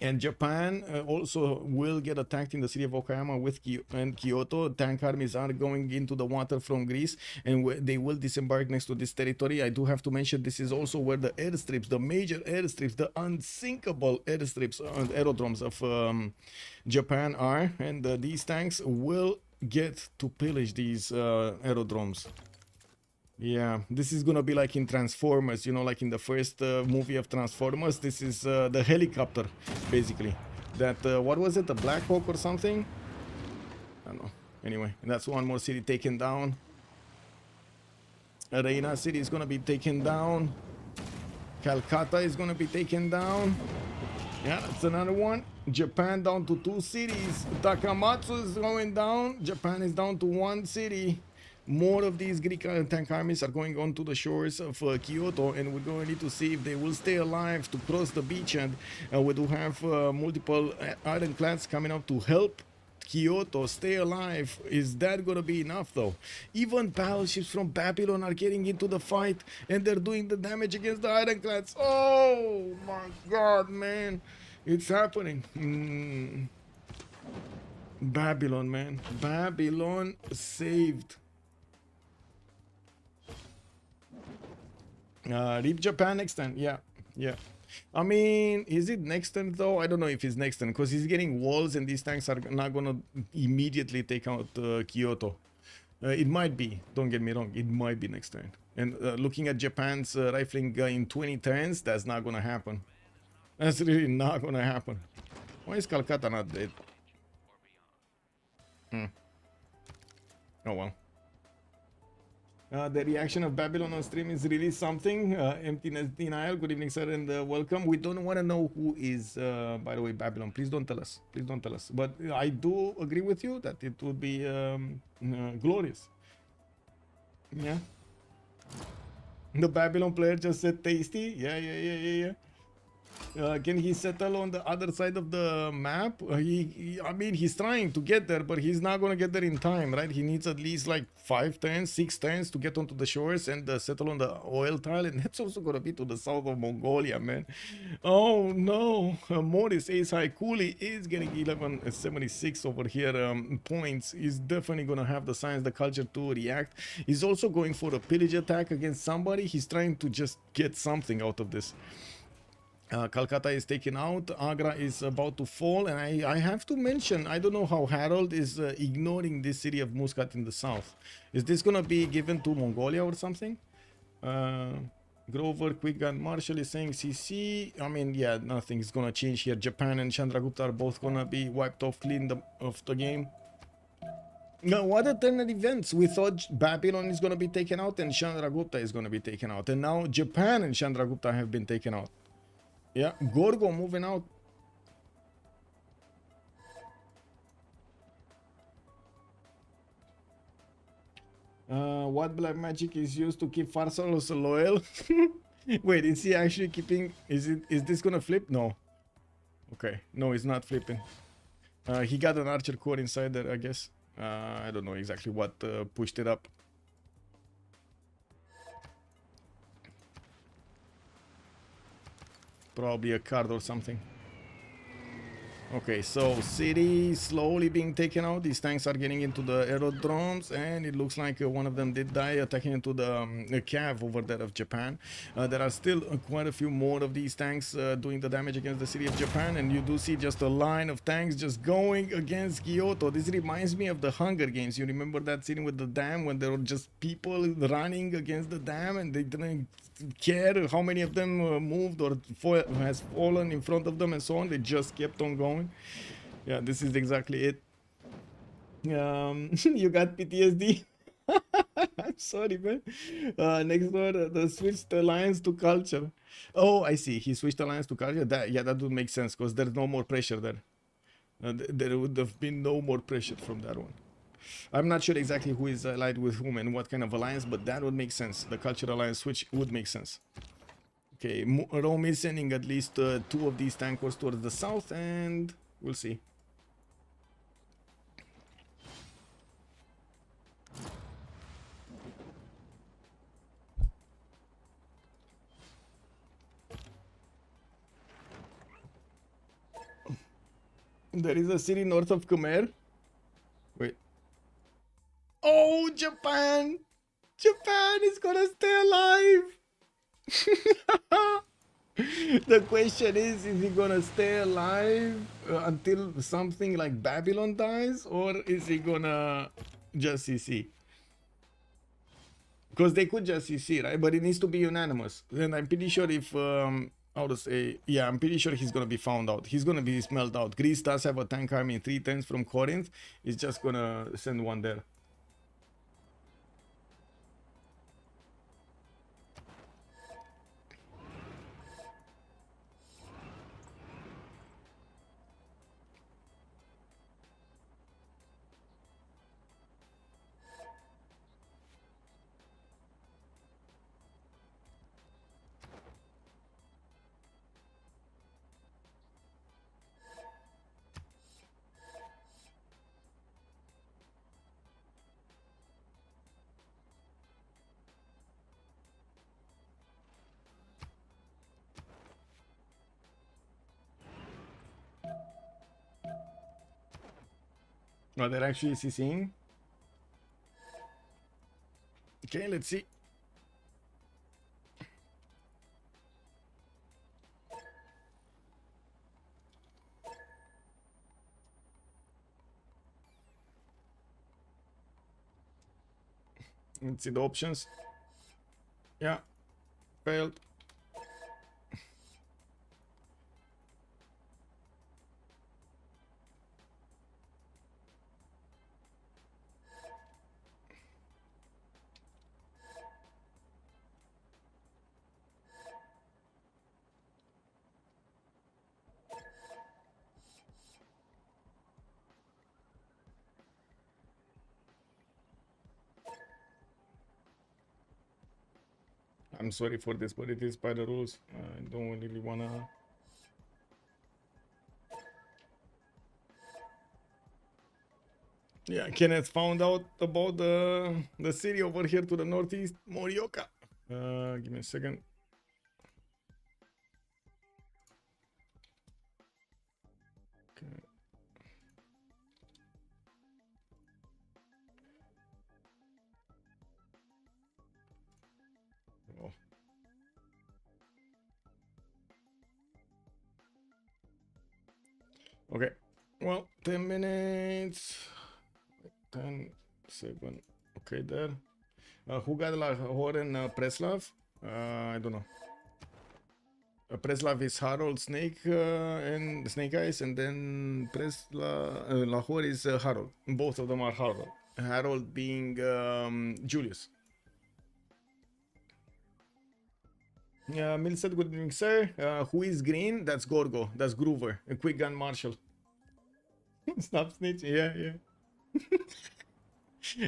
And Japan also will get attacked in the city of Okayama with Kyoto. Tank armies are going into the water from Greece, and they will disembark next to this territory. I do have to mention this is also where the airstrips, the major airstrips, the unsinkable airstrips and aerodromes of Japan are. And these tanks will get to pillage these aerodromes. Yeah, this is gonna be like in Transformers, you know, like in the first movie of Transformers. This is the helicopter, basically. That, what was it, the Black Hawk or something? I don't know. Anyway, that's one more city taken down. Reina city is gonna be taken down. Calcutta is gonna be taken down. Yeah, that's another one. Japan down to 2 cities. Takamatsu is going down. Japan is down to 1 city. More of these Greek tank armies are going on to the shores of Kyoto, and we're going to need to see if they will stay alive to cross the beach. And we do have multiple ironclads coming up to help Kyoto stay alive. Is that going to be enough, though? Even battleships from Babylon are getting into the fight, and they're doing the damage against the ironclads. Oh my god, man. It's happening. Babylon, man. Babylon saved. Rip Japan next turn. Yeah. I mean, is it next turn though? I don't know if it's next turn, because he's getting walls and these tanks are not gonna immediately take out Kyoto. It might be, don't get me wrong, it might be next turn. And looking at Japan's rifling in 20 turns, that's not gonna happen. That's really not gonna happen. Why is Calcutta not dead? Oh well. The reaction of Babylon on stream is really something. Emptiness denial. Good evening, sir, and welcome. We don't want to know who is, by the way, Babylon. Please don't tell us. Please don't tell us. But I do agree with you that it would be glorious. Yeah. The Babylon player just said tasty. Yeah. Can he settle on the other side of the map? I mean, he's trying to get there, but he's not gonna get there in time, right? He needs at least like 5 turns, 6 turns to get onto the shores and settle on the oil tile, and that's also gonna be to the south of Mongolia, man. Oh no, Morris Ace High Cooley is getting 1176 over here points. He's definitely gonna have the science, the culture to react. He's also going for a pillage attack against somebody. He's trying to just get something out of this. Calcutta is taken out, Agra is about to fall, and I have to mention, I don't know how Harold is ignoring this city of Muscat in the south. Is this gonna be given to Mongolia or something? Grover, Quick Gun Marshall is saying CC. I mean, yeah, nothing is gonna change here. Japan and Chandragupta are both gonna be wiped off clean of the game. Now, what alternate events? We thought Babylon is gonna be taken out and Chandragupta is gonna be taken out, and now Japan and Chandragupta have been taken out. Yeah, Gorgo moving out. What black magic is used to keep Farsalos loyal? Wait, is he actually keeping... Is this gonna flip? No. Okay, no, it's not flipping. He got an archer core inside there, I guess. I don't know exactly what pushed it up. Probably a card or something. Okay, so city slowly being taken out. These tanks are getting into the aerodromes, and it looks like one of them did die attacking into the cav over there of Japan. There are still quite a few more of these tanks doing the damage against the city of Japan, and you do see just a line of tanks just going against Kyoto. This reminds me of the Hunger Games. You remember that scene with the dam when there were just people running against the dam and they didn't care how many of them moved or has fallen in front of them and so on. They just kept on going. Yeah, this is exactly it. You got PTSD. I'm sorry, man. Next door, the switched alliance to culture. Oh, I see. He switched alliance to culture. That would make sense because there's no more pressure there. There would have been no more pressure from that one. I'm not sure exactly who is allied with whom and what kind of alliance, but that would make sense. The culture alliance switch would make sense. Okay, Rome is sending at least 2 of these tankers towards the south, and we'll see. There is a city north of Khmer. Wait. Oh, Japan! Japan is gonna stay alive! The question is he gonna stay alive until something like Babylon dies, or is he gonna just CC? Because they could just CC, right? But it needs to be unanimous. And I'm pretty sure if how to say, yeah, I'm pretty sure he's gonna be found out. He's gonna be smelled out. Greece does have a tank army in 3 turns from Corinth. He's just gonna send one there. Oh, they're actually CCing. Okay, let's see. Let's see the options. Yeah, failed. I'm sorry for this, but it is by the rules. I don't really wanna. Yeah, Kenneth found out about the city over here to the northeast, Morioka. Give me a second. Okay. Oh. Okay. Well, 10 minutes. 10, 7. Okay, there. Who got Lahore and Preslav? I don't know. Preslav is Harold Snake and Snake Eyes, and then Lahore is Harold. Both of them are Harold. Harold being Julius. Mill said, good evening, sir. Who is green? That's Gorgo. That's Groover. A quick gun marshal. Stop snitching. Yeah, yeah.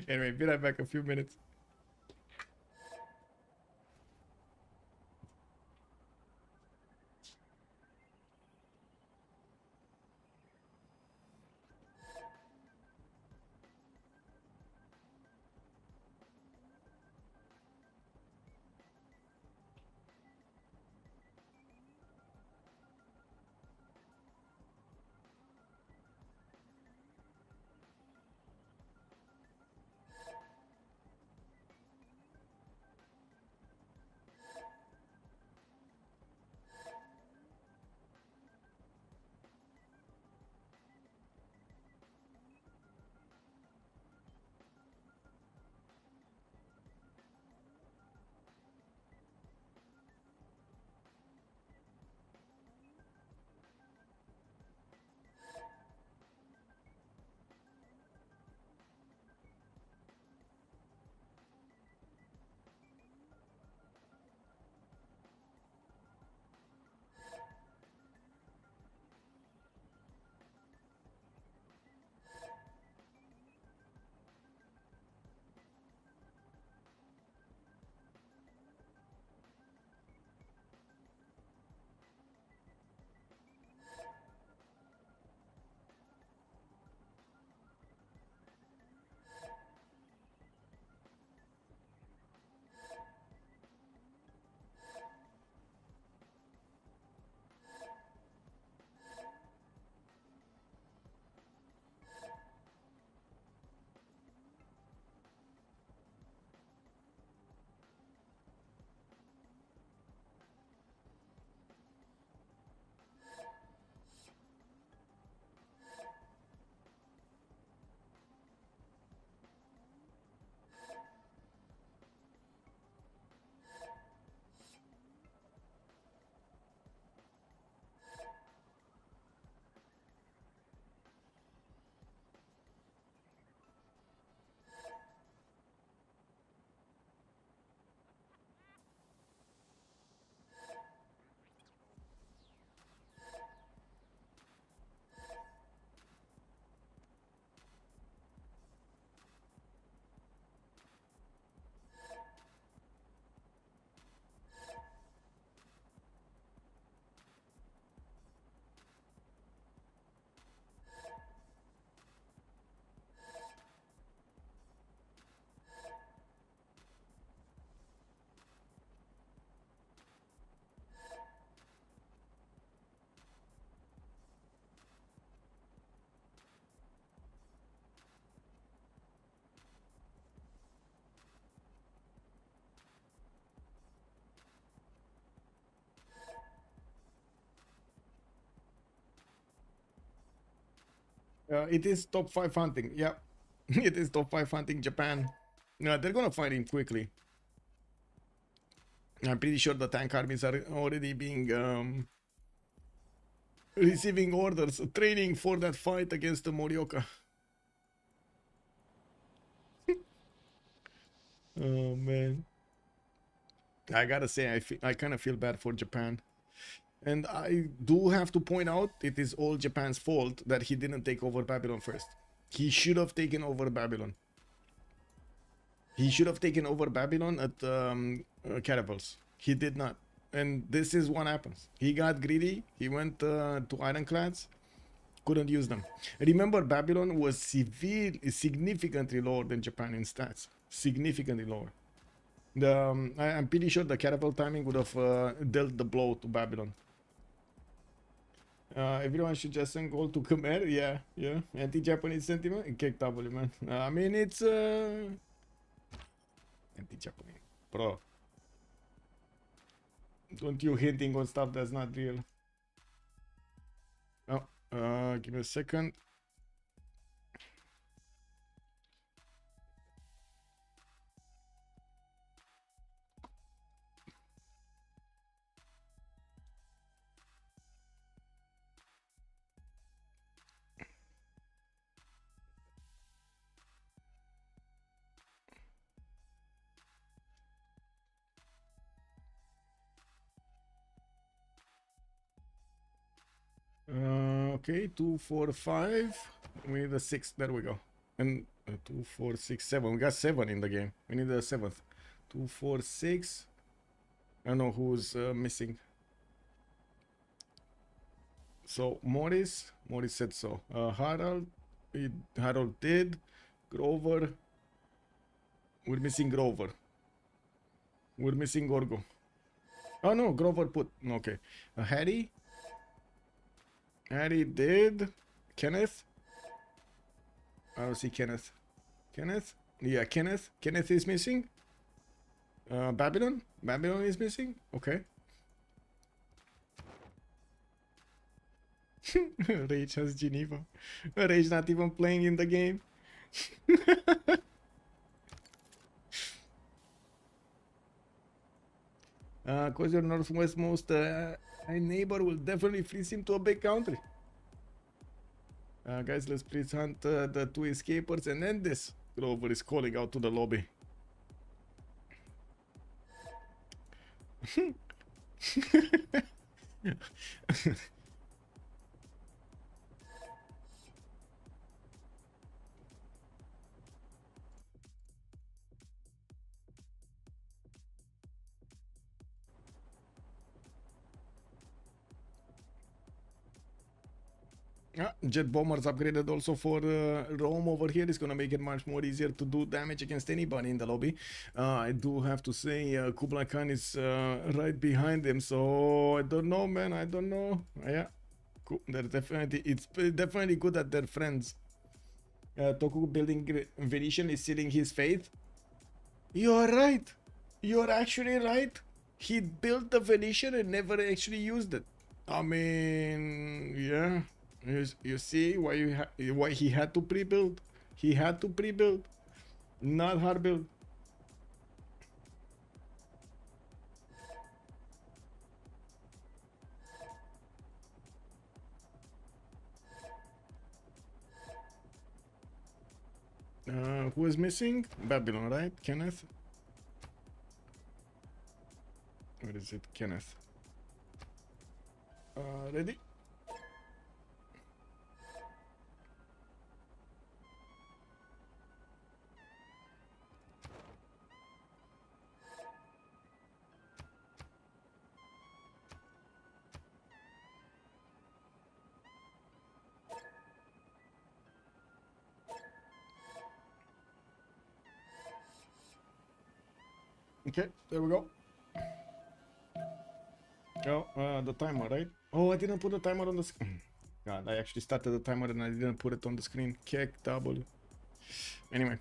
Anyway, be right back a few minutes. It is top 5 hunting. Yeah, it is top 5 hunting Japan. They're gonna find him quickly. I'm pretty sure the tank armies are already being receiving orders, training for that fight against the Morioka. Oh man, I gotta say, I kind of feel bad for Japan. And I do have to point out, it is all Japan's fault that he didn't take over Babylon first. He should have taken over Babylon. He should have taken over Babylon at Caravels. He did not. And this is what happens. He got greedy. He went to ironclads. Couldn't use them. Remember, Babylon was significantly lower than Japan in stats. Significantly lower. I'm pretty sure the caravel timing would have dealt the blow to Babylon. Everyone should just send gold to Khmer. Yeah, yeah. Anti-Japanese sentiment. Kick W, man. I mean, it's anti-Japanese, bro. Don't you hinting on stuff that's not real. Oh, give me a second. Okay, 2, 4, 5. We need a 6. There we go. And 2, 4, 6, 7. We got 7 in the game. We need a 7th. 2, 4, 6. I don't know who's missing. So Morris said so. Harold did. Grover. We're missing Grover. We're missing Gorgo. Oh no, Grover put. Okay. Harry did. Kenneth. I don't see Kenneth. Kenneth? Yeah, Kenneth. Kenneth is missing. Babylon is missing. Okay. Rage has Geneva. Rage not even playing in the game. Cause your northwestmost neighbor will definitely fleece him to a big country. Guys, let's please hunt the 2 escapers and end this. Grover is calling out to the lobby. Jet bombers upgraded also for Rome over here. It's gonna make it much more easier to do damage against anybody in the lobby. I do have to say Kublai Khan is right behind him, so I don't know, man. I don't know. Yeah, cool. It's definitely good that they're friends. Toku building Venetian is sealing his fate. You're right. You're actually right. He built the Venetian and never actually used it. I mean, yeah. You see why he had to pre-build? He had to pre-build, not hard build. Who is missing? Babylon, right? Kenneth? Where is it? Kenneth. Ready? Okay, there we go. Oh, the timer, right? Oh, I didn't put the timer on the screen. God, I actually started the timer and I didn't put it on the screen. Kick W. Anyway.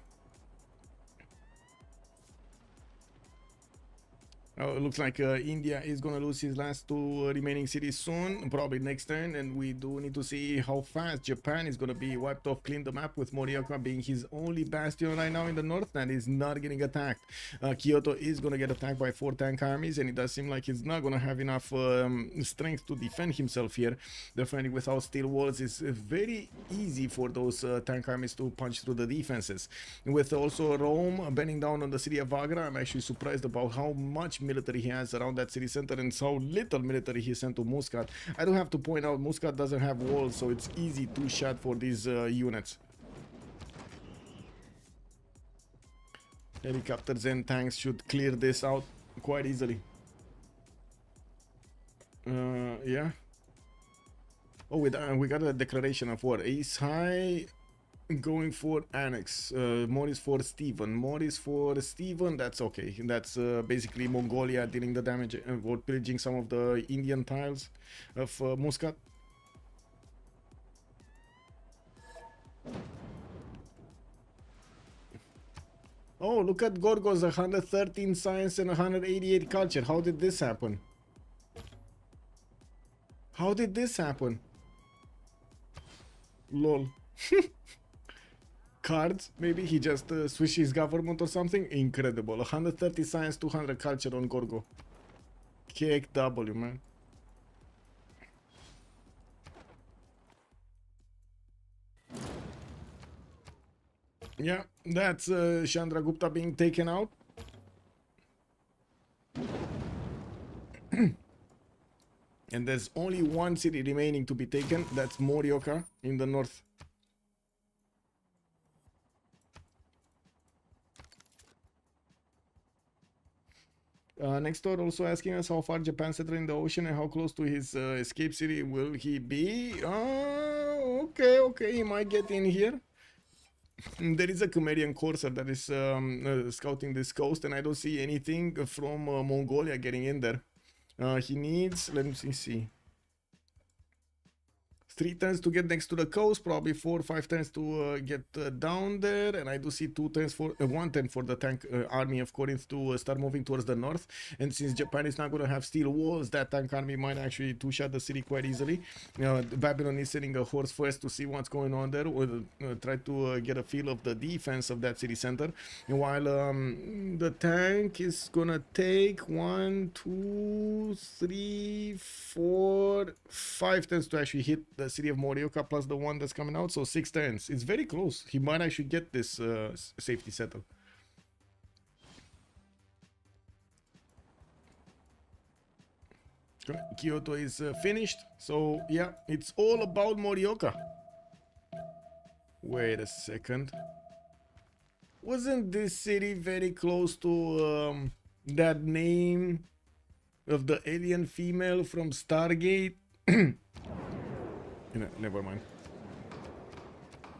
Oh, it looks like India is gonna lose his last 2 remaining cities soon, probably next turn, and we do need to see how fast Japan is gonna be wiped off, clean the map, with Morioka being his only bastion right now in the north that is not getting attacked. Kyoto is gonna get attacked by 4 tank armies, and it does seem like he's not gonna have enough strength to defend himself here. Definitely without steel walls, it's very easy for those tank armies to punch through the defenses. With also Rome bending down on the city of Agra, I'm actually surprised about how much military he has around that city center and so little military he sent to Muscat. I do have to point out Muscat doesn't have walls, so it's easy to shot for these units. Helicopters and tanks should clear this out quite easily. Yeah. Oh, we got a declaration of war. Ace high going for annex. Morris for Stephen. Morris for Stephen. That's okay. That's basically Mongolia dealing the damage or pillaging some of the Indian tiles of Muscat. Oh, look at Gorgos, 113 science and 188 culture. How did this happen? How did this happen? Lol. Cards? Maybe he just switched his government or something? Incredible. 130 science, 200 culture on Gorgo. KW, man. Yeah, that's Chandragupta being taken out. And there's only one city remaining to be taken. That's Morioka in the north. Next door also asking us how far Japan settled in the ocean and how close to his escape city will he be. Okay, he might get in here. There is a Khmerian courser that is scouting this coast, and I don't see anything from Mongolia getting in there. He needs, let me see, 3 turns to get next to the coast, probably 4 or 5 turns to get down there, and I do see 2 turns for 1 turn for the tank army of Corinth to start moving towards the north. And since Japan is not going to have steel walls, that tank army might actually two-shot the city quite easily. Babylon is sending a horse first to see what's going on there, or try to get a feel of the defense of that city center. And while the tank is gonna take 1, 2, 3, 4, 5 turns to actually hit the city of Morioka plus the one that's coming out, so 6 turns. It's very close. He might actually get this safety settle. Kyoto is finished, so yeah, it's all about Morioka. Wait a second. Wasn't this city very close to that name of the alien female from Stargate? Never mind.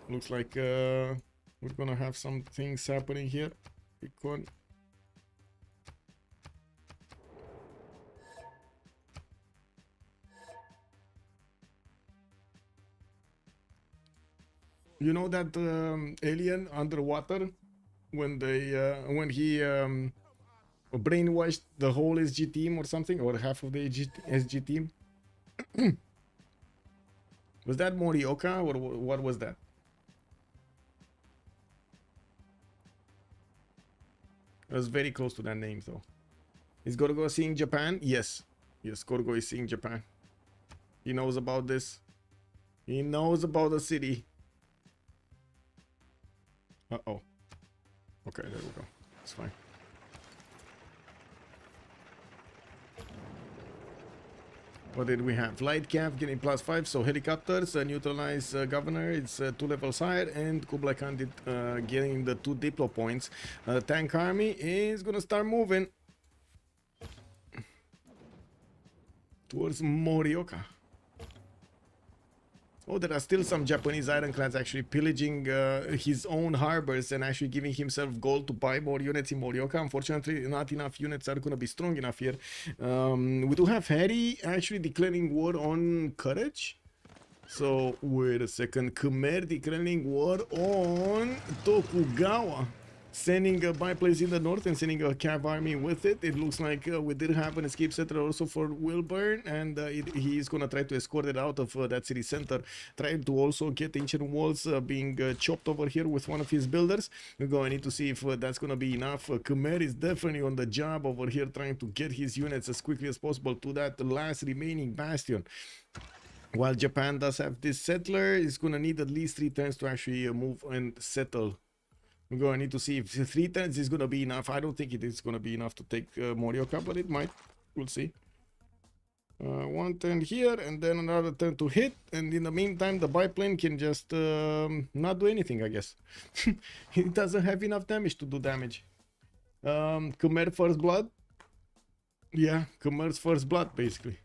Looks like we're gonna have some things happening here. Bitcoin. You know that alien underwater when when he brainwashed the whole SG team or something, or half of the SG team? Was that Morioka or what was that? It was very close to that name though. Is Gorgo seeing Japan? Yes. Yes, Gorgo is seeing Japan. He knows about this. He knows about the city. Uh-oh. Okay, there we go. It's fine. What did we have? Light cap getting +5, so helicopters neutralize governor. It's 2 levels higher, and Kublai Khan did getting the 2 diplo points. Tank army is gonna start moving towards Morioka. Oh, there are still some Japanese ironclads actually pillaging his own harbors and actually giving himself gold to buy more units in Morioka. Unfortunately, not enough units are going to be strong enough here. We do have Harry actually declaring war on Courage. So, wait a second. Khmer declaring war on Tokugawa. Sending a biplanes in the north and sending a cav army with it. It looks like we did have an escape settler also for Wilburn, and he is going to try to escort it out of that city center, trying to also get ancient walls being chopped over here with one of his builders. We're going to need to see if that's going to be enough. Khmer is definitely on the job over here, trying to get his units as quickly as possible to that last remaining bastion. While Japan does have this settler, it's going to need at least 3 turns to actually move and settle. We're going to need to see if 3 turns is going to be enough. I don't think it is going to be enough to take Morioka, but it might. We'll see. 1 turn here and then another turn to hit. And in the meantime, the biplane can just not do anything, I guess. It doesn't have enough damage to do damage. Khmer First Blood. Yeah, Khmer's First Blood, basically.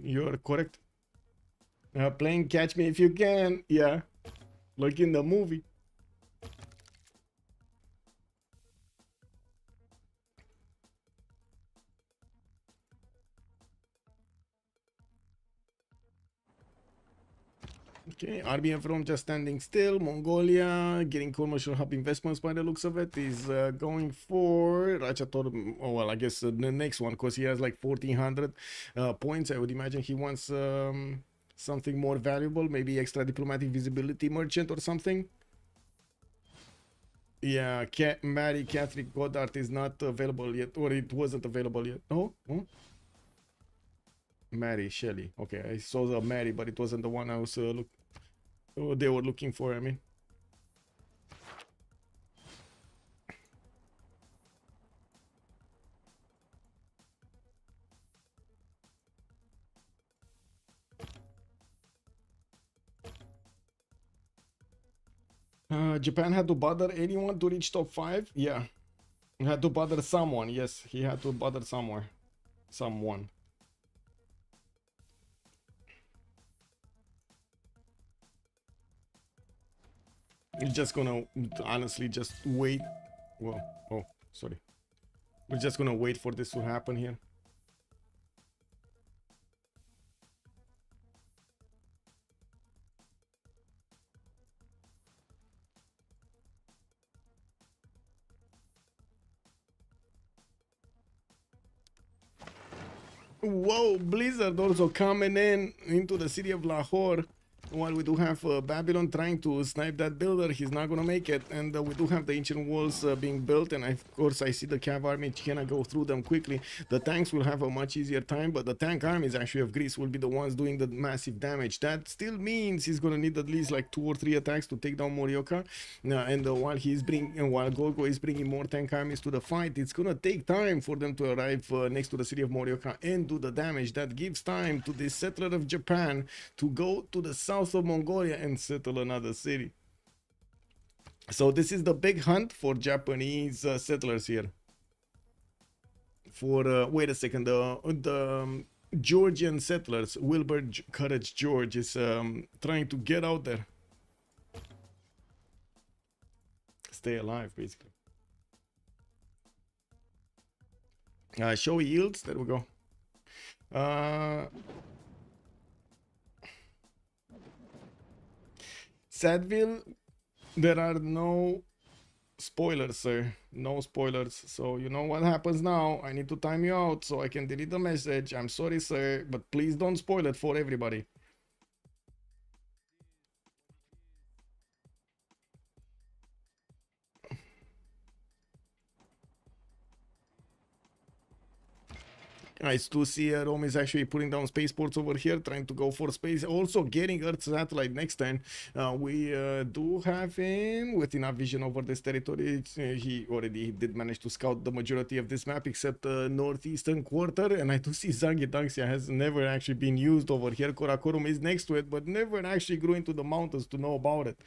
You're correct. Playing Catch Me If You Can. Yeah. Like in the movie. Okay, RBM from just standing still. Mongolia getting commercial hub investments by the looks of it. Is going for Rachator. Oh, well, I guess the next one because he has like 1400 points. I would imagine he wants something more valuable, maybe extra diplomatic visibility merchant or something. Yeah, Mary Catholic Goddard is not available yet, or it wasn't available yet. Oh, Mary Shelley. Okay, I saw the Mary, but it wasn't the one I was they were looking for. I mean, Japan had to bother anyone to reach top 5. Yeah, he had to bother someone. Yes, he had to bother someone. We're just gonna honestly just wait. Well, oh, sorry. We're just gonna wait for this to happen here. Whoa, Blizzard also coming into the city of Lahore. While we do have Babylon trying to snipe that builder, he's not gonna make it. And we do have the ancient walls being built, and of course I see the cav army cannot go through them quickly. The tanks will have a much easier time, but the tank armies actually of Greece will be the ones doing the massive damage. That still means he's gonna need at least like 2 or 3 attacks to take down Morioka. And while Golgo is bringing more tank armies to the fight, it's gonna take time for them to arrive next to the city of Morioka and do the damage. That gives time to the settler of Japan to go to the south of Mongolia and settle another city. So this is the big hunt for Japanese settlers here. For wait a second, the Georgian settlers, Wilbur Courage George is trying to get out there, stay alive basically. Show yields, there we go. Sadville, there are no spoilers, sir. No spoilers. So you know what happens now. I need to time you out so I can delete the message. I'm sorry, sir, but please don't spoil it for everybody. Nice to see Rome is actually putting down spaceports over here, trying to go for space. Also getting Earth satellite next turn. We do have him with enough vision over this territory. He already did manage to scout the majority of this map except the northeastern quarter. And I do see Zangidaxia has never actually been used over here. Karakorum is next to it, but never actually grew into the mountains to know about it.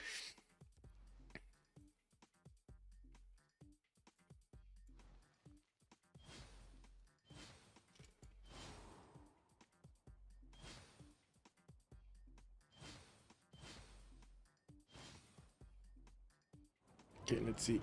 Okay, let's see.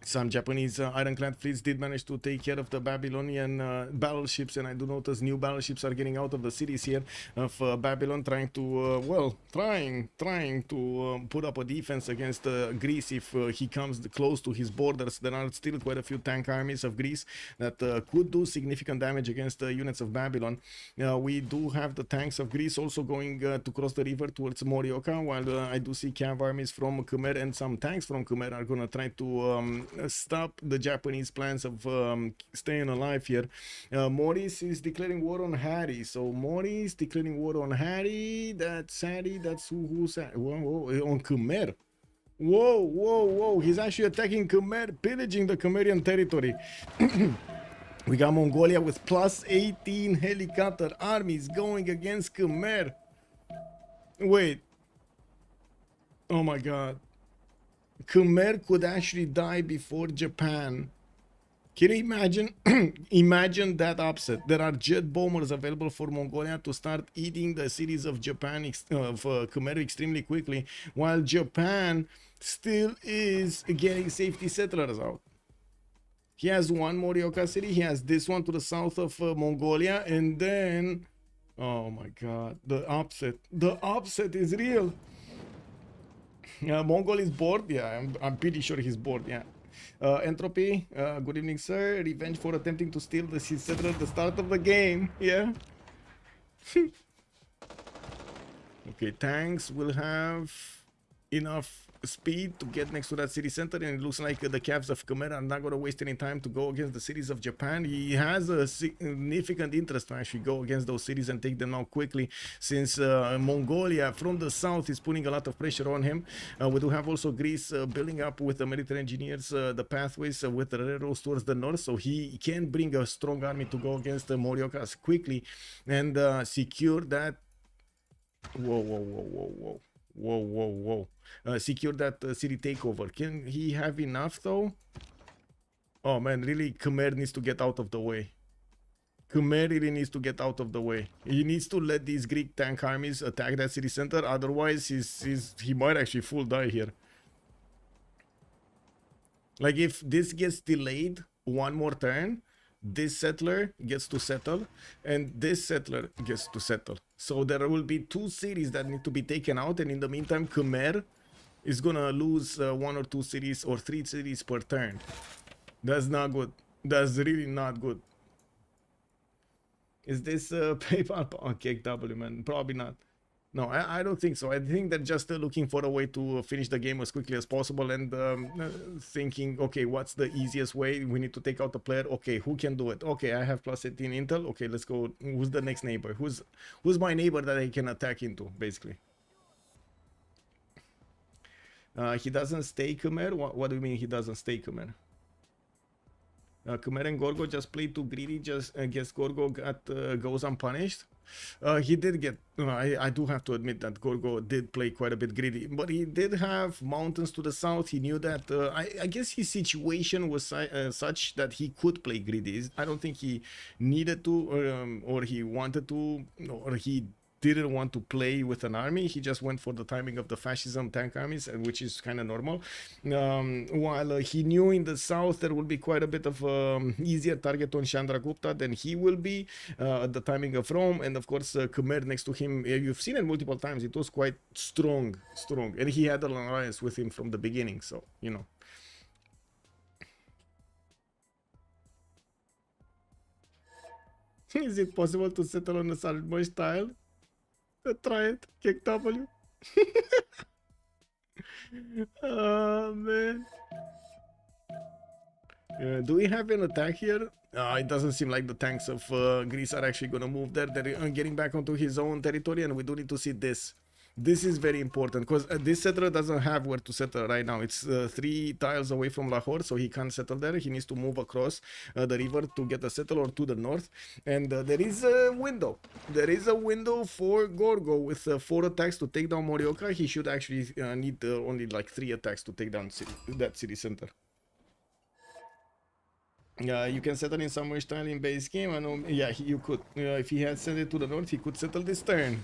Some Japanese ironclad fleets did manage to take care of the Babylonian battleships, and I do notice new battleships are getting out of the cities here of Babylon, trying to, trying to put up a defense against Greece if he comes close to his borders. There are still quite a few tank armies of Greece that could do significant damage against the units of Babylon. We do have the tanks of Greece also going to cross the river towards Morioka, while I do see cav armies from Khmer and some tanks from Khmer are going to try to stop the Japanese plans of staying alive here. Maurice is declaring war on Harry. So Maurice declaring war on Harry. That's Harry. That's who's on Khmer. Whoa. He's actually attacking Khmer, pillaging the Khmerian territory. We got Mongolia with plus 18 helicopter armies going against Khmer. Wait. Oh my god. Khmer could actually die before Japan Can you imagine imagine that upset? There are jet bombers available for Mongolia to start eating the cities of Japan of Khmer extremely quickly, while Japan still is getting safety settlers out. He has one Morioka city, he has this one to the south of Mongolia, and then oh my god, the upset is real. Mongol is bored. Yeah, I'm pretty sure he's bored. Yeah. Entropy, good evening, sir. Revenge for attempting to steal the city settler at the start of the game. Yeah. Okay, tanks will have enough speed to get next to that city center, and it looks like the Cavs of Khmer are not going to waste any time to go against the cities of Japan. He has a significant interest to actually go against those cities and take them out quickly, since Mongolia from the south is putting a lot of pressure on him. We do have also Greece building up with the military engineers the pathways with the railroads towards the north, so he can bring a strong army to go against the Moriokas quickly and secure that. Whoa. Secure that city takeover. Can he have enough though? Oh man, really, Khmer needs to get out of the way. Khmer really needs to get out of the way. He needs to let these Greek tank armies attack that city center, otherwise he might actually full die here. Like, if this gets delayed one more turn, this settler gets to settle and this settler gets to settle, so there will be two cities that need to be taken out, and in the meantime Khmer is gonna lose one or two cities or three cities per turn. That's not good. That's really not good. Is this PayPal? Okay, W, man, probably not. No, I don't think so. I think they're just looking for a way to finish the game as quickly as possible and thinking, okay, what's the easiest way? We need to take out the player. Okay, who can do it? Okay, I have plus 18 intel. Okay, let's go. Who's the next neighbor? Who's my neighbor that I can attack into, basically? He doesn't stay Khmer? What do you mean he doesn't stay Khmer? Khmer and Gorgo just played too greedy. Just guess Gorgo goes unpunished. He did get, I do have to admit that Gorgo did play quite a bit greedy, but he did have mountains to the south. He knew that, I guess his situation was such that he could play greedy. I don't think he needed to, or he wanted to, or he didn't want to play with an army. He just went for the timing of the fascism tank armies, which is kind of normal. While he knew in the south there will be quite a bit of easier target on Chandragupta than he will be at the timing of Rome, and of course Khmer next to him. You've seen it multiple times. It was quite strong, and he had an alliance with him from the beginning. So you know. Is it possible to settle on a solid merge tile? Try it. Kick W. Oh man. Do we have an attack here? It doesn't seem like the tanks of Greece are actually going to move there. They're getting back onto his own territory, and we do need to see this. This is very important because this settler doesn't have where to settle right now. It's 3 tiles away from Lahore, so he can't settle there. He needs to move across the river to get a settle, or to the north. And there is a window. There is a window for Gorgo with 4 attacks to take down Morioka. He should actually need only like 3 attacks to take down that city center. You can settle in some style in base game. I know, yeah, you could. If he had sent it to the north, he could settle this turn.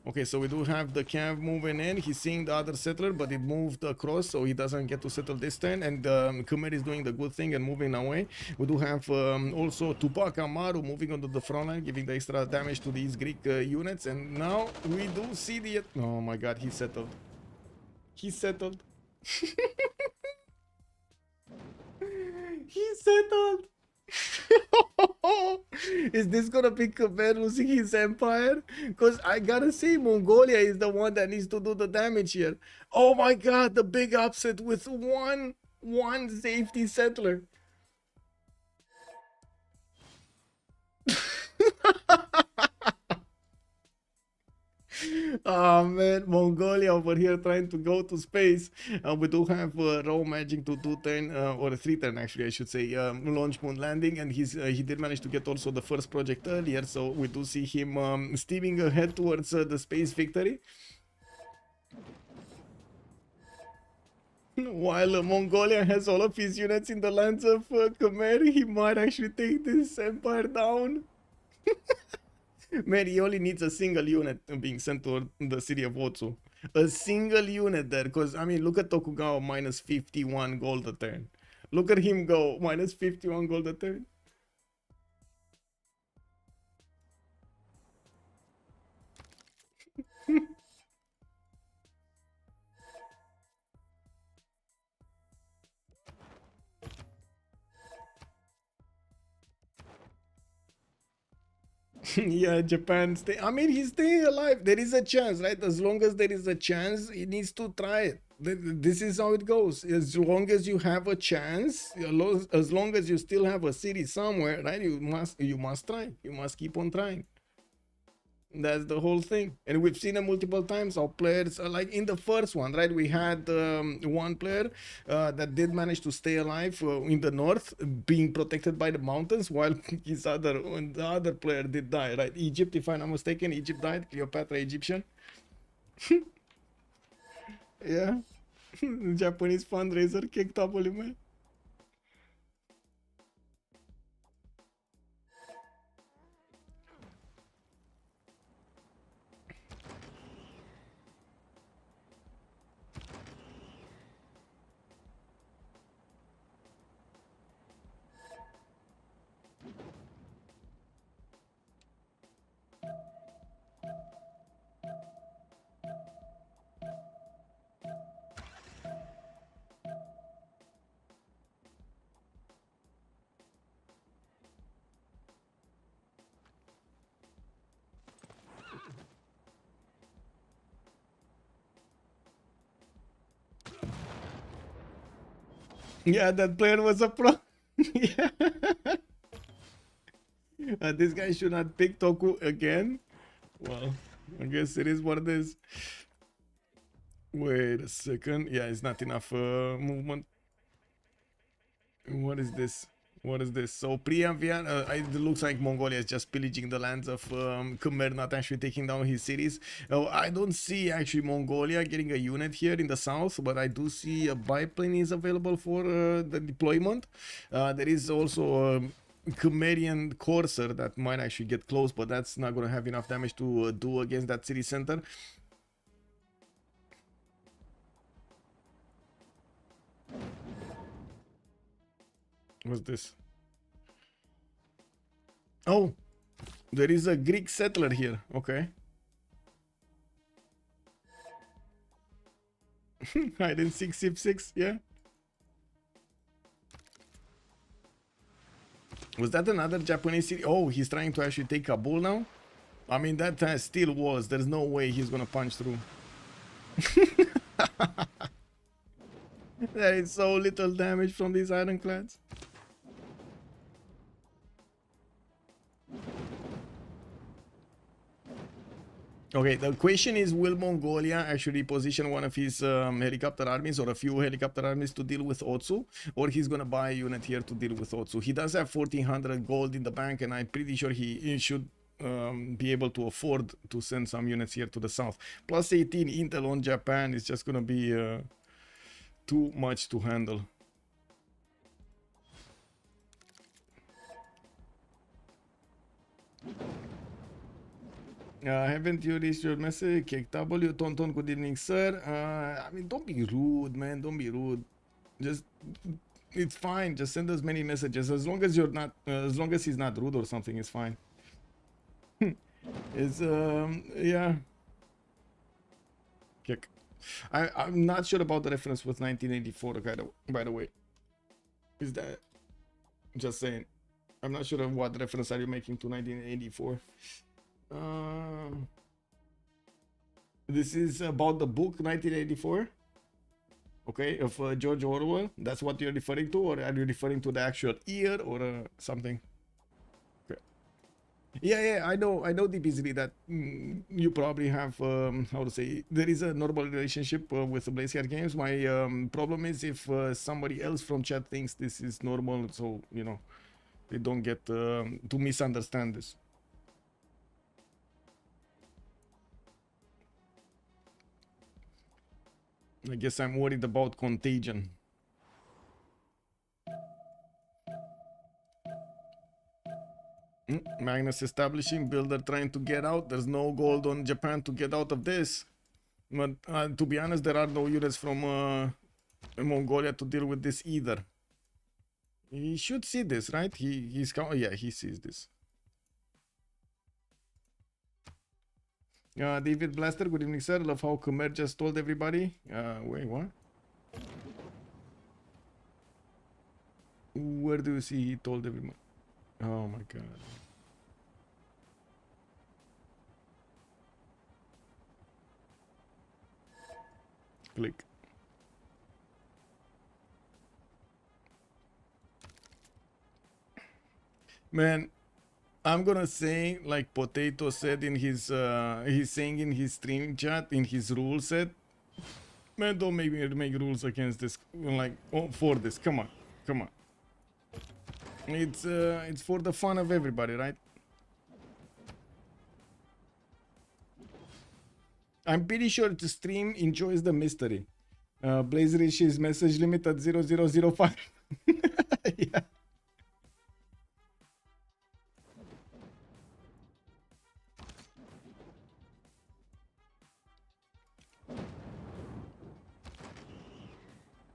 Okay, so we do have the Cav moving in. He's seeing the other settler, but it moved across, so he doesn't get to settle this turn. And Khmer is doing the good thing and moving away. We do have also Tupac Amaru moving onto the front line, giving the extra damage to these Greek units. And now we do see the... Oh my god, he settled. He settled. He settled. Is this gonna be Khmer losing his empire? Because I gotta say, Mongolia is the one that needs to do the damage here. Oh my god, the big upset with one safety settler. Oh man, Mongolia over here trying to go to space. We do have Rome managing to 2-turn or a 3-turn actually, I should say, launch moon landing, and he did manage to get also the first project earlier, so we do see him steaming ahead towards the space victory. While Mongolia has all of his units in the lands of Khmer, he might actually take this empire down. Man, he only needs a single unit being sent to the city of Otsu. A single unit there, because, I mean, look at Tokugawa minus 51 gold a turn. Look at him go, minus 51 gold a turn. Yeah, Japan stay. I mean, he's staying alive. There is a chance, right? As long as there is a chance, he needs to try it. This is how it goes. As long as you have a chance, as long as you still have a city somewhere, right? You must try. You must keep on trying. That's the whole thing. And we've seen it multiple times. Our players, like in the first one, right? We had one player that did manage to stay alive in the north, being protected by the mountains, while the other player did die, right? Egypt, if I'm not mistaken, Egypt died. Cleopatra, Egyptian. Yeah. Japanese fundraiser kicked up, man. Yeah, that player was a pro. Yeah. This guy should not pick Toku again. Well, I guess it is what it is. Wait a second. Yeah, it's not enough movement. What is this? What is this? So Priyavian, it looks like Mongolia is just pillaging the lands of Khmer, not actually taking down his cities. I don't see actually Mongolia getting a unit here in the south, but I do see a biplane is available for the deployment. There is also a Khmerian Corsair that might actually get close, but that's not going to have enough damage to do against that city center. What's this? Oh, there is a Greek settler here. Okay. Hide and seek Civ6, yeah. Was that another Japanese city? Oh, he's trying to actually take Kabul now? I mean, that has steel walls. There's no way he's gonna punch through. There is so little damage from these ironclads. Okay, the question is, will Mongolia actually position one of his helicopter armies or a few helicopter armies to deal with Otsu, or he's gonna buy a unit here to deal with Otsu? He does have 1400 gold in the bank, and I'm pretty sure he should be able to afford to send some units here to the south. Plus 18 intel on Japan is just gonna be too much to handle. Haven't you reached your message? KW, Tonton, good evening, sir. I mean, don't be rude, man. Don't be rude. Just, it's fine. Just send us many messages. As long as you're not, as long as he's not rude or something, it's fine. It's, yeah. Kick. I'm not sure about the reference with 1984, by the way. Is that, just saying. I'm not sure of what reference are you making to 1984. This is about the book 1984, okay, of George Orwell. That's what you're referring to, or are you referring to the actual year or something? Okay. Yeah, I know deep easily that you probably have how to say, there is a normal relationship with the Blazehead games. My problem is if somebody else from chat thinks this is normal, so you know, they don't get to misunderstand this. I guess I'm worried about contagion. Magnus establishing, builder trying to get out. There's no gold on Japan to get out of this. But to be honest, there are no units from Mongolia to deal with this either. He should see this, right? Yeah, he sees this. David Blaster, good evening, sir. Love how Khmer just told everybody. Wait, what? Where do you see he told everyone? Oh my god. Click. Man, I'm gonna say like Potato said in his he's saying in his stream chat, in his rule set. Man, don't make me make rules against this, like, oh, for this. Come on, come on. It's for the fun of everybody, right? I'm pretty sure the stream enjoys the mystery. Blaze Rishi's message limit at 0005. Yeah.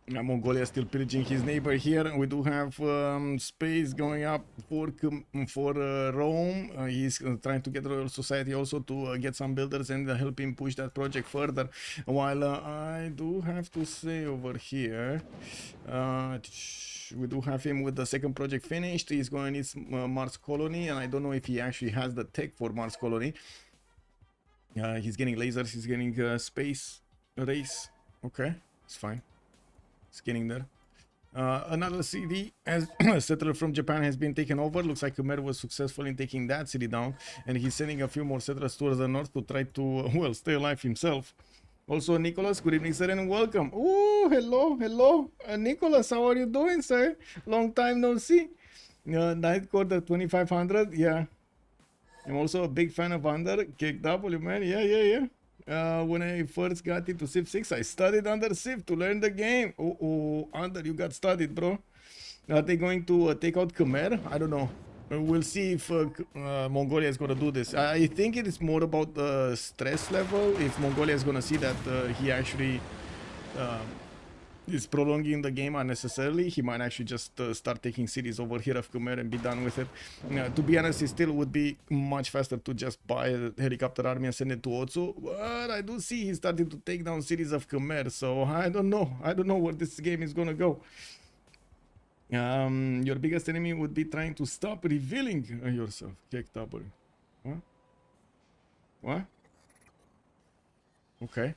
Mongolia still pillaging his neighbor here. We do have space going up for Rome. He's trying to get Royal Society also to get some builders and help him push that project further. While I do have to say over here, we do have him with the second project finished. He's going to need Mars Colony, and I don't know if he actually has the tech for Mars Colony. He's getting lasers, he's getting space race. Okay, it's fine. It's getting there. Another city as a settler from Japan has been taken over. Looks like Khmer was successful in taking that city down, and he's sending a few more settlers towards the north to try to, well, stay alive himself. Also, Nicholas, good evening, sir, and welcome. Oh, hello. Nicholas, how are you doing, sir? Long time no see. Night Quarter 2500, yeah. I'm also a big fan of Under. KW, man, yeah. When I first got into Civ6, I studied under Civ to learn the game. Oh, Under, you got studied, bro. Are they going to take out Khmer? I don't know. We'll see if Mongolia is going to do this. I think it is more about the stress level. If Mongolia is going to see that he actually is prolonging the game unnecessarily, he might actually just start taking cities over here of Khmer and be done with it. To be honest, it still would be much faster to just buy a helicopter army and send it to Otsu. But I do see he's starting to take down cities of Khmer, so I don't know. I don't know where this game is gonna go. Your biggest enemy would be trying to stop revealing yourself. What? Okay.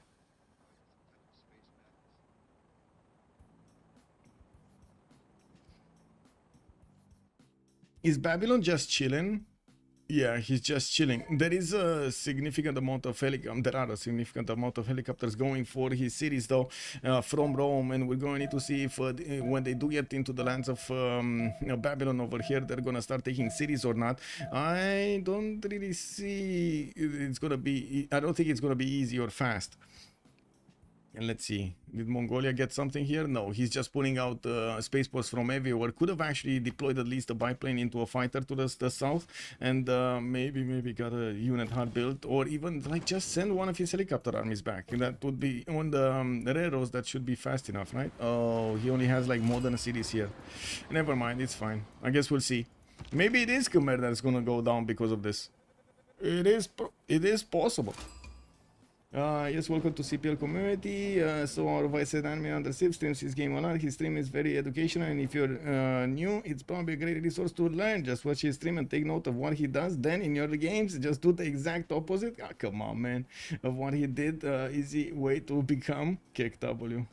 Is Babylon just chilling? Yeah, he's just chilling. There is a significant amount of helicopters going for his cities though, from Rome, and we're going to need to see if when they do get into the lands of Babylon over here, they're gonna start taking cities or not. I don't really see it's gonna be. I don't think it's gonna be easy or fast. And let's see, did Mongolia get something here? No, he's just pulling out spaceports from everywhere. Could have actually deployed at least a biplane into a fighter to the south, and maybe got a unit hard built, or even like just send one of his helicopter armies back. That would be on the railroads. That should be fast enough, right? Oh, he only has like modern cities here. Never mind, it's fine. I guess we'll see. Maybe it is Khmer that's gonna go down because of this. It is possible. Yes, welcome to CPL community. So our vice admin under Civ streams his game a lot. His stream is very educational, and if you're new, it's probably a great resource to learn. Just watch his stream and take note of what he does. Then in your games, just do the exact opposite. Come on, man, of what he did. Easy way to become KW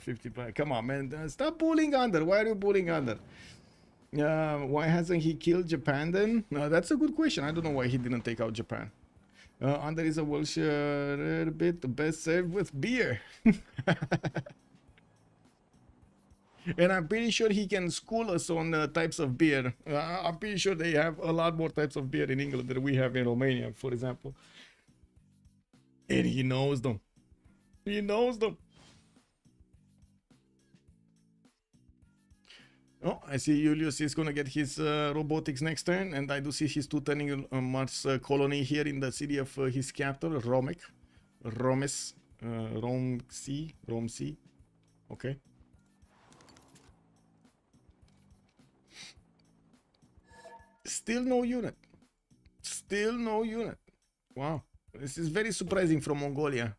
55. Come on, man, stop bullying Under. Why are you bullying Under? Why hasn't he killed Japan then? That's a good question. I don't know why he didn't take out Japan. Under is a Welsh rare bit, best served with beer. And I'm pretty sure he can school us on types of beer. I'm pretty sure they have a lot more types of beer in England than we have in Romania, for example. And he knows them. He knows them. Oh, I see Julius is gonna get his robotics next turn, and I do see he's two-turning Mars colony here in the city of his capital, Romek. Romes. Romsi. Okay. Still no unit. Still no unit. Wow. This is very surprising from Mongolia.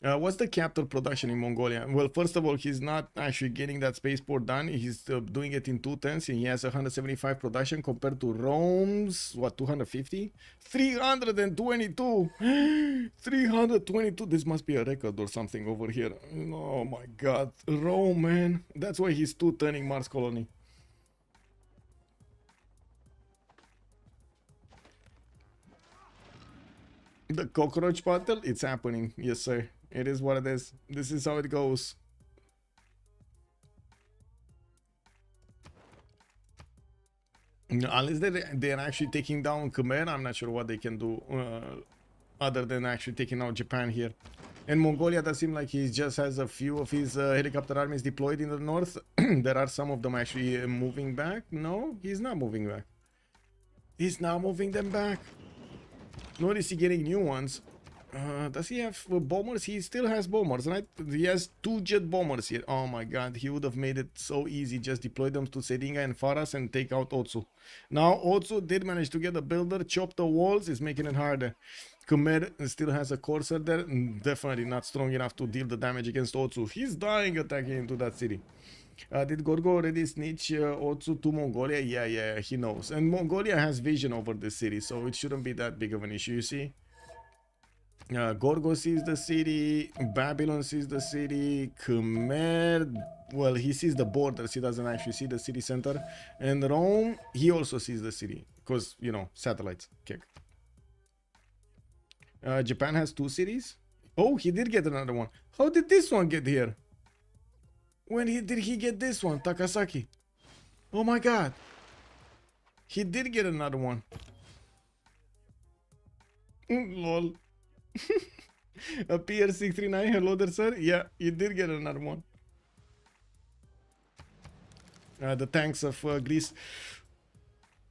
What's the capital production in Mongolia? Well, first of all, he's not actually getting that spaceport done. He's doing it in 2 turns. He has 175 production compared to Rome's, what, 250? 322! 322! This must be a record or something over here. Oh my god. Rome, man. That's why he's two-turning Mars colony. The cockroach battle? It's happening. Yes, sir. It is what it is. This is how it goes. Unless they're actually taking down Khmer, I'm not sure what they can do other than actually taking out Japan here. And Mongolia does seem like he just has a few of his helicopter armies deployed in the north. There are some of them actually moving back. No, he's not moving back. He's not moving them back. Nor is he getting new ones. Does he have bombers? He still has bombers, right? He has 2 jet bombers here. Oh my god, he would have made it so easy. Just deploy them to Seringa and Faras and take out Otsu. Now, Otsu did manage to get a builder, chop the walls, is making it harder. Khmer still has a Corsair there. Definitely not strong enough to deal the damage against Otsu. He's dying attacking into that city. Did Gorgo already snitch Otsu to Mongolia? Yeah, he knows. And Mongolia has vision over the city, so it shouldn't be that big of an issue, you see? Gorgo sees the city, Babylon sees the city, Khmer, well, he sees the borders, he doesn't actually see the city center. And Rome, he also sees the city, because, you know, satellites, kick. Japan has 2 cities? Oh, he did get another one. How did this one get here? When did he get this one? Takasaki. Oh my god. He did get another one. Lol. A PR639, hello there, sir. Yeah, you did get another one. The tanks of Greece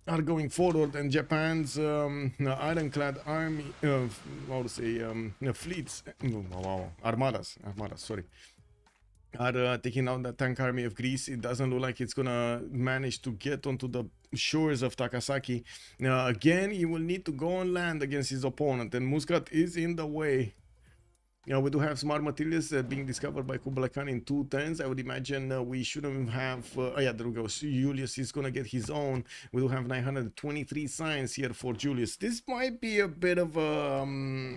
are going forward, and Japan's ironclad army, how to say, fleets, armadas, sorry, are taking out the tank army of Greece. It doesn't look like it's gonna manage to get onto the shores of Takasaki. Again, he will need to go on land against his opponent, and Muscat is in the way. We do have smart materials being discovered by Kublai Khan in 2 turns. I would imagine we shouldn't have... oh yeah, there we go. So Julius is going to get his own. We do have 923 signs here for Julius. This might be a bit of a,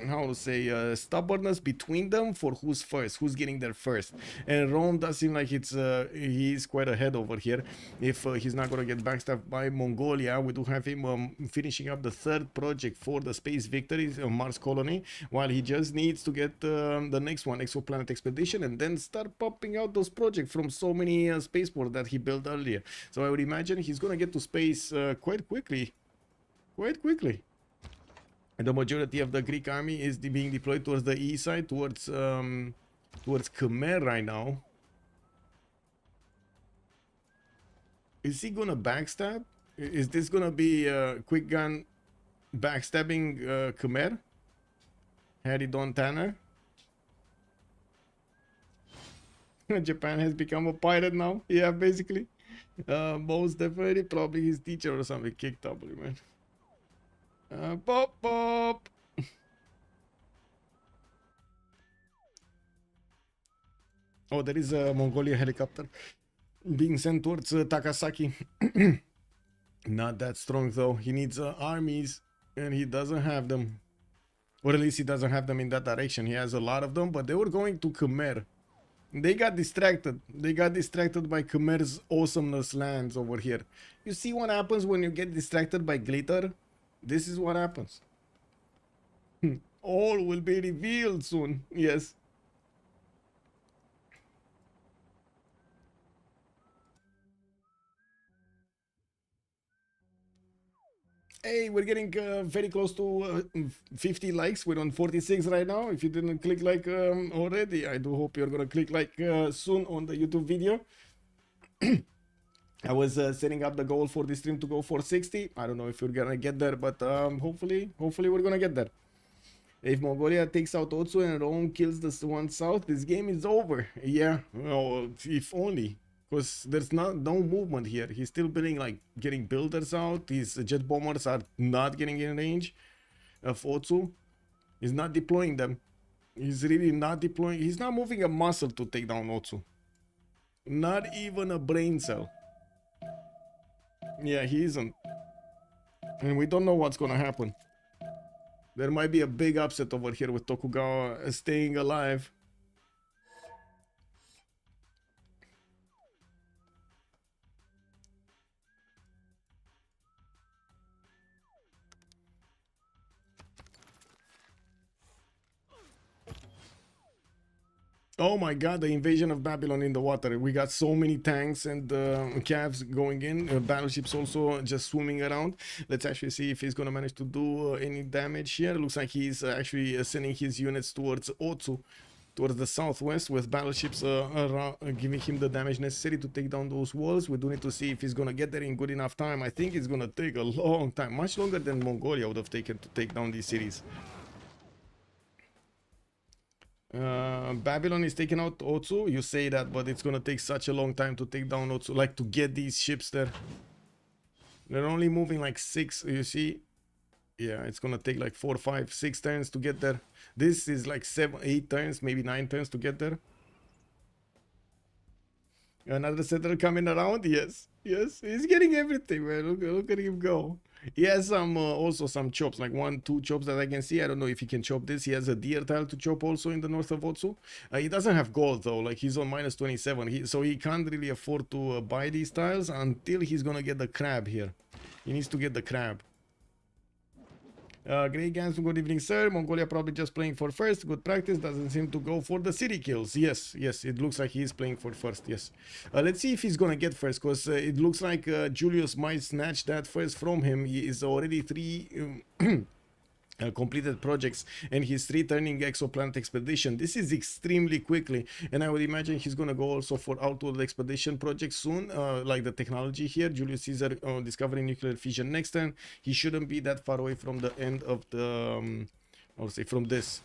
how to say, stubbornness between them for who's first, who's getting there first. And Rome does seem like he's quite ahead over here. If he's not going to get backstabbed by Mongolia, we do have him finishing up the 3rd project for the Space Victory, Mars Colony, while he just needs to get... the next one, Exoplanet Expedition, and then start popping out those projects from so many spaceports that he built earlier. So I would imagine he's gonna get to space quite quickly. And the majority of the Greek army is being deployed towards the east side, towards Khmer right now. Is he gonna backstab? Is this gonna be quick gun backstabbing Khmer? Harry Don Tanner? Japan has become a pirate now. Yeah, basically. Most definitely. Probably his teacher or something kicked W, man. Pop. Oh, there is a Mongolia helicopter being sent towards Takasaki. Not that strong though. He needs armies, and he doesn't have them. Or at least he doesn't have them in that direction. He has a lot of them, but they were going to Khmer. They got distracted. They got distracted by Khmer's awesomeness lands over here. You see what happens when you get distracted by glitter? This is what happens. All will be revealed soon. Yes. Hey, we're getting very close to 50 likes. We're on 46 right now. If you didn't click like already, I do hope you're gonna click like soon on the YouTube video. I was setting up the goal for this stream to go for 60. I don't know if we're gonna get there, but hopefully we're gonna get there. If Mongolia takes out Otsu and Rome kills the one south, this game is over. Yeah, well, if only. Because there's no movement here. He's still building, like, getting builders out. His jet bombers are not getting in range of Otsu. He's not deploying them. He's really not deploying. He's not moving a muscle to take down Otsu. Not even a brain cell. Yeah, he isn't. And we don't know what's gonna happen. There might be a big upset over here with Tokugawa staying alive. Oh my god, the invasion of Babylon in the water. We got so many tanks and calves going in. Battleships also just swimming around. Let's actually see if he's going to manage to do any damage here. Looks like he's actually sending his units towards Otsu, towards the southwest, with battleships giving him the damage necessary to take down those walls. We do need to see if he's going to get there in good enough time. I think it's going to take a long time. Much longer than Mongolia would have taken to take down these cities. Babylon is taking out Otsu. You say that, but it's gonna take such a long time to take down Otsu, like to get these ships there. They're only moving like 6, you see. Yeah, it's gonna take like 4, 5, 6 turns to get there. This is like 7, 8 turns, maybe 9 turns to get there. Another settler coming around. Yes, yes, he's getting everything, man. Look at him go. He has some also some chops, like 1, 2 chops that I can see. I don't know if he can chop this. He has a deer tile to chop also in the north of Otsu. He doesn't have gold though, like he's on minus 27. So he can't really afford to buy these tiles until he's gonna get the crab here. He needs to get the crab. Grey Gans, good evening, sir. Mongolia probably just playing for first. Good practice. Doesn't seem to go for the city kills. Yes, yes, it looks like he's playing for first. Yes. Let's see if he's gonna get first, because it looks like Julius might snatch that first from him. He is already 3 completed projects, and he's returning exoplanet expedition. This is extremely quickly, and I would imagine he's gonna go also for outward expedition projects soon, like the technology here. Julius Caesar discovering nuclear fission next turn. He shouldn't be that far away from the end of the I would say from this.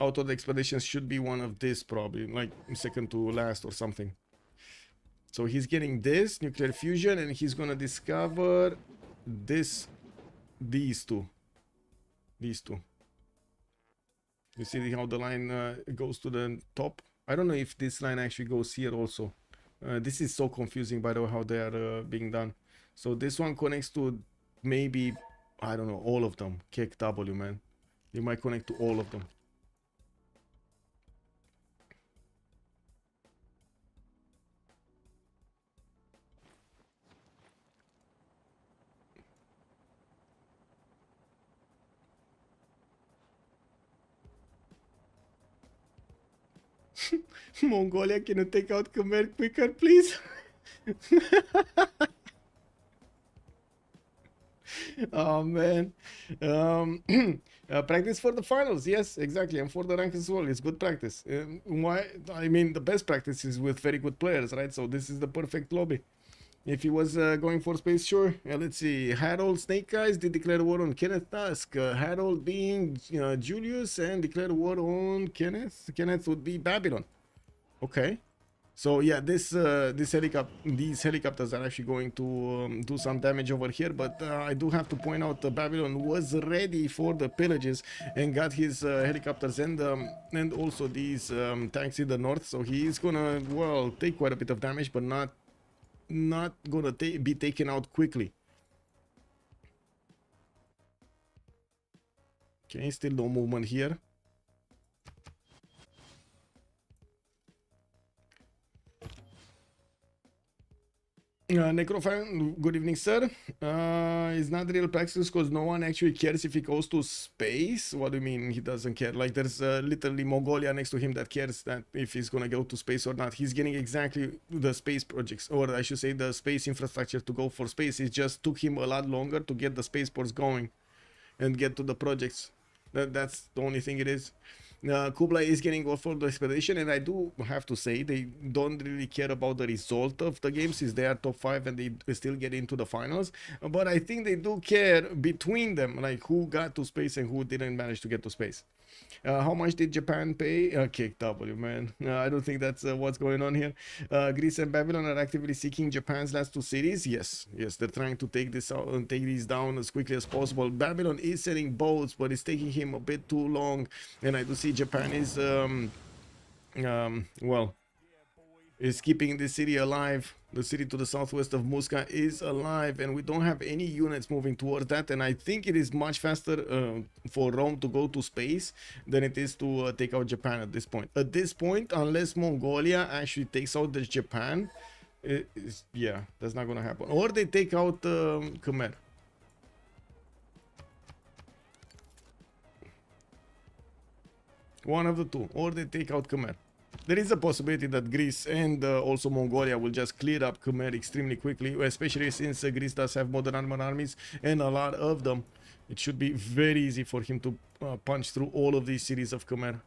Outward expeditions should be one of this, probably like second to last or something. So he's getting this nuclear fusion, and he's gonna discover these two. You see how the line goes to the top? I don't know if this line actually goes here also. This is so confusing, by the way, how they are being done. So this one connects to maybe, I don't know, all of them. Kick W, man. You might connect to all of them. Mongolia, can you take out Khmer quicker, please? Oh man. Practice for the finals. Yes, exactly. And for the rank as well. It's good practice. Why? I mean, the best practice is with very good players, right? So this is the perfect lobby. If he was going for space, sure. Let's see. Harold Snake Eyes did declare war on Kenneth Tusk. Harold being Julius, and declare war on Kenneth. Kenneth would be Babylon. Okay. So yeah, these helicopters are actually going to do some damage over here, but I do have to point out Babylon was ready for the pillages and got his helicopters and also these tanks in the north. So he is gonna, well, take quite a bit of damage, but not gonna be taken out quickly. Okay, still no movement here. Necrofan, good evening, sir. It's not real practice because no one actually cares if he goes to space. What do you mean he doesn't care? Like, there's literally Mongolia next to him that cares that if he's gonna go to space or not. He's getting exactly the space projects, or I should say the space infrastructure to go for space. It just took him a lot longer to get the spaceports going and get to the projects. That's the only thing it is. Kublai is getting off for the expedition, and I do have to say they don't really care about the result of the game since they are top 5 and they still get into the finals. But I think they do care between them, like who got to space and who didn't manage to get to space. How much did Japan pay? Kick W, man. I don't think that's what's going on here. Greece and Babylon are actively seeking Japan's last 2 cities. Yes, they're trying to take this out and take these down as quickly as possible. Babylon is sending boats, but it's taking him a bit too long. And I do see Japan is well, is keeping the city alive. The city to the southwest of Musca is alive, and we don't have any units moving towards that. And I think it is much faster for Rome to go to space than it is to take out Japan at this point. At this point, unless Mongolia actually takes out the Japan, yeah, that's not gonna happen. Or they take out Khmer. One of the two, or they take out Khmer. There is a possibility that Greece and also Mongolia will just clear up Khmer extremely quickly, especially since Greece does have modern armored armies and a lot of them. It should be very easy for him to punch through all of these cities of Khmer.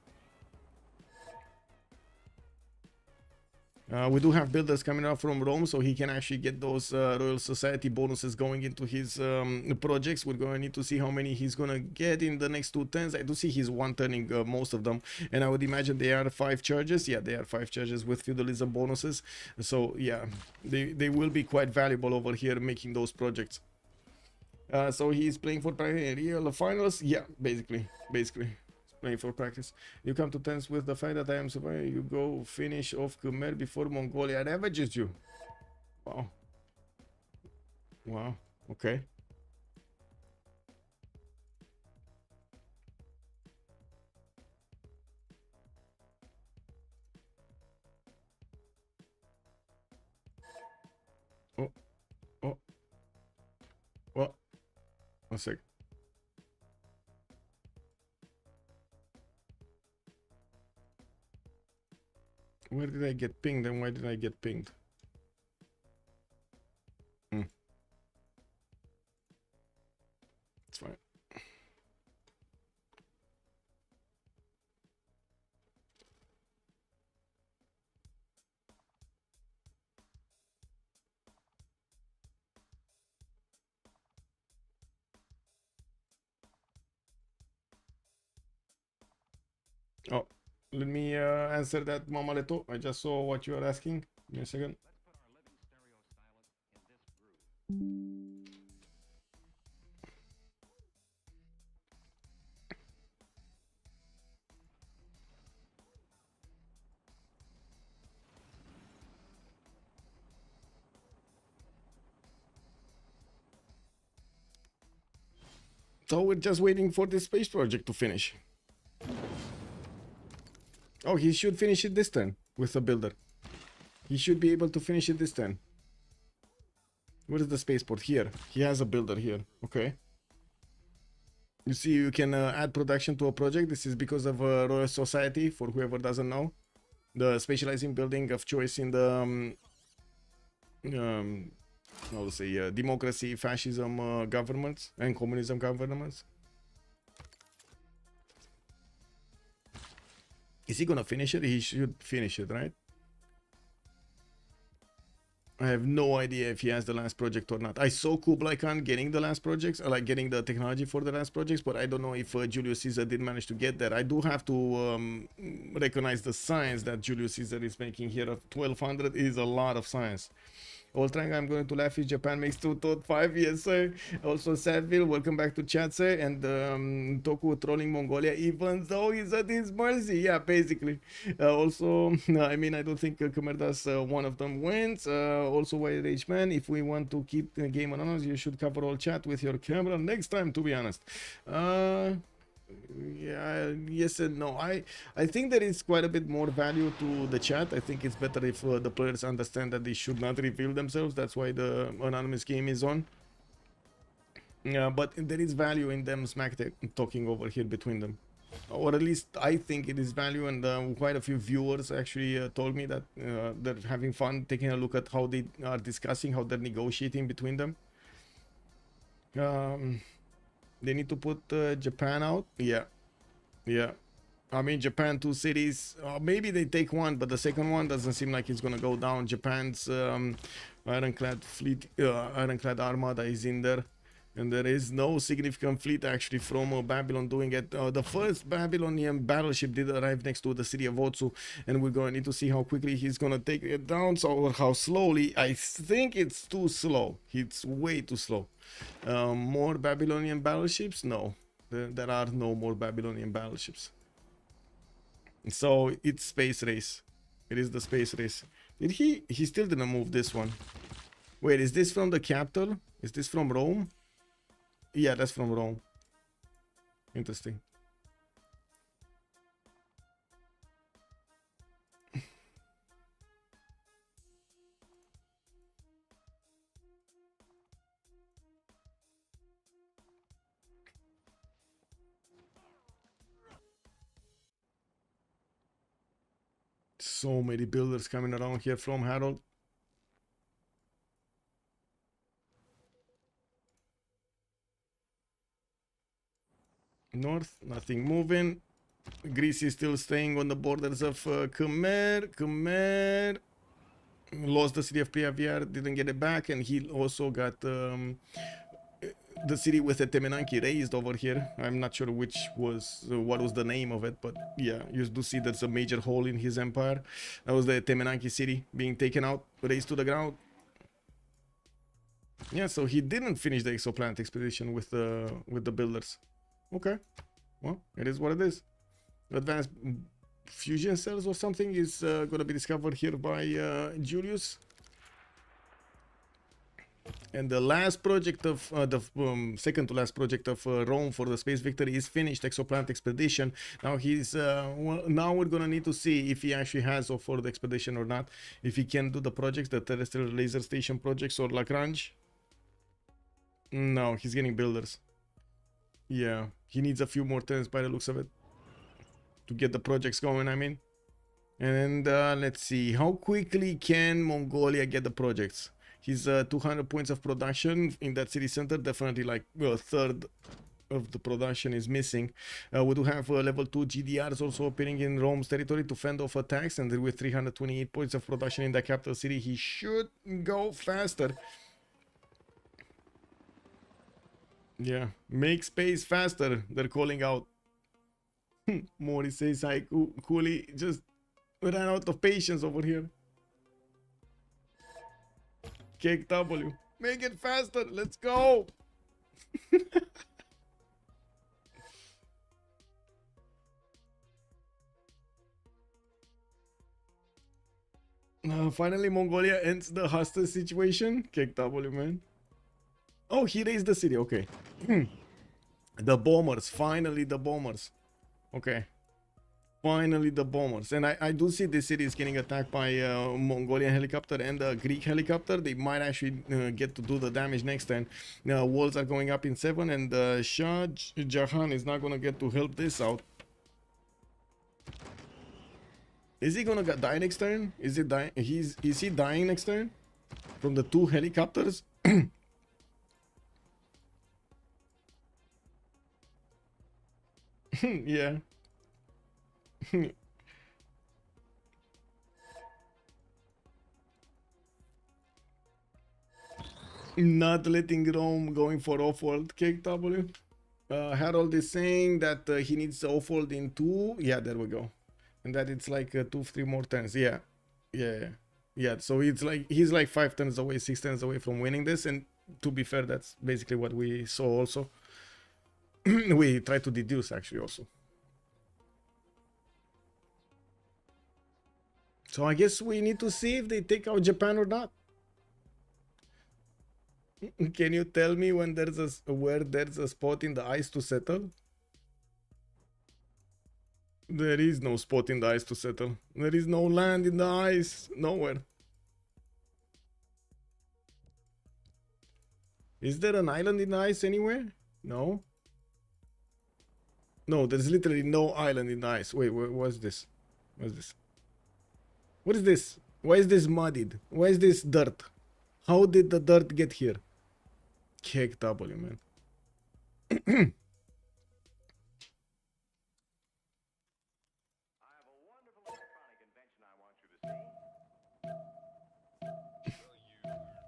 We do have builders coming out from Rome, so he can actually get those Royal Society bonuses going into his projects. We're going to need to see how many he's going to get in the next 2 turns. I do see he's one-turning most of them, and I would imagine they are 5 charges. Yeah, they are 5 charges with feudalism bonuses. So yeah, they will be quite valuable over here making those projects. So he's playing for real finals. Yeah, basically. Playing for practice. You come to terms with the fact that I am surviving. You go finish off Khmer before Mongolia ravages you. Wow. Okay. Oh. What? 1 sec. Where did I get pinged and why did I get pinged? It's fine. Oh, let me answer that, Mama Leto. I just saw what you are asking. Give me a second. So we're just waiting for this space project to finish. Oh, he should finish it this turn with a builder. He should be able to finish it this turn. Where is the spaceport? Here. He has a builder here. Okay. You see, you can add production to a project. This is because of Royal Society, for whoever doesn't know. The specializing building of choice in the how to say, democracy, fascism governments and communism governments. Is he gonna finish it? He should finish it, right? I have no idea if he has the last project or not. I saw Kublai Khan getting the last projects, like getting the technology for the last projects, but I don't know if Julius Caesar did manage to get that. I do have to recognize the science that Julius Caesar is making here. Of 1200 is a lot of science. Ultrang, I'm going to laugh if Japan makes 2 top 5. Yes, sir. Also, Sadville, welcome back to chat, sir. And Toku trolling Mongolia, even though he's at his mercy. Yeah, basically. Also, I mean, I don't think Khmer does one of them wins. Also, White Rage Man, if we want to keep the game anonymous, you should cover all chat with your camera next time, to be honest. Yeah, yes and no. I think there is quite a bit more value to the chat. I think it's better if the players understand that they should not reveal themselves. That's why the anonymous game is on. Yeah, but there is value in them talking over here between them, or at least I think it is value. And quite a few viewers actually told me that they're having fun taking a look at how they are discussing, how they're negotiating between them. They need to put Japan out. Yeah, yeah. I mean, Japan, 2 cities. Maybe they take one, but the second one doesn't seem like it's gonna go down. Japan's ironclad fleet, ironclad armada is in there, and there is no significant fleet actually from Babylon doing it. The first Babylonian battleship did arrive next to the city of Otsu, and we're gonna need to see how quickly he's gonna take it down, so or how slowly. I think it's too slow. It's way too slow. More Babylonian battleships? No, there are no more Babylonian battleships. So it's space race. It is the space race. Did he still didn't move this one. Wait, is this from the capital? Is this from Rome? Yeah, that's from Rome. Interesting. So many builders coming around here from Harold. North, nothing moving. Greece is still staying on the borders of Khmer. Khmer lost the city of Priaviar, didn't get it back, and he also got the city with the Temenanki raised over here. I'm not sure which was what was the name of it, but yeah, you do see there's a major hole in his empire. That was the Temenanki city being taken out, raised to the ground. Yeah, so he didn't finish the exoplanet expedition with the builders. Okay, well, it is what it is. Advanced fusion cells or something is going to be discovered here by Julius. And the last project of the second to last project of Rome for the space victory is finished, exoplanet expedition. Now he's well, now we're gonna need to see if he actually has offered the expedition or not. If he can do the projects, the terrestrial laser station projects or Lagrange. No, he's getting builders. Yeah, he needs a few more turns by the looks of it to get the projects going, I mean. And let's see, how quickly can Mongolia get the projects? He's 200 points of production in that city center. Definitely like a third of the production is missing. We do have level 2 GDRs also appearing in Rome's territory to fend off attacks, and with 328 points of production in the capital city, he should go faster. Yeah, make space faster, they're calling out. Mori says, hi, Cooley just ran out of patience over here. Cake W, make it faster, let's go. Finally, Mongolia ends the hostage situation. Cake W, man. Oh, he raised the city, okay. The bombers, finally the bombers. Okay. Finally the bombers. And I do see this city is getting attacked by a Mongolian helicopter and a Greek helicopter. They might actually get to do the damage next turn. Now walls are going up in 7, and Shah Jahan is not gonna get to help this out. Is he gonna die next turn? Is he dying? Is he dying next turn? From the 2 helicopters? Yeah. Not letting Rome going for off-world. Cake W. Harold is saying that he needs off-world in 2. Yeah, there we go. And that it's like 2-3 more turns. Yeah. Yeah. So it's like he's like 5 turns away, 6 turns away from winning this. And to be fair, that's basically what we saw also. We try to deduce actually also. So I guess we need to see if they take out Japan or not. Can you tell me when there's where there's a spot in the ice to settle? There is no spot in the ice to settle. There is no land in the ice. Nowhere. Is there an island in the ice anywhere? No. No, there's literally no island in the ice. Wait, what's this? What's this? What is this? Why is this muddied? Why is this dirt? How did the dirt get here? Kick W, man.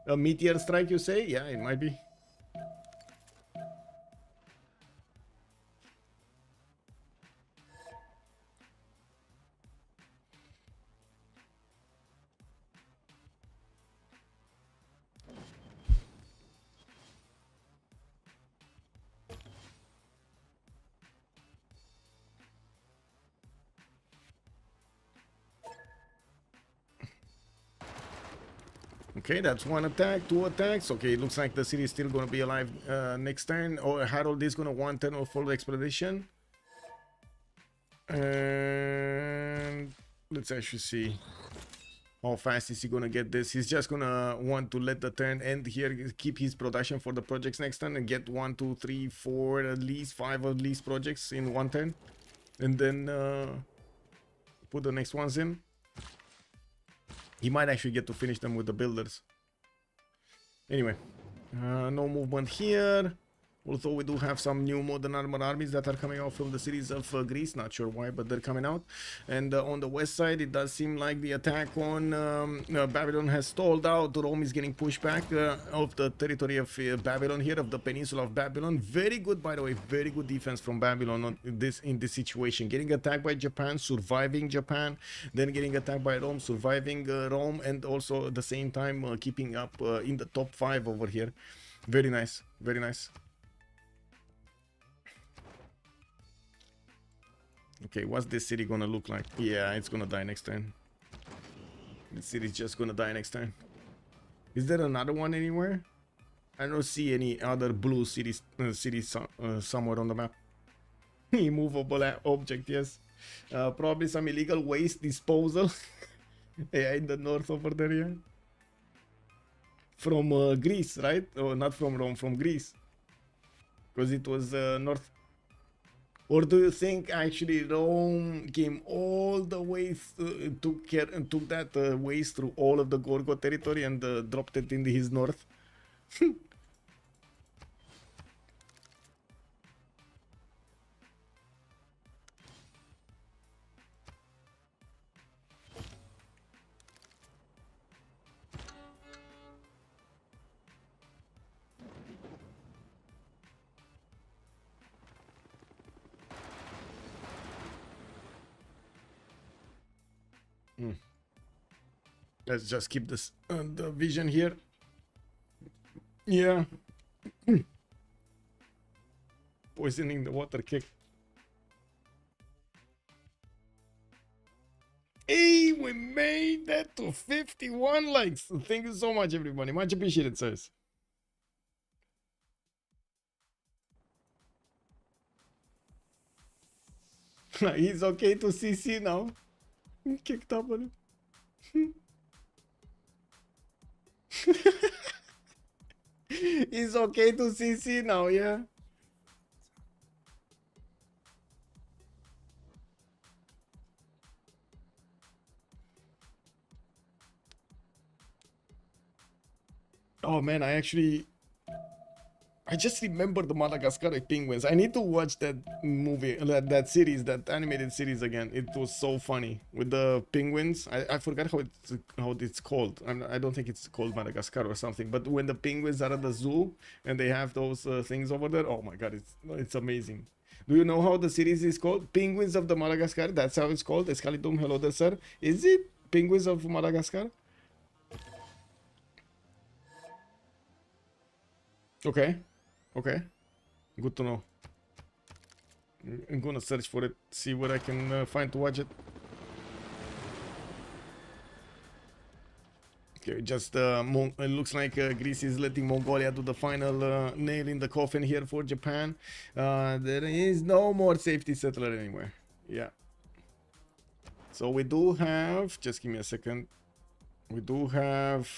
A meteor strike, you say? Yeah, it might be. Okay, that's one attack, two attacks. Okay, it looks like the city is still going to be alive next turn. Or Harold is going to one turn of full expedition. And let's actually see how fast is he going to get this. He's just going to want to let the turn end here, keep his production for the projects next turn and get 1, 2, 3, 4, at least 5 at least projects in one turn. And then put the next ones in. He might actually get to finish them with the builders. Anyway, no movement here. Although we do have some new modern armor armies that are coming out from the cities of Greece. Not sure why, but they're coming out. And on the west side, it does seem like the attack on Babylon has stalled out. Rome is getting pushed back of the territory of Babylon here, of the peninsula of Babylon. Very good, by the way, very good defense from Babylon on in this situation. Getting attacked by Japan, surviving Japan, then getting attacked by Rome, surviving Rome, and also at the same time keeping up in the top 5 over here. Very nice, very nice. Okay, what's this city gonna look like? Yeah, it's gonna die next turn. This city's just gonna die next turn. Is there another one anywhere? I don't see any other blue cities somewhere on the map. Immovable object, yes. Probably some illegal waste disposal. Yeah, in the north over there, yeah. From Greece, right? Oh, not from Rome, from Greece. Because it was north. Or do you think actually Rome came all the way, took that waste through all of the Gorgo territory and dropped it in his north? Let's just keep this the vision here. Yeah. Poisoning the water kick. Hey, we made that to 51 likes. Thank you so much, everybody. Much appreciated, sirs. He's okay to CC now. Kicked up on him. It's okay to CC now, yeah. Oh man, I just remember the Madagascar penguins. I need to watch that movie, that series, that animated series again. It was so funny with the penguins. I forgot how it's called. I don't think it's called Madagascar or something. But when the penguins are at the zoo and they have those things over there, oh my god, it's amazing. Do you know how the series is called? Penguins of the Madagascar. That's how it's called. Escalation, hello there, sir. Is it Penguins of Madagascar? Okay. Okay, good to know. I'm gonna search for it, see what I can find to watch it. Okay, just it looks like Greece is letting Mongolia do the final nail in the coffin here for Japan. There is no more safety settler anywhere. Yeah, So we do have, just give me a second. We do have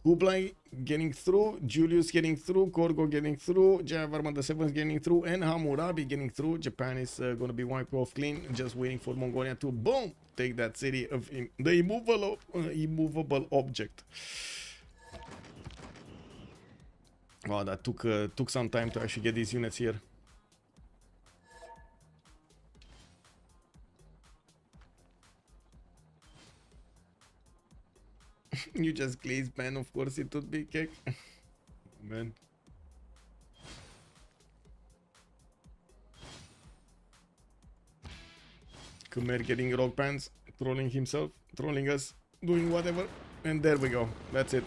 Kublai getting through, Julius getting through, Gorgo getting through, Jayavarman the 7th getting through, and Hammurabi getting through. Japan is going to be wiped off clean, just waiting for Mongolia to, boom, take that city of the immovable object. Wow, that took some time to actually get these units here. You just glazed ban, of course it would be cake. Man. Khmer getting rock pants, trolling himself, trolling us, doing whatever. And there we go. That's it.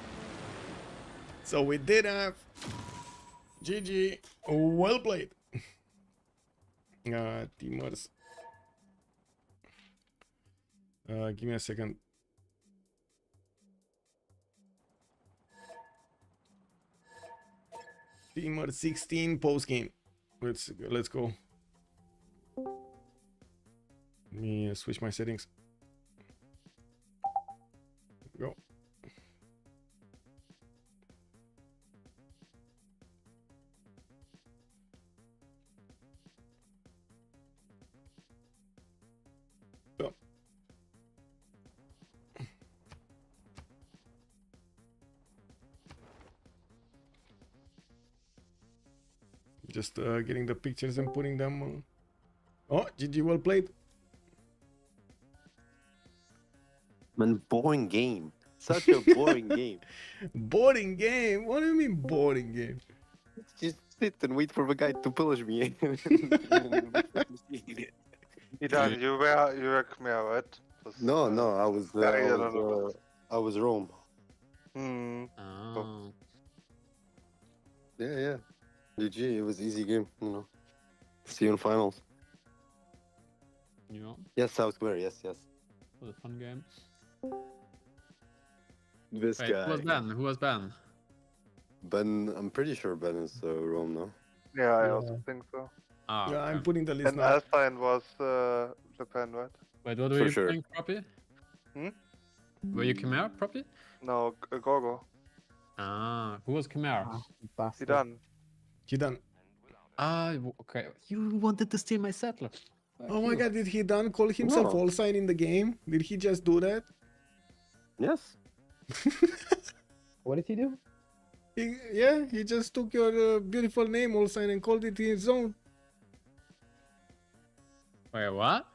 So we did have GG. Well played. Teamers. Give me a second. Teamer 16 post game. Let's go. Let me switch my settings. Go. Go. Just getting the pictures and putting them. Oh, GG, well played. Man, boring game. Such a boring game. Boring game? What do you mean boring game? Just sit and wait for the guy to pillage me. Idan, you were Khmer, right? No, I was Rome. Oh. Yeah. GG, it was easy game, you know. See you in finals. Yeah, Yes, South Korea, yes. it was a fun game. This Wait, guy. who was Ben? Who was Ben? Ben, I'm pretty sure Ben is Rome now. Yeah, I also think so. Ah, Yeah, I'm okay. putting the list And now. Alpine was Japan, right? Wait, what were For you sure. playing, Proppy? Hmm? Were you Khmer, Proppy? No, Gorgo. Ah, who was Khmer? Idan. He done. Ah, okay. You wanted to steal my settler. Oh my god, did he done call himself No. all sign in the game? Did he just do that? Yes. What did he do? He just took your beautiful name, all sign, and called it his own. Wait, what?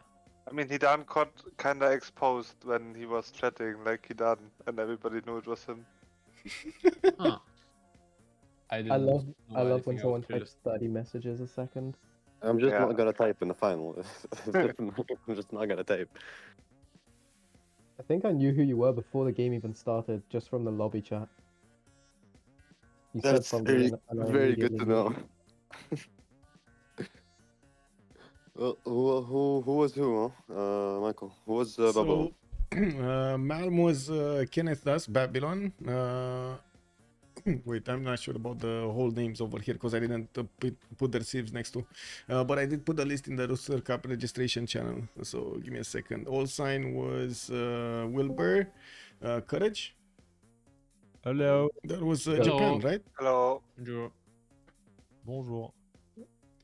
I mean, Hidan got kinda exposed when he was chatting like Hidan, and everybody knew it was him. Huh. I I didn't love know when anything someone else, types 30 messages a second. I'm just Yeah. not gonna type in the final. I'm just not gonna type. I think I knew who you were before the game even started, just from the lobby chat. You said That's something very, and I very good immediately to know. Who was who, huh? Michael. Who was Babylon? So, Malm was Kenneth Das, Babylon. Wait, I'm not sure about the whole names over here because I didn't put their civs next to. But I did put the list in the Rooster Cup registration channel. So give me a second. All sign was Wilbur, Courage. Hello. That was Hello. Japan, right? Hello. Bonjour.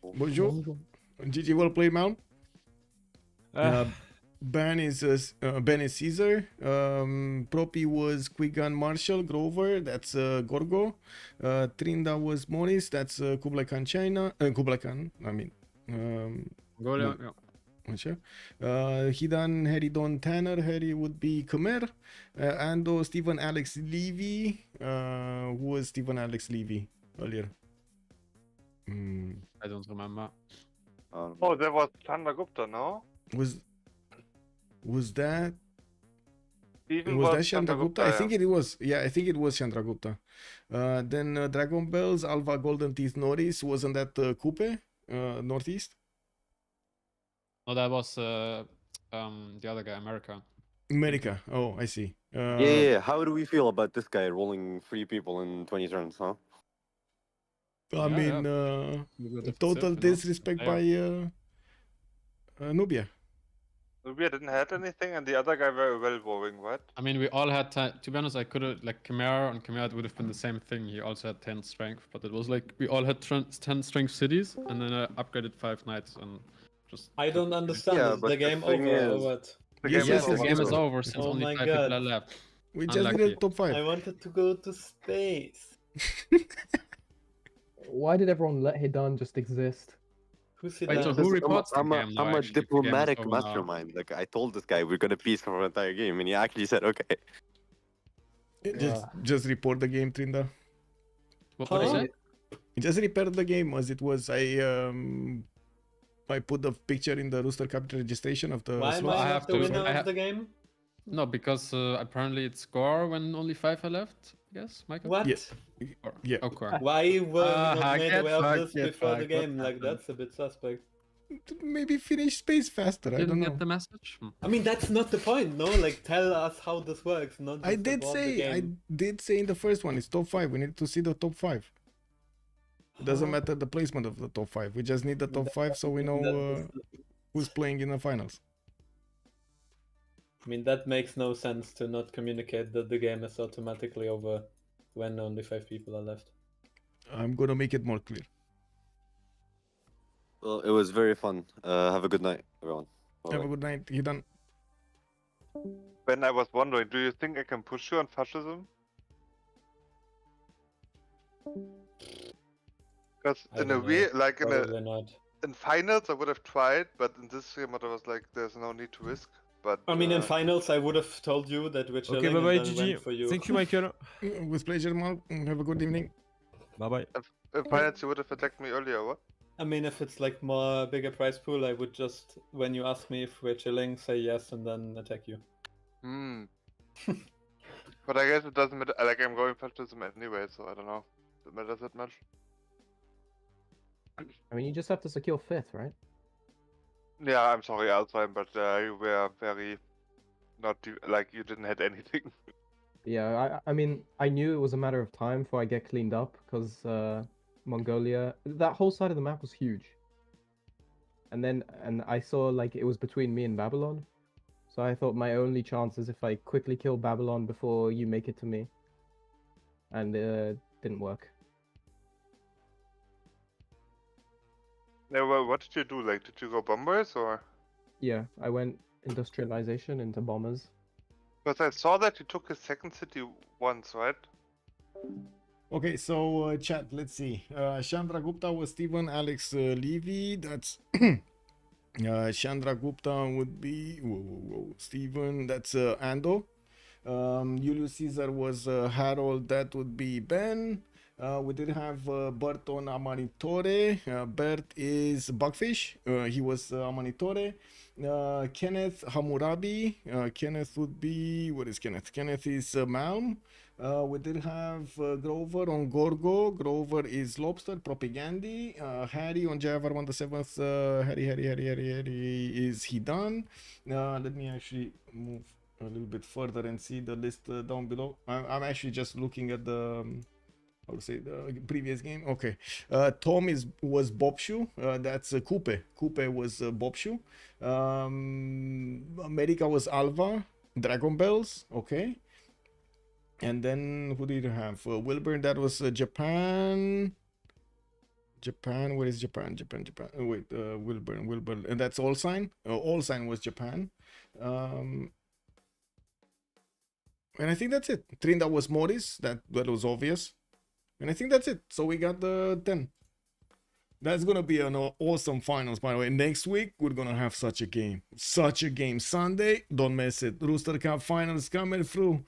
Bonjour. GG, well played, Malm. Ah, Ben is Caesar. Propi was Quigan Marshall Grover. That's Gorgo. Trinda was Morris. That's Kublai Khan China. Kublai Khan. I mean. Go No. down. Sure. Hidan Heridon Tanner. Harry would be Khmer. Ando Stephen Alex Levy. Who was Stephen Alex Levy earlier? I don't remember. Oh, there was Chandragupta, no? Was that? Even Was that Chandragupta? I think yeah. it was. Yeah, I think it was Chandragupta. Then Dragon Bells, Alva Golden Teeth Norris. Wasn't that Coupe? Northeast? No, that was the other guy, America. America. Oh, I see. Yeah. How do we feel about this guy rolling 3 people in 20 turns, huh? I Yeah, mean, We got the total Civ, you know, disrespect there. by Nubia. Maybe I didn't have anything, and the other guy very well bowling, right? I mean, we all had to be honest, I could have, like, Chimera, on Chimera it would have been the same thing. He also had 10 strength, but it was like, we all had 10 strength cities, and then I upgraded 5 knights, and just... I don't understand. Yeah, Is but the the game thing over or is- what? The Yes, game Yes, is the over. game is so. over since Oh only my 5 people God. are left. We just Unlucky. did top 5. I wanted to go to space. Why did everyone let Hidan just exist? Who's Wait, so it? who reports the I'm game now, I'm a actually, if the game is diplomatic over now? mastermind. Like I told this guy we're gonna peace for the entire game, and he actually said okay. Just report the game, Trinda. What Huh? is it? Just report the game as it was. I put the picture in the Rooster capital registration of the Why am slot. I I not have the to- winner I of ha- the game? No, because apparently it's score when only 5 are left, I guess, Michael? What? Yeah. Or- Yeah. Okay. Why were we not made Get aware of fucked, this get before the fucked. What game? Like, happened? that's a bit suspect. Maybe finish space faster. I Didn't don't get know. the message? I mean, that's not the point, no? Like, tell us how this works, not just I did about the say. I game. did say in the first one. It's top 5. We need to see the top 5. It doesn't matter the placement of the top 5. We just need the top 5 so we know who's playing in the finals. I mean, that makes no sense to not communicate that the game is automatically over when only 5 people are left. I'm gonna make it more clear. Well, it was very fun. Have a good night, everyone. Have a Bye-bye. good night. Hidan. Ben, I was wondering, do you think I can push you on fascism? Because I in a don't know, way, like Probably not. in finals, I would have tried, but in this game, I was like, there's no need to risk. But I mean, in finals, I would have told you that we're chilling Okay, bye bye, and then went for GG. you. Thank you, Michael. With pleasure, Mal. Have a good evening. Bye bye. in finals, you would have attacked me earlier. What? I mean, if it's like more bigger prize pool, I would just, when you ask me if we're chilling, say yes and then attack you. Hmm. But I guess it doesn't matter. Like I'm going fascism anyway, so I don't know. It matters that much. I mean, you just have to secure 5th, right? Yeah, I'm sorry, Alzheimer, but you were very not like you didn't have anything. Yeah, I mean, I knew it was a matter of time before I get cleaned up because Mongolia, that whole side of the map was huge. And I saw like it was between me and Babylon. So I thought my only chance is if I quickly kill Babylon before you make it to me. And didn't work. Yeah, well, what did you do? Like, did you go bombers or? Yeah, I went industrialization into bombers. Because I saw that you took a second city once, right? Okay, so chat, let's see. Chandra Gupta was Steven, Alex Levy. That's Chandra Gupta would be Steven. That's Ando. Julius Caesar was Harold. That would be Ben. We did have Bert on Amanitore. Bert is Bugfish. He was Amanitore. Kenneth Hammurabi. Kenneth would be, what is Kenneth? Kenneth is Malm. We did have Grover on Gorgo. Grover is Lobster. Propagandi. Harry on Javar 1 the 7th. Harry is Hidan. Let me actually move a little bit further and see the list down below. I'm actually just looking at the how to say the previous game. Okay, Tom was Bobshu. That's Coupe. Coupe was Bobshu. America was Alva. Dragon Bells. Okay. And then who did you have? Wilburn. That was Japan. Japan. Where is Japan? Japan. Oh, wait. Wilburn. And that's All Sign. All Sign was Japan. And I think that's it. Trinda was Morris. That was obvious. And I think that's it. So we got the 10. That's going to be an awesome finals, by the way. Next week, we're going to have such a game. Such a game. Sunday, don't miss it. Rooster Cup finals coming through.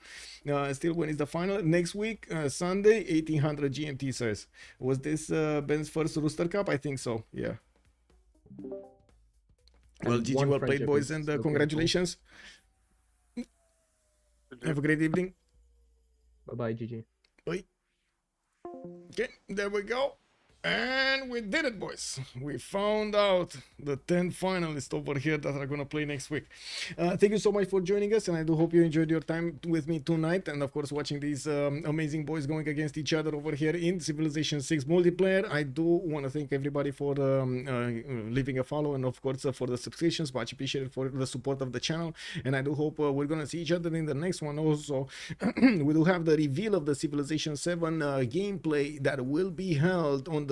Still, when is the final? Next week, Sunday, 1800 GMT, sirs. Was this Ben's first Rooster Cup? I think so, yeah. Well, And GG, one well played, friendship boys, is and still pretty congratulations. Have a great evening. Bye-bye, GG. Bye. Okay, there we go. And we did it, boys. We found out the 10 finalists over here that are going to play next week. Thank you so much for joining us, and I do hope you enjoyed your time with me tonight, and of course watching these amazing boys going against each other over here in Civilization 6 multiplayer. I do want to thank everybody for leaving a follow, and of course for the subscriptions. Much appreciated for the support of the channel, and I do hope we're going to see each other in the next one also. We do have the reveal of the Civilization 7 gameplay that will be held on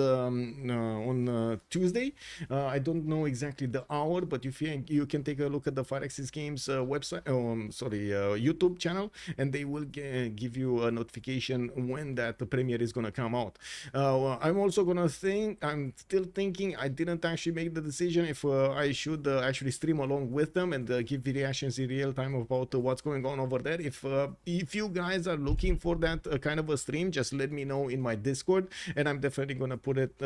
Tuesday. I don't know exactly the hour, but you can take a look at the Firexis Games website, YouTube channel, and they will give you a notification when that premiere is gonna come out. I'm still thinking. I didn't actually make the decision if I should actually stream along with them and give reactions in real time about what's going on over there. If you guys are looking for that kind of a stream, just let me know in my Discord, and I'm definitely gonna put it,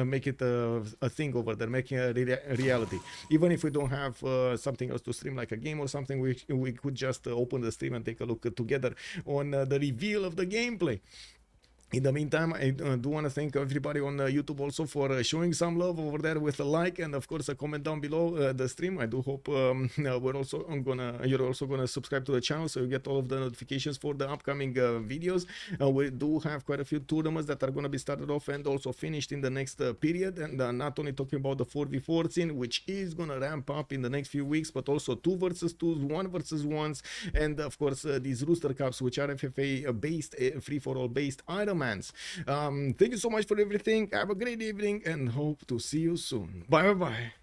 make it a thing over there, making a reality. Even if we don't have something else to stream like a game or something, we could just open the stream and take a look together on the reveal of the gameplay. In the meantime, I do want to thank everybody on YouTube also for showing some love over there with a like and of course a comment down below the stream. I do hope you're also gonna subscribe to the channel so you get all of the notifications for the upcoming videos. We do have quite a few tournaments that are gonna be started off and also finished in the next period, and not only talking about the 4v4 scene, which is gonna ramp up in the next few weeks, but also 2 versus 2s, 1 versus 1s, and of course these Rooster Cups, which are FFA based, free-for-all based Iron Man. Thank you so much for everything. Have a great evening and hope to see you soon. Bye bye.